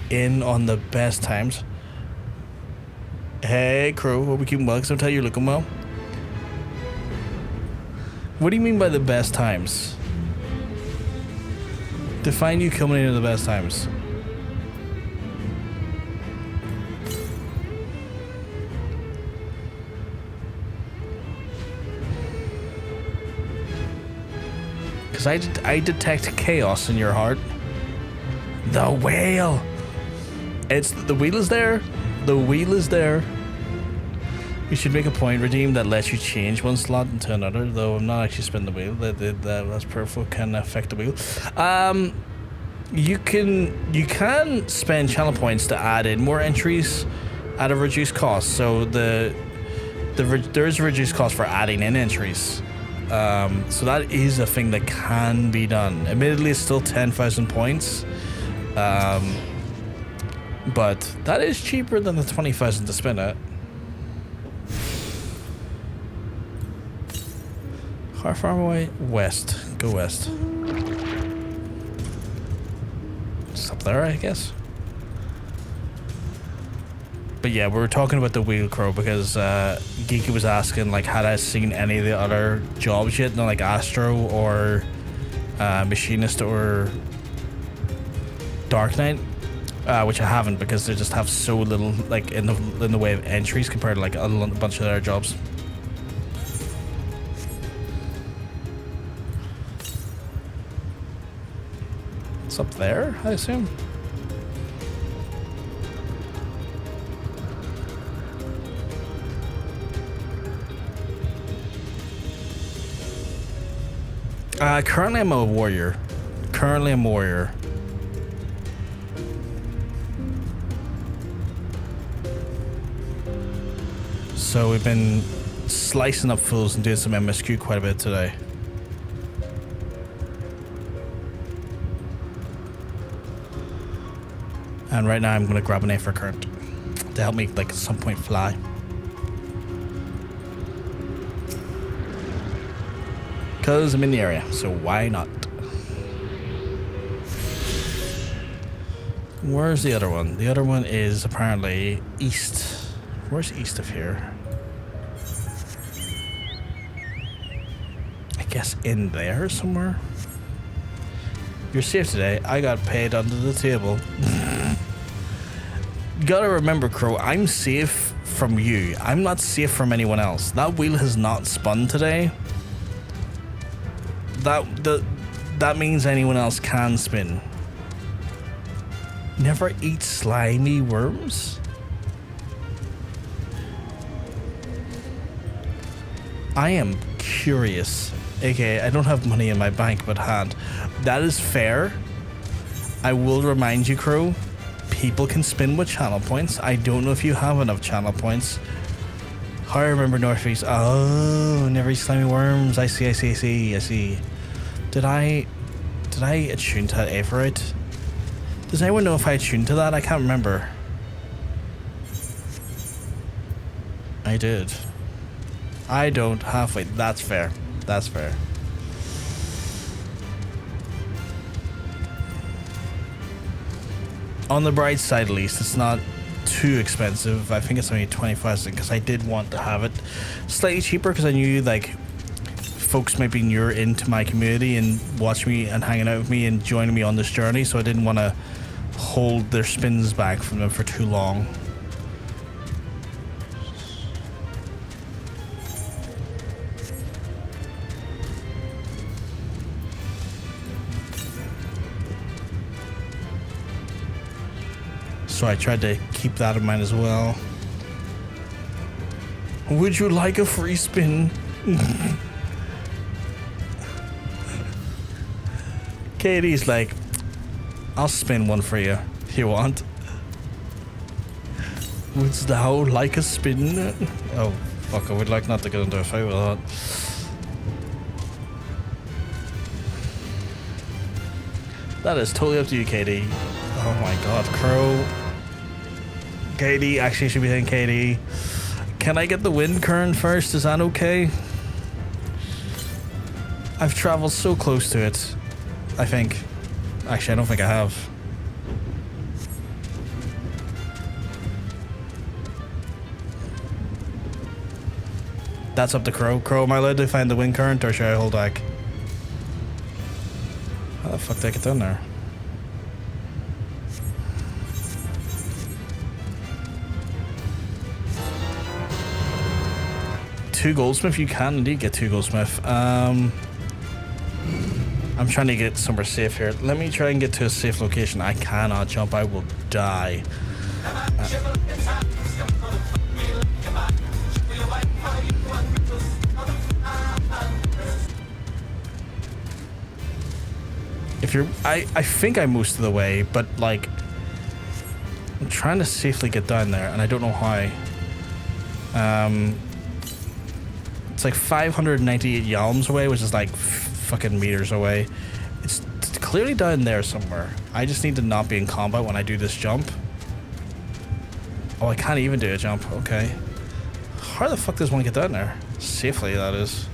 in on the best times. Hey, Crow, hope we keep well, because I'm telling you, you're looking well. What do you mean by the best times? Define you coming in at the best times. Because I detect chaos in your heart. The whale! It's the wheel is there. The wheel is there. You should make a point redeem that lets you change one slot into another, though I'm not actually spinning the wheel. That's perfect, can affect the wheel. You can spend channel points to add in more entries at a reduced cost. So there is a reduced cost for adding in entries. So that is a thing that can be done. Admittedly, it's still 10,000 points. But that is cheaper than the 20,000 to spin it. How far away? West. Go west. It's up there, I guess. But yeah, we were talking about the wheel, Crow, because Geeky was asking, like, had I seen any of the other jobs yet? No, like Astro or Machinist or Dark Knight, which I haven't, because they just have so little, like, in the way of entries compared to like a bunch of other jobs. It's up there, I assume. Currently I'm a warrior. So we've been slicing up fools and doing some MSQ quite a bit today. And right now I'm going to grab an A for current to help me, like, at some point fly. Because I'm in the area, so why not? Where's the other one? The other one is apparently east. Where's east of here? I guess in there somewhere. You're safe today. I got paid under the table. You gotta remember, Crow, I'm safe from you. I'm not safe from anyone else. That wheel has not spun today. That means anyone else can spin. Never eat slimy worms? I am curious. AKA, I don't have money in my bank but hand. That is fair. I will remind you, Crow, people can spin with channel points. I don't know if you have enough channel points. How I remember Northeast. Oh, never eat slimy worms. I see. Did I attune to that Averite? Does anyone know if I attuned to that? I can't remember. I did. I don't halfway. That's fair. That's fair. On the bright side, at least, it's not too expensive. I think it's only 20,000 because I did want to have it slightly cheaper because I knew, like, folks might be newer into my community and watch me and hanging out with me and joining me on this journey, so I didn't want to hold their spins back from them for too long. So I tried to keep that in mind as well. Would you like a free spin? Katie's like, I'll spin one for you if you want. Would thou like a spin? Oh, fuck, I would like not to get into a fight with that. That is totally up to you, Katie. Oh my god, Crow. Katie, actually should be saying Katie. Can I get the wind current first? Is that okay? I've traveled so close to it. I think. Actually, I don't think I have. That's up to Crow. Crow, am I allowed to find the wind current, or should I hold back? How the fuck did I get down there? Two goldsmith, you can indeed get two goldsmith. I'm trying to get somewhere safe here. Let me try and get to a safe location. I cannot jump, I will die. If you're, I think I'm most of the way, but like, I'm trying to safely get down there, and I don't know how. It's like 598 yalms away, which is like fucking meters away. It's clearly down there somewhere. I just need to not be in combat when I do this jump. Oh, I can't even do a jump. Okay. How the fuck does one get down there? Safely, that is.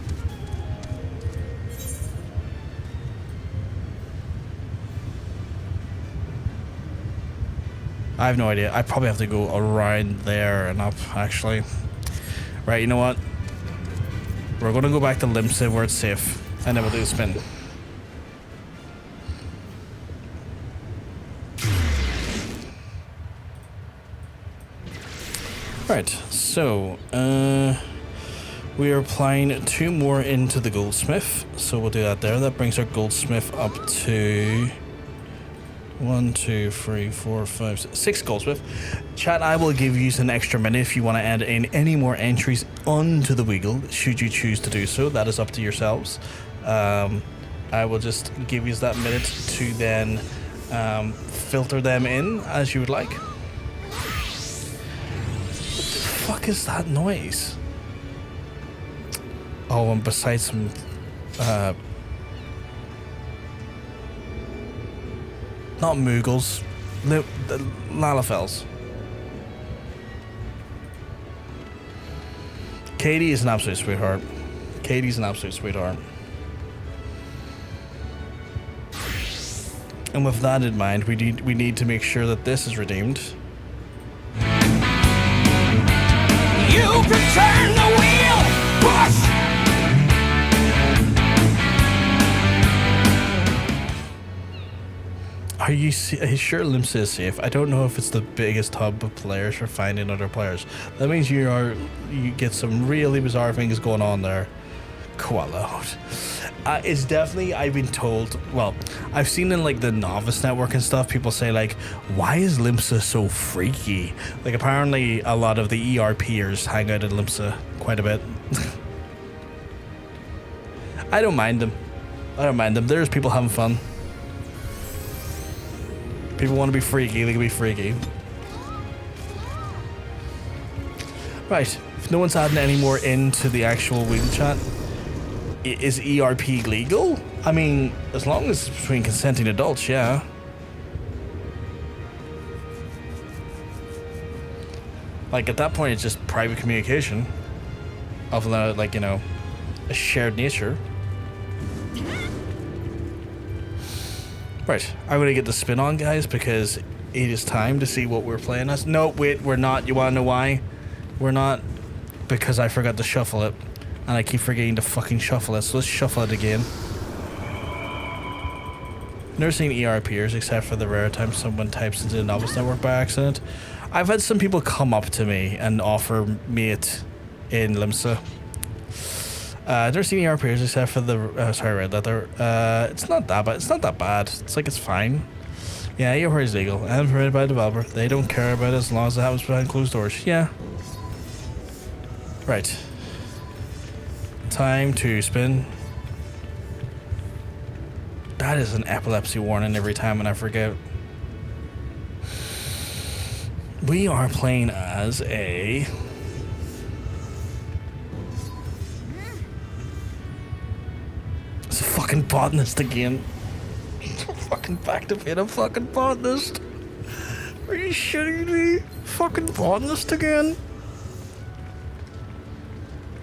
I have no idea. I probably have to go around there and up, actually. Right, you know what? We're going to go back to Limsa where it's safe, and then we'll do a spin. Right, so, we are applying 2 more into the goldsmith, so we'll do that there. That brings our goldsmith up to 1, 2, 3, 4, 5, 6 goldsmith. Chat, I will give you an extra minute if you want to add in any more entries onto the Moogle, should you choose to do so. That is up to yourselves. I will just give you that minute to then filter them in as you would like. What the fuck is that noise? Oh, and besides some not Moogles, the Lalafels. Katie is an absolute sweetheart. Katie's an absolute sweetheart. And with that in mind, we need to make sure that this is redeemed. You can turn the wheel, push! Are you sure Limsa is safe? I don't know if it's the biggest hub of players for finding other players. That means you get some really bizarre things going on there. Quite it's definitely, I've been told, well, I've seen in like the novice network and stuff, people say like, why is Limsa so freaky? Like apparently a lot of the ERPers hang out at Limsa quite a bit. I don't mind them. There's people having fun. People want to be freaky, they can be freaky. Right, if no one's adding any more into the actual Moogle chat, is ERP legal? I mean, as long as it's between consenting adults, yeah. Like, at that point, it's just private communication of, like, you know, a shared nature. Right, I'm going to get the spin on, guys, because it is time to see what we're playing as. No, wait, we're not. You want to know why? We're not, because I forgot to shuffle it, and I keep forgetting to fucking shuffle it, so let's shuffle it again. Never seen ERPers, except for the rare time someone types into the novice network by accident. I've had some people come up to me and offer me it in Limsa. Never seen ERPers except for the sorry, Red Leather. It's not that bad. It's not that bad. It's like it's fine. Yeah, ERP is legal and permitted by the developer. They don't care about it as long as it happens behind closed doors. Yeah. Right. Time to spin. That is an epilepsy warning every time, and I forget. We are playing as a. It's a fucking botanist again. Fucking back to being a fucking botanist. Are you shitting me? Fucking botanist again?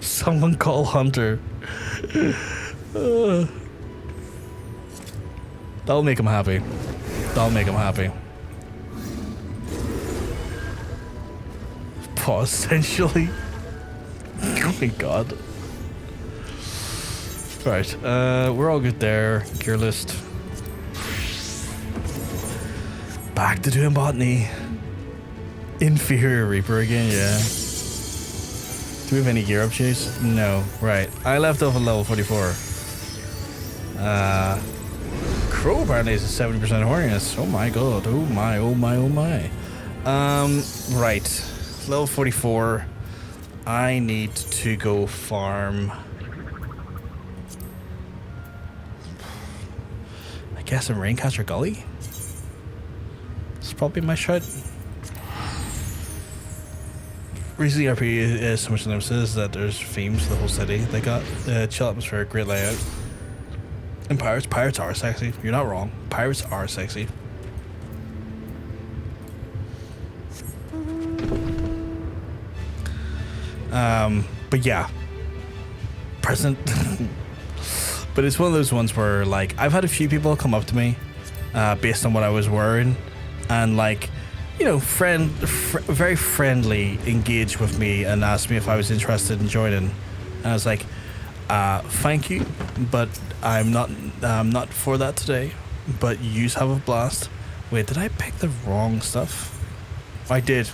Someone call Hunter. That'll make him happy. That'll make him happy. Pause, essentially. Oh my god. Right, we're all good there. Gear list. Back to doing botany. Inferior Reaper again, yeah. Do we have any gear upgrades? No. Right. I left off at level 44. Crow apparently is a 70% horniness. Oh my god. Oh my, oh my, oh my. Right. Level 44. I need to go farm. I guess in Raincaster Gully? It's probably my shot. Recently, RP is so much limited that there's themes for the whole city. They got chill atmosphere, great layout. And pirates are sexy. You're not wrong. Pirates are sexy. But yeah, present. But it's one of those ones where, like, I've had a few people come up to me, based on what I was wearing, and like, you know, very friendly, engage with me and asked me if I was interested in joining. And I was like, thank you, but I'm not for that today. But yous have a blast. Wait, did I pick the wrong stuff? I did.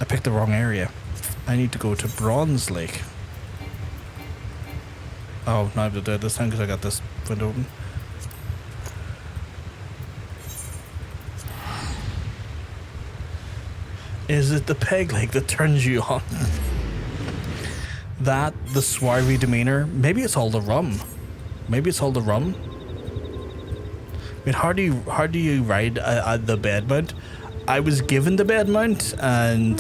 I picked the wrong area. I need to go to Bronze Lake. Oh, no, I have to do it this time because I got this window open. Is it the peg leg that turns you on? That, the swarthy demeanor. Maybe it's all the rum. Maybe it's all the rum. I mean, how do you ride the bed mount? I was given the bed mount, and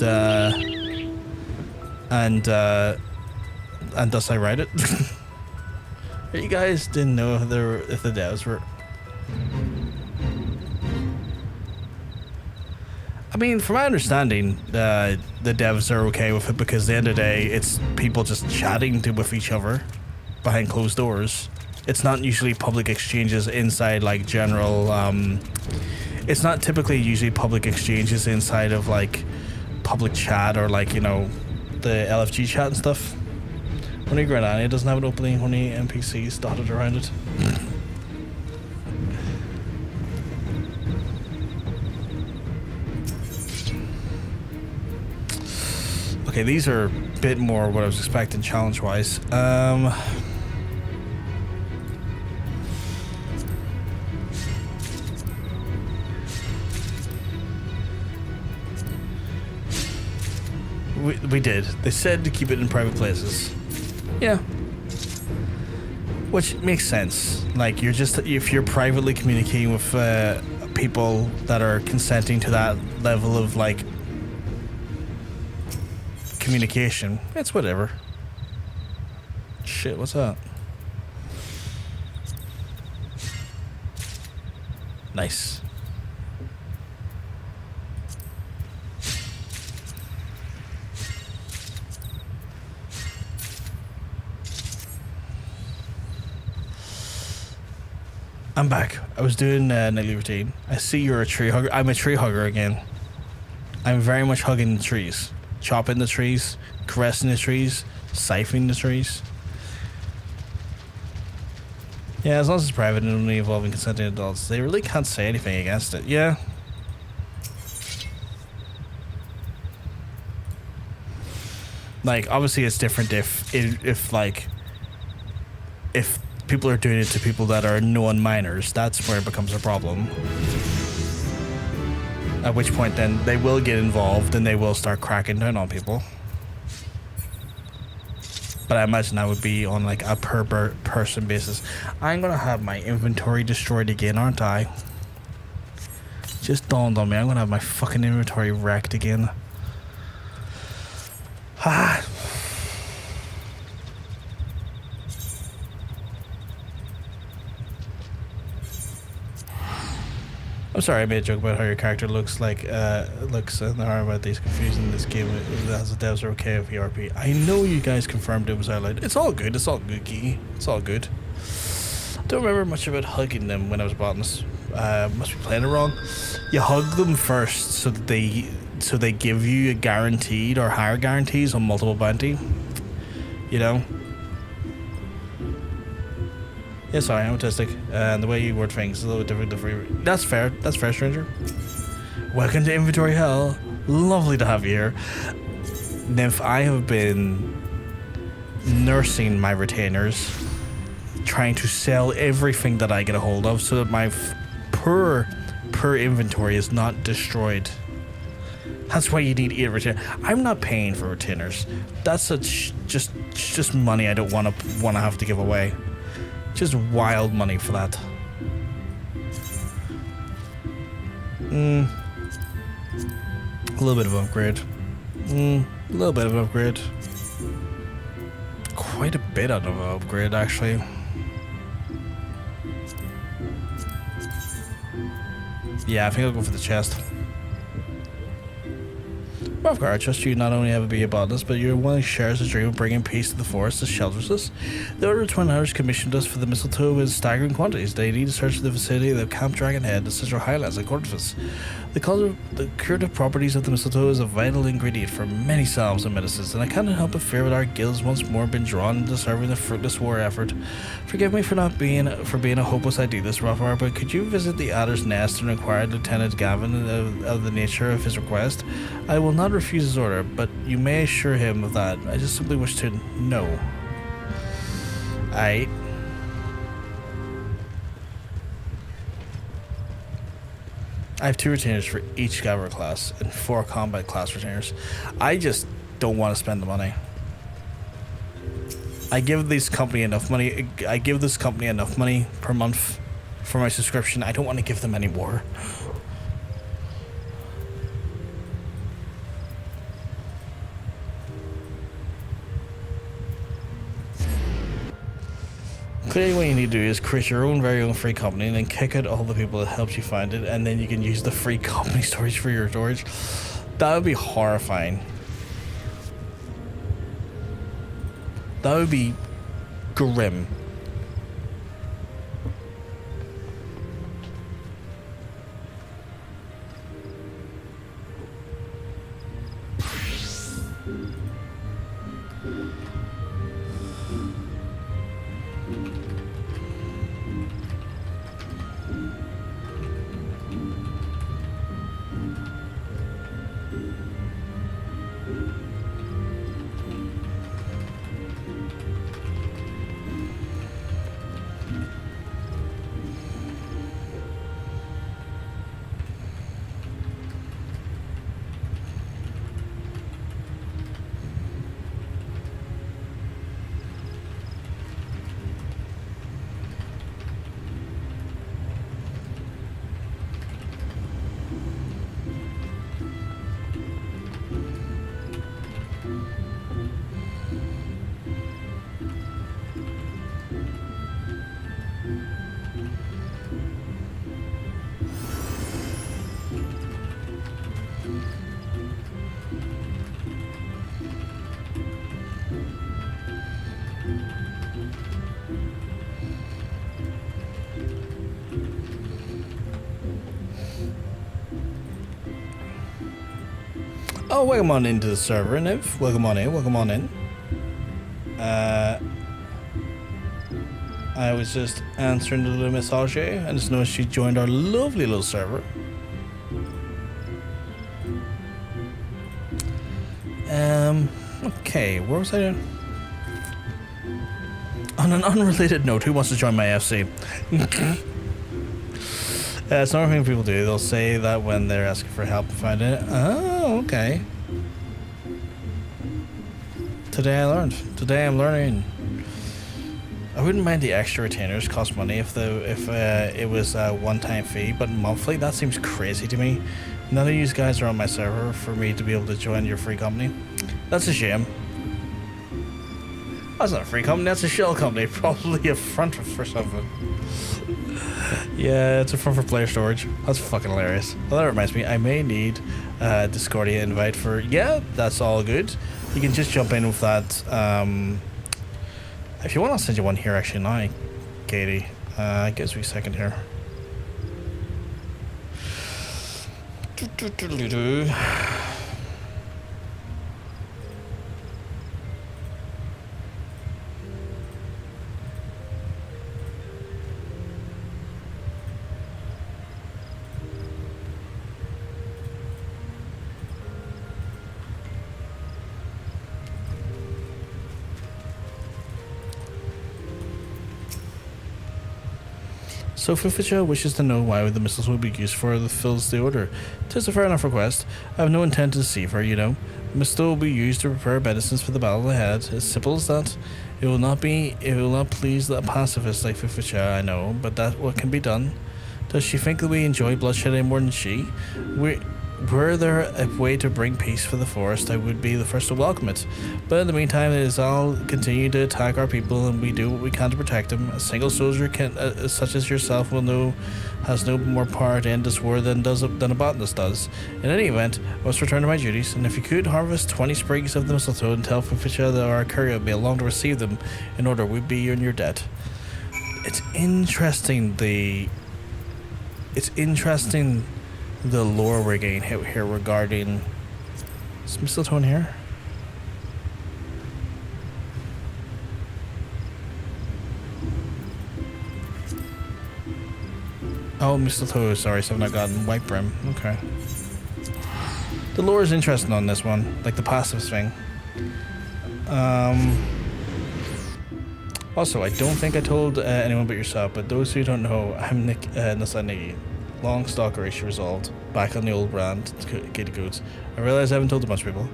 thus I ride it. You guys didn't know if the devs were. I mean, from my understanding, the devs are okay with it because at the end of the day, it's people just chatting with each other behind closed doors. It's not usually public exchanges inside, like, general. It's not typically usually public exchanges inside of, like, public chat or, like, you know, the LFG chat and stuff. Only Grenania doesn't have an opening, only NPCs dotted around it. Okay, these are a bit more what I was expecting challenge-wise. We did. They said to keep it in private places. Yeah. Which makes sense. Like, if you're privately communicating with people that are consenting to that level of, like, communication, it's whatever. Shit, what's that? Nice. I'm back. I was doing nightly routine. I see you're a tree hugger. I'm a tree hugger again. I'm very much hugging the trees. Chopping the trees, caressing the trees, siphoning the trees. Yeah, as long as it's private and only involving consenting adults, they really can't say anything against it. Yeah. Like, obviously it's different if people are doing it to people that are non-minors. That's where it becomes a problem. At which point then they will get involved and they will start cracking down on people. But I imagine that would be on, like, a per person basis. I'm gonna have my inventory destroyed again, aren't I? Just dawned on me, I'm gonna have my fucking inventory wrecked again. Ah. I'm sorry, I made a joke about how your character looks like, looks and are about these confusing this game as the devs are okay with ERP. I know you guys confirmed it was outlined. It's all good, Kiki. It's all good. Don't remember much about hugging them when I was Botanist. Must be playing it wrong. You hug them first so that they give you a guaranteed or higher guarantees on multiple bounty. You know? Yeah, sorry, I'm autistic, and the way you word things is a little bit different. That's fair. That's fair, stranger. Welcome to Inventory Hell. Lovely to have you here. Nymph, I have been nursing my retainers, trying to sell everything that I get a hold of so that my per inventory is not destroyed. That's why you need 8 retainers. I'm not paying for retainers. That's just money I don't want to have to give away. Just wild money for that. A little bit of upgrade. A little bit of upgrade. Quite a bit of an upgrade, actually. Yeah, I think I'll go for the chest. Ravgar, I trust you not only have to be a botanist, but you're one who shares the dream of bringing peace to the forest that shelters us. The Order of Twin Hunters commissioned us for the mistletoe in staggering quantities. They need to search the vicinity of Camp Dragonhead, the Central Highlands, and Cordovis. The curative properties of the mistletoe is a vital ingredient for many salves and medicines, and I cannot help but fear that our guilds once more been drawn into serving the fruitless war effort. Forgive me for being a hopeless idealist, Ravgar, but could you visit the Adder's Nest and inquire Lieutenant Gavin of the nature of his request? I will not refuse his order, but you may assure him of that. I just simply wish to know. I have 2 retainers for each Scavenger class and 4 combat class retainers. I just don't want to spend the money. I give this company enough money. I give this company enough money per month for my subscription. I don't want to give them any more. Clearly what you need to do is create your own very own free company and then kick out all the people that helped you find it, and then you can use the free company storage for your storage. That would be horrifying. That would be grim. Oh, welcome on into the server, Nymph. Welcome on in, welcome on in. I was just answering the little message and just noticed she joined our lovely little server. Okay, where was I doing? On an unrelated note, who wants to join my FC? It's another thing people do. They'll say that when they're asking for help finding it. Oh, okay. Today I learned. Today I'm learning. I wouldn't mind the extra retainers cost money if it was a one-time fee, but monthly, that seems crazy to me. None of you guys are on my server for me to be able to join your free company. That's a shame. That's not a free company, that's a shell company. Probably a front for something. Yeah, it's a front for player storage. That's fucking hilarious. Well, that reminds me, I may need a Discordia invite for... Yeah, that's all good. You can just jump in with that. If you want, I'll send you one here actually now, Katie. Gives me a second here. So Fuficha wishes to know why the missiles will be used for fills the order. 'Tis a fair enough request. I have no intent to deceive her, you know. The missile will be used to prepare medicines for the battle ahead. As simple as that. It will not please the pacifist like Fuficha, I know, but that what can be done. Does she think that we enjoy bloodshed any more than she? Were there a way to bring peace for the forest, I would be the first to welcome it. But in the meantime, it is all continue to attack our people, and we do what we can to protect them. A single soldier such as yourself has no more part in this war than a botanist does. In any event, I must return to my duties, and if you could harvest 20 sprigs of the mistletoe and tell Fuficha that our courier will be along to receive them, in order we'd be in your debt. It's interesting the lore we're getting hit here regarding... Is mistletoe in here? Oh, mistletoe, sorry, so I've not gotten white brim. Okay. The lore is interesting on this one, like the passives thing. Also, I don't think I told anyone but yourself, but those who don't know, I'm Nick, Nikki. Long stalker issue resolved. Back on the old brand, Katie Goats. I realize I haven't told a bunch of people.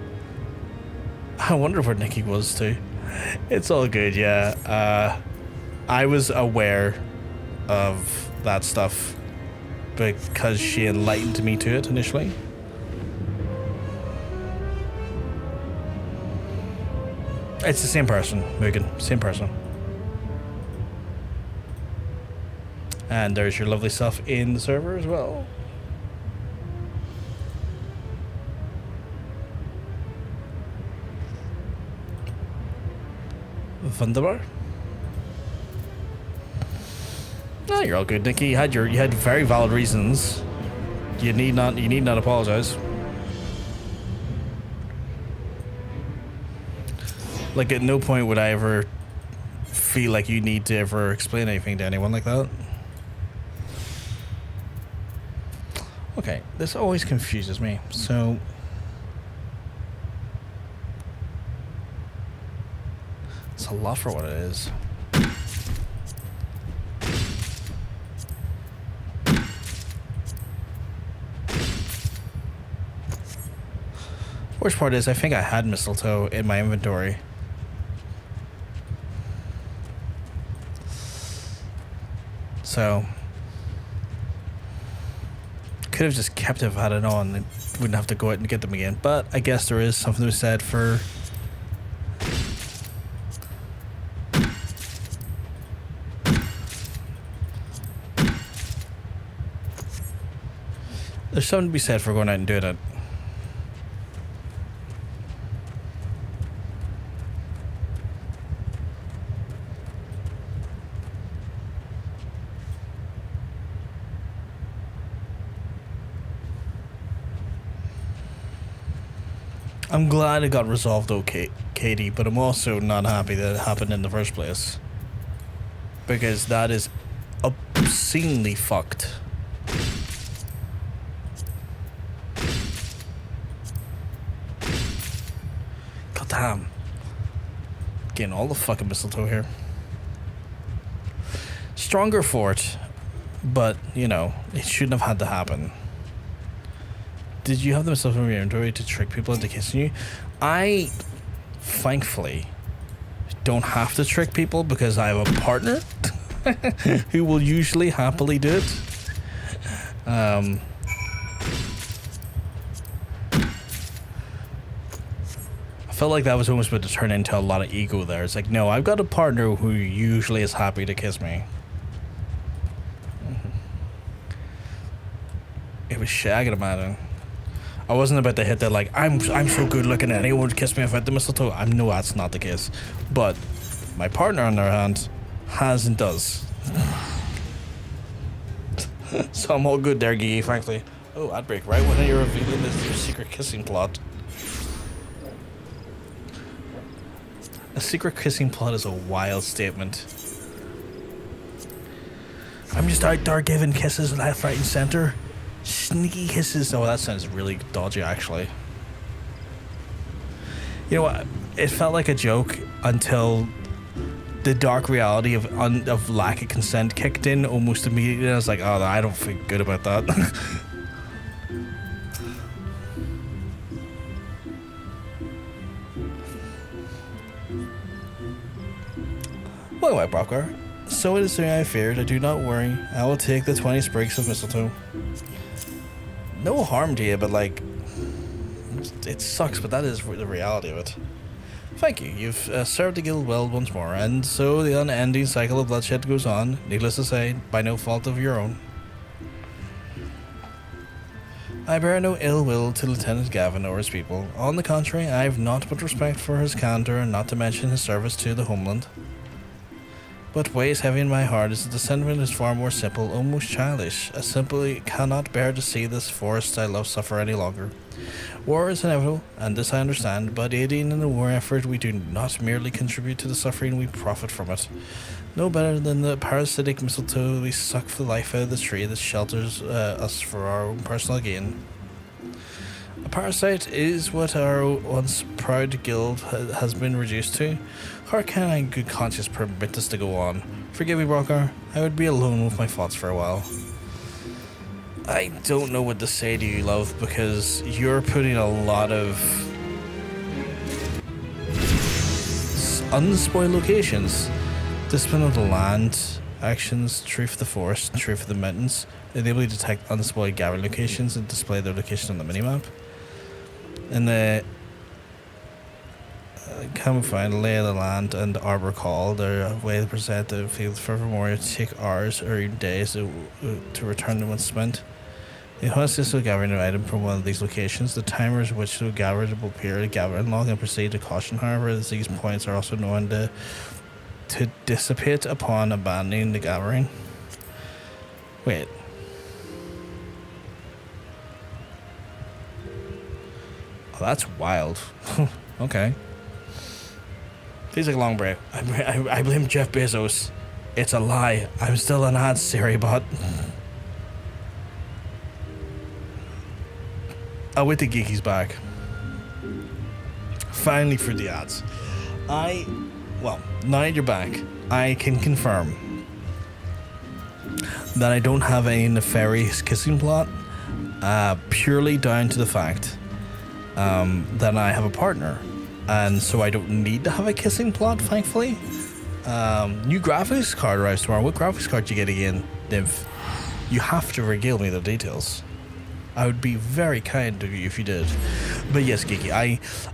I wonder where Nikki was too. It's all good, yeah. I was aware of that stuff because she enlightened me to it initially. It's the same person, Moogle. Same person. And there's your lovely self in the server as well. Wunderbar. No, you're all good, Nikki. You had very valid reasons. You need not apologize. Like at no point would I ever feel like you need to ever explain anything to anyone like that. Okay, this always confuses me. So it's a lot for what it is. Worst part is I think I had mistletoe in my inventory. So could have just kept it if I had it on and wouldn't have to go out and get them again. But I guess there is something to be said for there's something to be said for going out and doing it. I'm glad it got resolved okay, Katie, but I'm also not happy that it happened in the first place. Because that is obscenely fucked. God damn. Getting all the fucking mistletoe here. Stronger for it, but, you know, it shouldn't have had to happen. Did you have them stuff in your inventory to trick people into kissing you? I, thankfully, don't have to trick people because I have a partner who will usually happily do it. I felt like that was almost about to turn into a lot of ego there. It's like, no, I've got a partner who usually is happy to kiss me. It was shagging him at him. I wasn't about to hit that like, I'm so good looking at anyone would kiss me if I had the mistletoe. I know that's not the case. But my partner on the other hand has and does. So I'm all good there, Gee, frankly. Oh, ad break, right when you're revealing this your secret kissing plot. A secret kissing plot is a wild statement. I'm just out there giving kisses left, right, and center. Sneaky kisses. Oh, that sounds really dodgy, actually. You know what? It felt like a joke until the dark reality of lack of consent kicked in almost immediately. I was like, oh, I don't feel good about that. Well, my Brocker, so it is the I feared. I do not worry. I will take the 20 sprigs of mistletoe. No harm to you, but like, it sucks, but that is the reality of it. Thank you. You've served the guild well once more, and so the unending cycle of bloodshed goes on, needless to say, by no fault of your own. I bear no ill will to Lieutenant Gavin or his people. On the contrary, I have naught but respect for his candour, and not to mention his service to the homeland. What weighs heavy in my heart is that the sentiment is far more simple, almost childish. I simply cannot bear to see this forest I love suffer any longer. War is inevitable, and this I understand, but aiding in the war effort we do not merely contribute to the suffering, we profit from it. No better than the parasitic mistletoe we suck for the life out of the tree that shelters us for our own personal gain. A parasite is what our once proud guild has been reduced to. How can I in good conscience permit this to go on? Forgive me, Brocker. I would be alone with my thoughts for a while. I don't know what to say to you, love, because you're putting a lot of unspoiled locations. Discipline of the land, actions, truth of the forest, truth of the mountains, enable you to detect unspoiled gathering locations and display their location on the minimap. And the camouflage, lay of the land, and arbor call, they're a way to present the field. Furthermore, it take hours or even days to return to once spent. The hostess will gather an item from one of these locations. The timers which to gather will appear to gather and log and proceed to caution, however, as these points are also known to dissipate upon abandoning the gathering. Wait. Oh, that's wild. Okay. Feels like a long break. I blame Jeff Bezos. It's a lie. I'm still an ad Siri bot. I'll wait till Geeky's back. Finally through the ads. Well, now that you're back, I can confirm that I don't have any nefarious kissing plot, purely down to the fact that I have a partner, and so I don't need to have a kissing plot, thankfully. New graphics card arrives tomorrow. What graphics card do you get again, Nymph? You have to regale me the details. I would be very kind of you if you did. But yes, Geeky,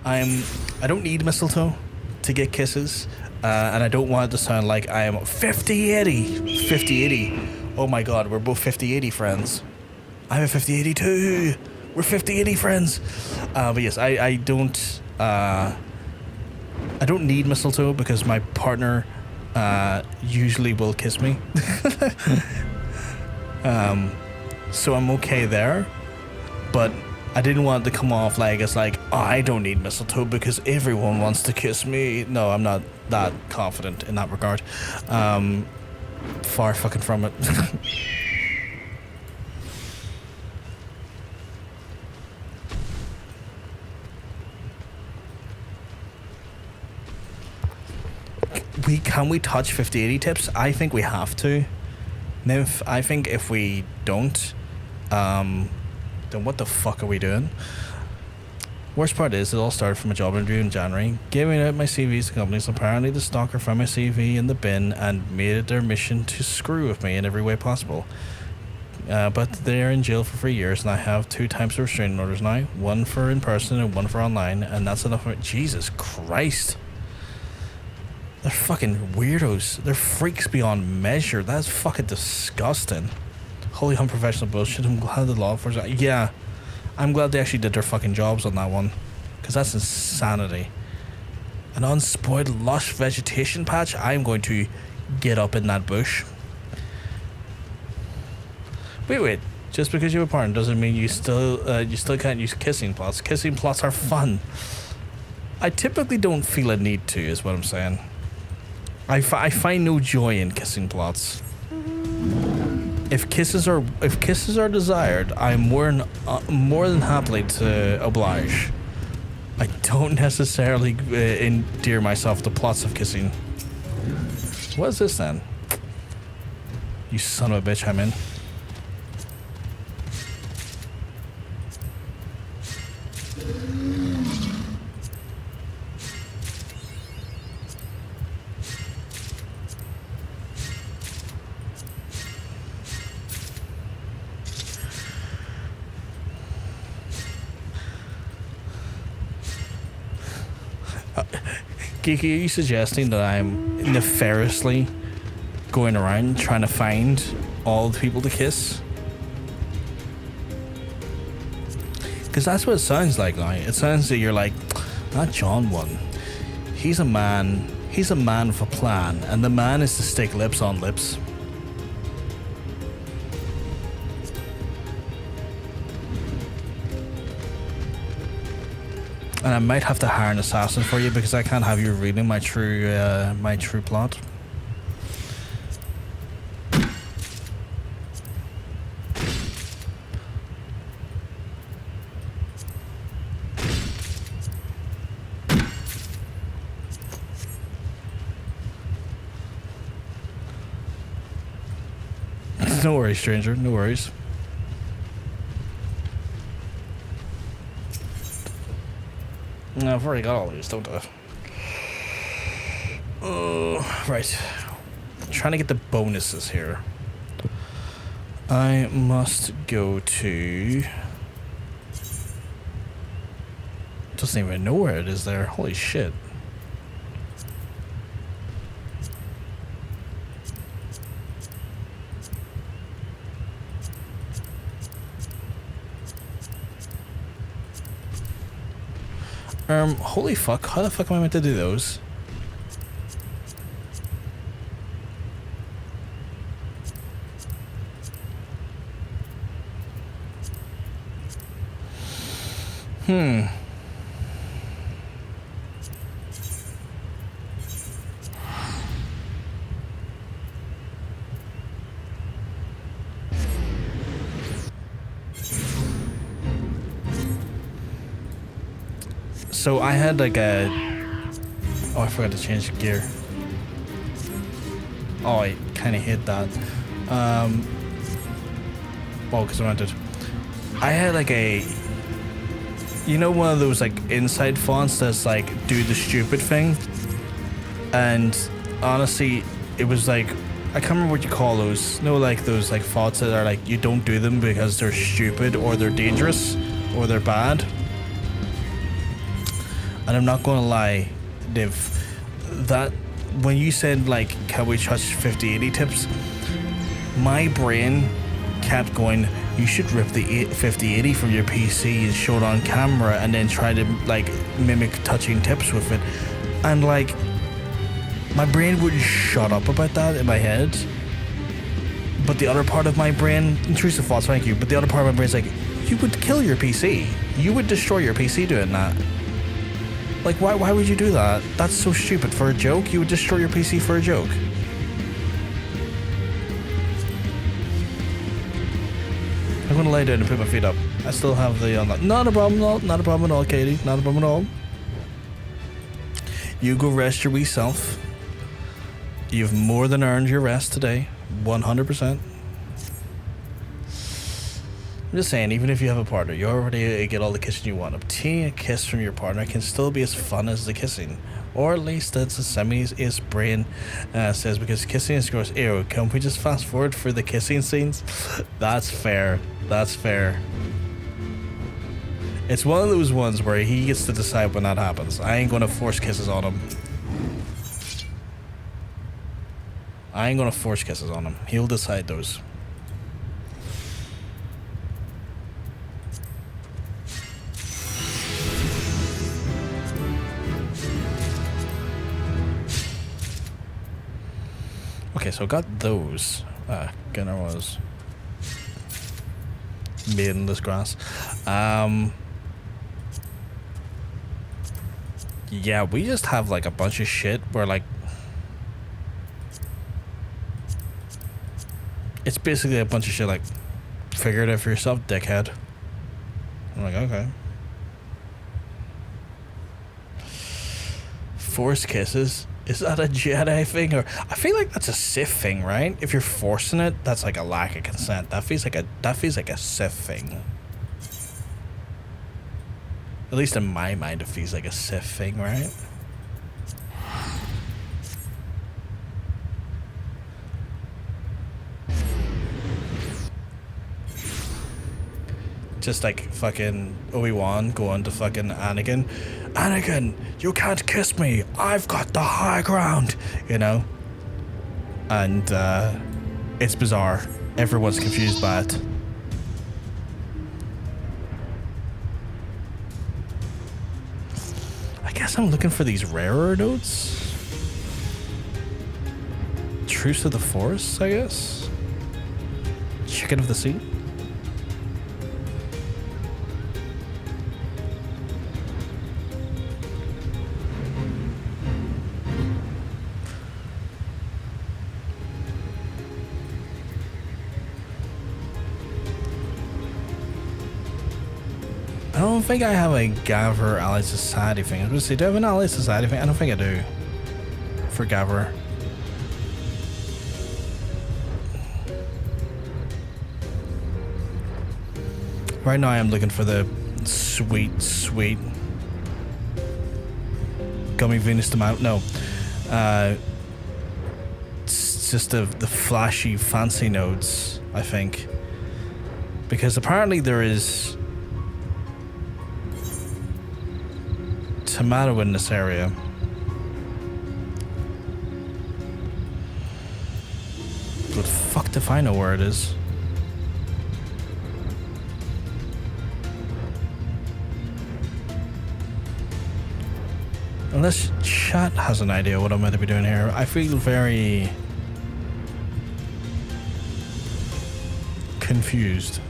I don't need mistletoe to get kisses, and I don't want it to sound like I am 50-80. 50-80. Oh my god, we're both 50-80 friends. I'm a 50-80 too. We're 50-80 friends. But yes, I don't need mistletoe because my partner usually will kiss me. So I'm okay there. But I didn't want it to come off like it's like, oh, I don't need mistletoe because everyone wants to kiss me. No, I'm not that confident in that regard. Far fucking from it. Can we touch 50-80 tips? I think we have to. Nymph, I think if we don't, then what the fuck are we doing? Worst part is, it all started from a job interview in January, giving out my CVs to companies. Apparently the stalker found my CV in the bin and made it their mission to screw with me in every way possible. But they're in jail for 3 years, and I have 2 types of restraining orders now. One for in person and one for online, and that's enough for Jesus Christ. They're fucking weirdos. They're freaks beyond measure. That's fucking disgusting. Holy unprofessional bullshit. I'm glad the law enforcement... Yeah, I'm glad they actually did their fucking jobs on that one. Because that's insanity. An unspoiled lush vegetation patch? I'm going to get up in that bush. Wait. Just because you have a partner doesn't mean you still can't use kissing plots. Kissing plots are fun. I typically don't feel a need to, is what I'm saying. I find no joy in kissing plots. If kisses are desired, I'm more than happily to oblige. I don't necessarily endear myself to plots of kissing. What is this then? You son of a bitch, I'm in. Geeky, are you suggesting that I'm nefariously going around trying to find all the people to kiss? Because that's what it sounds like now. It sounds that you're like, that John one. He's a man with a plan, and the man is to stick lips on lips. And I might have to hire an assassin for you because I can't have you reading my true plot. No worries, stranger. No worries. No, I've already got all these, don't I? Right. Trying to get the bonuses here. I must go to... Doesn't even know where it is there. Holy shit. Holy fuck, how the fuck am I meant to do those? So I had like a... Oh, I forgot to change the gear. Oh, I kind of hit that. Oh, because I wanted... I had like a... You know, one of those like inside fonts that's like do the stupid thing? And honestly, it was like... I can't remember what you call those. No, like those like fonts that are like you don't do them because they're stupid or they're dangerous or they're bad. And I'm not gonna lie, Div, that when you said like, can we touch 5080 tips? My brain kept going, you should rip the 5080 from your PC and show it on camera and then try to like mimic touching tips with it. And like, my brain wouldn't shut up about that in my head. But the other part of my brain, intrusive thoughts, thank you, but the other part of my brain is like, you would kill your PC. You would destroy your PC doing that. Like, why would you do that? That's so stupid. For a joke? You would destroy your PC for a joke? I'm gonna lay down and put my feet up. I still have the unlock. Not a problem at all. Not a problem at all, Katie. Not a problem at all. You go rest your wee self. You've more than earned your rest today. 100%. I'm just saying, even if you have a partner, you already get all the kissing you want. Obtaining a kiss from your partner can still be as fun as the kissing. Or at least that's a Semi's brain says, because kissing is gross. Ew, can we just fast forward for the kissing scenes? That's fair. That's fair. It's one of those ones where he gets to decide when that happens. I ain't gonna force kisses on him. I ain't gonna force kisses on him. He'll decide those. Okay, so I got those. Gunner was maidenless grass. Yeah, we just have like a bunch of shit where like it's basically a bunch of shit like figure it out for yourself, dickhead. I'm like, okay. Forced kisses. Is that a Jedi thing, or I feel like that's a Sith thing, right? If you're forcing it, that's like a lack of consent. That feels like a Sith thing. At least in my mind, it feels like a Sith thing, right? Just like fucking Obi-Wan going to fucking Anakin. Anakin, you can't kiss me. I've got the high ground, you know? And it's bizarre. Everyone's confused by it. I guess I'm looking for these rarer notes. Truce of the Forest, I guess? Chicken of the Sea? I don't think I have a Gavr Allied Society thing. I was going to say, do I have an Allied Society thing? I don't think I do. For Gavr. Right now I am looking for the sweet, sweet Gummy Venus to Mount. No. It's just the flashy, fancy nodes, I think. Because apparently there is tomato in this area. But fuck if I know where it is. Unless chat has an idea what I'm meant to be doing here. I feel very confused.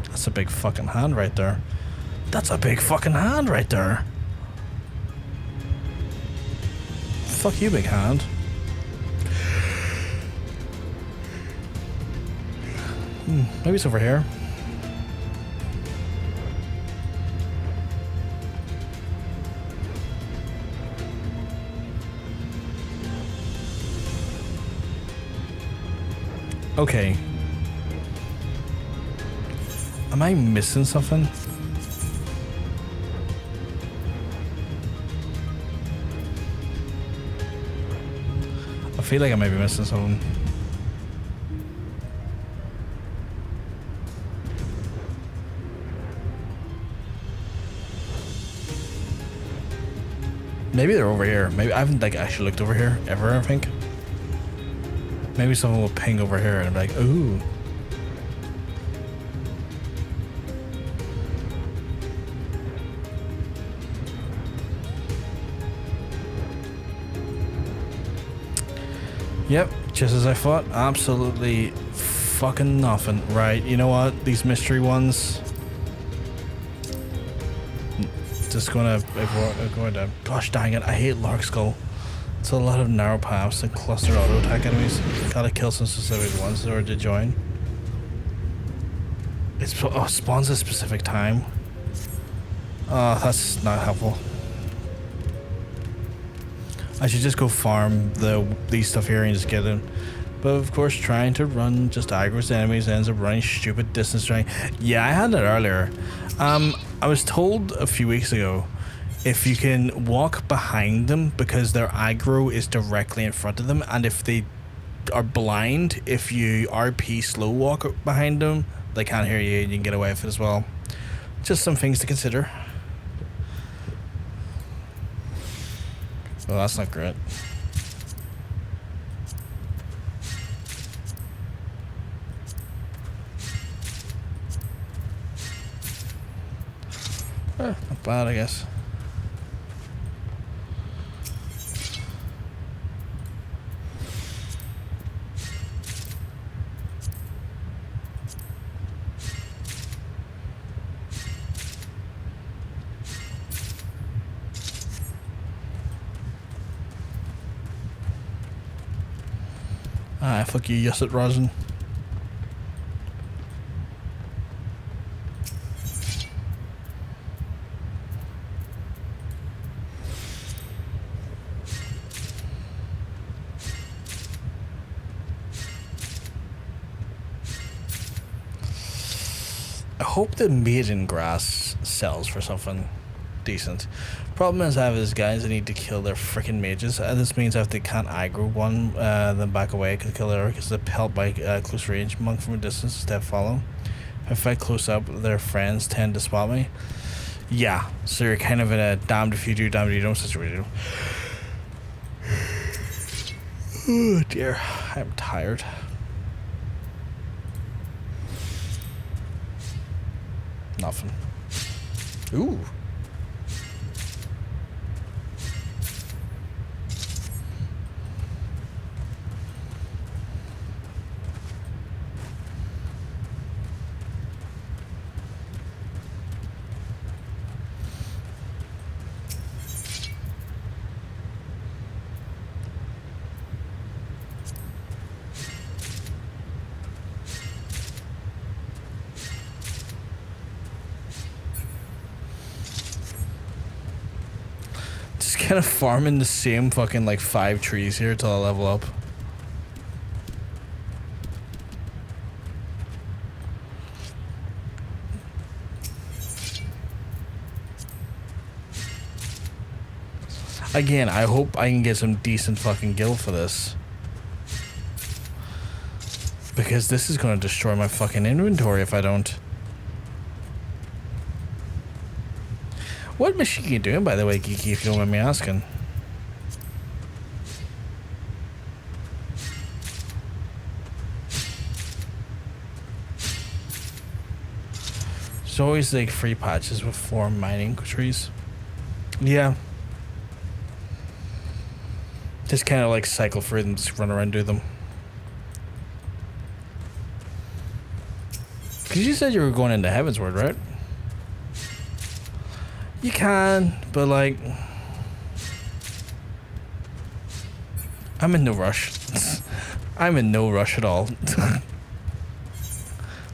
That's a big fucking hand right there. That's a big fucking hand right there. Fuck you, big hand. Maybe it's over here. Okay. Am I missing something? I feel like I might be missing something. Maybe they're over here. Maybe I haven't like actually looked over here ever, I think. Maybe someone will ping over here and I'm like, ooh. Yep, just as I thought. Absolutely fucking nothing. Right, you know what? These mystery ones. Just gonna avoid them. Gosh dang it, I hate Larkskull. It's a lot of narrow paths and clustered auto attack enemies. Gotta kill some specific ones in order to join. It spawns a specific time. Oh, that's not helpful. I should just go farm these stuff here and just get them. But of course, trying to run just aggro's enemies ends up running stupid distance running. Yeah, I had that earlier. I was told a few weeks ago, if you can walk behind them because their aggro is directly in front of them, and if they are blind, if you RP slow walk behind them, they can't hear you and you can get away with it as well. Just some things to consider. Well, that's not great. Not bad, I guess. Ah, fuck you, Yusset Rosin. hope the maiden grass sells for something decent. Problem is I have these guys that need to kill their freaking mages. This means if they can't aggro one, then back away, could kill their because they help by close range. Monk from a distance, step follow. If I fight close up, their friends tend to spot me. Yeah, so you're kind of in a damned if you do, damned if you don't situation. Oh dear, I'm tired. Nothing. Ooh. Kind of farming the same fucking like 5 trees here till I level up. Again, I hope I can get some decent fucking guild for this. Because this is going to destroy my fucking inventory if I don't. What machine are you doing, by the way, Geeky, if you don't mind me asking? There's always like free patches with 4 mining trees. Yeah. Just kind of like cycle through them, just run around, do them. Because you said you were going into Heavensward, right? You can, but like, I'm in no rush. I'm in no rush at all.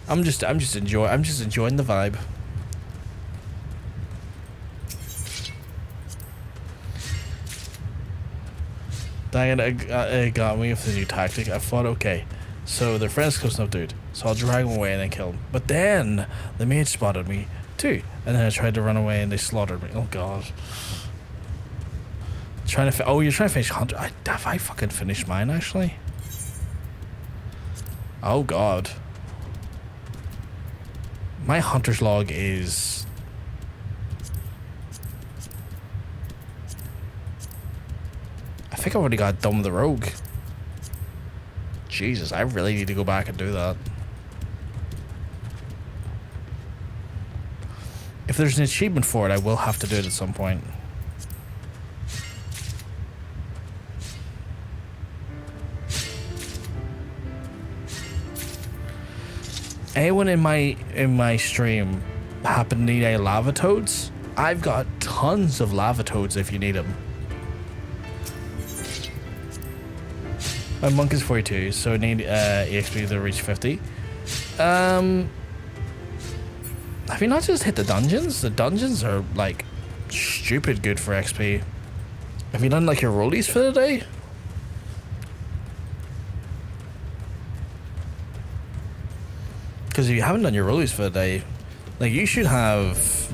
I'm just enjoying the vibe. It got me with the new tactic. I thought, okay, so their friend's close enough, dude. So I'll drag them away and then kill them. But then the mage spotted me too, and then I tried to run away and they slaughtered me. Oh god. Trying to you're trying to finish Hunter. Have I fucking finished mine actually? Oh god. My Hunter's log is I think I already got done with the rogue. Jesus, I really need to go back and do that. If there's an achievement for it, I will have to do it at some point. Anyone in my stream happen to need any lava toads? I've got tons of lava toads if you need them. My monk is 42, so I need EXP to reach 50. Have you not just hit the dungeons? The dungeons are like stupid good for XP. Have you done like your rollies for the day? Because if you haven't done your rollies for the day, like you should have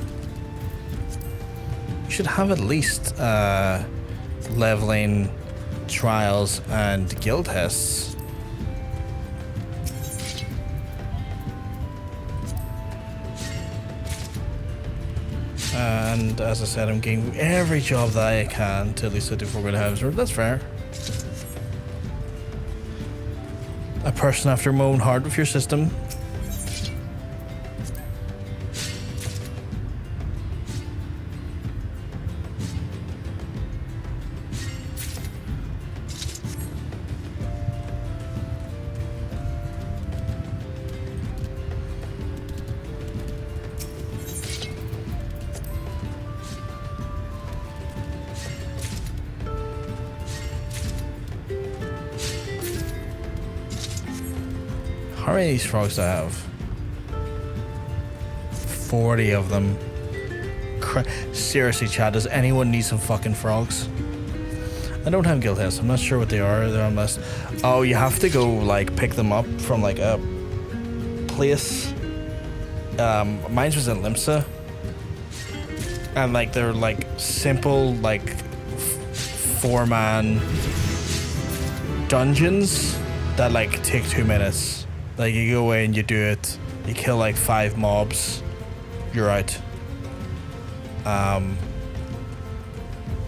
at least leveling, trials, and guild tests. And as I said, I'm getting every job that I can to at least do for good Hives. That's fair. A person after my own heart with your system. How many of these frogs do I have? 40 of them. Seriously, chat, does anyone need some fucking frogs? I don't have guild tests. I'm not sure what they are. They're on list. Oh, you have to go like pick them up from like a place mine was in Limsa, and like they're like simple like 4-man dungeons that like take 2 minutes. Like you go away and you do it, you kill like 5 mobs, you're out.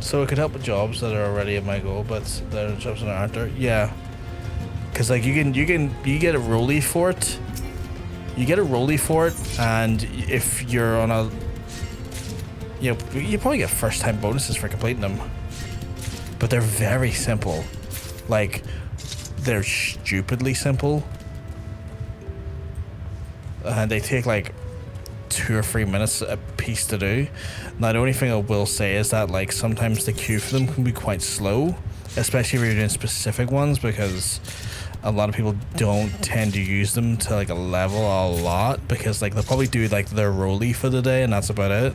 So it could help with jobs that are already at my goal, but there are jobs that aren't there. Yeah, because like you get a rollie for it. You get a rollie for it, and if you're on a, you probably get first time bonuses for completing them. But they're very simple, like they're stupidly simple, and they take like 2 or 3 minutes a piece to do. Now the only thing I will say is that like sometimes the queue for them can be quite slow, especially if you're doing specific ones, because a lot of people don't tend to use them to like a level a lot, because like they'll probably do like their rollie for the day and that's about it.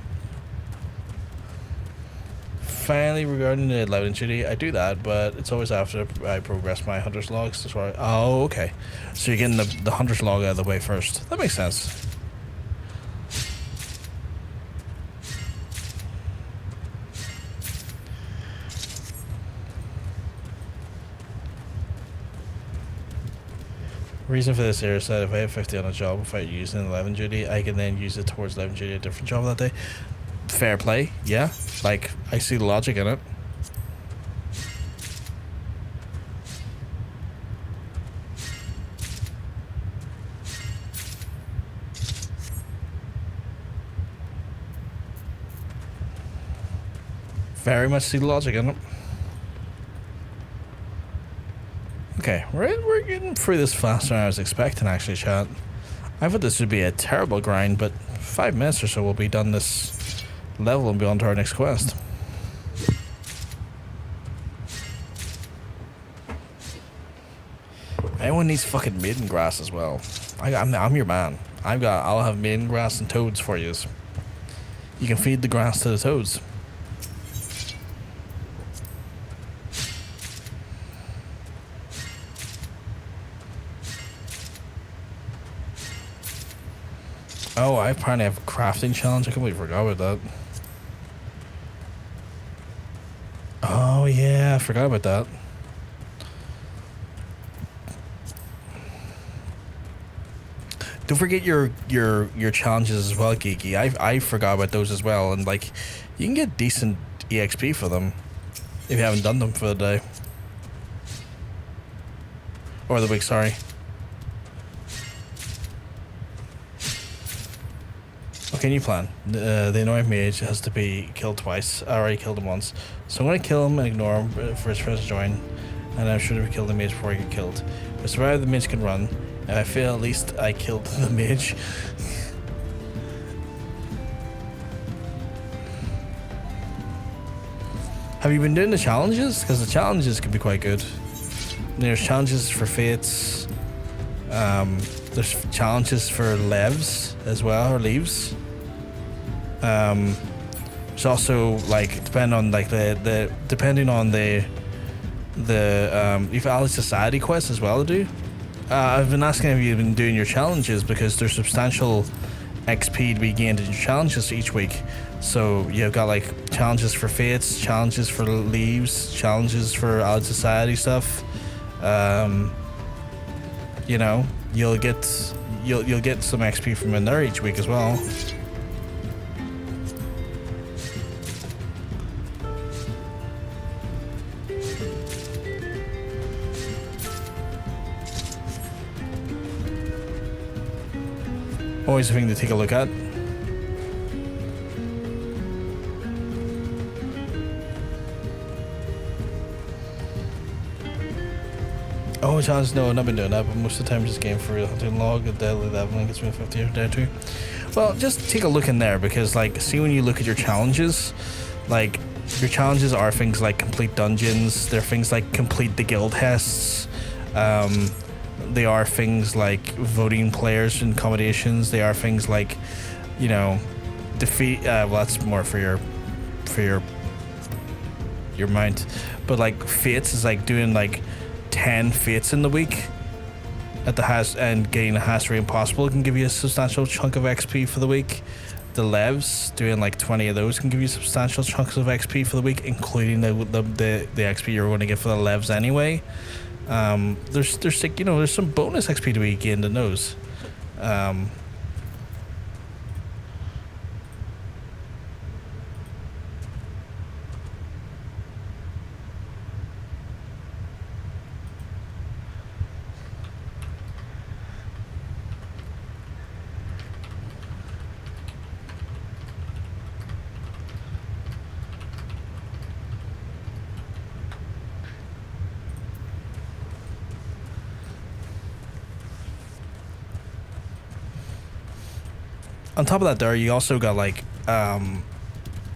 Finally, regarding the 11 duty, I do that, but it's always after I progress my hunter's logs. That's why. Oh, okay. So you're getting the hunter's log out of the way first. That makes sense. Reason for this here is that if I have 50 on a job without using 11 duty, I can then use it towards 11 duty a different job that day. Fair play, yeah. Like, I see the logic in it. Very much see the logic in it. Okay, we're getting through this faster than I was expecting, actually, chat. I thought this would be a terrible grind, but 5 minutes or so we'll be done this level and be on to our next quest. Anyone needs fucking maiden grass as well. I'm your man. I'll have maiden grass and toads for you. You can feed the grass to the toads. Oh, I apparently have a crafting challenge. I completely forgot about that. Oh yeah, I forgot about that. Don't forget your challenges as well, Geeky. I forgot about those as well, and like you can get decent EXP for them if you haven't done them for the day. Or the week, sorry. Okay, new plan. The annoying mage has to be killed twice. I already killed him once. So I'm going to kill him and ignore him for his first join. And I'm sure to kill the mage before I get killed. If I survive, the mage can run. If I fail, at least I killed the mage. Have you been doing the challenges? Because the challenges can be quite good. There's challenges for fates. There's challenges for levs as well, or leaves. There's also like depending on the you've Allied Society quests as well to do. I've been asking if you've been doing your challenges because there's substantial XP to be gained in your challenges each week. So you've got like challenges for fates, challenges for leaves, challenges for Allied Society stuff. You know, you'll get some XP from in there each week as well. Always a thing to take a look at. Oh, challenge? No, I've not been doing that, but most of the time just game for real hunting log, a deadly leveling gets me 50 or there too. Well, just take a look in there because, like, see when you look at your challenges, like, your challenges are things like complete dungeons, they're things like complete the guild tests, they are things like voting players in accommodations, they are things like, you know, defeat, well, that's more for your mind, but like fates is like doing like 10 fates in the week, at the highest and getting the highest rate possible can give you a substantial chunk of XP for the week. The levs, doing like 20 of those can give you substantial chunks of XP for the week, including the XP you're going to get for the levs anyway. There's like, you know, there's some bonus XP to be gained in those. On top of that there, you also got like, I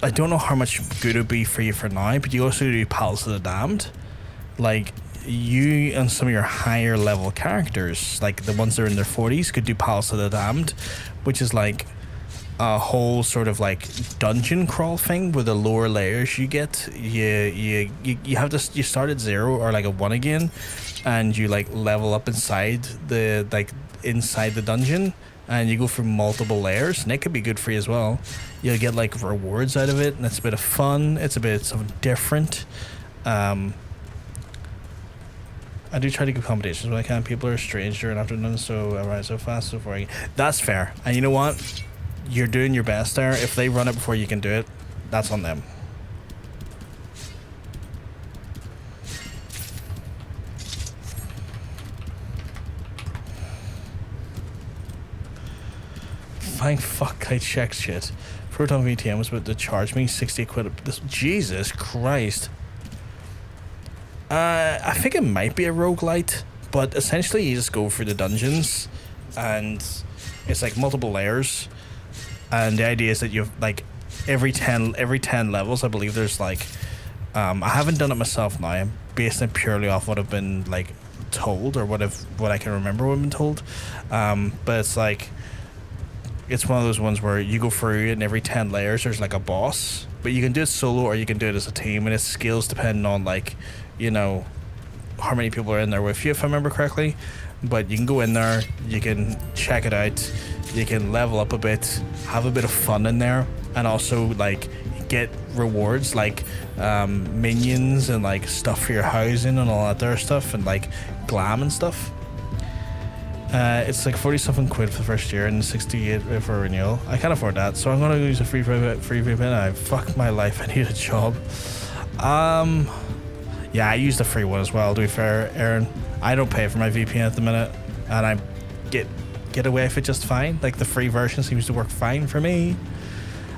don't know how much good it would be for you for now, but you also do Palace of the Damned. Like, you and some of your higher level characters, like the ones that are in their 40s, could do Palace of the Damned, which is like a whole sort of like dungeon crawl thing with the lower layers you get. You have to, you start at 0 or like a 1 again, and you like level up inside the dungeon. And you go through multiple layers, and it could be good for you as well. You'll get like rewards out of it, and it's a bit of fun. It's a bit something different. I do try to give accommodations when I can. People are strange during afternoon, so I ride so fast before I... That's fair. And you know what? You're doing your best there. If they run it before you can do it, that's on them. Thank fuck I checked shit. Proton VTM was about to charge me 60 quid. Jesus Christ. I think it might be a roguelite, but essentially you just go through the dungeons and it's like multiple layers, and the idea is that you've like every 10 levels, I believe there's like I haven't done it myself now. I'm basing it purely off what I've been like told, or what I can remember what I've been told. But it's like, it's one of those ones where you go through and every 10 layers there's like a boss, but you can do it solo or you can do it as a team, and its skills depending on like, you know, how many people are in there with you, if I remember correctly. But you can go in there, you can check it out, you can level up a bit, have a bit of fun in there, and also like get rewards like minions and like stuff for your housing and all that there stuff, and like glam and stuff. It's like 40 something quid for the first year and 68 for renewal. I can't afford that, so I'm gonna use a free VPN. Fuck my life, I need a job. Yeah, I used a free one as well, to be fair, Aaron. I don't pay for my VPN at the minute, and I get away with it just fine. Like, the free version seems to work fine for me.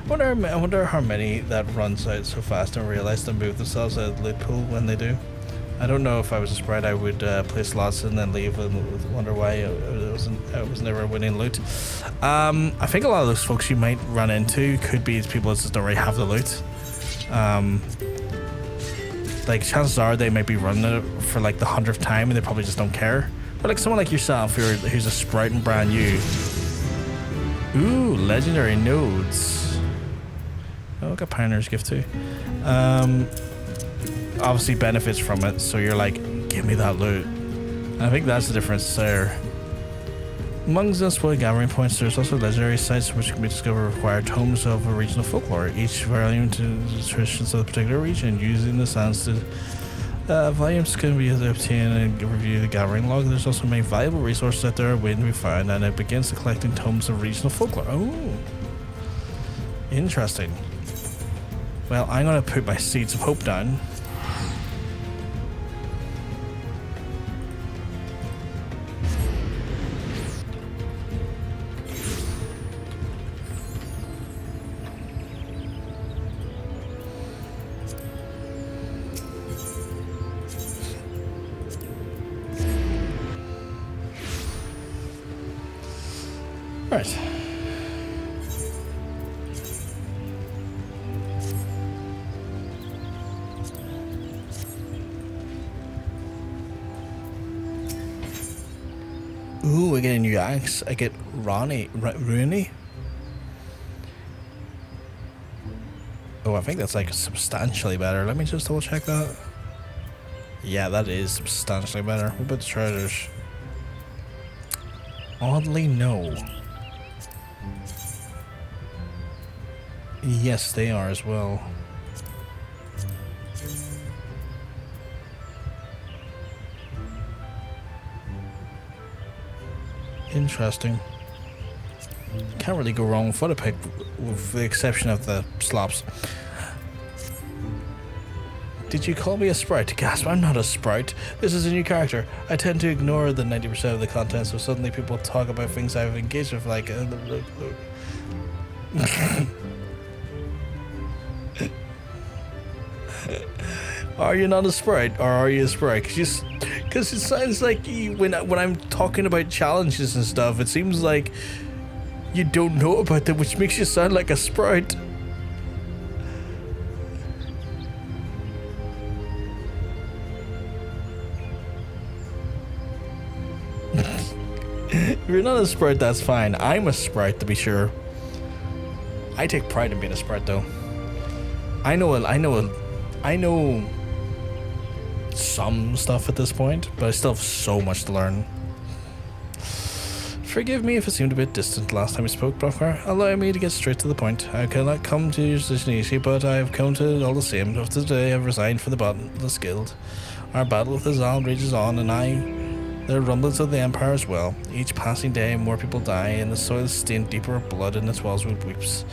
I wonder how many that runs out so fast and realize they move themselves out of the loot pool when they do. I don't know if I was a sprite, I would play slots and then leave and wonder why it was never winning loot. I think a lot of those folks you might run into could be people that just don't really have the loot. Like, chances are they might be running it for like the 100th time and they probably just don't care. But like someone like yourself who's a sprite and brand new. Ooh, legendary nodes. Oh, I got Pioneer's Gift too. Obviously benefits from it, so you're like, give me that loot. And I think that's the difference there. Among the spoiled gathering points, there's also legendary sites which can be discovered require tomes of a regional folklore, each varying to the traditions of the particular region. Using the sands to volumes can be obtained and review the gathering log. There's also many valuable resources out there waiting to be found, and it begins to collecting tomes of regional folklore. Oh, interesting. Well, I'm gonna put my Seeds of Hope down. Right. Ooh, I get a new axe. I get Rooney. Oh, I think that's like substantially better. Let me just double check that. Yeah, that is substantially better. What about the treasures? Oddly, no. Yes, they are as well. Interesting. Can't really go wrong with what I pick, with the exception of the slops. Did you call me a sprite? Gasp, I'm not a sprite. This is a new character. I tend to ignore the 90% of the content, so suddenly people talk about things I've engaged with, like... Are you not a sprite, or are you a sprite? Because it sounds like when I'm talking about challenges and stuff, it seems like you don't know about them, which makes you sound like a sprite. If you're not a sprite, that's fine. I'm a sprite, to be sure. I take pride in being a sprite, though. I know some stuff at this point, but I still have so much to learn. Forgive me if it seemed a bit distant last time we spoke, Brothgar. Allow me to get straight to the point. I cannot come to your decision easy, but I have come to it all the same. After today, I have resigned from the Botanist Guild. Our battle with the Zal rages on, and there are rumblings of the Empire as well. Each passing day, more people die, and the soil is stained deeper with blood, and the Twelveswood weeps.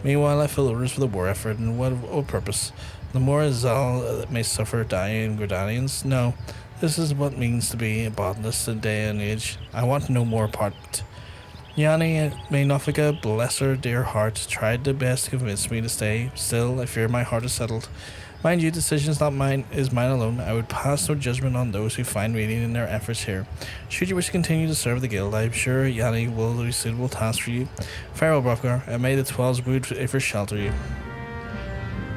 Meanwhile, I fill orders for the war effort, and what purpose? The more Zal may suffer dying Gordanians? No, this is what it means to be a botanist in day and age. I want no more part. Yanni, may Nofika, bless her dear heart, tried the best to convince me to stay. Still, I fear my heart is settled. Mind you, decisions not mine is mine alone. I would pass no judgment on those who find meaning in their efforts here. Should you wish to continue to serve the guild, I am sure Yanni will do a suitable task for you. Farewell, Brothgar, and may the Twelveswood ever shelter you.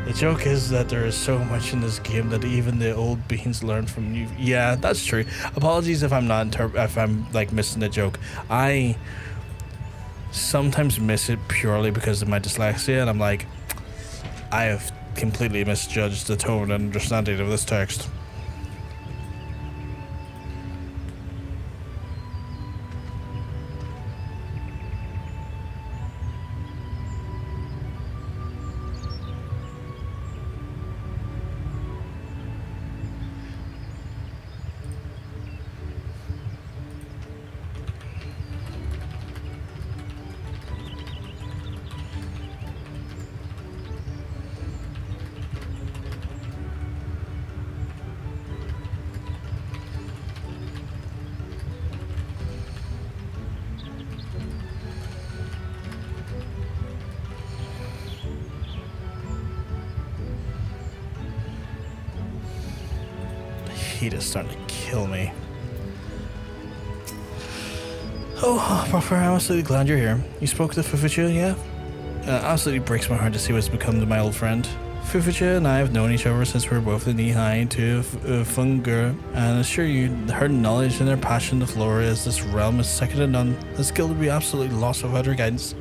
The joke is that there is so much in this game that even the old beans learn from you. Yeah, that's true. Apologies if I'm not if I'm like missing the joke. I sometimes miss it purely because of my dyslexia, and I'm like, I have completely misjudged the tone and understanding of this text. Heat is starting to kill me. Oh, Brothgar, I'm absolutely glad you're here. You spoke to Fufucha, yeah? Absolutely breaks my heart to see what's become to my old friend. Fufucha and I have known each other since we were both knee-high to Fungur, and I assure you, her knowledge and her passion to Flora as this realm is second to none. This guild would be absolutely lost without her guidance.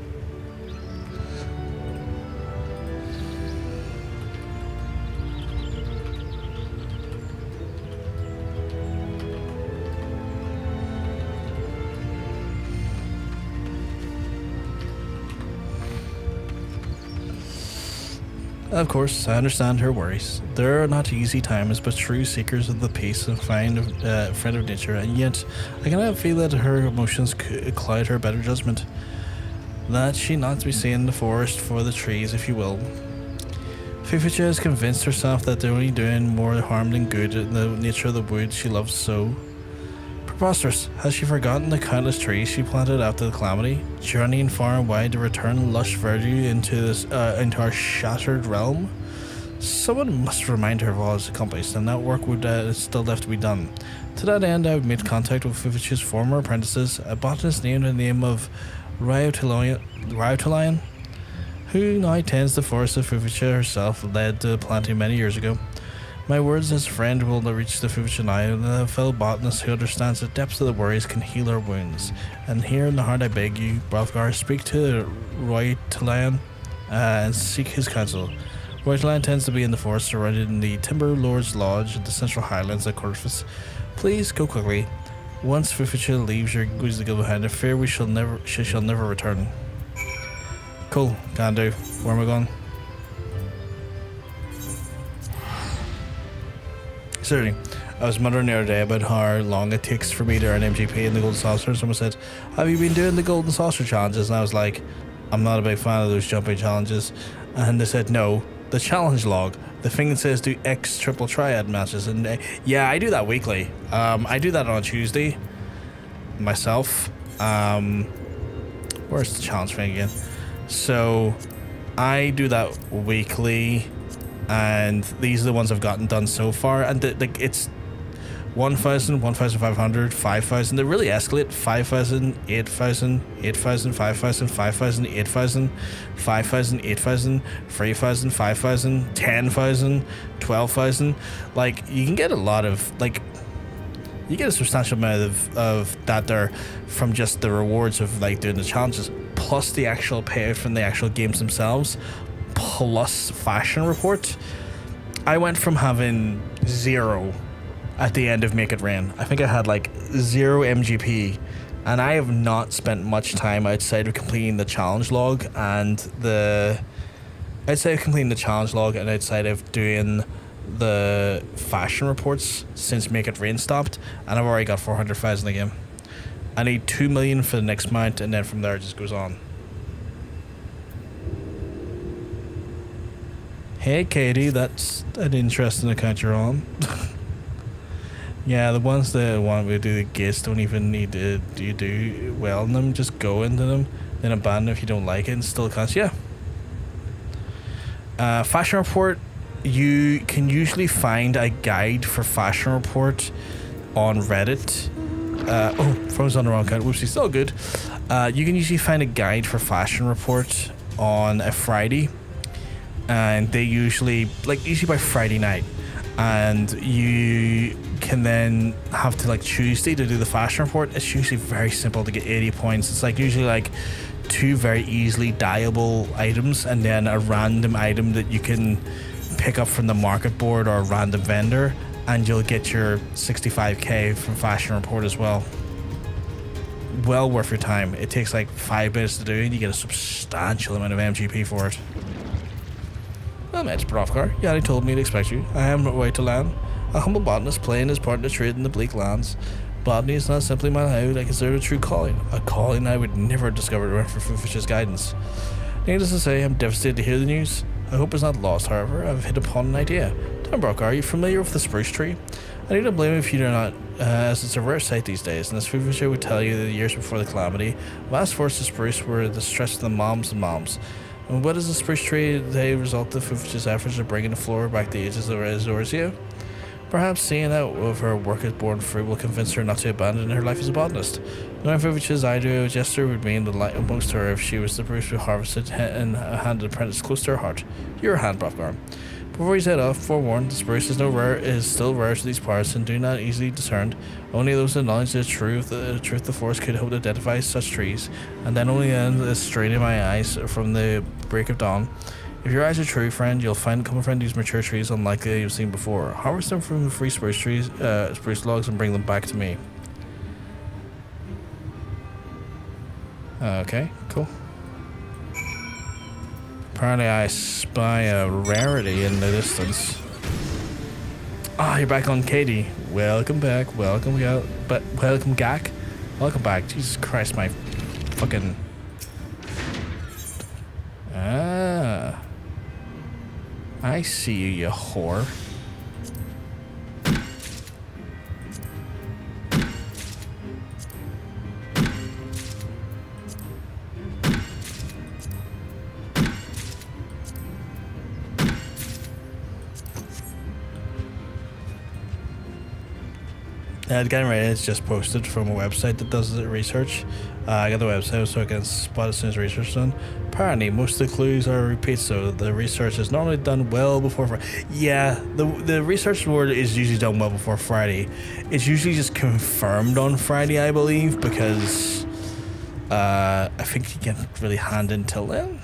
Of course, I understand her worries. There are not easy times, but true seekers of the peace and find a friend of nature, and yet I cannot feel that her emotions cloud her better judgment. That she not to be seen in the forest for the trees, if you will. Fufucha has convinced herself that they're only doing more harm than good in the nature of the wood she loves so. Preposterous. Has she forgotten the countless trees she planted after the calamity, journeying far and wide to return lush verdure into our shattered realm? Someone must remind her of all it's accomplished, and that work would still left to be done. To that end, I have made contact with Fufucha's former apprentices, a botanist named in the name of Ryotalion, who now tends the forest that Fufucha herself led to planting many years ago. My words as a friend will reach the Fufucha now, and a fellow botanist who understands the depths of the worries can heal our wounds. And here in the heart I beg you, Brothgar, speak to Ryotalion and seek his counsel. Ryotalion tends to be in the forest surrounded in the Timber Lord's Lodge in the Central Highlands at Corvus. Please go quickly. Once Fufucha leaves your goes to go behind. I fear she shall never return. Cool, can do. Where am I going? Certainly. I was muttering the other day about how long it takes for me to earn MGP in the Golden Saucer. Someone said, have you been doing the Golden Saucer challenges? And I was like, I'm not a big fan of those jumping challenges. And they said, no, the challenge log, the thing that says do X triple triad matches. And yeah, I do that weekly. I do that on a Tuesday myself. Where's the challenge thing again? So I do that weekly, and these are the ones I've gotten done so far. And it's 1,000, 1,500, 5,000. They really escalate. 5,000, 8,000, 8,000, 5,000, 5,000, 8,000, 5,000, 8,000, 3,000, 5,000, 10,000, 12,000. Like, you can get a lot of, like, you get a substantial amount of that there from just the rewards of, like, doing the challenges, plus the actual payout from the actual games themselves, plus fashion report. I went from having 0 at the end of Make It Rain. I think I had like 0 MGP, and I have not spent much time outside of completing the challenge log and outside of doing the fashion reports since Make It Rain stopped, and I've already got 400,000 again. I need 2 million for the next mount, and then from there it just goes on. Hey Katie, that's an interesting account you're on. Yeah, the ones that want me to do the gates don't even need to do well in them. Just go into them, then abandon if you don't like it, and still counts. Yeah. Fashion report, you can usually find a guide for fashion report on Reddit. Froze on the wrong account. Whoopsie, still good. You can usually find a guide for fashion report on a Friday, and they usually by Friday night. And you can then have to Tuesday to do the fashion report. It's usually very simple to get 80 points. It's usually 2 very easily dyeable items, and then a random item that you can pick up from the market board or a random vendor, and you'll get your 65k from fashion report as well. Well worth your time. It takes 5 minutes to do, and you get a substantial amount of MGP for it. Well met, Brovkar. Yanni told me to expect you. I am on my way to land. A humble botanist playing his part in the trade in the bleak lands. Botany is not simply my life, I consider it a true calling. A calling I would never have discovered went for Fufish's guidance. Needless to say, I'm devastated to hear the news. I hope it's not lost, however. I've hit upon an idea. Tom Brovkar, are you familiar with the Spruce tree? I need to blame if you do not, as it's a rare sight these days, and as Fufush would tell you that the years before the calamity, vast forests of spruce were the stress of the moms and moms. And what is the spruce tree they result of Fufush's efforts of bringing the flora back to the ages of Zorzia? Perhaps seeing out of her work as born free will convince her not to abandon her life as a botanist. Knowing Fufush's idea of gesture would mean the light amongst her if she was the Bruce who harvested and handed apprentice close to her heart. Your hand, Brovkar. Before you set off, forewarned, the spruce is still rare to these parts and do not easily discerned. Only those that acknowledge the truth the forest could hope to identify such trees, and then only then is straining my eyes from the break of dawn. If your eyes are true, friend, you'll come upon these mature trees unlikely you've seen before. Harvest them from the free spruce trees, spruce logs, and bring them back to me. Okay, cool. Apparently I spy a rarity in the distance. Ah, you're back on Katie. Welcome back. Welcome back. But welcome back. Welcome back. Jesus Christ, my fucking. Ah, I see you, you whore. Getting ready, it's just posted from a website that does the research. I got the website so I can spot as soon as research is done. Apparently, most of the clues are repeats, so the research is normally done well before Friday. Yeah, the research board is usually done well before Friday. It's usually just confirmed on Friday, I believe, because I think you can't really hand until then.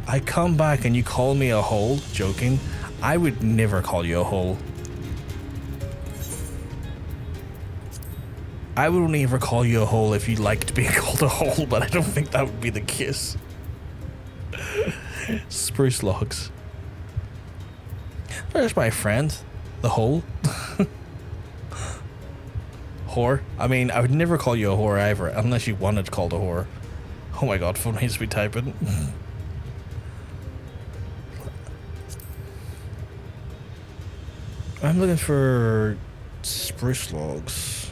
I come back and you call me a hole, joking. I would never call you a hole. I would only ever call you a hole if you liked being called a hole, but I don't think that would be the case. Spruce logs. There's my friend, the hole. Whore. I mean, I would never call you a whore either, unless you wanted called a whore. Oh my god, phone needs to be typing. I'm looking for spruce logs.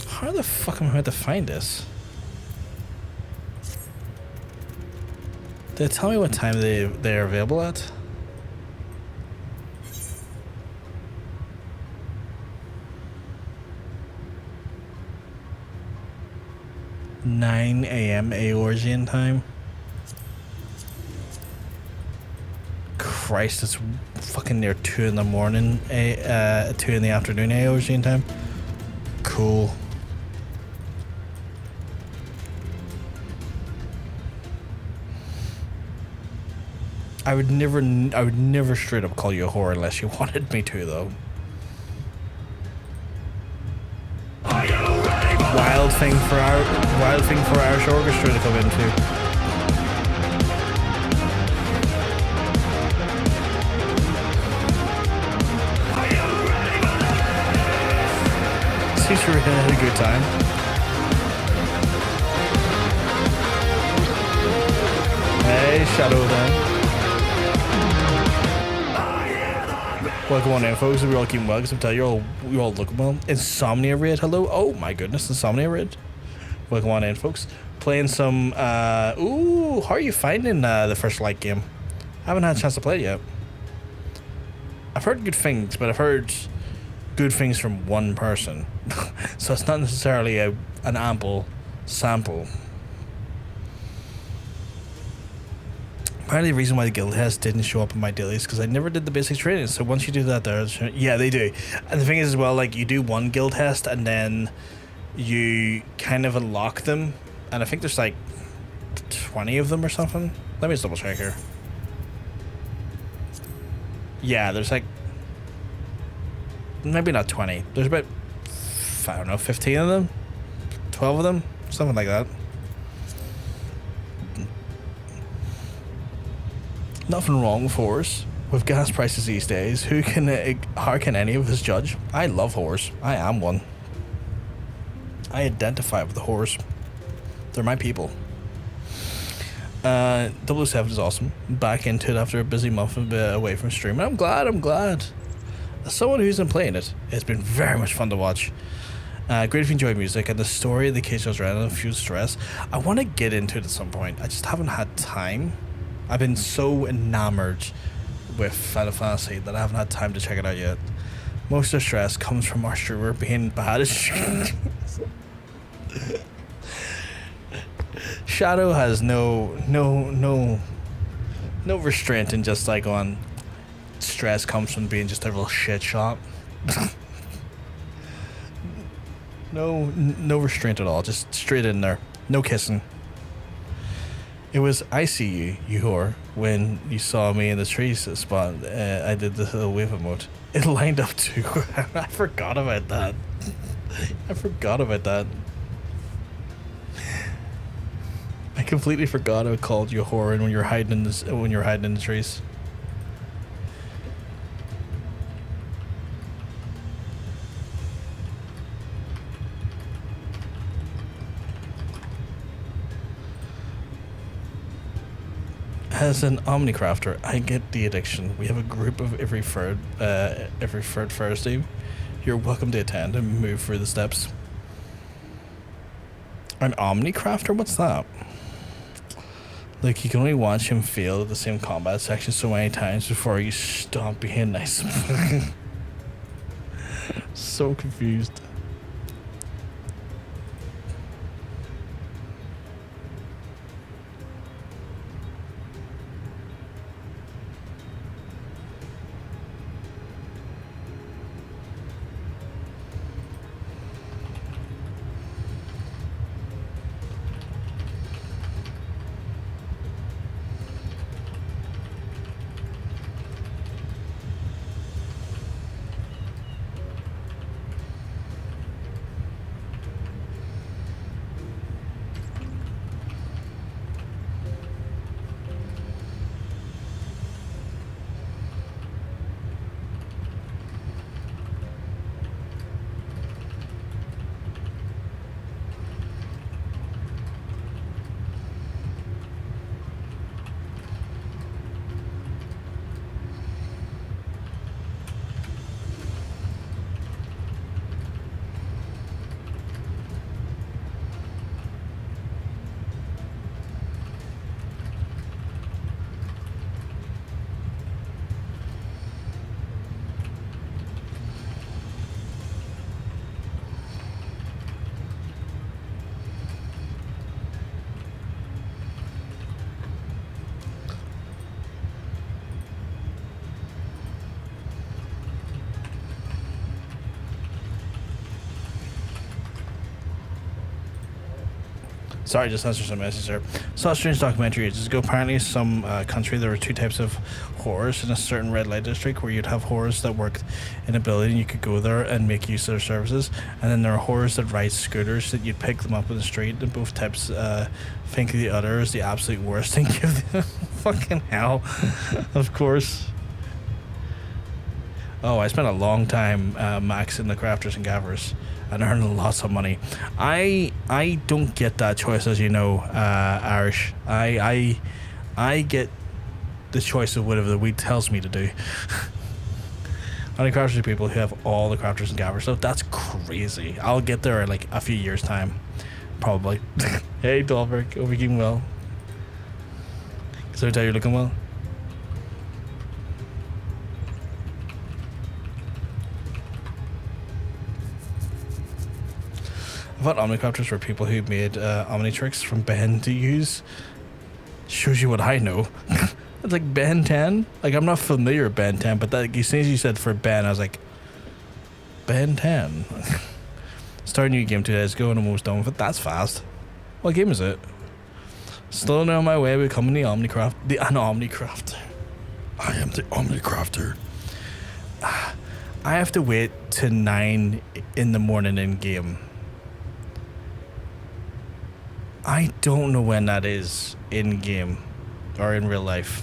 How the fuck am I going to find this? Did it tell me what time they're available at? (9 a.m. Eorzean time. Christ, it's fucking near 2 in the morning, 2 in the afternoon Eorzean time. Cool. I would never straight up call you a whore unless you wanted me to, though. Wild thing for Irish Orchestra to come into. Seems we had a good time. Hey, Shadow then. Welcome on in, folks. We're all keeping well, because I'm telling you, you all look well. Insomnia Raid, hello. Oh my goodness, Insomnia Raid. Welcome on in, folks. Playing some, ooh, how are you finding the First Light game? I haven't had a chance to play it yet. I've heard good things, but I've heard good things from one person. So it's not necessarily an ample sample. Apparently the reason why the guild test didn't show up in my dailies because I never did the basic training. So once you do that there, yeah, they do. And the thing is as well, like, you do one guild test and then you kind of unlock them. And I think there's like 20 of them or something. Let me just double check here. Yeah, there's like, maybe not 20. There's about, I don't know, 15 of them? 12 of them? Something like that. Nothing wrong with whores. With gas prices these days, how can any of us judge? I love whores. I am one. I identify with the whores. They're my people. 007 is awesome. Back into it after a busy month away from stream. I'm glad. As someone who's been playing it, it's been very much fun to watch. Great if you enjoy music, and the story of the case was random, a few stress. I want to get into it at some point. I just haven't had time. I've been so enamored with Final Fantasy that I haven't had time to check it out yet. Most of the stress comes from our streamer being bad. Shadow has no restraint in just like on stress comes from being just a real shit shot. No restraint at all, just straight in there. No kissing. It was I see you, you whore, when you saw me in the trees spot. I did the little wave emote. It lined up too. I forgot about that. I completely forgot I called you a whore when you're hiding in the trees. As an Omnicrafter, I get the addiction. We have a group of every third Thursday. You're welcome to attend and move through the steps. An Omnicrafter? What's that? Like, you can only watch him fail at the same combat section so many times before you stop being nice. So confused. Sorry, just answer some messages there. Saw a strange documentary ages ago. Apparently, some country there were two types of whores in a certain red light district where you'd have whores that worked in a building. You could go there and make use of their services, and then there are whores that ride scooters that you'd pick them up in the street. And both types think the other is the absolute worst and give them fucking hell. Of course. Oh, I spent a long time maxing the crafters and gaffers and earning lots of money. I don't get that choice, as you know, Irish. I get the choice of whatever the weed tells me to do. Only crafters are people who have all the crafters and gaffers stuff. That's crazy. I'll get there in like a few years' time, probably. Hey, Dolberg, hope you're keeping well. Can I tell you're looking well? I thought Omnicopters were people who made Omnitrix from Ben to use. Shows you what I know. It's like Ben 10. Like, I'm not familiar with Ben 10, but that, as soon as you said for Ben, I was like, Ben 10. Starting a new game 2 days ago and almost done with it. That's fast. What game is it? Still on my way becoming an Omnicrafter. I am the Omnicrafter. I have to wait till 9 in the morning in game. I don't know when that is in game or in real life.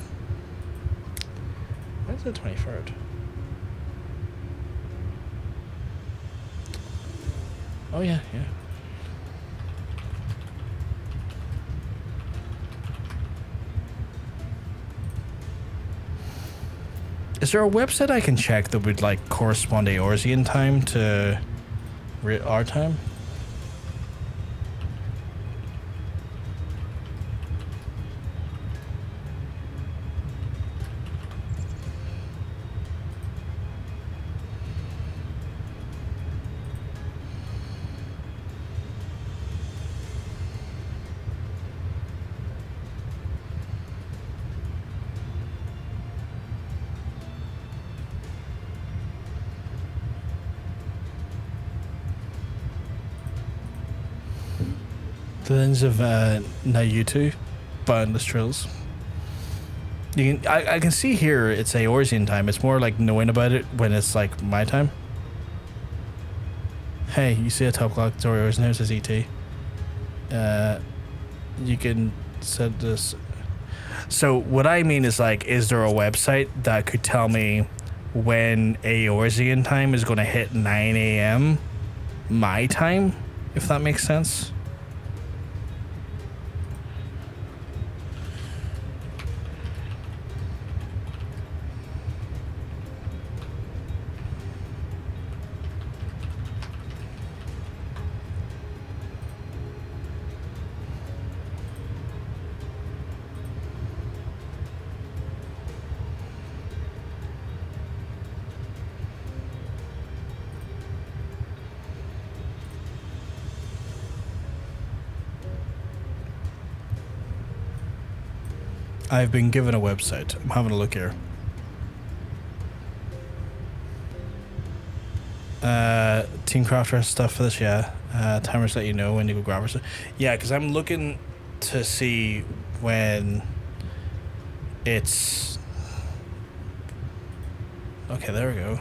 When's the 23rd? Oh yeah. Is there a website I can check that would like correspond Eorzean time to our time? The lens of Nayutu, Boundless Trills. You can, I can see here it's Eorzean time. It's more like knowing about it when it's like my time. Hey, you see a top clock? It's Eorzean now, it says ET. You can set this. So what I mean is like, is there a website that could tell me when Eorzean time is going to hit 9 a.m. my time, if that makes sense? I've been given a website. I'm having a look here. Team Crafter stuff for this, yeah. Timers let you know when you go grab it. Yeah, because I'm looking to see when it's... Okay, there we go.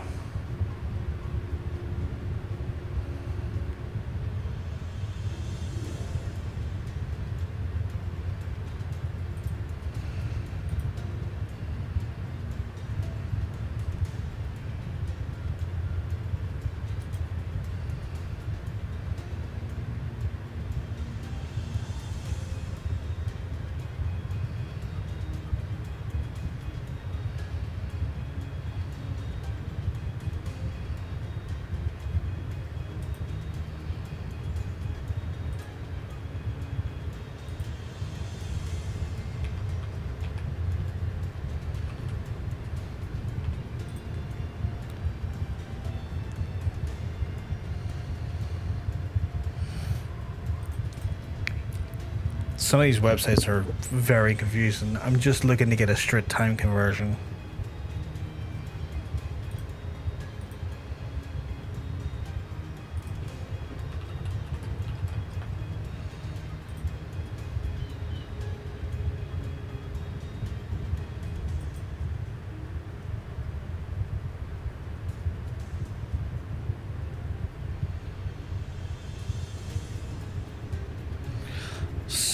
Some of these websites are very confusing. I'm just looking to get a straight time conversion.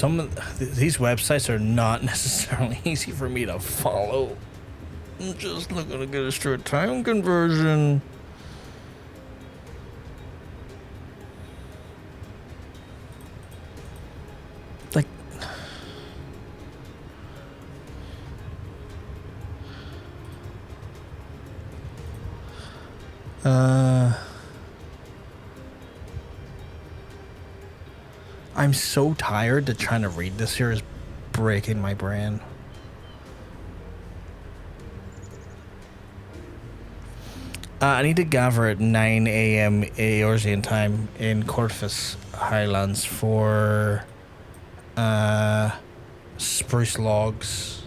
some of these websites are not necessarily easy for me to follow. I'm just looking to get a straight time conversion. Like, I'm so tired that trying to read this here is breaking my brain. I need to gather at 9 a.m. Eorzean time in Corvus Highlands for spruce logs.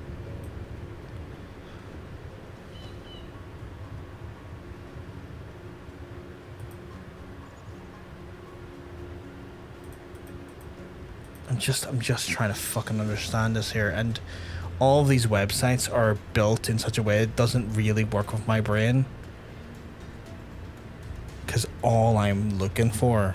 I'm just trying to fucking understand this here, and all of these websites are built in such a way it doesn't really work with my brain. Because all I'm looking for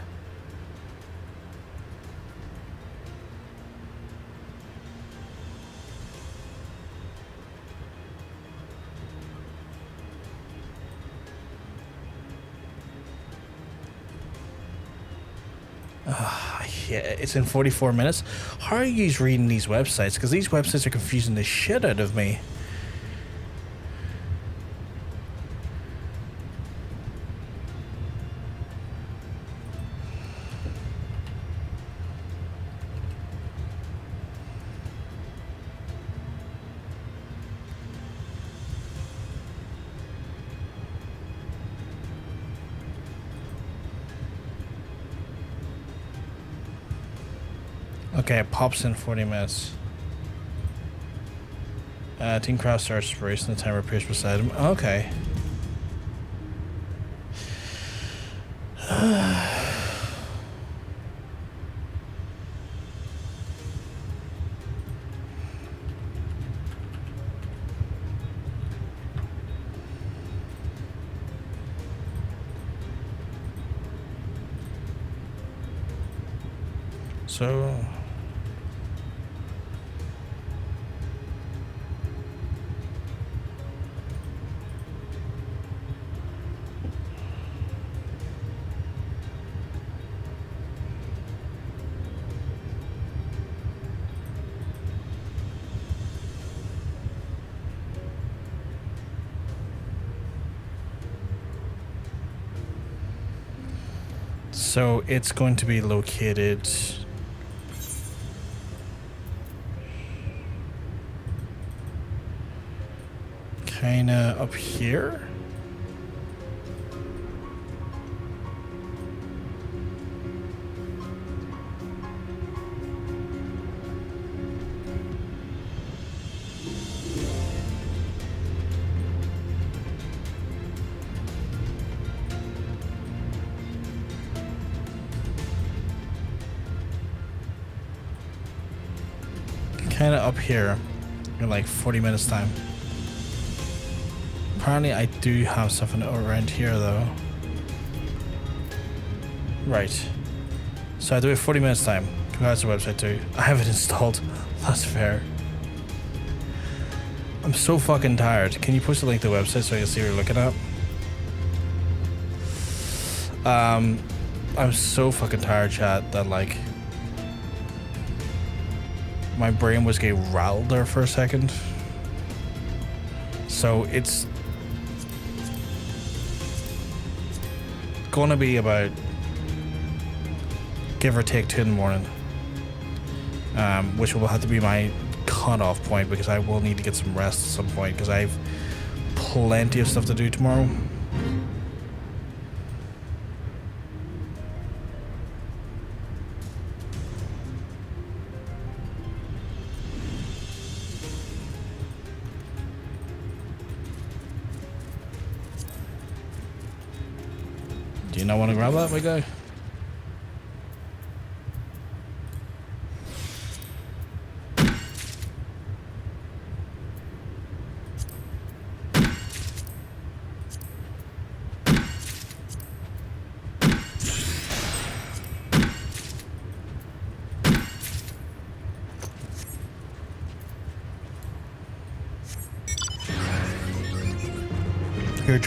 yeah, it's in 44 minutes. How are you reading these websites? Because these websites are confusing the shit out of me. Okay, it pops in 40 minutes. Team Craft starts Spruce and the timer appears beside him. Okay. So... So it's going to be located kinda up here. Kinda up here in like 40 minutes time. Apparently I do have something around here though. Right. So I do it 40 minutes time. Congrats to the website too. I have it installed. That's fair. I'm so fucking tired. Can you post a link to the website so I can see what you're looking at? I'm so fucking tired, chat, that like my brain was getting rattled there for a second. So it's gonna be about give or take 2 in the morning, which will have to be my cutoff point because I will need to get some rest at some point because I have plenty of stuff to do tomorrow. Do you not want to grab that, big guy? your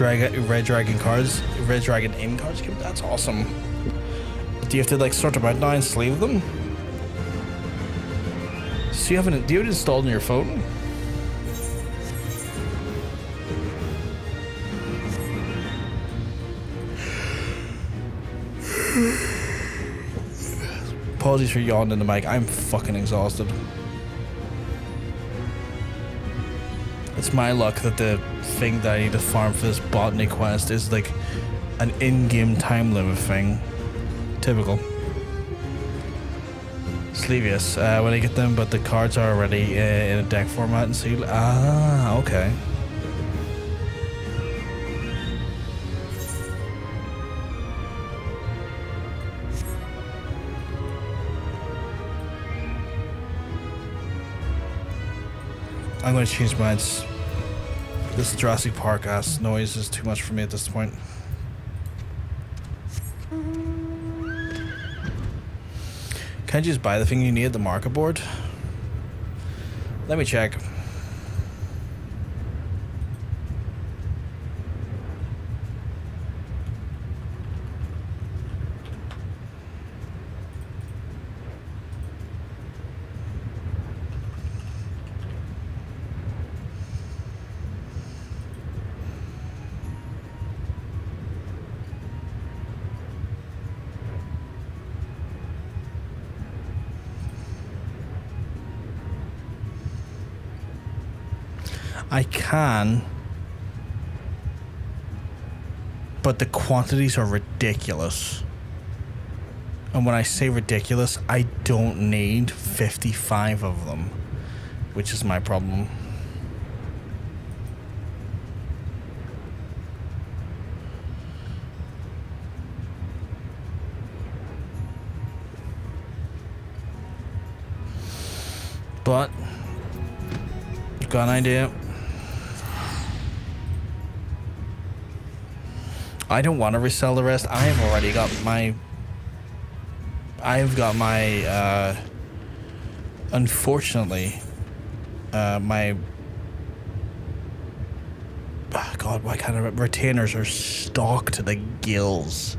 red dragon cards, red dragon in cards. That's awesome. Do you have to like sort them out now and sleeve them? So do you have it installed on your phone? Apologies for yawning in the mic. I'm fucking exhausted. It's my luck that the thing that I need to farm for this botany quest is like an in-game time limit thing. Typical. Sleevius, when I get them, but the cards are already in a deck format and sealed. Ah, okay. I'm going to change mine. This Jurassic Park ass noise is too much for me at this point. Can I just buy the thing you need, the marker board? Let me check. I can, but the quantities are ridiculous. And when I say ridiculous, I don't need 55 of them, which is my problem. But, I've got an idea. I don't want to resell the rest. I've already got my... unfortunately, my... Oh God, why can't I remember? Retainers are stocked to the gills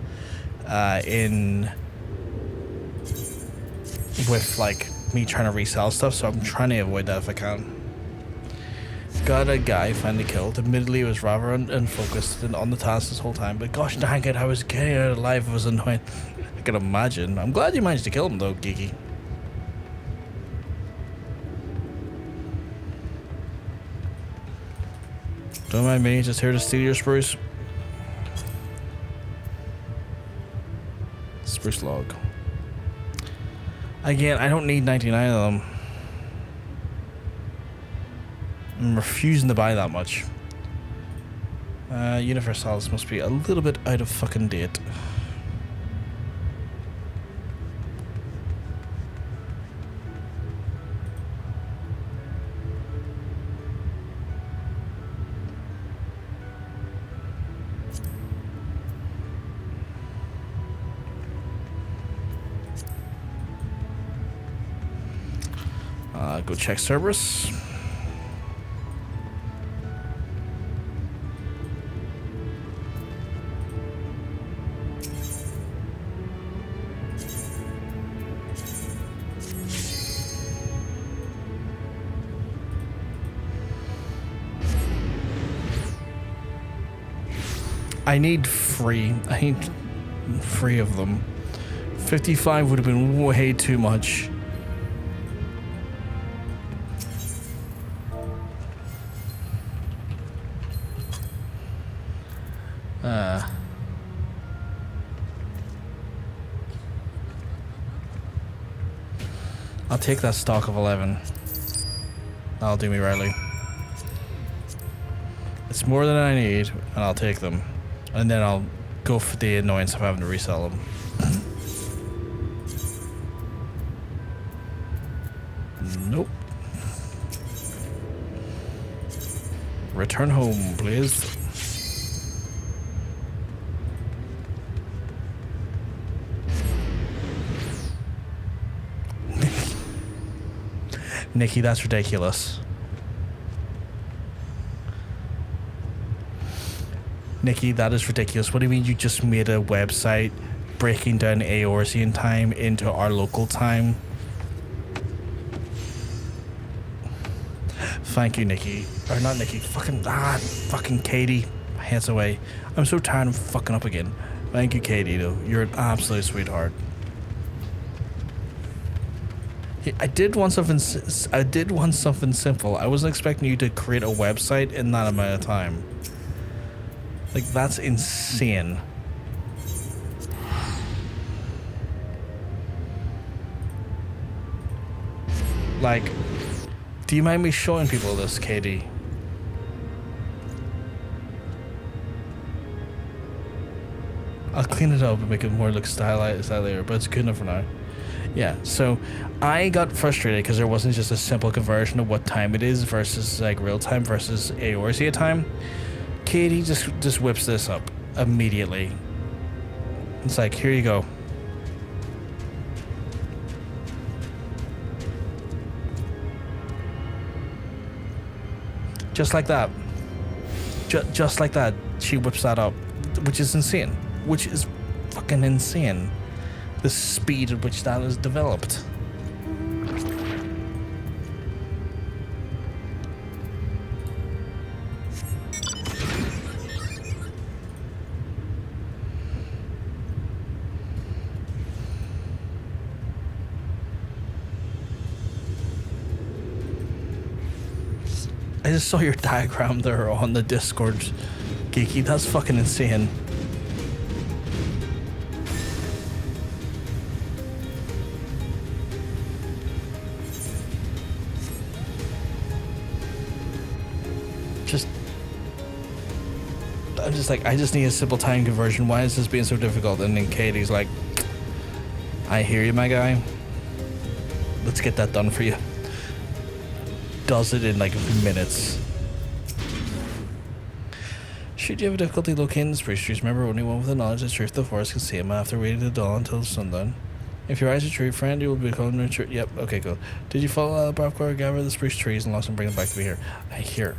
with, like, me trying to resell stuff, so I'm trying to avoid that if I can. Got a guy finally killed. Admittedly, it was rather unfocused and on the task this whole time, but gosh dang it, I was getting out alive. It was annoying. I can imagine. I'm glad you managed to kill him though, Geeky. Don't mind me, just here to steal your spruce. Spruce log. Again, I don't need 99 of them. I'm refusing to buy that much. Universalis must be a little bit out of fucking date. Go check Cerberus. I need three of them. 55 would have been way too much. I'll take that stock of 11. That'll do me rightly. It's more than I need, and I'll take them. And then I'll go for the annoyance of having to resell them. Nope. Return home, please. Nikki, that's ridiculous. Nikki, that is ridiculous. What do you mean you just made a website breaking down Eorzean time into our local time? Thank you, Nikki. Or not Nikki, fucking Katie. Hands away. I'm so tired of fucking up again. Thank you, Katie, though. You're an absolute sweetheart. I did want something simple. I wasn't expecting you to create a website in that amount of time. Like, that's insane. Like, do you mind me showing people this, Katie? I'll clean it up and make it more look stylized later, but it's good enough for now. Yeah, so I got frustrated because there wasn't just a simple conversion of what time it is versus like real time versus Eorzea time. Katie just whips this up immediately. It's like, here you go. Just like that. Just like that, she whips that up, which is insane. Which is fucking insane. The speed at which that is developed. I just saw your diagram there on the Discord, Geeky. That's fucking insane. I'm just like, I just need a simple time conversion. Why is this being so difficult? And then Katie's like, I hear you, my guy. Let's get that done for you. Does it in like minutes. Should you have a difficulty locating the Spruce trees, remember only one with the knowledge of the truth of the forest can see him after waiting to dawn until sundown. If your eyes are true, friend, you will become nurtured. Yep, okay, cool. Did you follow Bravkor, gather the Spruce trees and lost and bring them back to me here? I hear.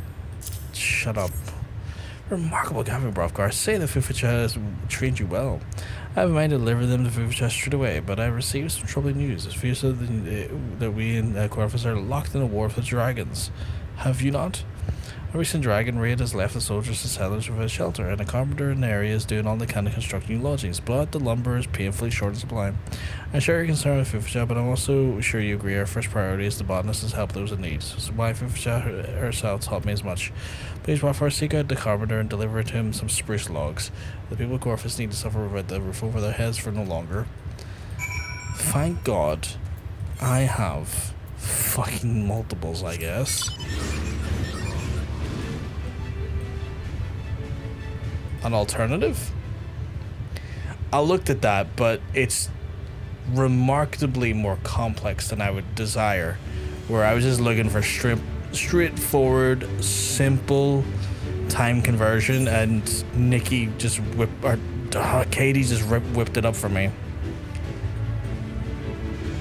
Shut up. Remarkable gathering, Bravkar. Say the Fufich has treated you well. I have in mind to deliver them to Fufich straight away, but I have received some troubling news. It's fears that we in Corvus are locked in a war with the dragons. Have you not? A recent dragon raid has left the soldiers and settlers without shelter, and a carpenter in the area is doing all they can to construct new lodgings, but the lumber is painfully short in supply. I'm sure you're concerned with Fufich, but I'm also sure you agree our first priority is the Botanist is help those in need. So why Fufich herself taught me as much. Please, Waffar, seek out the carpenter and deliver to him some spruce logs. The people of Corvus need to suffer without the roof over their heads for no longer. Thank God I have fucking multiples, I guess. An alternative? I looked at that, but it's remarkably more complex than I would desire. Where I was just looking for straightforward, simple time conversion, and Nikki just Katie just whipped it up for me.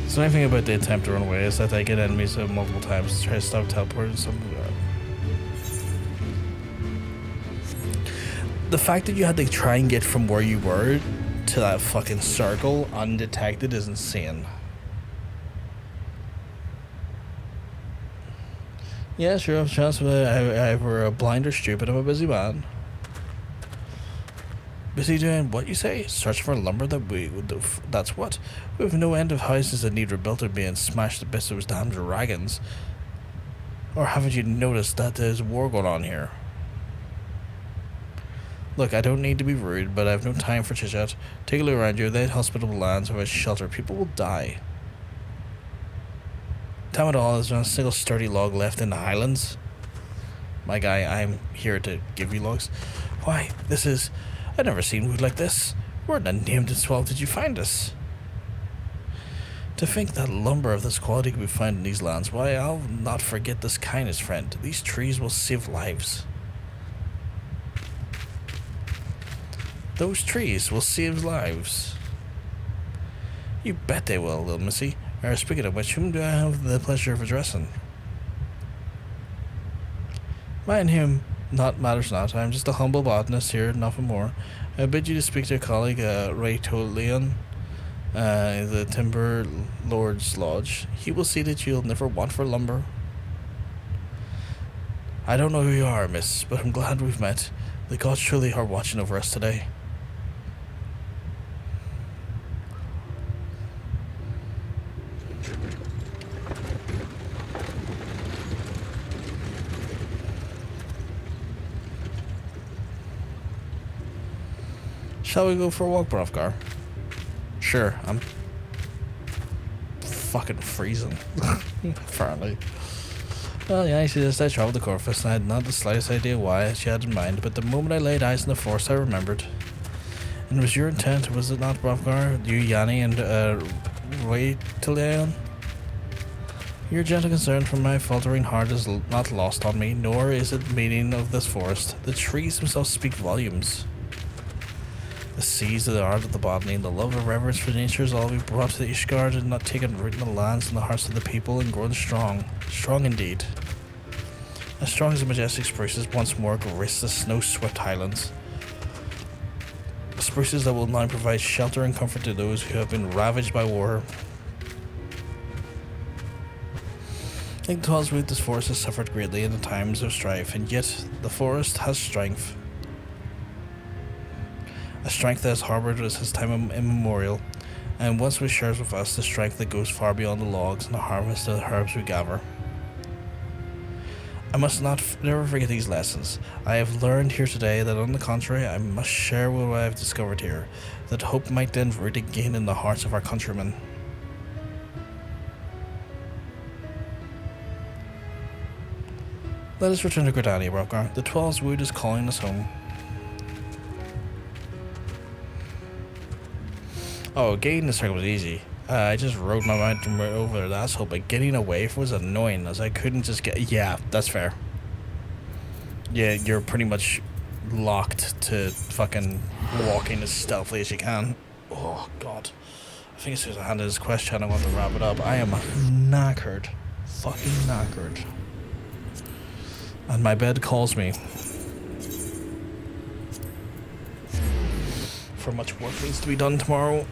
So anything about the attempt to run away is that I get enemies multiple times to try to stop teleporting something like that. The fact that you had to try and get from where you were to that fucking circle undetected is insane. Yeah, sure, I have a chance, but I were blind or stupid. I'm a busy man. Busy doing what you say? Search for lumber that's what? We have no end of houses that need rebuilt or being smashed to bits of those damn dragons. Or haven't you noticed that there's war going on here? Look, I don't need to be rude, but I have no time for chit-chat. Take a look around you. They had hospitable lands without shelter. People will die. Time it all, is there not a single sturdy log left in the highlands? My guy, I'm here to give you logs. Why, this is... I've never seen wood like this. Where in the name and swell did you find us? To think that lumber of this quality can be found in these lands, why, I'll not forget this kindness, friend. These trees will save lives. Those trees will save lives. You bet they will, little missy. Speaking of which, whom do I have the pleasure of addressing? Mine him. Not matters not. I'm just a humble botanist here, nothing more. I bid you to speak to your colleague, Ray Tolian, the Timber Lord's Lodge. He will see that you'll never want for lumber. I don't know who you are, miss, but I'm glad we've met. The gods truly are watching over us today. Shall we go for a walk, Brovgar? Sure, I'm fucking freezing. Apparently. Well, yeah, she just I travelled to Corvus and I had not the slightest idea why she had in mind, but the moment I laid eyes on the forest I remembered. And was your intent, was it not, Brovgar? You, Yanni, and Roy Tilion? Your gentle concern for my faltering heart is not lost on me, nor is it the meaning of this forest. The trees themselves speak volumes. The seeds of the art of the botany and the love of reverence for nature is all we brought to the Ishgard and not taken root in the lands and the hearts of the people and grown strong. Strong indeed. As strong as the majestic spruces once more grace the snow-swept highlands. Spruces that will now provide shelter and comfort to those who have been ravaged by war. Like the tall's root, this forest has suffered greatly in the times of strife, and yet the forest has strength. A strength that has harboured us since time immemorial, and once we shares with us the strength that goes far beyond the logs and the harvest of the herbs we gather. I must never forget these lessons. I have learned here today that on the contrary, I must share what I have discovered here, that hope might then root again in the hearts of our countrymen. Let us return to Gridania, Brovgar. The 12's wood is calling us home. Oh, getting the circle was easy. I just rode my mountain right over the asshole, but getting away was annoying as I couldn't just get... Yeah, that's fair. Yeah, you're pretty much locked to fucking walking as stealthily as you can. Oh, God. I think as soon as I handed this quest chat, I want to wrap it up. I am knackered. Fucking knackered. And my bed calls me. For much work needs to be done tomorrow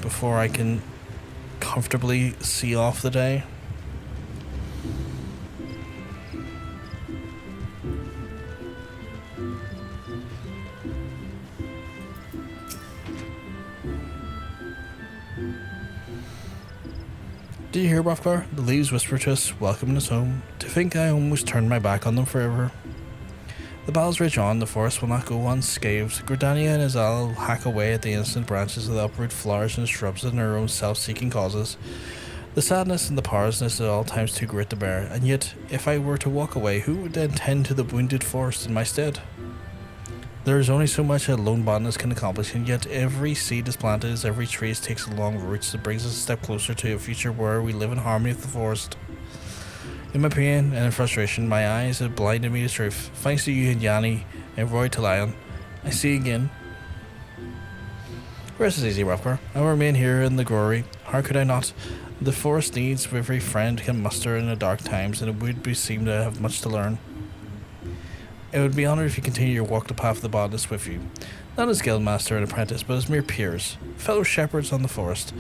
before I can comfortably see off the day. Do you hear, Brovgar? The leaves whisper to us, welcoming us home. To think I almost turned my back on them forever. The battles rage on, the forest will not go unscathed. Gridania and Azal hack away at the innocent branches of the uproot flowers and shrubs in their own self-seeking causes. The sadness and the powerlessness is at all times too great to bear, and yet, if I were to walk away, who would then tend to the wounded forest in my stead? There is only so much a lone botanist can accomplish, and yet every seed is planted as every tree takes along roots that brings us a step closer to a future where we live in harmony with the forest. In my pain and in frustration, my eyes have blinded me to truth. Thanks to you and Yanni and Roy Talion, I see again. Rest is easy, Brovgar. I will remain here in the glory. How could I not? The forest needs every friend can muster in the dark times, and it would seem to have much to learn. It would be honoured if you continue your walk the path of the botanist with you. Not as guildmaster and apprentice, but as mere peers, fellow shepherds on the forest.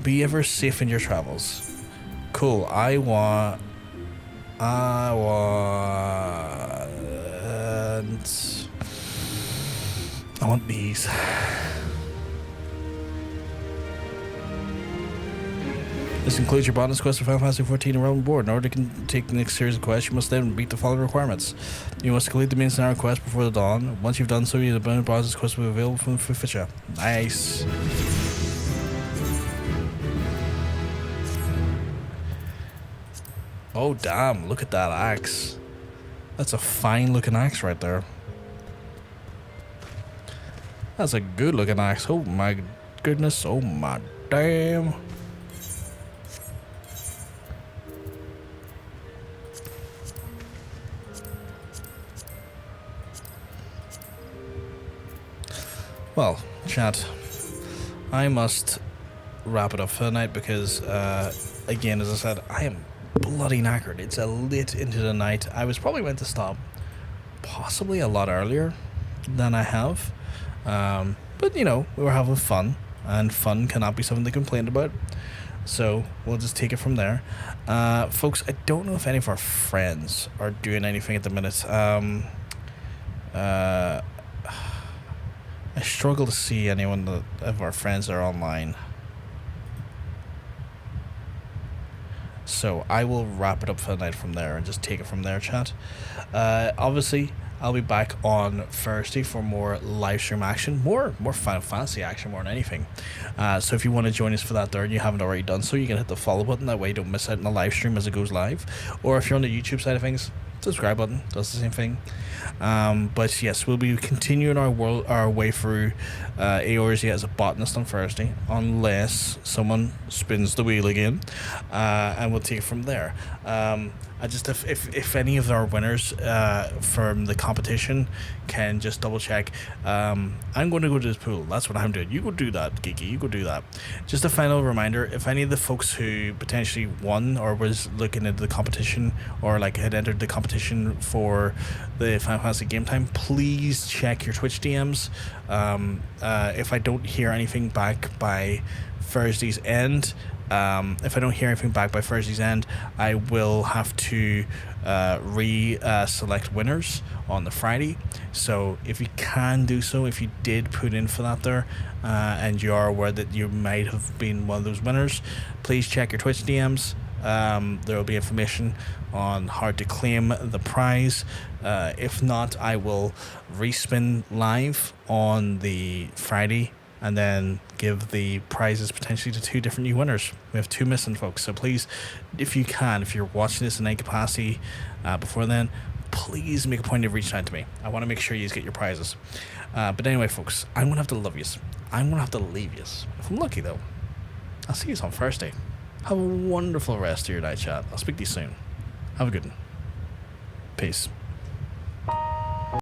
Be ever safe in your travels. Cool, I want these. This concludes your botanist quest for Final Fantasy XIV and Realm Board. In order to take the next series of quests, you must then meet the following requirements. You must complete the main scenario quest before the dawn. Once you've done so, the bonus botanist quest will be available from the Fisher. Nice. Oh damn, look at that axe. That's a fine looking axe right there. That's a good looking axe. Oh my goodness, oh my damn. Well, chat, I must wrap it up for the night because, again, as I said, I am bloody knackered. It's a late into the night. I was probably meant to stop possibly a lot earlier than I have. But, you know, we were having fun, and fun cannot be something to complain about. So we'll just take it from there. Folks, I don't know if any of our friends are doing anything at the minute. I struggle to see anyone of our friends that are online. So I will wrap it up for the night from there and just take it from there, chat. Obviously, I'll be back on Thursday for more live stream action, more Final Fantasy action more than anything. So if you want to join us for that there and you haven't already done so, you can hit the follow button. That way you don't miss out on the live stream as it goes live. Or if you're on the YouTube side of things, subscribe button does the same thing. But yes, we'll be continuing our way through Eorzea as a botanist on Thursday, unless someone spins the wheel again, and we'll take it from there. I just if any of our winners from the competition can just double check. I'm going to go to this pool. That's what I'm doing. You go do that, Geeky. You go do that. Just a final reminder: if any of the folks who potentially won or was looking into the competition or like had entered the competition for the Final Fantasy Game Time, please check your Twitch DMs. If I don't hear anything back by Thursday's end. If I don't hear anything back by Thursday's end, I will have to select winners on the Friday. So if you can do so, if you did put in for that there, and you are aware that you might have been one of those winners, please check your Twitch DMs. There will be information on how to claim the prize. If not, I will respin live on the Friday and then give the prizes potentially to 2 different new winners. We have 2 missing, folks. So please, if you can, if you're watching this in any capacity before then, please make a point of reaching out to me. I want to make sure you get your prizes. But anyway, folks, I'm going to have to love yous. I'm going to have to leave yous. If I'm lucky, though, I'll see you on Thursday. Have a wonderful rest of your night, chat. I'll speak to you soon. Have a good one. Peace.